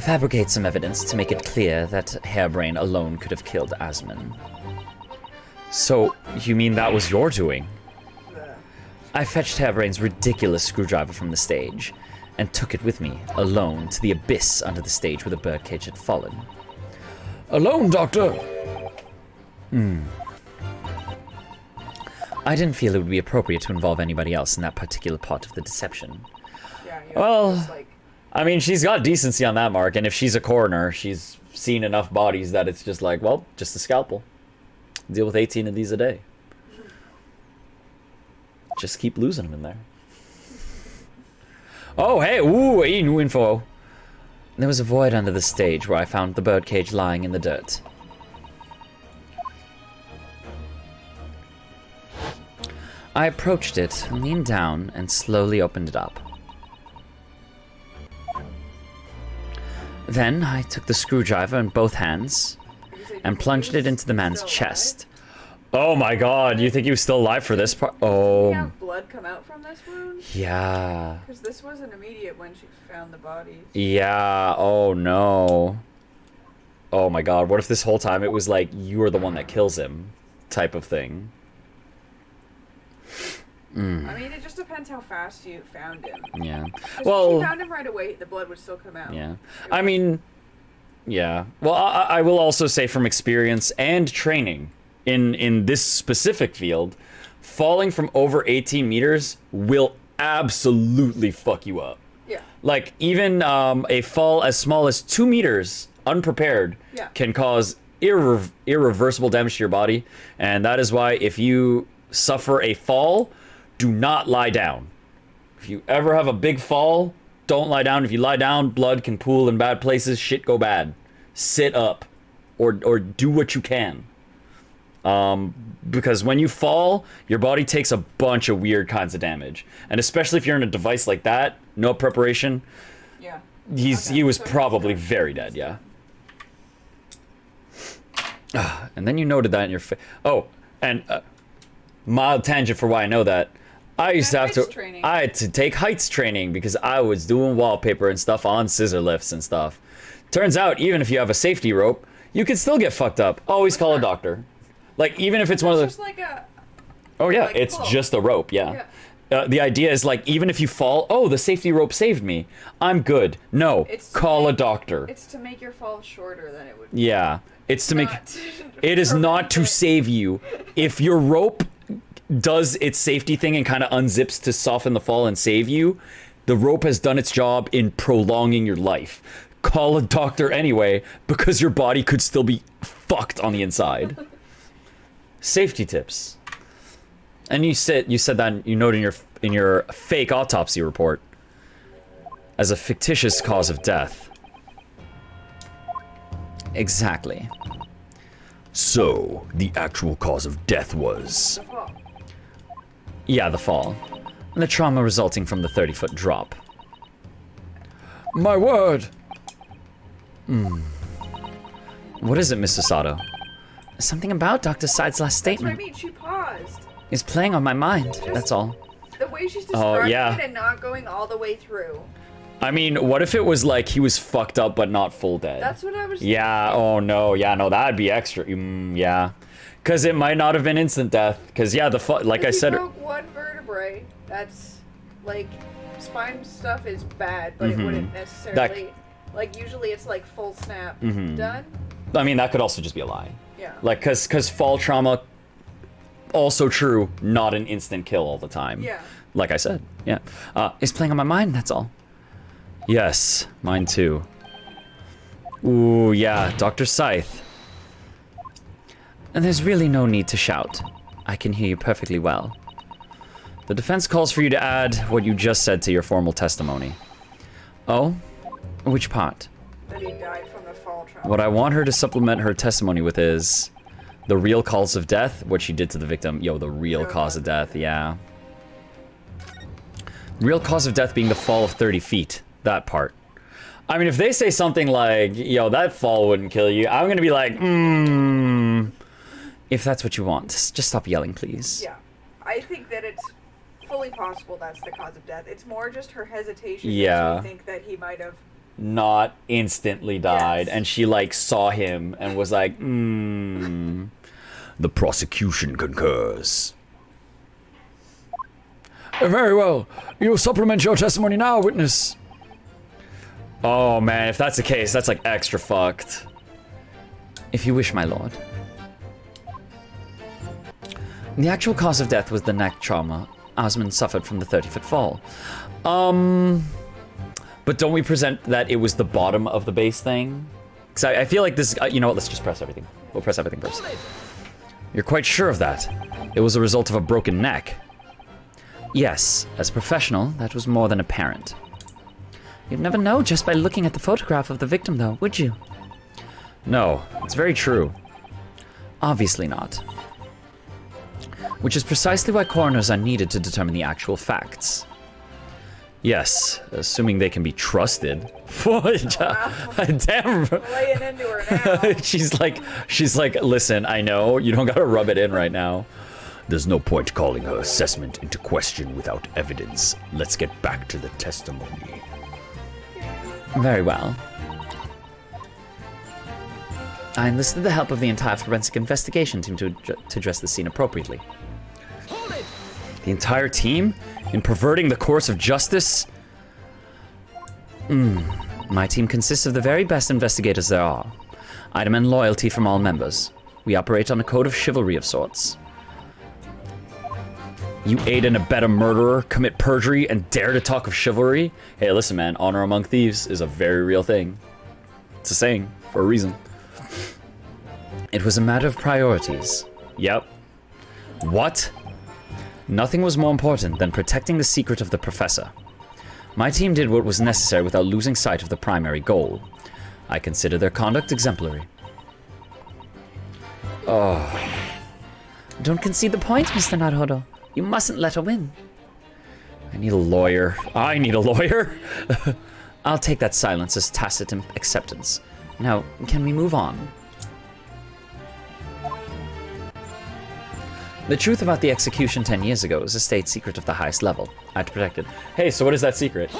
fabricate some evidence to make it clear that Hairbrain alone could have killed Asman. So, you mean that was your doing? I fetched Hairbrain's ridiculous screwdriver from the stage, and took it with me, alone, to the abyss under the stage where the birdcage had fallen. Alone, Doctor? I didn't feel it would be appropriate to involve anybody else in that particular part of the deception. Yeah, Well, just like, I mean, she's got decency on that mark, and if she's a coroner, she's seen enough bodies that it's just like, well, just a scalpel. Deal with 18 of these a day. Just keep losing them in there. Oh, hey, ooh, new info. There was a void under the stage where I found the birdcage lying in the dirt. I approached it, leaned down, and slowly opened it up. Then I took the screwdriver in both hands and plunged it into the man's chest. Oh my god, you think he was still alive for this part? Did Oh, you have blood come out from this wound? yeah. Because this wasn't immediate when she found the bodies. Yeah, oh no. Oh my god, what if this whole time it was like, you are the one that kills him type of thing? I mean, it just depends how fast you found him. Yeah. 'Cause if Well, she found him right away, the blood would still come out. yeah. I mean, yeah. Well, I will also say from experience and training in this specific field, falling from over 18 meters will absolutely fuck you up. Yeah. Like, even a fall as small as 2 meters, unprepared, Yeah. can cause irreversible damage to your body. And that is why if you suffer a fall, do not lie down. If you ever have a big fall, don't lie down. If you lie down, blood can pool in bad places, shit go bad. Sit up or do what you can. Because when you fall, your body takes a bunch of weird kinds of damage. And especially if you're in a device like that, no preparation, Yeah. he was probably very dead, yeah. And then you noted that in your face. Oh, and mild tangent for why I know that. I used to have to. heights training. I had to take heights training because I was doing wallpaper and stuff on scissor lifts and stuff. Turns out, even if you have a safety rope, you can still get fucked up. Always call a doctor. Like, even if it's one of It's the. just like a... Oh yeah, like a it's pull. just a rope. Yeah. The idea is like, even if you fall, oh, the safety rope saved me. I'm good. No, It's call a like- doctor. It's to make your fall shorter than it would be. Yeah, it's to make. Not It is not prevent to it. save you. If your rope does its safety thing and kind of unzips to soften the fall and save you, the rope has done its job in prolonging your life. Call a doctor anyway, because your body could still be fucked on the inside. Safety tips. And you said that you noted in your fake autopsy report. as a fictitious cause of death. Exactly. So, the actual cause of death was... Yeah, the fall. And the trauma resulting from the 30-foot drop. My word. What is it, Mr. Sato? Something about Dr. Side's last That's what I statement mean, she paused. is playing on my mind, that's all. The way she's describing yeah. it and not going all the way through. I mean, what if it was like he was fucked up but not full dead? That's what I was Yeah, oh no, yeah, no, that'd be extra. Yeah. Because it might not have been instant death. Because, yeah, like I said... He broke one vertebrae. That's, like, spine stuff is bad, but it wouldn't necessarily... Like, usually it's, like, full snap done. I mean, that could also just be a lie. Yeah. Like, because fall trauma, also true, not an instant kill all the time. Yeah. Like I said, yeah. It's playing on my mind, that's all. Yes, mine too. Ooh, yeah, Dr. Scythe. And there's really no need to shout. I can hear you perfectly well. The defense calls for you to add what you just said to your formal testimony. Oh? Which part? That he died from the fall trauma. What I want her to supplement her testimony with is the real cause of death, what she did to the victim. Yo, the real cause of death, yeah. Real cause of death being the fall of 30 feet. That part. I mean, if they say something like, yo, that fall wouldn't kill you, I'm gonna be like, If that's what you want, just stop yelling, please. Yeah. I think that it's fully possible that's the cause of death. It's more just her hesitation. Yeah. I think that he might have... not instantly died, Yes. and she, like, saw him and was like, The prosecution concurs. Very well. You'll supplement your testimony now, witness. Oh, man, if that's the case, that's, like, extra fucked. If you wish, my lord. The actual cause of death was the neck trauma Osmond suffered from the 30-foot fall. But don't we present that it was the bottom of the base thing? Because I feel like this... you know what? Let's just press everything. We'll press everything first. You're quite sure of that? It was a result of a broken neck. Yes, as a professional, that was more than apparent. You'd never know just by looking at the photograph of the victim, though, would you? No, it's very true. Obviously not. Which is precisely why coroners are needed to determine the actual facts. Yes, assuming they can be trusted. Damn. Laying into her now. she's like, listen, I know, you don't gotta rub it in right now. There's no point calling her assessment into question without evidence. Let's get back to the testimony. Very well. I enlisted the help of the entire forensic investigation team to address the scene appropriately. The entire team? In perverting the course of justice? My team consists of the very best investigators there are. I demand loyalty from all members. We operate on a code of chivalry of sorts. You aid and abet a murderer, commit perjury, and dare to talk of chivalry? Hey, listen, man, honor among thieves is a very real thing. It's a saying, for a reason. It was a matter of priorities. Yep. What? Nothing was more important than protecting the secret of the professor. My team did what was necessary without losing sight of the primary goal. I consider their conduct exemplary. Don't concede the point, Mr. Naruhodo. You mustn't let her win. I need a lawyer. I need a lawyer. I'll take that silence as tacit acceptance. Now, can we move on? The truth about the execution 10 years ago is a state secret of the highest level. I had to protect it. Hey, so what is that secret?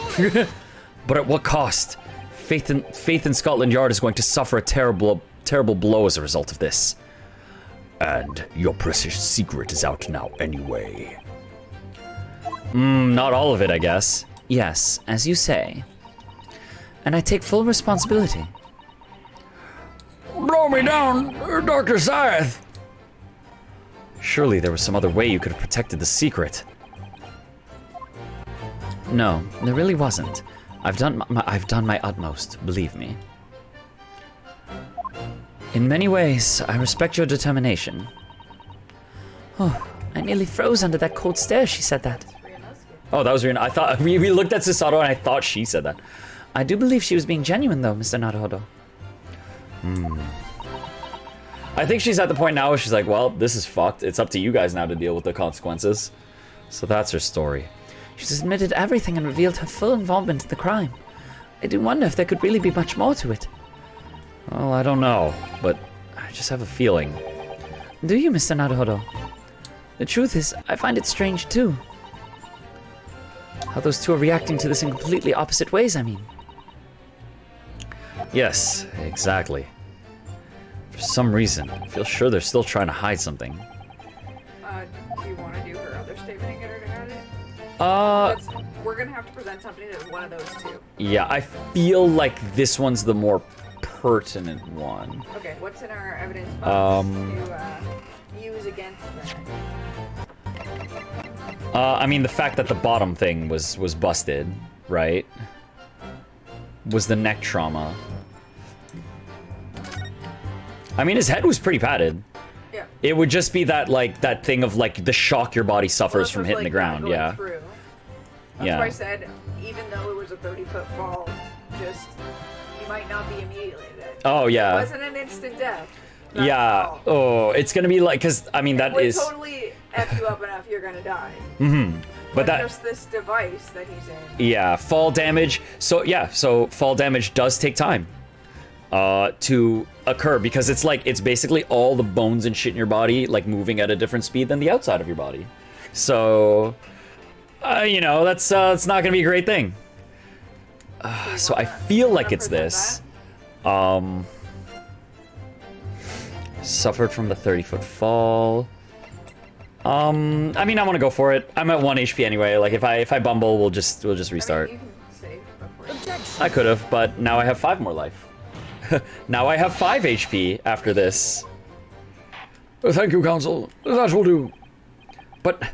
But at what cost? Faith in Scotland Yard is going to suffer a terrible blow as a result of this. And your precious secret is out now anyway. Not all of it, I guess. Yes, as you say. And I take full responsibility. Blow me down, Dr. Scythe. Surely there was some other way you could have protected the secret. No, there really wasn't. I've done my utmost, believe me. In many ways, I respect your determination. Oh, I nearly froze under that cold stare she said that. Oh, that was Rihanna. I thought we looked at Susato and I thought she said that. I do believe she was being genuine, though, Mr. Naruhodo. I think she's at the point now where she's like, well, this is fucked. It's up to you guys now to deal with the consequences. So that's her story. She's admitted everything and revealed her full involvement in the crime. I do wonder if there could really be much more to it. Well, I don't know, but I just have a feeling. Do you, Mr. Naruhodo? The truth is, I find it strange, too. How those two are reacting to this in completely opposite ways, I mean. Yes, exactly. For some reason, I feel sure they're still trying to hide something. Do you want to do her other statement and get her to add it? We're gonna have to present something to one of those two. Yeah, I feel like this one's the more pertinent one. Okay, what's in our evidence box to use against that? I mean, the fact that the bottom thing was busted, right? Was the neck trauma. I mean, his head was pretty padded. Yeah. It would just be that, like, that thing of, like, the shock your body suffers from hitting the ground, yeah. Through. That's why I said, even though it was a 30-foot fall, just, you might not be immediately dead. Oh, yeah. It wasn't an instant death. Yeah. Oh, it's gonna be like, because, I mean, that is... It would totally F you up enough, you're gonna die. Mm-hmm. But that... just this device that he's in. Yeah, fall damage. So, yeah, so fall damage does take time to occur, because it's like, it's basically all the bones and shit in your body, like, moving at a different speed than the outside of your body. So, you know, that's it's not gonna be a great thing. So I feel like it's this. Suffered from the 30-foot fall. I mean, I want to go for it. I'm at 1 HP anyway. Like, if I bumble, we'll just restart. I mean, you can save before you... I could have, but now I have 5 more life. Now I have 5 HP after this. Thank you, Counsel. That will do. But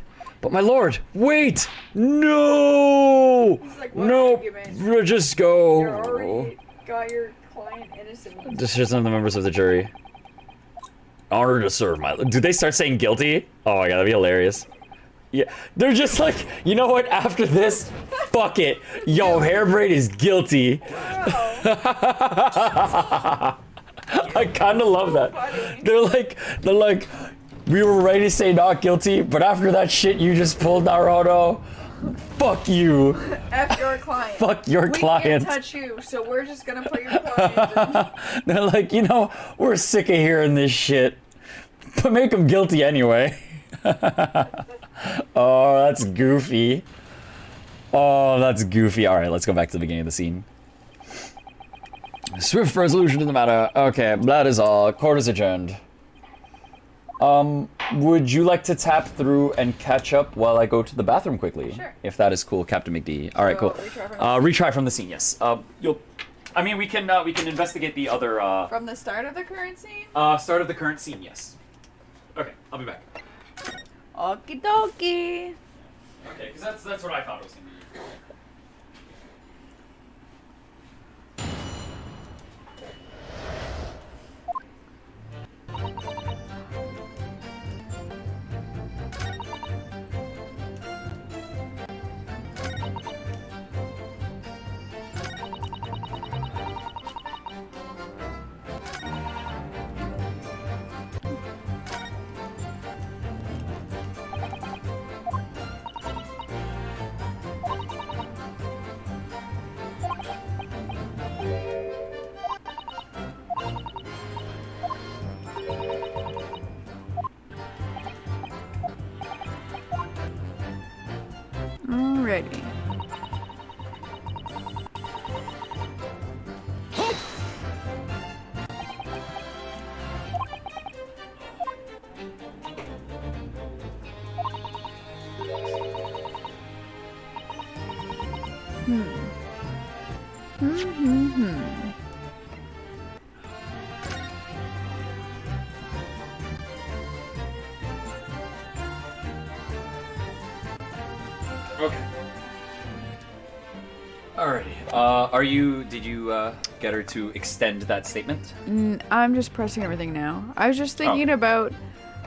my lord, wait! No! He's like, what Nope. argument? Just go. You already got your client innocent. Decision of the members of the jury. Honor to serve, my... Do they start saying guilty? Oh my god, that'd be hilarious. Yeah, they're just like, you know what, after this, fuck it. Yo, Hairbrain is guilty. I kinda love that. They're like, we were ready to say not guilty, but after that shit you just pulled, Naruto, fuck you. F your client. Fuck your client. We can't touch you, so we're just gonna put your client in. They're like, you know, we're sick of hearing this shit, but make them guilty anyway. Oh, that's goofy. Oh, that's goofy. All right, let's go back to the beginning of the scene. Swift resolution to the matter. Okay, that is all. Court is adjourned. Would you like to tap through and catch up while I go to the bathroom quickly? Sure. If that is cool, CaptnmcD. All right, cool. Retry from the scene. Yes. I mean, we can investigate the other. From the start of the current scene? Start of the current scene. Yes. Okay, I'll be back. Okie dokie. Okay, because that's what I thought it was gonna be. Alrighty. Okay. Alrighty. Did you get her to extend that statement? I'm just pressing everything now. I was just thinking about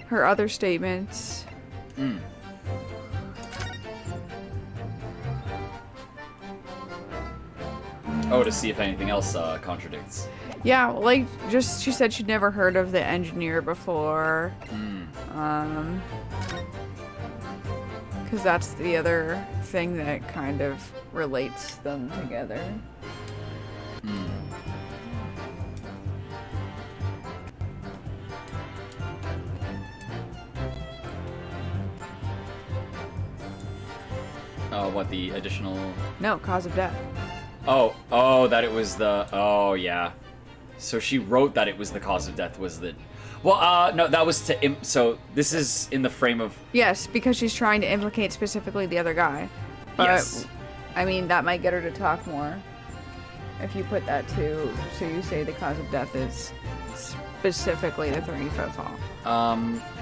her other statements. Oh, to see if anything else contradicts. Yeah, like, just, she said she'd never heard of the engineer before. Because that's the other thing that kind of relates them together. What, the additional... No, cause of death. Oh, that it was the... Oh, yeah. So she wrote that it was the cause of death was that... Well, no, that was to... So this is in the frame of... Yes, because she's trying to implicate specifically the other guy. But, Yes. I mean, that might get her to talk more. If you put that to... So you say the cause of death is specifically the 30-foot fall.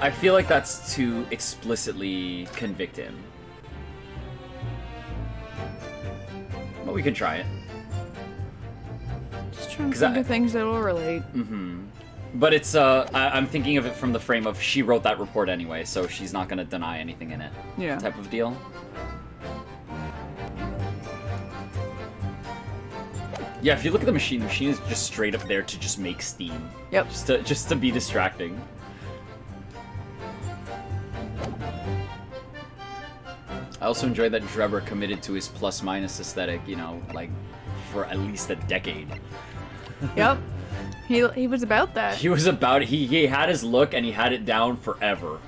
I feel like that's to explicitly convict him. But we can try it. Just trying to 'Cause think of things that will relate. But it's, I'm thinking of it from the frame of she wrote that report anyway, so she's not gonna deny anything in it. Yeah. Type of deal. Yeah, if you look at the machine is just straight up there to just make steam. Yep. Just to be distracting. I also enjoyed that Drebber committed to his plus-minus aesthetic, you know, like, for at least a decade. Yep. He was about that. He was about it. He had his look, and he had it down forever.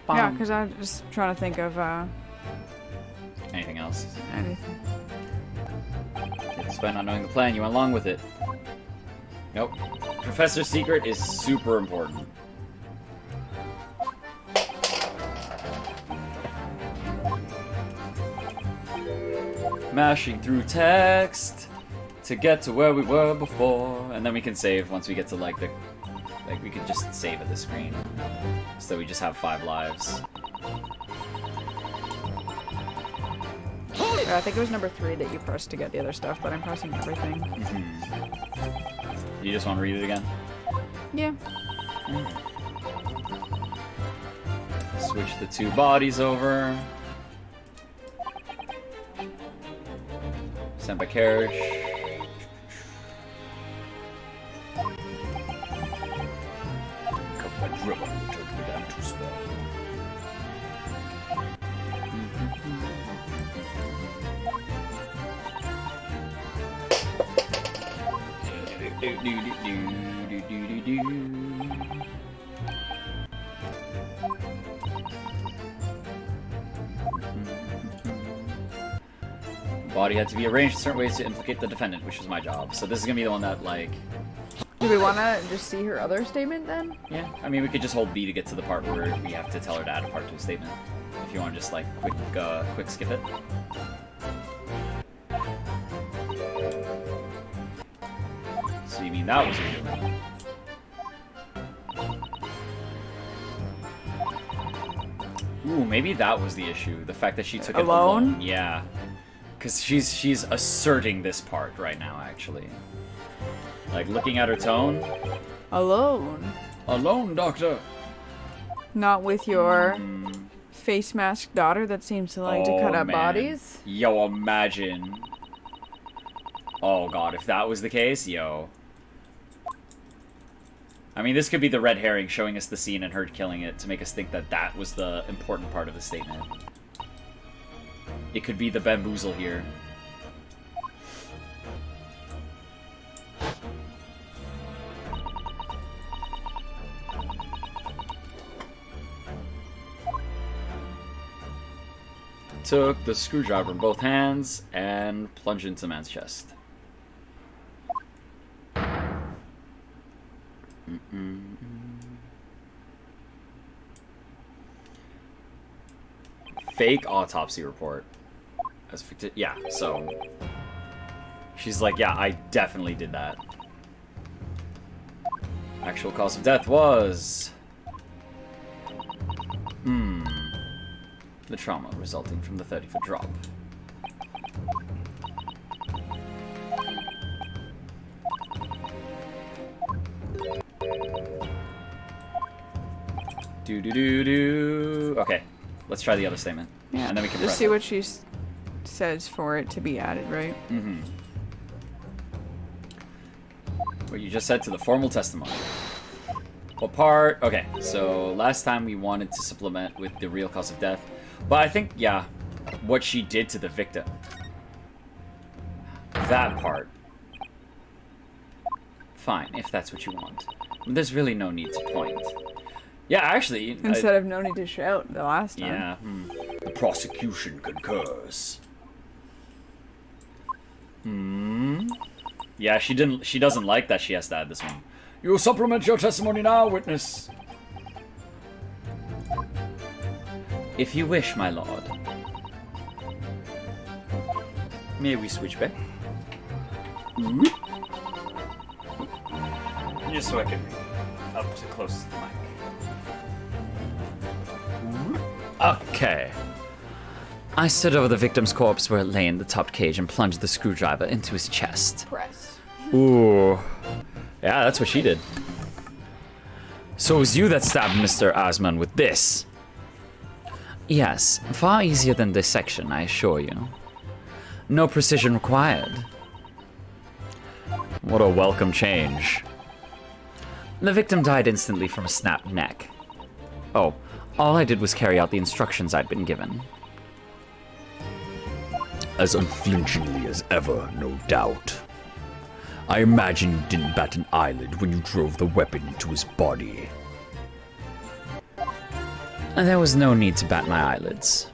Yeah, because I'm just trying to think of Anything else? anything. Despite not knowing the plan, you went along with it. Nope. Professor's secret is super important. Mashing through text to get to where we were before, and then we can save once we get to like the, like we could just save at the screen, so we just have 5 lives. Yeah, I think it was number 3 that you pressed to get the other stuff, but I'm pressing everything. You just want to read it again? Yeah. Switch the 2 bodies over. Sent by carriage. Body had to be arranged in certain ways to implicate the defendant, which was my job. So this is gonna be the one that, like... Do we want to just see her other statement then? Yeah, I mean, we could just hold B to get to the part where we have to tell her to add a part to a statement. If you want to just, like, quick skip it. So you mean that was what you're doing? Ooh, maybe that was the issue. The fact that she took it alone. Yeah. Because she's asserting this part right now, actually. Like, looking at her tone. Alone. Alone, Doctor. Not with your face mask daughter that seems to like to cut up bodies. Yo, imagine. Oh god, if that was the case, yo. I mean, this could be the red herring showing us the scene and her killing it to make us think that that was the important part of the statement. It could be the bamboozle here. Took the screwdriver in both hands and plunged into the man's chest. Fake autopsy report. Yeah, so She's like, yeah, I definitely did that. Actual cause of death was... the trauma resulting from the 30-foot drop. Do. Okay, let's try the other statement. Yeah. And then we can just press see it. what she says for it to be added, right? What you just said to the formal testimony. What part? Okay, so last time we wanted to supplement with the real cause of death. But I think, yeah, what she did to the victim. That part. Fine, if that's what you want. There's really no need to point. Yeah, actually... Instead of no need to shout the last time. Yeah, The prosecution concurs. Yeah, she doesn't like that she has to add this one. You supplement your testimony now, witness. If you wish, my lord. May we switch back? Just so I can up to close to the mic. Okay. I stood over the victim's corpse where it lay in the topped cage and plunged the screwdriver into his chest. Press. Ooh. Yeah, that's what she did. So it was you that stabbed Mr. Osman with this? Yes, far easier than dissection, I assure you. No precision required. What a welcome change. The victim died instantly from a snapped neck. Oh, all I did was carry out the instructions I'd been given. As unflinchingly as ever, no doubt. I imagine you didn't bat an eyelid when you drove the weapon into his body. There was no need to bat my eyelids.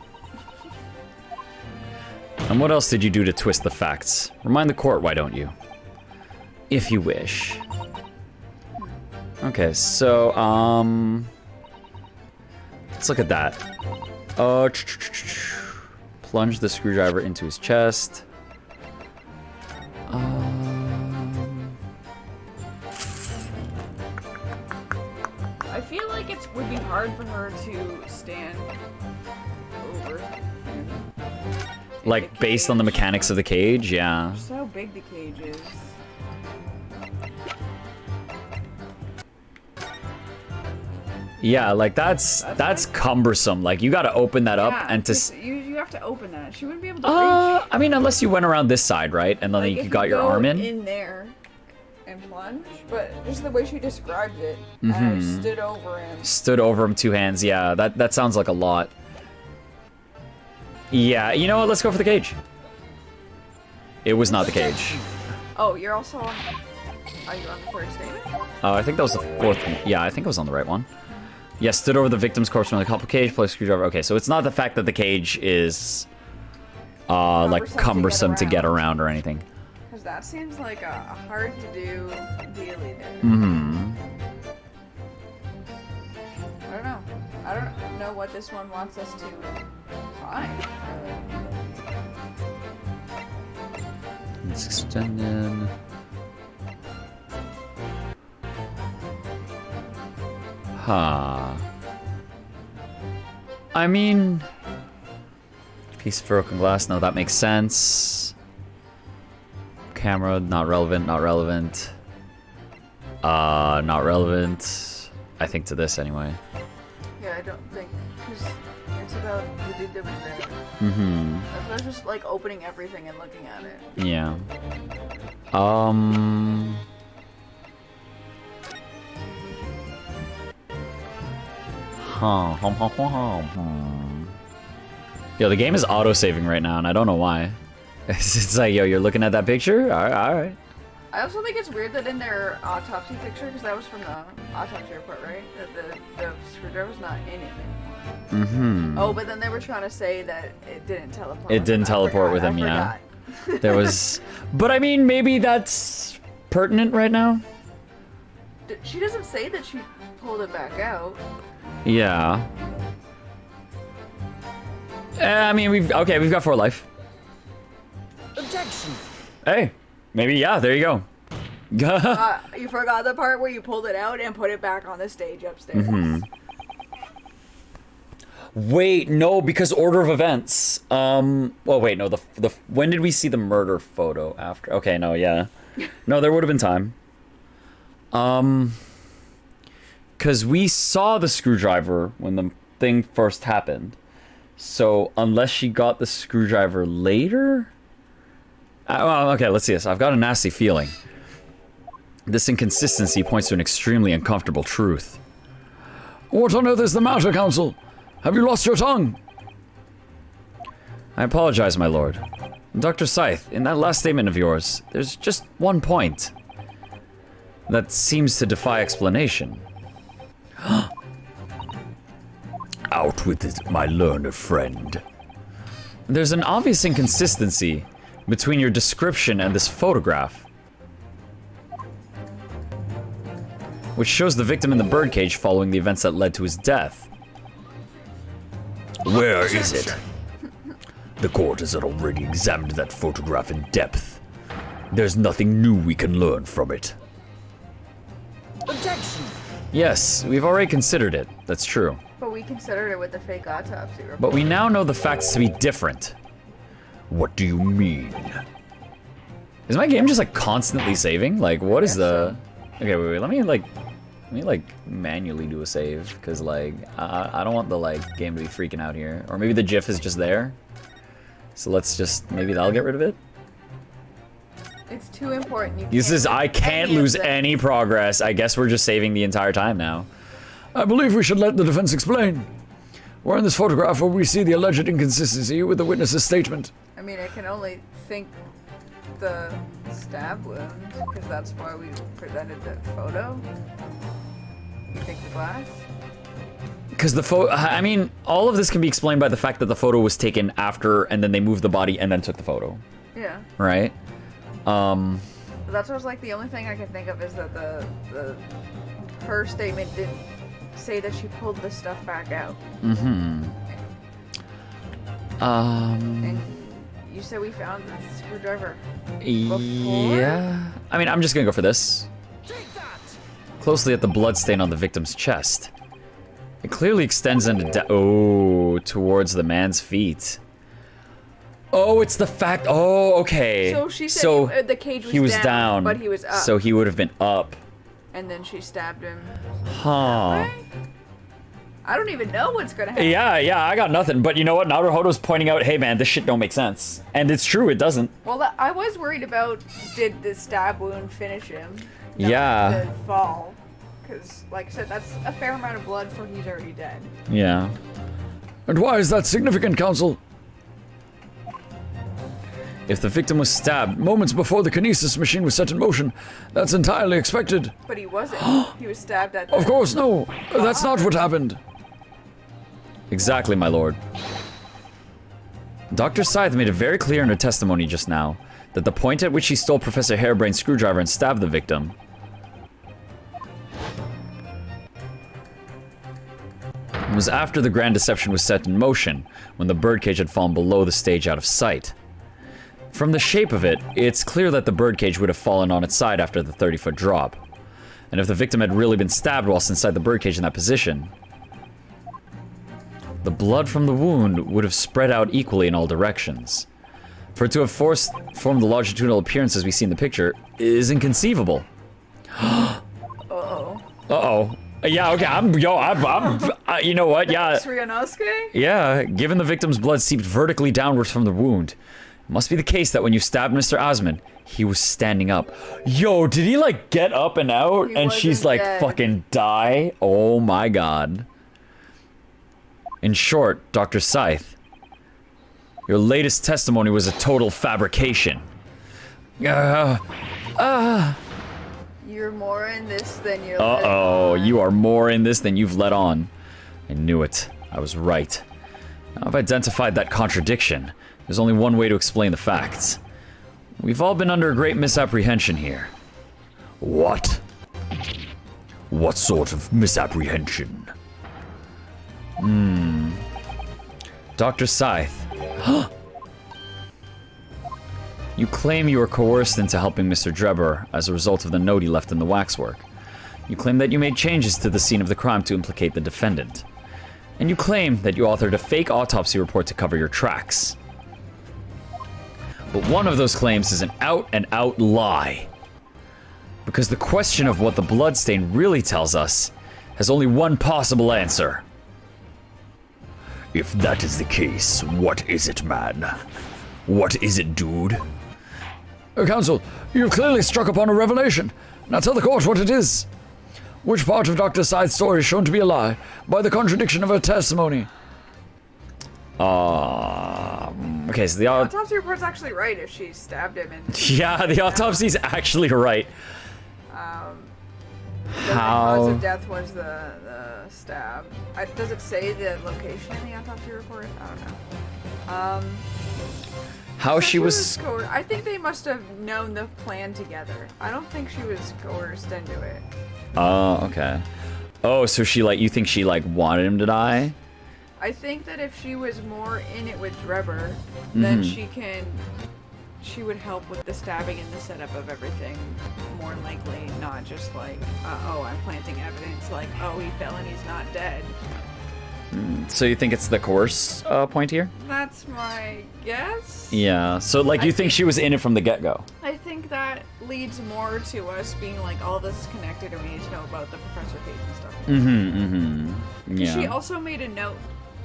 And what else did you do to twist the facts? Remind the court, why don't you? If you wish. Okay, so, let's look at that. Plunge the screwdriver into his chest. I feel like it would be hard for her to stand over. Like, based on the mechanics of the cage, yeah. Just how big the cage is. Yeah, like, that's cumbersome. Like, you gotta open that up and to... You have to open that. She wouldn't be able to reach. I mean, unless you went around this side, right? And then Like, you if got your arm in. in there and plunge, but just the way she described it, I stood over him. Stood over him, two hands. Yeah, that sounds like a lot. Yeah, you know what? Let's go for the cage. It was not the cage. Oh, you're also on... Are you on the third statement? Oh, I think that was the fourth one. Yeah, I think I was on the right one. Yeah, stood over the victim's corpse from the couple cage, placed screwdriver. Okay, so it's not the fact that the cage is, like, cumbersome to get around or anything. Because that seems like a hard to do dealy there. I don't know what this one wants us to find. It's extended. Huh. I mean... Piece of broken glass, no, that makes sense. Camera, not relevant, not relevant. Not relevant. I think to this anyway. Yeah, I don't think, because it's about the dude that was there. That's why I was just like opening everything and looking at it. Yeah. Yo, the game is auto-saving right now, and I don't know why. It's like, yo, you're looking at that picture? Alright. I also think it's weird that in their autopsy picture, because that was from the autopsy report, right? That the screwdriver's not in it anymore. Oh, but then they were trying to say that it didn't teleport. It didn't teleport with him, yeah. There was... But I mean, maybe that's pertinent right now? She doesn't say that she pulled it back out. Yeah. I mean, we've got 4 life. Objection. Hey, Maybe, yeah, there you go. You forgot the part where you pulled it out and put it back on the stage upstairs. Wait, no, because order of events. Well, wait, no, the when did we see the murder photo after? Okay, no, yeah. No, there would have been time. Because we saw the screwdriver when the thing first happened. So, unless she got the screwdriver later? Well, okay, let's see this. I've got a nasty feeling. This inconsistency points to an extremely uncomfortable truth. What on earth is the matter, Counsel? Have you lost your tongue? I apologize, my lord. Dr. Scythe, in that last statement of yours, there's just one point that seems to defy explanation. Out with it, my learned friend. There's an obvious inconsistency between your description and this photograph, which shows the victim in the birdcage following the events that led to his death. Where is it? The court has already examined that photograph in depth. There's nothing new we can learn from it. Objection! Yes, we've already considered it. That's true. But we considered it with the fake autopsy report. But we now know the facts to be different. What do you mean? Is my game just like constantly saving? Like, what is the... Okay, wait, let me manually do a save, because like, I don't want the like game to be freaking out here. Or maybe the GIF is just there. So let's just, maybe that'll get rid of it. It's too important. I can't lose any progress. I guess we're just saving the entire time now. I believe we should let the defense explain. We're in this photograph where we see the alleged inconsistency with the witness's statement. I mean, I can only think the stab wound, because that's why we presented the photo. You think the glass? Because the photo, I mean, all of this can be explained by the fact that the photo was taken after, and then they moved the body and then took the photo. Yeah. Right? That's what was like the only thing I can think of is that her statement didn't say that she pulled the stuff back out. Mm-hmm. And you said we found the screwdriver before? Yeah. I mean, I'm just gonna go for this. Closely at the bloodstain on the victim's chest. It clearly extends into towards the man's feet. Oh, it's the fact. Oh, okay. So she said the cage was he was down, but he was up. So he would have been up. And then she stabbed him. Huh. I don't even know what's gonna happen. Yeah, I got nothing. But you know what? Naruhodo's pointing out, hey man, this shit don't make sense. And it's true, it doesn't. Well, I was worried about, did the stab wound finish him? Yeah. The fall. Because, like I said, that's a fair amount of blood for he's already dead. Yeah. And why is that significant, Counsel? If the victim was stabbed moments before the kinesis machine was set in motion, that's entirely expected. But he wasn't. He was stabbed at the... Of course, no. That's not what happened. Exactly, my lord. Dr. Scythe made it very clear in her testimony just now that the point at which he stole Professor Harebrain's screwdriver and stabbed the victim was after the grand deception was set in motion, when the birdcage had fallen below the stage out of sight. From the shape of it, it's clear that the birdcage would have fallen on its side after the 30-foot drop. And if the victim had really been stabbed whilst inside the birdcage in that position, the blood from the wound would have spread out equally in all directions. For it to have formed the longitudinal appearances we see in the picture is inconceivable. Uh-oh. Uh-oh. Yeah, okay, you know what, yeah. Srianosuke? Yeah, given the victim's blood seeped vertically downwards from the wound, it must be the case that when you stabbed Mr. Osmond, he was standing up. Yo, did he, like, get up and out? He and she's like, dead. fucking die? Oh my god. In short, Dr. Scythe, your latest testimony was a total fabrication. You're more in this than you're Uh-oh, you are more in this than you've let on. I knew it. I was right. Now I've identified that contradiction. There's only one way to explain the facts. We've all been under a great misapprehension here. What? What sort of misapprehension? Dr. Scythe. You claim you were coerced into helping Mr. Debtor as a result of the note he left in the waxwork. You claim that you made changes to the scene of the crime to implicate the defendant. And you claim that you authored a fake autopsy report to cover your tracks. But one of those claims is an out-and-out lie. Because the question of what the bloodstain really tells us has only one possible answer. If that is the case, what is it, man? What is it, dude? Counsel, you've clearly struck upon a revelation. Now tell the court what it is. Which part of Dr. Scythe's story is shown to be a lie by the contradiction of her testimony? Okay, so the Autopsy report's actually right if she stabbed him and yeah, the autopsy's actually right. the cause of death was the stab. Does it say the location in the autopsy report? I don't know. How So she was I think they must have known the plan together. I don't think she was coerced into it. Oh, okay. Oh, so she you think she wanted him to die? I think that if she was more in it with Debtor, then she would help with the stabbing and the setup of everything more likely, not just oh, I'm planting evidence, oh, he fell and he's not dead. So you think it's the coerce point here? That's my guess. Yeah. So you think she was in it from the get-go? I think that leads more to us being all this is connected and we need to know about the professor case and stuff. Yeah. She also made a note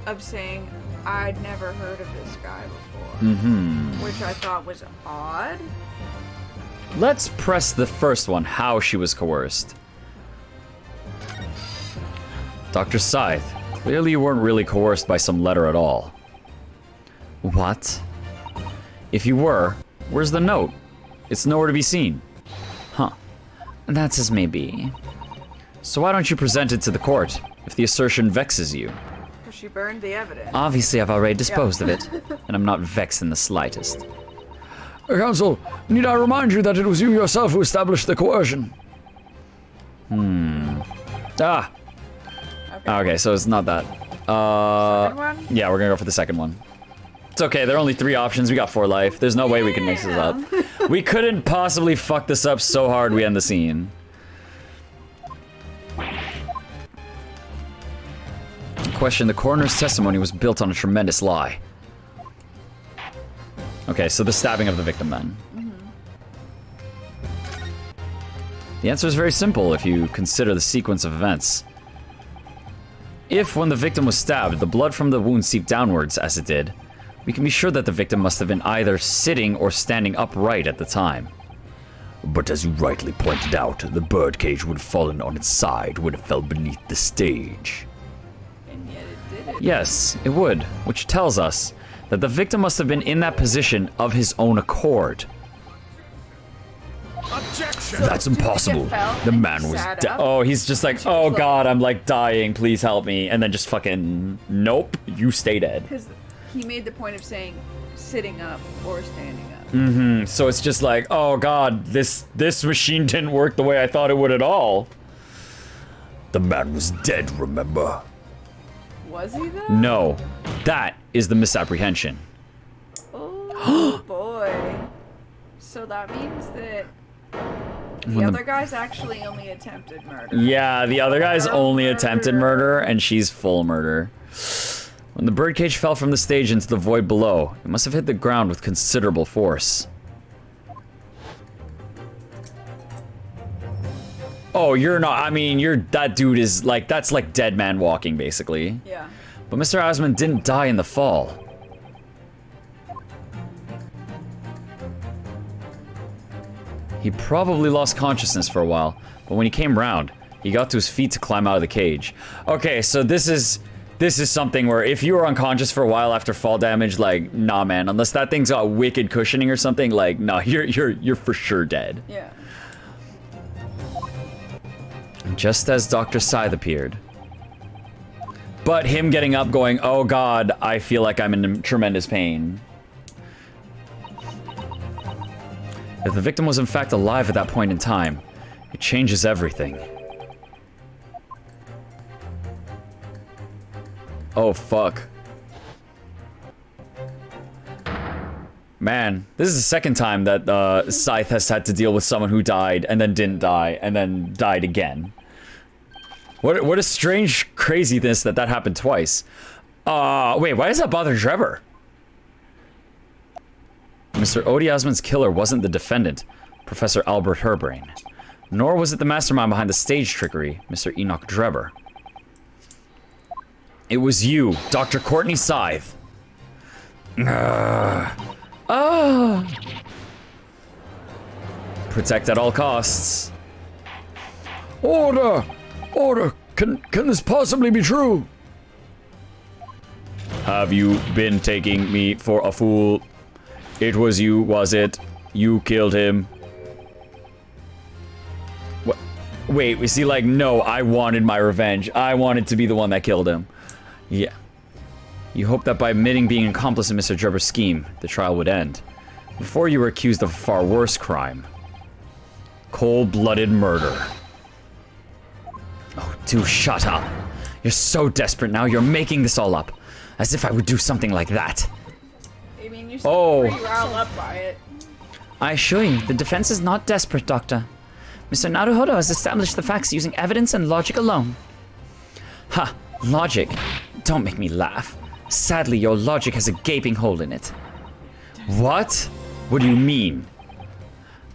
of saying, I'd never heard of this guy before. Which I thought was odd. Let's press the first one, how she was coerced. Dr. Scythe, clearly you weren't really coerced by some letter at all. What? If you were, where's the note? It's nowhere to be seen. Huh. That's as may be. So why don't you present it to the court, if the assertion vexes you? Because she burned the evidence. Obviously, I've already disposed of it, and I'm not vexed in the slightest. Counsel, need I remind you that it was you yourself who established the coercion? Ah! Okay, so it's not that. Second one? Yeah, we're gonna go for the second one. It's okay, there are only 3 options, we got 4 life. There's no way we can mix this up. We couldn't possibly fuck this up so hard we end the scene. Question, the coroner's testimony was built on a tremendous lie. Okay, so the stabbing of the victim then. The answer is very simple if you consider the sequence of events. If, when the victim was stabbed, the blood from the wound seeped downwards, as it did, we can be sure that the victim must have been either sitting or standing upright at the time. But as you rightly pointed out, the birdcage would have fallen on its side when it fell beneath the stage. And yet it didn't. Yes, it would, which tells us that the victim must have been in that position of his own accord. That's impossible. The man was oh, he's just oh god, I'm dying, please help me. And then just fucking, nope, you stay dead. Because he made the point of saying sitting up or standing up. So it's just oh god, this machine didn't work the way I thought it would at all. The man was dead, remember? Was he though? No, that is the misapprehension. Oh boy. So that means that the other guy's actually only attempted murder. Yeah, the other guy's only attempted murder, and she's full murder. When the birdcage fell from the stage into the void below, it must have hit the ground with considerable force. Oh, you're not, I mean, that dude is that's dead man walking, basically. Yeah. But Mr. Osmond didn't die in the fall. He probably lost consciousness for a while, but when he came round, he got to his feet to climb out of the cage. Okay, so this is something where if you were unconscious for a while after fall damage, nah, man, unless that thing's got wicked cushioning or something, nah, you're for sure dead. Yeah. Just as Dr. Scythe appeared. But him getting up going, oh god, I feel like I'm in tremendous pain. If the victim was in fact alive at that point in time, it changes everything. Oh fuck. Man, this is the second time that Scythe has had to deal with someone who died and then didn't die and then died again. What a strange craziness that happened twice. Wait, why does that bother Debtor? Mr. Odie Osmond's killer wasn't the defendant, Professor Albert Herbrain. Nor was it the mastermind behind the stage trickery, Mr. Enoch Debtor. It was you, Dr. Courtney Scythe. Protect at all costs. Order! Order! Can this possibly be true? Have you been taking me for a fool? It was you, was it? You killed him. What? Wait, was he like, no, I wanted my revenge. I wanted to be the one that killed him. Yeah. You hoped that by admitting being an accomplice in Mr. Drebber's scheme, the trial would end. Before you were accused of a far worse crime. Cold-blooded murder. Oh, do shut up. You're so desperate now, you're making this all up. As if I would do something like that. I mean, you seem pretty riled up by it. I assure you, the defense is not desperate, Doctor. Mr. Naruhodo has established the facts using evidence and logic alone. Ha! Logic? Don't make me laugh. Sadly, your logic has a gaping hole in it. What? What do you mean?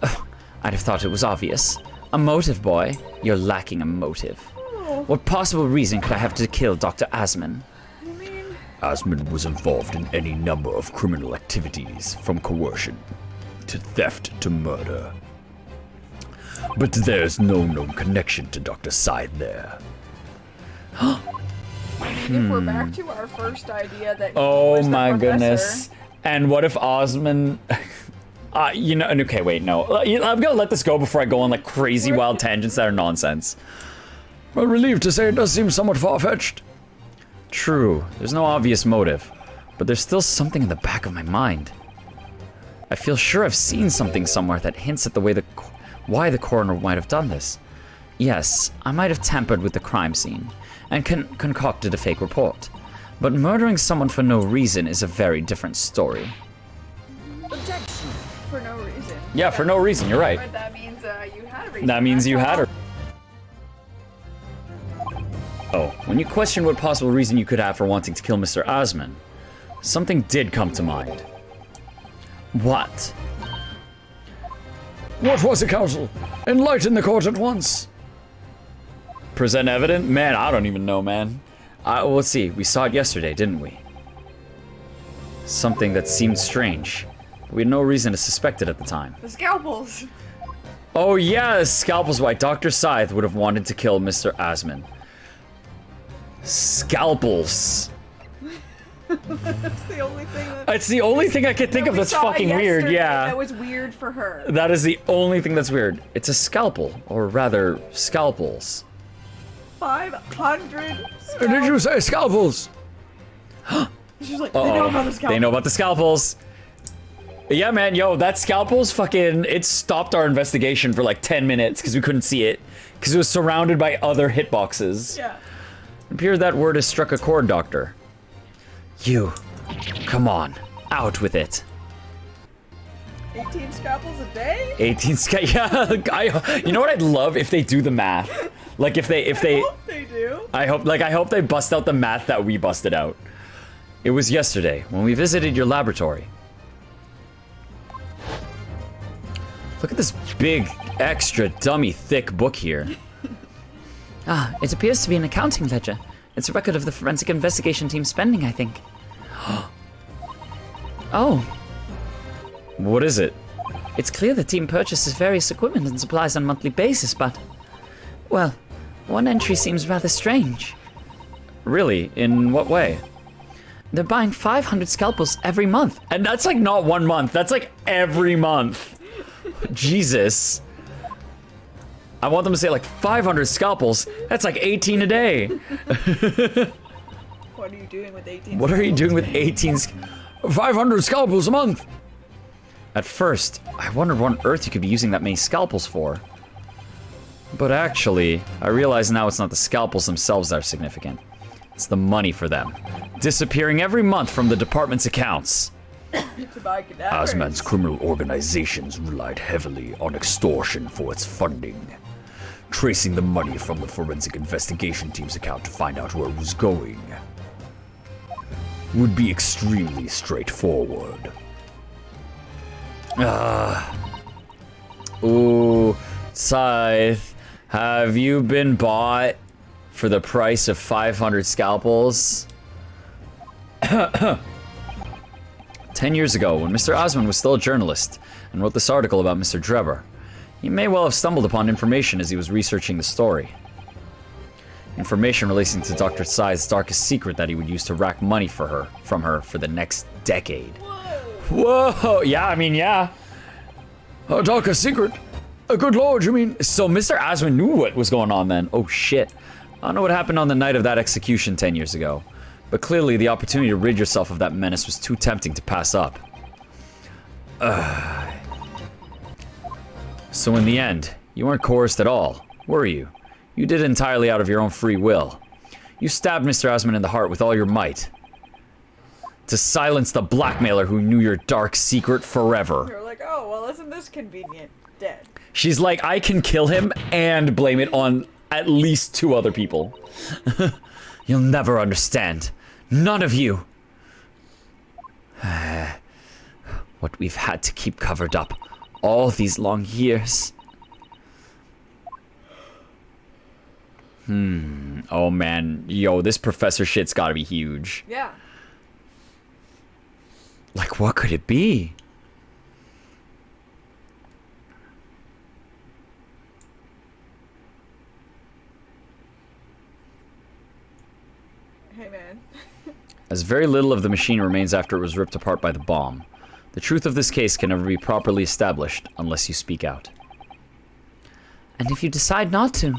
I'd have thought it was obvious. A motive, boy. You're lacking a motive. What possible reason could I have to kill Dr. Asman? Asman was involved in any number of criminal activities, from coercion to theft to murder. But there's no known connection to Dr. Scythe there. If we're back to our first idea that Oh was the my professor, goodness. And what if Osman... you know, okay, wait, no. I'm gonna let this go before I go on like crazy wild tangents that are nonsense. Well, relieved to say it does seem somewhat far-fetched. True, there's no obvious motive, but there's still something in the back of my mind. I feel sure I've seen something somewhere that hints at the way why the coroner might have done this. Yes, I might have tampered with the crime scene and concocted a fake report, but murdering someone for no reason is a very different story. Objection! For no reason. Yeah, for no reason, you're right. But that means you had a reason. That means you had her. her. Oh, when you question what possible reason you could have for wanting to kill Mr. Osman, something did come to mind. What? What was it, counsel? Enlighten the court at once. Present evidence? Man, I don't even know, man. Well, let's see. We saw it yesterday, didn't we? Something that seemed strange. We had no reason to suspect it at the time. The scalpels. Oh yeah, the scalpels. Why Dr. Scythe would have wanted to kill Mr. Asman. Scalpels. That's the only thing that... It's the only thing I could think of we that's saw fucking weird, yesterday yeah. That was weird for her. That is the only thing that's weird. It's a scalpel, or rather, scalpels. 500 Did you say scalpels? She's like, they know about the scalpels. They know about the scalpels. Yeah, man, yo, that scalpels fucking, it stopped our investigation for like 10 minutes because we couldn't see it. Because it was surrounded by other hitboxes. Yeah. It appears that word has struck a chord, Doctor. You, come on, out with it. 18 scalpels a day? 18 yeah, you know what I'd love if they do the math? Like if they I hope they do. I hope they bust out the math that we busted out. It was yesterday when we visited your laboratory. Look at this big, extra dummy thick book here. Ah, it appears to be an accounting ledger. It's a record of the forensic investigation team's spending, I think. Oh, What is it? it's clear the team purchases various equipment and supplies on a monthly basis, but... Well, one entry seems rather strange. Really? In what way? They're buying 500 scalpels every month. And that's like not 1 month, that's like every month. Jesus. I want them to say like 500 scalpels. That's like 18 a day. What are you doing with 18 What are you doing with scalpels? 18 500 scalpels a month. At first, I wondered what on earth you could be using that many scalpels for. But actually, I realize now it's not the scalpels themselves that are significant. It's the money for them. Disappearing every month from the department's accounts. To buy cadavers. Asman's criminal organizations relied heavily on extortion for its funding. Tracing the money from the forensic investigation team's account to find out where it was going would be extremely straightforward. Ooh, Scythe, have you been bought for the price of 500 scalpels? 10 years ago, when Mr. Osmond was still a journalist and wrote this article about Mr. Debtor, he may well have stumbled upon information as he was researching the story. Information relating to Dr. Scythe's darkest secret that he would use to rack money from her for the next decade. Whoa! Yeah, I mean, yeah. A darkest secret? Good lord, you mean... So Mr. Osmond knew what was going on then. Oh shit. I don't know what happened on the night of that execution 10 years ago. But clearly the opportunity to rid yourself of that menace was too tempting to pass up. So in the end, you weren't coerced at all, were you? You did it entirely out of your own free will. You stabbed Mr. Osmond in the heart with all your might. To silence the blackmailer who knew your dark secret forever. You're like, oh, well, isn't this convenient? Dead. She's like, I can kill him and blame it on at least 2 other people. You'll never understand. None of you. What we've had to keep covered up all these long years. Oh man, yo, this professor shit's gotta be huge. Yeah. Like, what could it be? Hey man. As very little of the machine remains after it was ripped apart by the bomb, the truth of this case can never be properly established unless you speak out. And if you decide not to,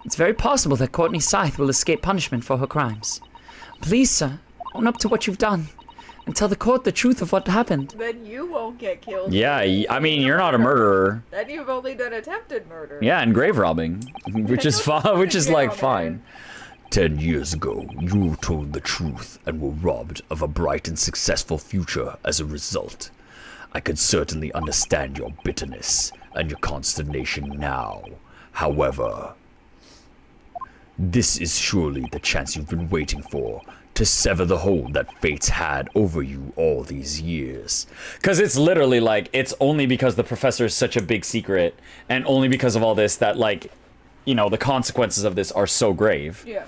it's very possible that Courtney Scythe will escape punishment for her crimes. Please, sir, own up to what you've done and tell the court the truth of what happened. Then you won't get killed. Yeah, I mean, you're not a murderer. Then you've only done attempted murder. Yeah, and grave robbing, which is fine, which is like fine. 10 years ago, you told the truth and were robbed of a bright and successful future as a result. I could certainly understand your bitterness and your consternation now. However, this is surely the chance you've been waiting for to sever the hold that fate's had over you all these years. Because it's literally like, it's only because the professor is such a big secret and only because of all this that, like, you know, the consequences of this are so grave. Yeah.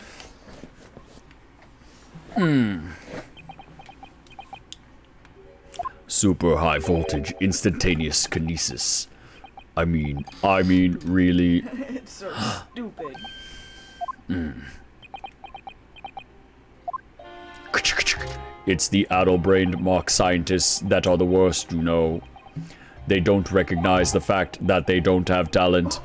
Super high voltage instantaneous kinesis. I mean, really. It's so stupid. It's the addle-brained mock scientists that are the worst, you know. They don't recognize the fact that they don't have talent.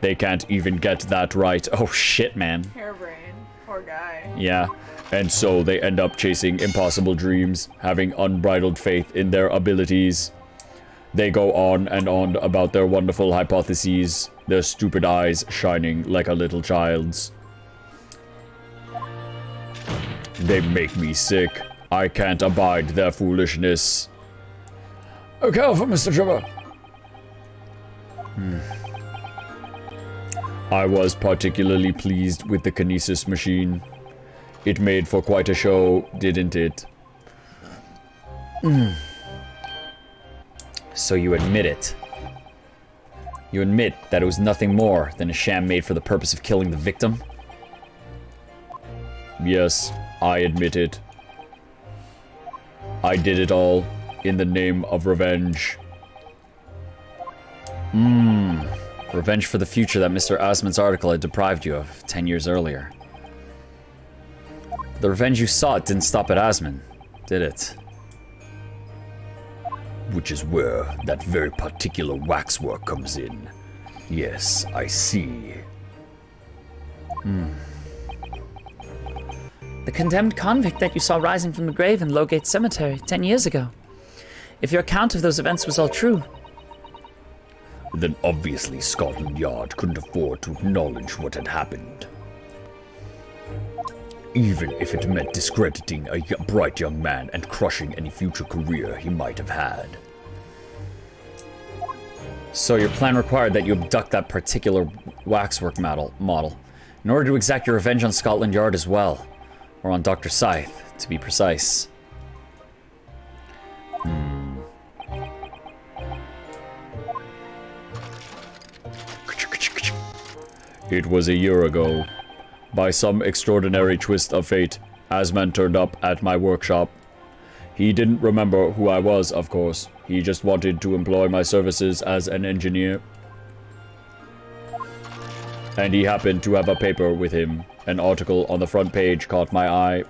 They can't even get that right. Oh shit, man. Hairbrain. Poor guy. Yeah. And so they end up chasing impossible dreams, having unbridled faith in their abilities. They go on and on about their wonderful hypotheses, their stupid eyes shining like a little child's. They make me sick. I can't abide their foolishness. Careful, Mr. Debtor. I was particularly pleased with the kinesis machine. It made for quite a show, didn't it? So you admit it. You admit that it was nothing more than a sham made for the purpose of killing the victim? Yes, I admit it. I did it all in the name of revenge. Revenge for the future that Mr. Osmond's article had deprived you of 10 years earlier. The revenge you sought didn't stop at Osmond, did it? Which is where that very particular waxwork comes in. Yes, I see. The condemned convict that you saw rising from the grave in Lowgate Cemetery 10 years ago. If your account of those events was all true. Then obviously Scotland Yard couldn't afford to acknowledge what had happened. even if it meant discrediting a bright young man and crushing any future career he might have had. So your plan required that you abduct that particular waxwork model in order to exact your revenge on Scotland Yard as well. Or on Dr. Scythe, to be precise. It was a year ago. By some extraordinary twist of fate, Asman turned up at my workshop. He didn't remember who I was, of course. He just wanted to employ my services as an engineer. And he happened to have a paper with him. An article on the front page caught my eye.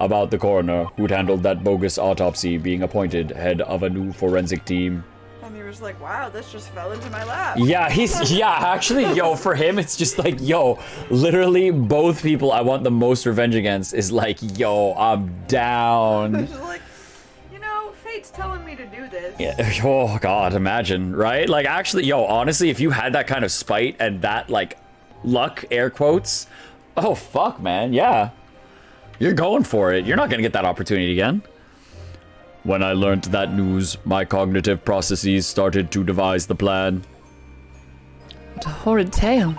About the coroner who'd handled that bogus autopsy being appointed head of a new forensic team. And he was like, wow, this just fell into my lap. Yeah, actually, yo, for him, it's just like, yo, literally both people I want the most revenge against is like, yo, I'm down. It's like, fate's telling me to do this. Yeah, oh god, imagine, right? Like, actually, yo, honestly, if you had that kind of spite and that, like, luck, air quotes, oh, fuck, man, yeah. You're going for it. You're not gonna get that opportunity again. When I learned that news, my cognitive processes started to devise the plan. What a horrid tale.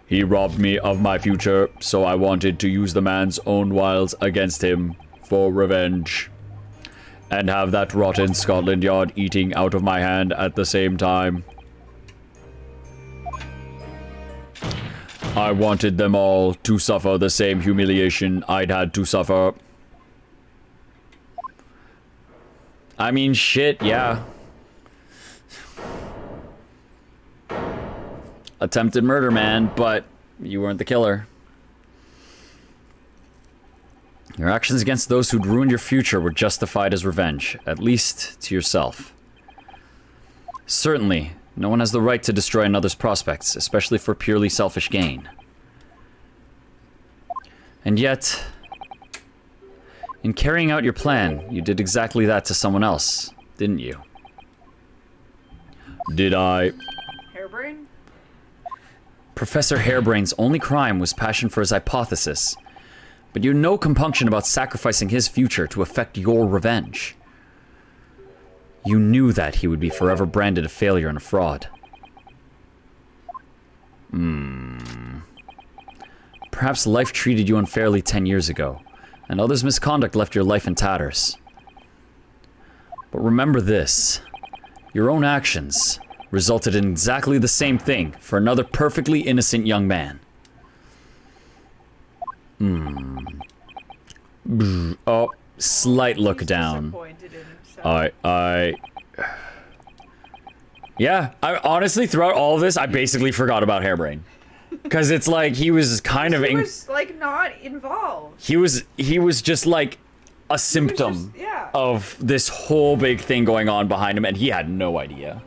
He robbed me of my future, so I wanted to use the man's own wiles against him for revenge. And have that rotten Scotland Yard eating out of my hand at the same time. I wanted them all to suffer the same humiliation I'd had to suffer. I mean, shit, yeah. Attempted murder, man, but you weren't the killer. Your actions against those who'd ruined your future were justified as revenge, at least to yourself. Certainly, no one has the right to destroy another's prospects, especially for purely selfish gain. And yet, in carrying out your plan, you did exactly that to someone else, didn't you? Did I? Hairbrain? Professor Hairbrain's only crime was passion for his hypothesis, but you had no compunction about sacrificing his future to effect your revenge. You knew that he would be forever branded a failure and a fraud. Perhaps life treated you unfairly 10 years ago, and others' misconduct left your life in tatters. But remember this, your own actions resulted in exactly the same thing for another perfectly innocent young man. Oh, slight look down. Yeah, I honestly, throughout all of this, I basically forgot about Hairbrain. Because it's like, he was kind of... He was, like, not involved. He was just, like, a symptom of this whole big thing going on behind him, and he had no idea.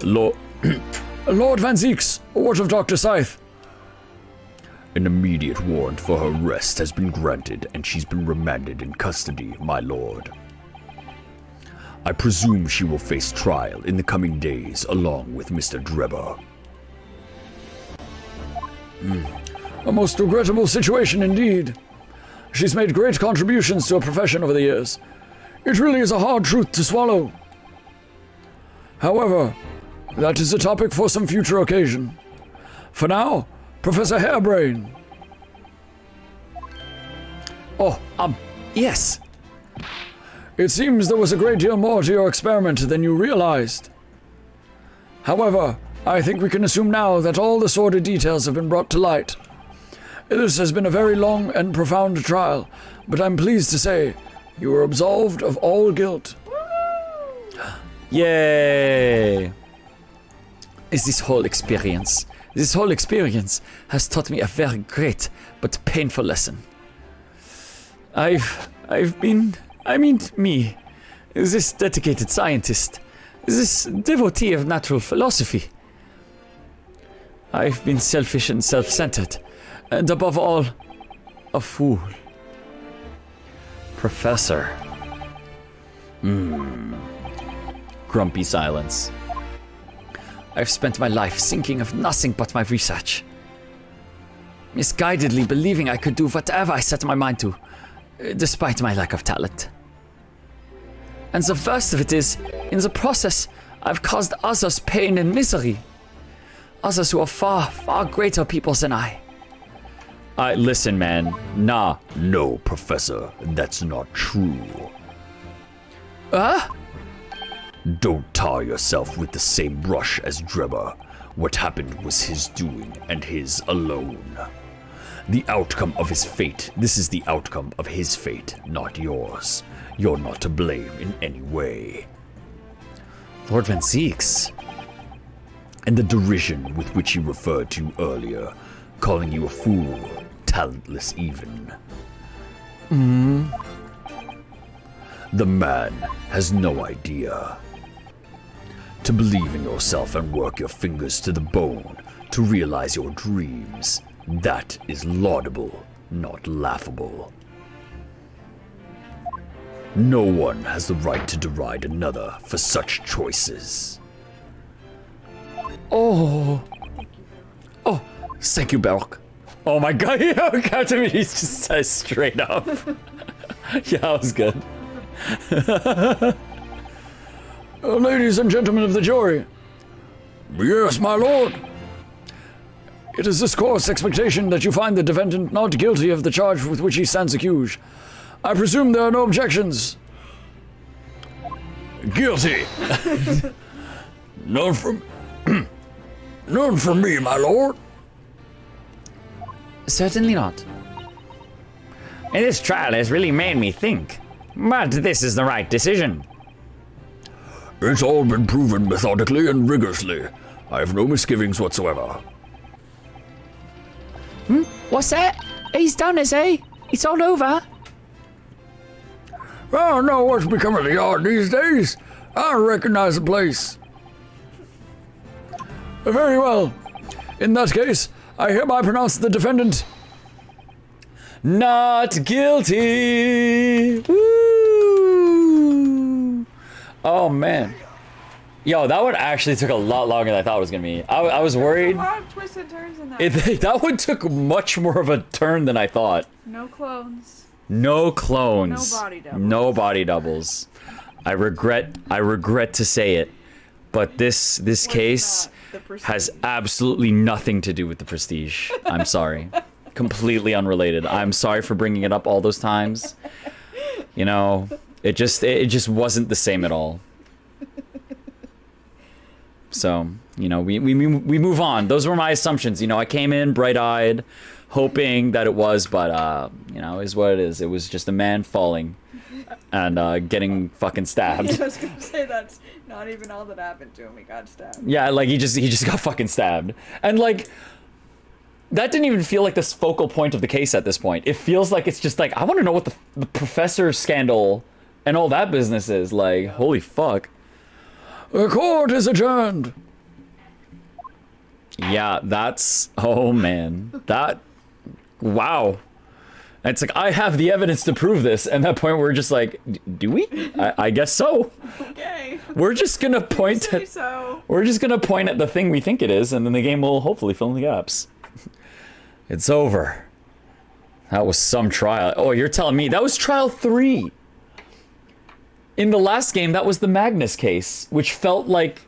Lord Van Zeeks, what of Dr. Scythe? An immediate warrant for her arrest has been granted, and she's been remanded in custody, my lord. I presume she will face trial in the coming days, along with Mr. Drebber. A most regrettable situation indeed. She's made great contributions to her profession over the years. It really is a hard truth to swallow. However, that is a topic for some future occasion. For now, Professor Hairbrain. Oh, yes. It seems there was a great deal more to your experiment than you realized. However, I think we can assume now that all the sordid details have been brought to light. This has been a very long and profound trial, but I'm pleased to say you were absolved of all guilt. Yay! This whole experience has taught me a very great but painful lesson. This dedicated scientist, this devotee of natural philosophy. I've been selfish and self-centered, and above all, a fool. Professor. Grumpy silence. I've spent my life thinking of nothing but my research. misguidedly believing I could do whatever I set my mind to, despite my lack of talent. And the worst of it is, in the process, I've caused others pain and misery. Others who are far, far greater people than I. Listen, man. Nah. No, Professor, that's not true. Don't tar yourself with the same brush as Drebber. What happened was his doing, and his alone. The outcome of his fate. This is the outcome of his fate, not yours. You're not to blame in any way. Lord Van Zeeks. And the derision with which he referred to you earlier, calling you a fool, talentless even. The man has no idea. To believe in yourself and work your fingers to the bone to realize your dreams, that is laudable, not laughable. No one has the right to deride another for such choices. Oh, thank you, Belk. Oh my god, CaptnmcD just says straight up. Yeah, that was good. Ladies and gentlemen of the jury. Yes, my lord. It is this court's expectation that you find the defendant not guilty of the charge with which he stands accused. I presume there are no objections. Guilty. None from me, my lord. Certainly not. This trial has really made me think. But this is the right decision. It's all been proven methodically and rigorously. I have no misgivings whatsoever. What's that? He's done, is he? It's all over. I don't know what's become of the yard these days. I don't recognize the place. Very well. In that case, I hereby pronounce the defendant not guilty. Woo! Oh man. Yo, that one actually took a lot longer than I thought it was gonna be. I was worried. A lot of twists and turns in that. That one took much more of a turn than I thought. No clones. No clones. No body doubles. No body doubles. I regret to say it, but this case has absolutely nothing to do with the Prestige. I'm sorry. Completely unrelated. I'm sorry for bringing it up all those times. You know, it just wasn't the same at all. So, you know, we move on. Those were my assumptions. You know, I came in bright-eyed, hoping that it was, but you know, is what it is. It was just a man falling and getting fucking stabbed. I was gonna say that's not even all that happened to him. He got stabbed. Yeah, like he just got fucking stabbed, and like that didn't even feel like this focal point of the case at this point. It feels like it's just like I want to know what the professor scandal and all that business is. Like, holy fuck. The court is adjourned. Yeah, that's... Oh, man. That... Wow. It's like, I have the evidence to prove this. And at that point, we're just like, do we? I guess so. Okay. We're just gonna point Say at... so. We're just gonna point at the thing we think it is, and then the game will hopefully fill in the gaps. It's over. That was some trial. Oh, you're telling me that was trial 3. In the last game, that was the Magnus case, which felt like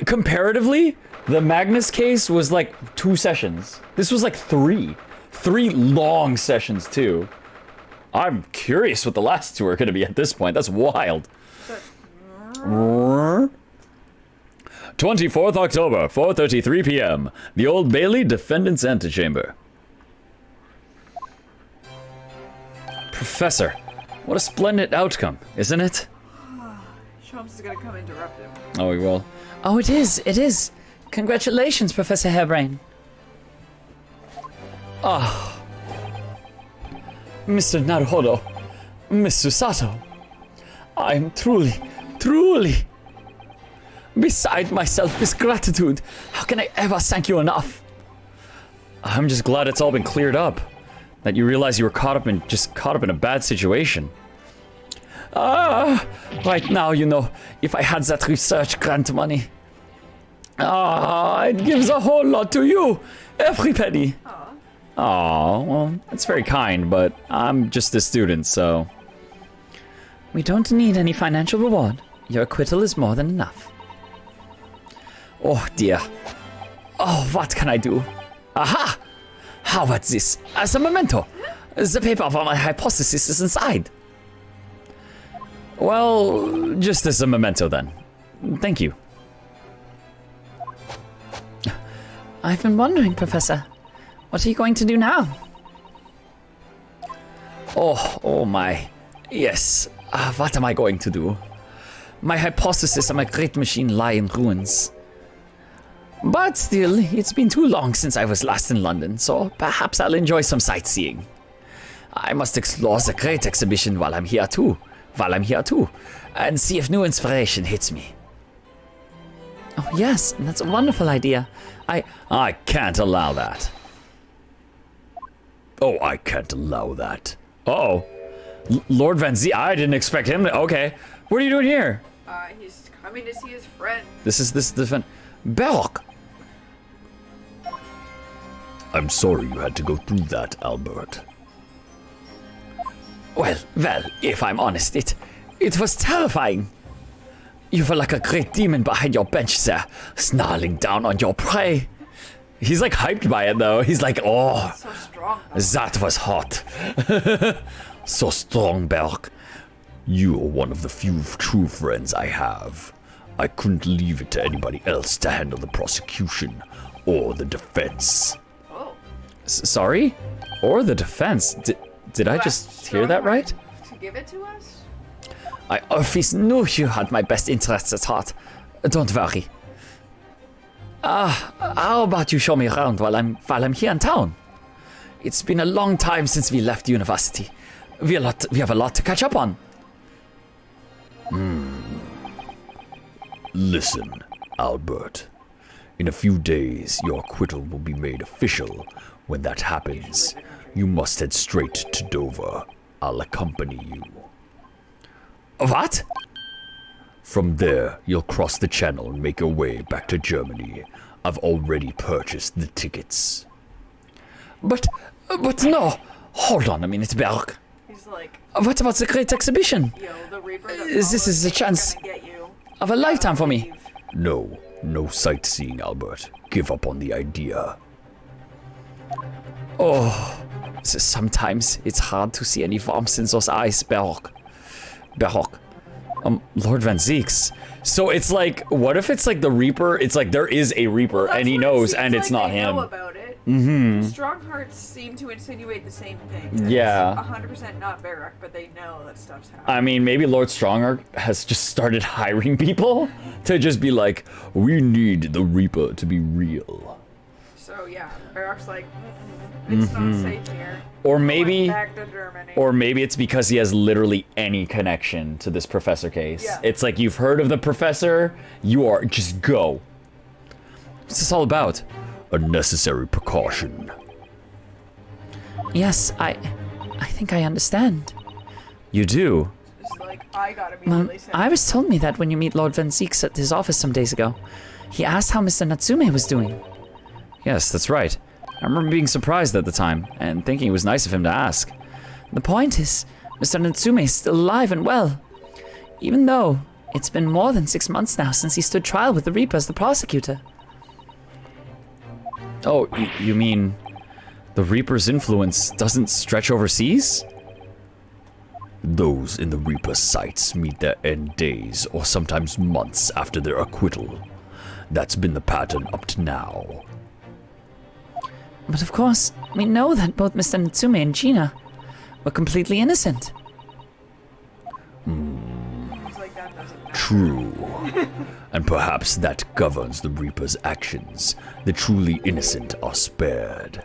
comparatively, the Magnus case was like 2 sessions. This was like 3. 3 long sessions too. I'm curious what the last 2 are going to be at this point. That's wild. 24th October, 4:33 p.m. The Old Bailey Defendant's Antechamber. Professor, what a splendid outcome, isn't it? Chomps is gonna come interrupt him. Oh, we will. Oh, it is. Congratulations, Professor Hairbrain. Mr. Naruhodo, Mr. Sato, I am truly beside myself with gratitude. How can I ever thank you enough? I'm just glad it's all been cleared up. That you realize you were caught up in a bad situation. Right now, you know, if I had that research grant money, I'd give the whole lot to you. Every penny. Oh, well, that's very kind, but I'm just a student, so... We don't need any financial reward. Your acquittal is more than enough. Oh, dear. Oh, what can I do? Aha! How about this? As a memento. The paper for my hypothesis is inside. Well, just as a memento then. Thank you. I've been wondering, Professor. What are you going to do now? Oh my. Yes. What am I going to do? My hypothesis and my great machine lie in ruins. But still, it's been too long since I was last in London, so perhaps I'll enjoy some sightseeing. I must explore the great exhibition while I'm here too, and see if new inspiration hits me. Oh yes, that's a wonderful idea. I can't allow that. Oh, I can't allow that. Uh-oh. Lord Van Z, I didn't expect him to, okay. What are you doing here? He's coming to see his friend. This is the fun. Belk! I'm sorry you had to go through that, Albert. Well, if I'm honest, it was terrifying. You were like a great demon behind your bench there, snarling down on your prey. He's like hyped by it though. He's like, oh, So strong. that was hot. So strong, Belk. You're one of the few true friends I have. I couldn't leave it to anybody else to handle the prosecution or the defense. Oh. Sorry? Or the defense? Did I just hear that right? To give it to us? I always knew you had my best interests at heart. Don't worry. How about you show me around while I'm here in town? It's been a long time since we left university. We have a lot to catch up on. Listen, Albert. In a few days, your acquittal will be made official. When that happens, you must head straight to Dover. I'll accompany you. What? From there, you'll cross the channel and make your way back to Germany. I've already purchased the tickets. But no. Hold on a minute, Berg. He's like, What about the great exhibition? yo, the Reaper that This is a chance gonna get you. of a lifetime for me. No sightseeing, Albert. Give up on the idea. Sometimes it's hard to see any warmth in those eyes, Berg. Lord Van Zeeks. So it's like, what if it's like the Reaper? It's like there is a Reaper That's and he what it knows seems and it's like not they him. know about it. Mm-hmm. Strong hearts seem to insinuate the same thing. That Yeah. it's 100% not Barak, but they know that stuff's happening. I mean, maybe Lord Strongarm has just started hiring people to just be like, We need the Reaper to be real. So yeah, Barak's like, it's not safe here. or Going maybe, back to Germany. or maybe it's because he has literally any connection to this professor case. Yeah. It's like you've heard of the professor, just go. What's this all about? A necessary precaution. Yes, I think I understand. You do? It's like, I got immediately sent. Iris told me that when you meet Lord Van Zeeks at his office some days ago. He asked how Mr. Natsume was doing. Yes, that's right. I remember being surprised at the time and thinking it was nice of him to ask. The point is, Mr. Natsume is still alive and well. Even though it's been more than 6 months now since he stood trial with the Reaper as the prosecutor. Oh, you mean the Reaper's influence doesn't stretch overseas? Those in the Reaper's sights meet their end days or sometimes months after their acquittal. That's been the pattern up to now. But of course, we know that both Mr. Natsume and Gina were completely innocent. He's like, that doesn't matter. True. And perhaps that governs the Reaper's actions. The truly innocent are spared.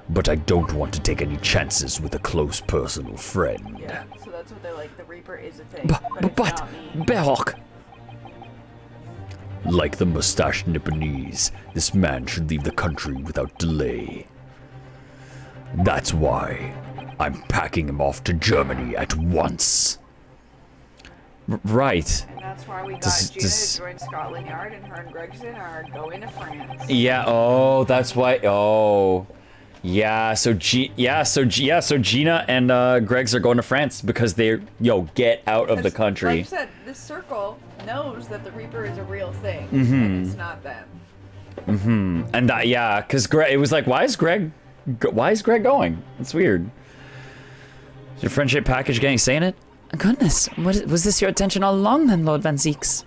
But I don't want to take any chances with a close personal friend. Yeah, so that's what they like. The Reaper is a thing, but it's But, not me. Berg, Like the mustached Nipponese, this man should leave the country without delay. That's why I'm packing him off to Germany at once. right. And that's why we got Does- Gina does- to join Scotland Yard, and her and Gregson are going to France. Yeah, oh, that's why, oh. Yeah, so Gina and Greg's are going to France because they're get out of the country. Like I said, this circle knows that the Reaper is a real thing, and it's not them. And because Greg, it was like, why is Greg going? It's weird. Is your friendship package getting saying it? Goodness, was this your intention all along then, Lord Van Zeeks?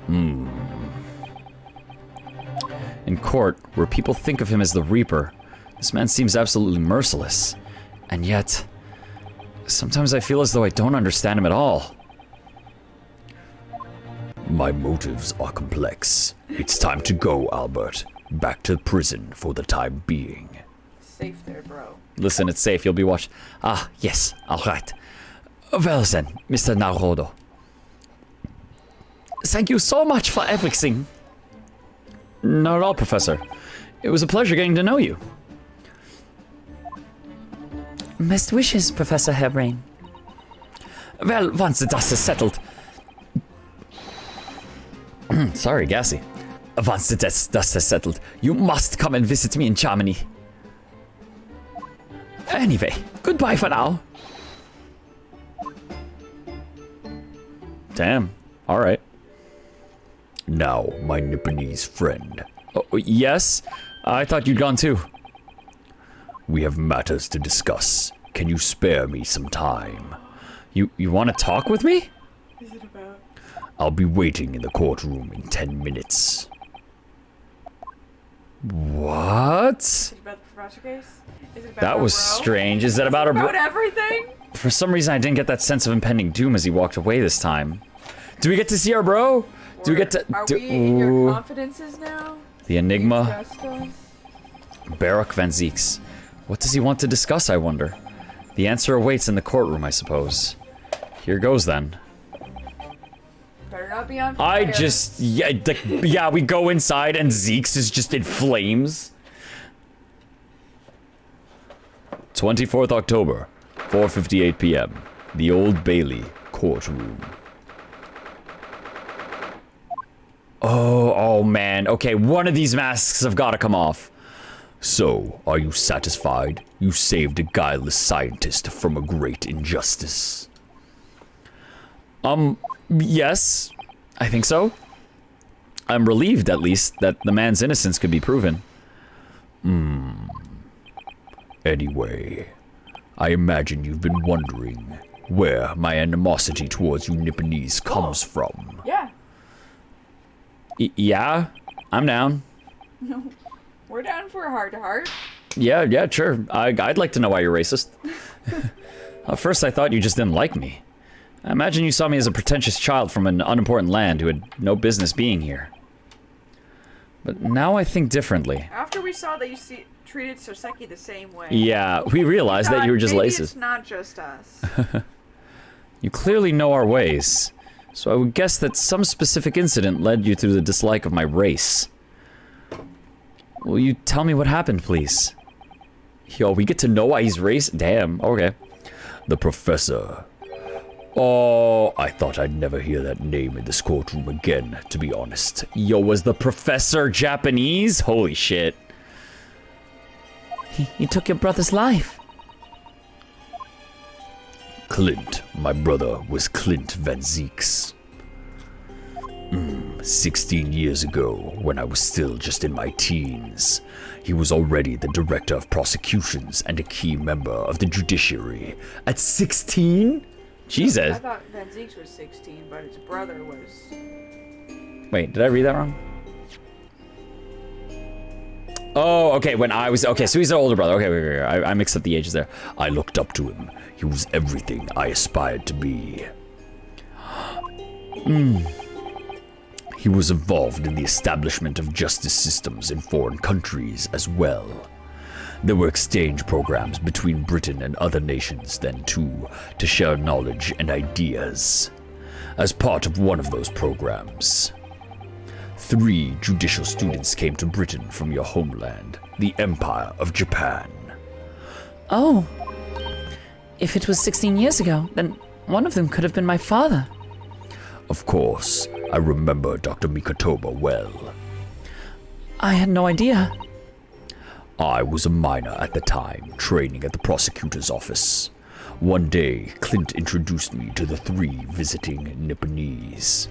In court, where people think of him as the Reaper, this man seems absolutely merciless. And yet, sometimes I feel as though I don't understand him at all. My motives are complex. It's time to go, Albert. Back to prison for the time being. Safe there, bro. Listen, it's safe. You'll be watched. Ah, yes. All right. Well then, Mr. Naruto. Thank you so much for everything. Not at all, Professor. It was a pleasure getting to know you. Best wishes, Professor Hairbrain. Well, once the dust is settled... Sorry, gassy. Once the dust is settled, you must come and visit me in Germany. Anyway, goodbye for now. Damn. All right. Now, my Nipponese friend. Oh, yes? I thought you'd gone too. We have matters to discuss. Can you spare me some time? You want to talk with me? Is it about? I'll be waiting in the courtroom in 10 minutes. What? Is it about the professor case? Is it about That our was bro? strange. Is that about our About everything? For some reason, I didn't get that sense of impending doom as he walked away this time. Do we get to see our bro? Do we get to... Are we in your confidences now? The Enigma. Trust us? Baruch Van Zeeks. What does he want to discuss, I wonder? The answer awaits in the courtroom, I suppose. Here goes, then. Better not be on fire. We go inside and Zeeks is just in flames. 24th October, 4:58 p.m. The Old Bailey courtroom. Oh man. Okay, one of these masks have got to come off. So, are you satisfied? You saved a guileless scientist from a great injustice. Yes. I think so. I'm relieved, at least, that the man's innocence could be proven. Anyway, I imagine you've been wondering where my animosity towards you Nipponese comes from. Yeah. Yeah, I'm down. We're down for a heart-to-heart. Yeah, sure. I'd like to know why you're racist. At first, I thought you just didn't like me. I imagine you saw me as a pretentious child from an unimportant land who had no business being here. But now I think differently. After we saw that you treated Soseki the same way. Yeah, we realized that you were just maybe racist. It's not just us. You clearly know our ways, so I would guess that some specific incident led you to the dislike of my race. Will you tell me what happened, please? Yo, we get to know why he's racist? Damn, okay. The professor. Oh, I thought I'd never hear that name in this courtroom again, to be honest. Yo, was the professor Japanese? Holy shit. He took your brother's life. Clint, my brother, was Clint Van Zeeks. 16 years ago, when I was still just in my teens, he was already the director of prosecutions and a key member of the judiciary. At 16? Jesus. I thought Van Zeeks was 16, but his brother was... Wait, did I read that wrong? Oh, okay, when I was... Okay, so he's an older brother. Okay, wait. I mixed up the ages there. I looked up to him. He was everything I aspired to be. He was involved in the establishment of justice systems in foreign countries as well. There were exchange programs between Britain and other nations then too, to share knowledge and ideas. As part of one of those programs, 3 judicial students came to Britain from your homeland, the Empire of Japan. Oh. If it was 16 years ago, then one of them could have been my father. Of course, I remember Dr. Mikotoba well. I had no idea. I was a minor at the time, training at the prosecutor's office. One day, Clint introduced me to the 3 visiting Nipponese.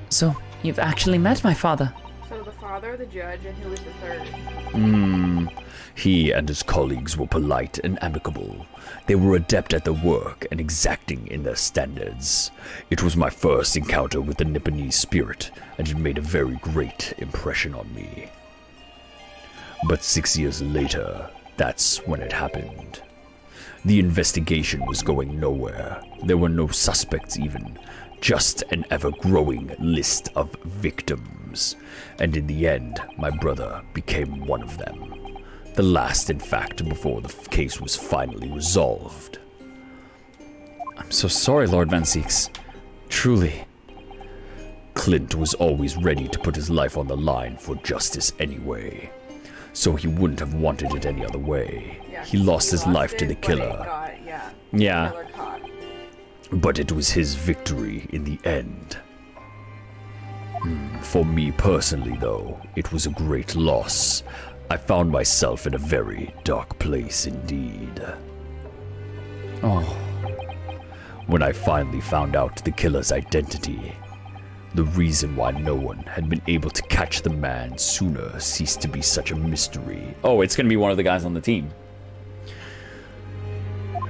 So, you've actually met my father? So the father, the judge, and who was the 3rd? He and his colleagues were polite and amicable. They were adept at their work and exacting in their standards. It was my first encounter with the Nipponese spirit, and it made a very great impression on me. But 6 years later, that's when it happened. The investigation was going nowhere. There were no suspects even, just an ever-growing list of victims. And in the end, my brother became one of them. The last, in fact, before the case was finally resolved. I'm so sorry, Lord Van Zieks. Truly. Clint was always ready to put his life on the line for justice anyway. So he wouldn't have wanted it any other way. Yeah, He lost his life to it, the but killer. it got, Yeah. the killer caught. But it was his victory in the end. For me personally, though, it was a great loss. I found myself in a very dark place indeed. Oh. When I finally found out the killer's identity, the reason why no one had been able to catch the man sooner ceased to be such a mystery. Oh, it's gonna be one of the guys on the team.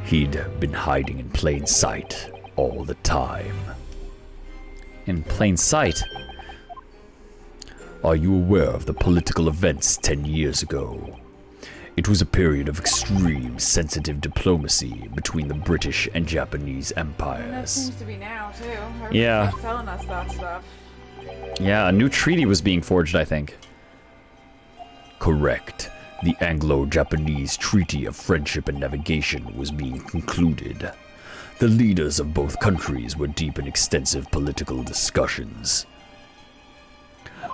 He'd been hiding in plain sight all the time. In plain sight. Are you aware of the political events 10 years ago? It was a period of extreme sensitive diplomacy between the British and Japanese And that empires. seems to be now, too. Yeah. Everybody's telling us that stuff. Yeah, a new treaty was being forged, I think. Correct. The Anglo-Japanese Treaty of Friendship and Navigation was being concluded. The leaders of both countries were deep in extensive political discussions.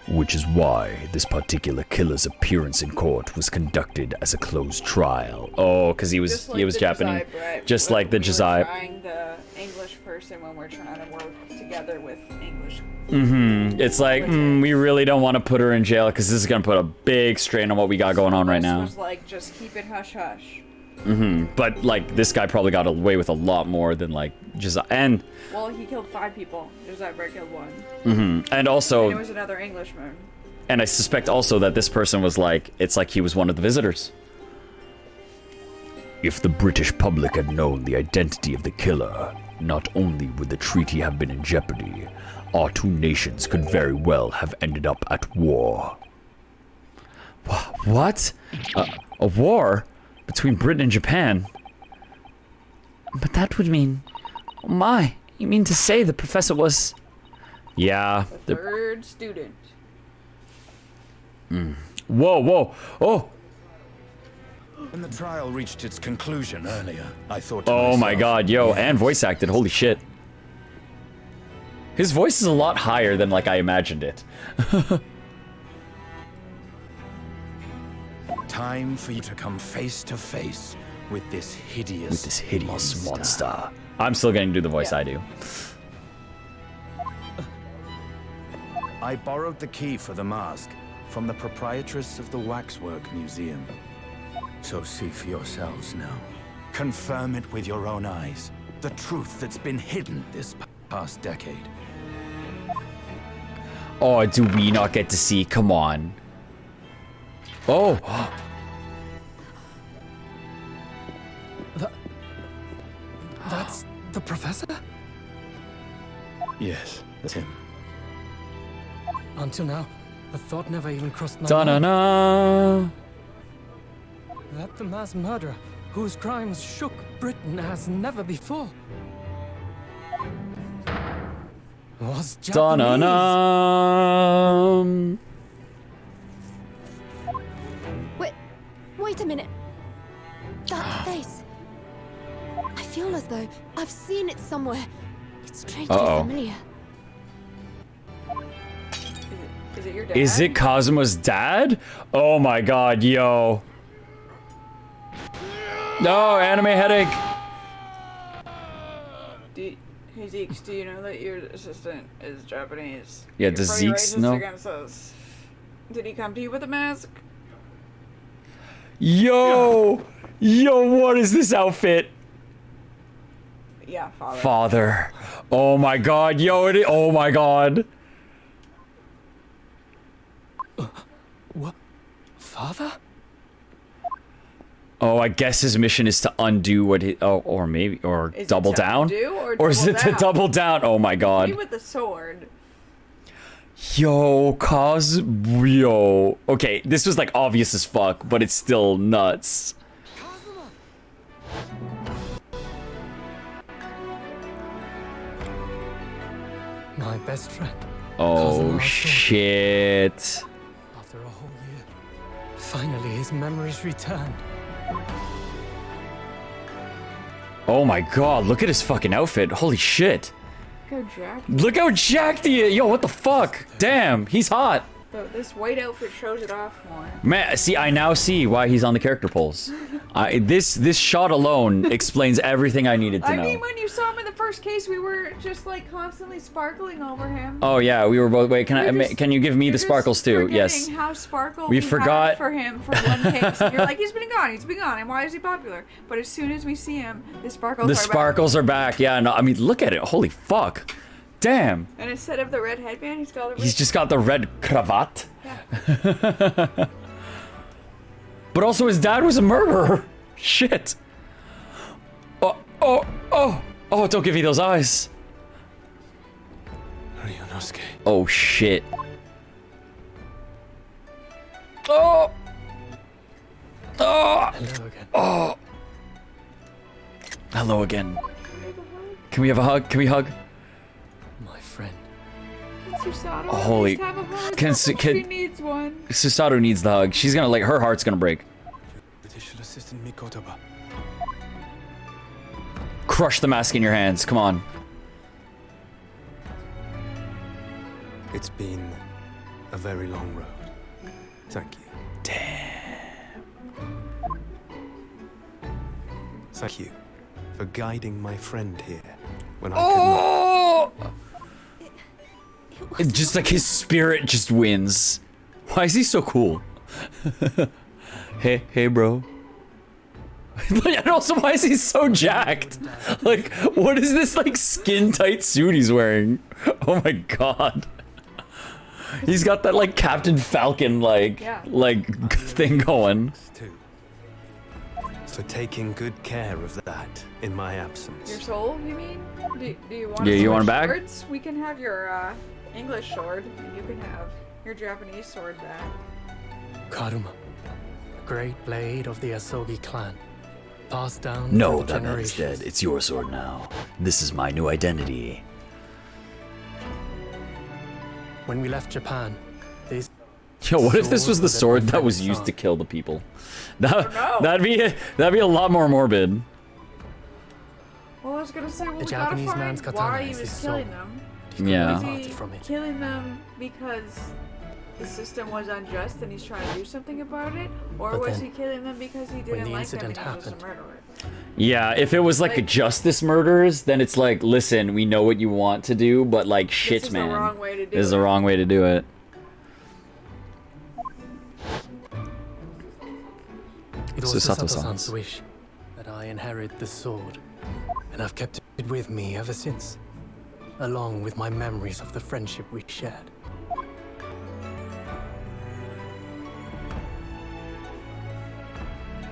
Which is why this particular killer's appearance in court was conducted as a closed trial. Oh, because he was Just like he was the Japanese. Jazai, Brett, Just when like the we were Jazai. trying the English person when we're trying to work together with English. It's like, we really don't want to put her in jail because this is going to put a big strain on what we got going on right This now. was like, just keep it hush hush. But, like, this guy probably got away with a lot more than, like, Jazai. And Well, he killed 5 people. Jazai Brett killed 1. and And also, it was another Englishman. and I suspect also that this person was like, it's like he was one of the visitors. If the British public had known the identity of the killer, not only would the treaty have been in jeopardy, our 2 nations could very well have ended up at war. What? A war between Britain and Japan? But that would mean... Oh my, you mean to say the professor was... Yeah. The 3rd student. Whoa. Oh. When the trial reached its conclusion earlier, I thought to Oh my myself, god, yo, yes, and voice acted, holy shit. His voice is a lot higher than, like, I imagined it. time for you to come face to face with this hideous, monster. I'm still going to do the voice I do. I borrowed the key for the mask from the proprietress of the Waxwork Museum. So see for yourselves now. Confirm it with your own eyes. The truth that's been hidden this past decade. Oh, do we not get to see? Come on. Oh. That's the professor? Yes, that's him. Until now, the thought never even crossed my mind Da-na-na. that the mass murderer whose crimes shook Britain as never before was Japanese. Da-na-na. Wait a minute. That face. I feel as though I've seen it somewhere. It's strangely familiar. Is it your dad? Is it Cosmo's dad? Oh my god, yo. No, anime headache. Hey Zeeks, do you know that your assistant is Japanese? Yeah, You're does pretty Zeeks racist know? against us. Did he come to you with a mask? Yo! Yo, what is this outfit? Yeah, father. Father. Oh my god, yo, oh my god. What? Father? Oh, I guess his mission is to undo what he. Oh, or maybe, or Is it double to down? undo Or is it to double down? Oh my Me god. with the sword. Yo, yo. Okay, this was like obvious as fuck, but it's still nuts. My best friend. Oh shit. After a whole year, finally his memories returned. Oh my god, look at his fucking outfit. Holy shit. Look how jacked. Look how jacked he is. Yo, what the fuck? Damn, he's hot. This white outfit shows it off more. Man, see, I now see why he's on the character polls. This shot alone explains everything I needed to know. I mean, when you saw him in the first case, we were just like constantly sparkling over him. Oh yeah, we were both. Wait, can you give me the sparkles too? Yes. How sparkle We forgot had for him for one case. And you're like, he's been gone, and why is he popular? But as soon as we see him, the sparkles are back. Yeah, no, I mean, look at it. Holy fuck. Damn. And instead of the red headband, He's just got the red cravat. Yeah. But also his dad was a murderer. Shit. Oh, don't give me those eyes. Oh shit. Oh. Hello again. Oh. Hello again. Can we have a hug? Can we hug? My friend. Susato Holy. have a hug. She needs one. Susato needs the hug. She's gonna, like, her heart's gonna break. Crush the mask in your hands. Come on. It's been a very long road. Thank you. Damn. Thank you for guiding my friend here when I It's just like his spirit just wins. Why is he so cool? hey, bro. And also, why is he so jacked? Like, what is this, like, skin-tight suit he's wearing? Oh my god. He's got that, like, Captain Falcon, like thing going. For taking good care of that in my absence. Your soul, you mean? Do you want? Yeah, you want it back? Swords? We can have your English sword, and you can have your Japanese sword back. Karuma, a great blade of the Asogi clan, passed down No, through the that man is generations. dead. It's your sword now. This is my new identity. When we left Japan, this. Yo, what if this was the sword that was used to kill the people? That'd be a lot more morbid. Well, I was gonna say, well, The we Japanese gotta man's find katana why he is was his killing soul. them. Yeah. Was Parted he from it. killing them because the system was unjust and he's trying to do something about it, or But was then, he killing them because he when didn't the like them incident because he was a happened, murderer? Yeah, if it was like justice murders, then it's like, listen, we know what you want to do, but like, shit, This is the man. wrong way to do This is the it. wrong way to do it. It was Susato-san's. Susato-san's wish that I inherit the sword, and I've kept it with me ever since, along with my memories of the friendship we shared.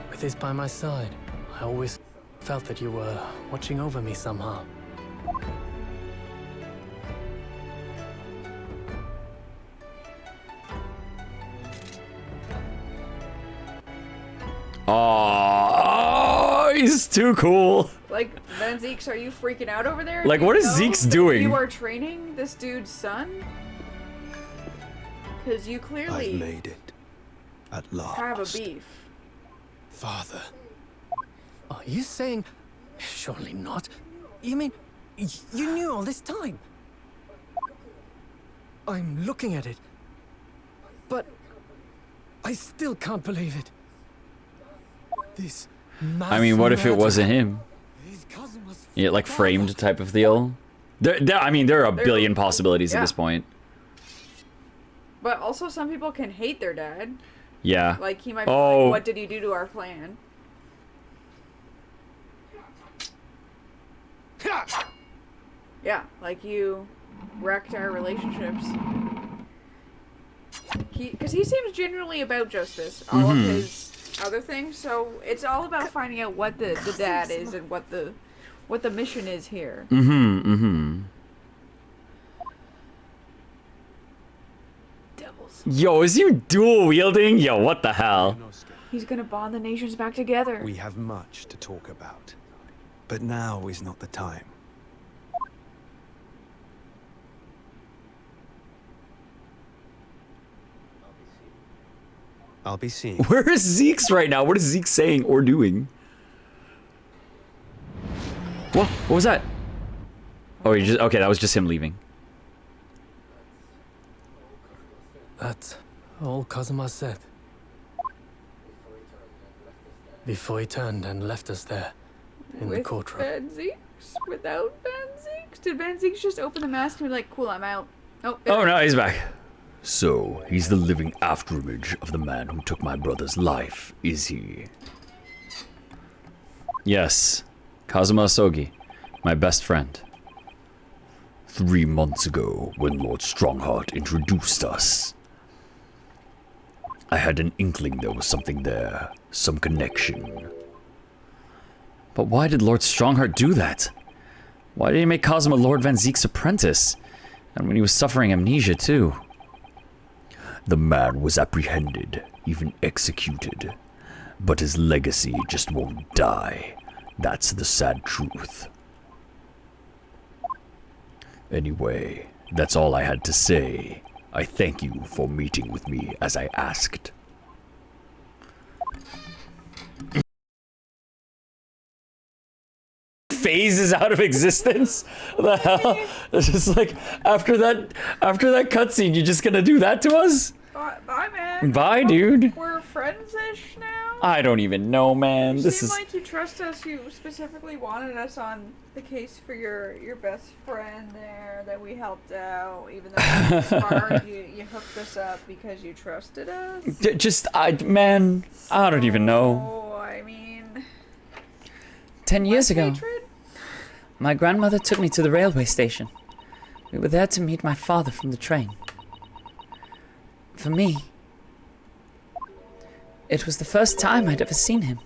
With this by my side, I always felt that you were watching over me somehow. Oh, he's too cool. Like, then Zeeks, are you freaking out over there? Like, Do what you is know Zeke's that doing? You are training this dude's son? Because you clearly I've made it. At last. have a beef. Father. Are you saying... Surely not. You mean... You knew all this time? I'm looking at it. But... I still can't believe it. This... I mean, what if it wasn't him? His cousin was... Yeah, like framed type of deal. I mean, there are a billion possibilities at this point. But also, some people can hate their dad. Yeah. Like, he might be Oh. like, what did you do to our plan? Yeah, like you wrecked our relationships. Because he seems genuinely about justice, all of his other things, so it's all about finding out what the dad is and what the mission is here. Devils. Yo, is you dual wielding? Yo, what the hell? He's gonna bond the nations back together. We have much to talk about, but now is not the time. I'll be seeing. Where is Zeke's right now? What is Zeke saying or doing? What? What was that? Oh, you just okay. That was just him leaving. That's all Kazuma said. Before he turned and left us there, in the courtroom. Van Zeeks? Without Van Zeeks? Did Van Zeeks just open the mask and be like, cool, I'm out? Oh no, he's back. So, he's the living afterimage of the man who took my brother's life, is he? Yes, Kazuma Asogi, my best friend. 3 months ago, when Lord Strongheart introduced us, I had an inkling there was something there, some connection. But why did Lord Strongheart do that? Why did he make Kazuma Lord Van Zeek's apprentice? And when he was suffering amnesia too. The man was apprehended, even executed. But his legacy just won't die. That's the sad truth. Anyway, that's all I had to say. I thank you for meeting with me as I asked. Phases out of existence? What the hell? It's just like after that cutscene, you're just gonna do that to us? Bye, man. Bye, dude. We're friends-ish now? I don't even know, man. You This seem is like you trust us. You specifically wanted us on the case for your best friend there that we helped out. Even though we sparred, you hooked us up because you trusted us. man, I don't even know. Oh, I mean, 10 years ago, hatred? my grandmother took me to the railway station. We were there to meet my father from the train. For me, it was the first time I'd ever seen him.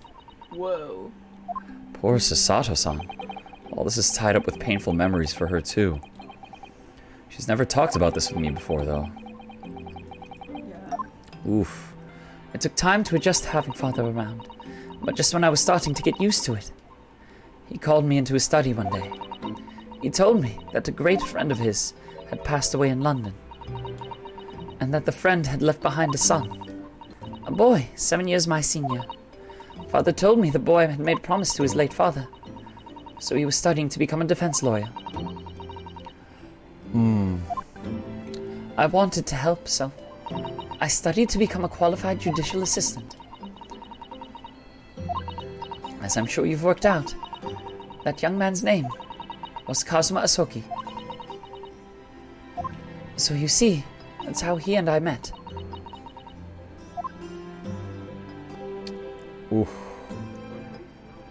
Whoa. Poor Sasato-san. All this is tied up with painful memories for her too. She's never talked about this with me before, though. Yeah. Oof. It took time to adjust to having father around, but just when I was starting to get used to it, he called me into his study one day. He told me that a great friend of his had passed away in London, and that the friend had left behind a son, a boy 7 years my senior. Father told me the boy had made a promise to his late father, so he was studying to become a defense lawyer. I wanted to help, so I studied to become a qualified judicial assistant. As I'm sure you've worked out, that young man's name was Kazuma Asogi. So you see, that's how he and I met. Oof.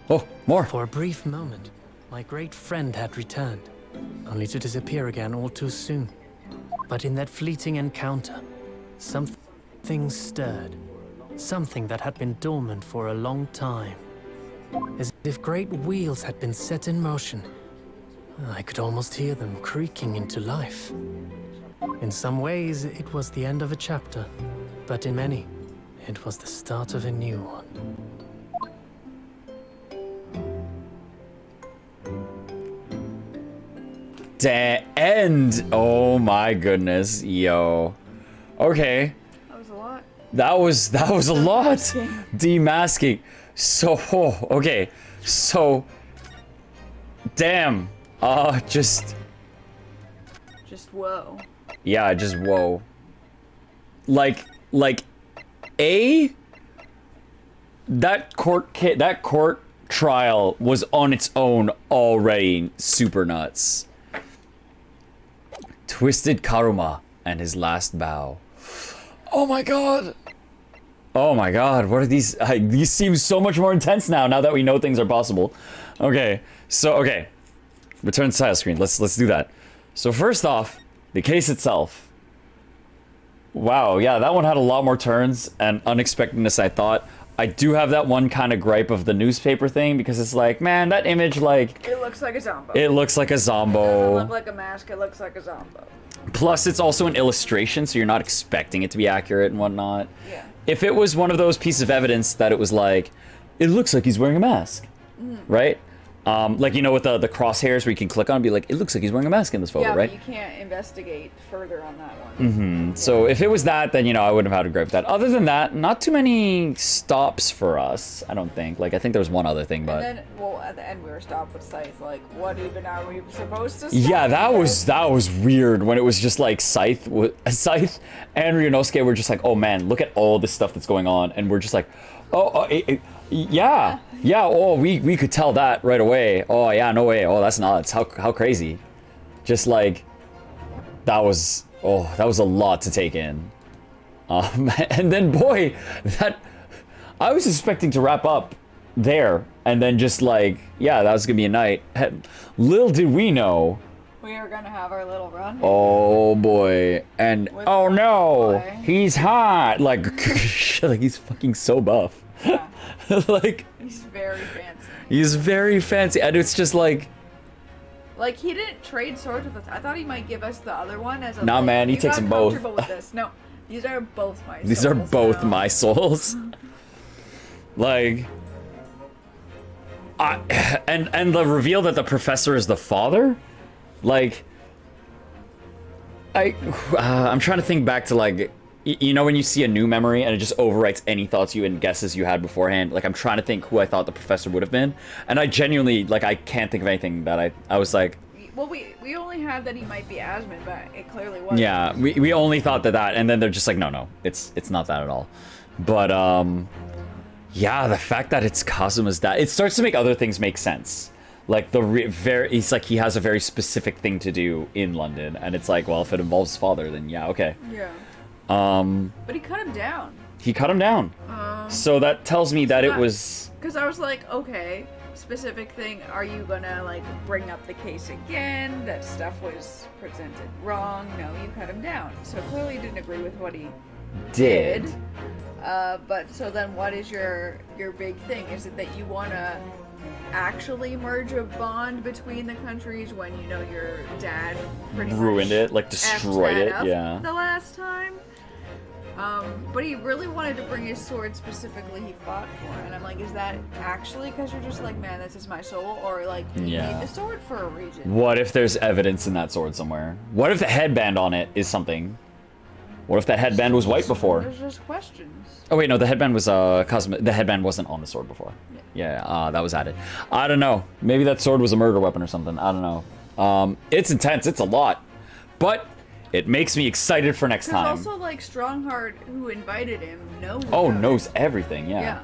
Oh, more. For a brief moment, my great friend had returned, only to disappear again all too soon. But in that fleeting encounter, something stirred. Something that had been dormant for a long time. As if great wheels had been set in motion. I could almost hear them creaking into life. In some ways, it was the end of a chapter, but in many, it was the start of a new one. The end. Oh my goodness, yo. Okay. That was a lot. That was a lot. Demasking. So okay. So damn. Just whoa. yeah, just whoa. Like that court trial was on its own already super nuts. Twisted Karuma and his last bow. Oh my god. Oh my god, what are these? These seem so much more intense now that we know things are possible. Okay, so, okay. Return to title screen. Let's do that. So first off, the case itself. Wow, yeah, that one had a lot more turns and unexpectedness I thought. I do have that one kind of gripe of the newspaper thing because it's like, man, that image, like... It looks like a zombo. It looks like a zombo. It doesn't look like a mask, it looks like a zombo. Plus, it's also an illustration, so you're not expecting it to be accurate and whatnot. Yeah. If it was one of those pieces of evidence that it was like, it looks like he's wearing a mask, right? Like, you know, with the crosshairs where you can click on and be like, it looks like he's wearing a mask in this photo, Yeah, right? but you can't investigate further on that one. Mm-hmm. So if it was that, then, you know, I wouldn't have had a gripe with that. Other than that, not too many stops for us, I don't think. Like, I think there was one other thing, but... And then, well, at the end we were stopped with Scythe, like, what even are we supposed to say? Yeah, that was weird when it was just like Scythe and Ryunosuke were just like, oh man, look at all this stuff that's going on, and we're just like, yeah, oh, we could tell that right away. Oh yeah, no way. Oh, that's nuts. How crazy. Just like, that was a lot to take in. And then boy, I was expecting to wrap up there and then just like, yeah, that was gonna be a night. Little did we know we were gonna have our little run. Oh boy. And With oh no, boy. he's hot. Like, like he's fucking so buff. Yeah. Like, He's very fancy. he's very fancy, and it's just like, He didn't trade swords with us. I thought he might give us the other one as a. Nah, like, man, he you takes got them both. comfortable with this. No, these are both my. these are souls both now. my souls. Like, and the reveal that the professor is the father, like, I'm trying to think back to like, you know, when you see a new memory and it just overwrites any thoughts you and guesses you had beforehand. Like, I'm trying to think who I thought the professor would have been, and I genuinely, like, I can't think of anything that I was like. Well, we only had that he might be Asmund, but it clearly wasn't. Yeah, we only thought that, and then they're just like, no, it's not that at all. But yeah, the fact that it's Kazuma's dad, it starts to make other things make sense. Like he's like, he has a very specific thing to do in London, and it's like, well, if it involves his father, then yeah, okay. Yeah. But he cut him down. He cut him down. So that tells me that it was. Because I was like, okay, specific thing. Are you gonna like bring up the case again? That stuff was presented wrong. No, you cut him down. So clearly you didn't agree with what he did. But so then, what is your big thing? Is it that you wanna actually merge a bond between the countries when you know your dad pretty ruined much it, like destroyed effed it? that up Yeah. the last time? But he really wanted to bring his sword specifically he fought for, and I'm like, is that actually because you're just like, man, this is my soul, or like, you Yeah. need the sword for a reason? What if there's evidence in that sword somewhere? What if the headband on it is something? What if that headband was white before? There's just questions. Oh wait, no, the headband was the headband wasn't on the sword before. Yeah, that was added. I don't know. Maybe that sword was a murder weapon or something. I don't know. It's intense. It's a lot, but it makes me excited for next time. Also, like, Strongheart, who invited him, knows. Oh, about knows it. everything. Yeah. Yeah.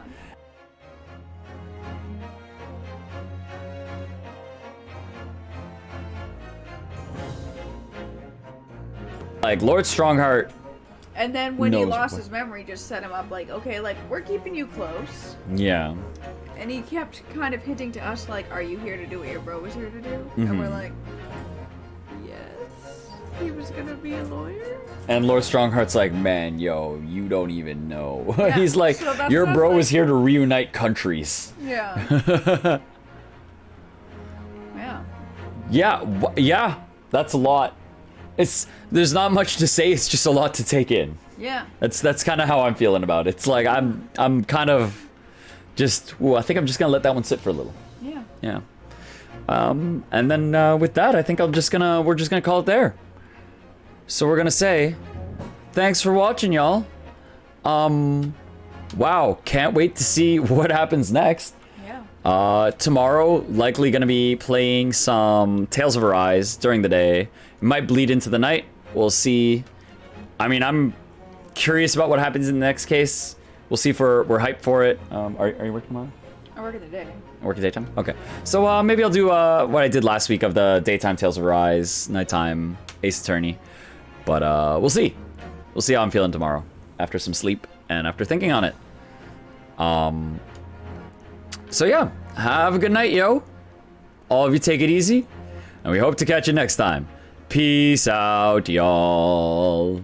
Like Lord Strongheart. And then when he knows lost what- his memory, just set him up like, okay, like, we're keeping you close. Yeah. And he kept kind of hinting to us, like, are you here to do what your bro was here to do? Mm-hmm. And we're like, yes. He was gonna be a lawyer? And Lord Strongheart's like, man, yo, you don't even know. Yeah, He's like, so that's your what I bro was was like- here to reunite countries. Yeah. Yeah. Yeah, that's a lot. There's not much to say. It's just a lot to take in. Yeah. That's kind of how I'm feeling about it. It's like I'm kind of just. Ooh, I think I'm just gonna let that one sit for a little. Yeah. Yeah. And then with that, I think we're just gonna call it there. So we're gonna say, thanks for watching, y'all. Wow, can't wait to see what happens next. Yeah. Tomorrow, likely gonna be playing some Tales of Arise during the day. It might bleed into the night. We'll see. I mean, I'm curious about what happens in the next case. We'll see if we're hyped for it. Are you working tomorrow? I work in the day. Working daytime? Okay. So maybe I'll do what I did last week of the daytime Tales of Arise, nighttime Ace Attorney. But we'll see. We'll see how I'm feeling tomorrow after some sleep and after thinking on it. So yeah, have a good night, yo. All of you take it easy, and we hope to catch you next time. Peace out, y'all.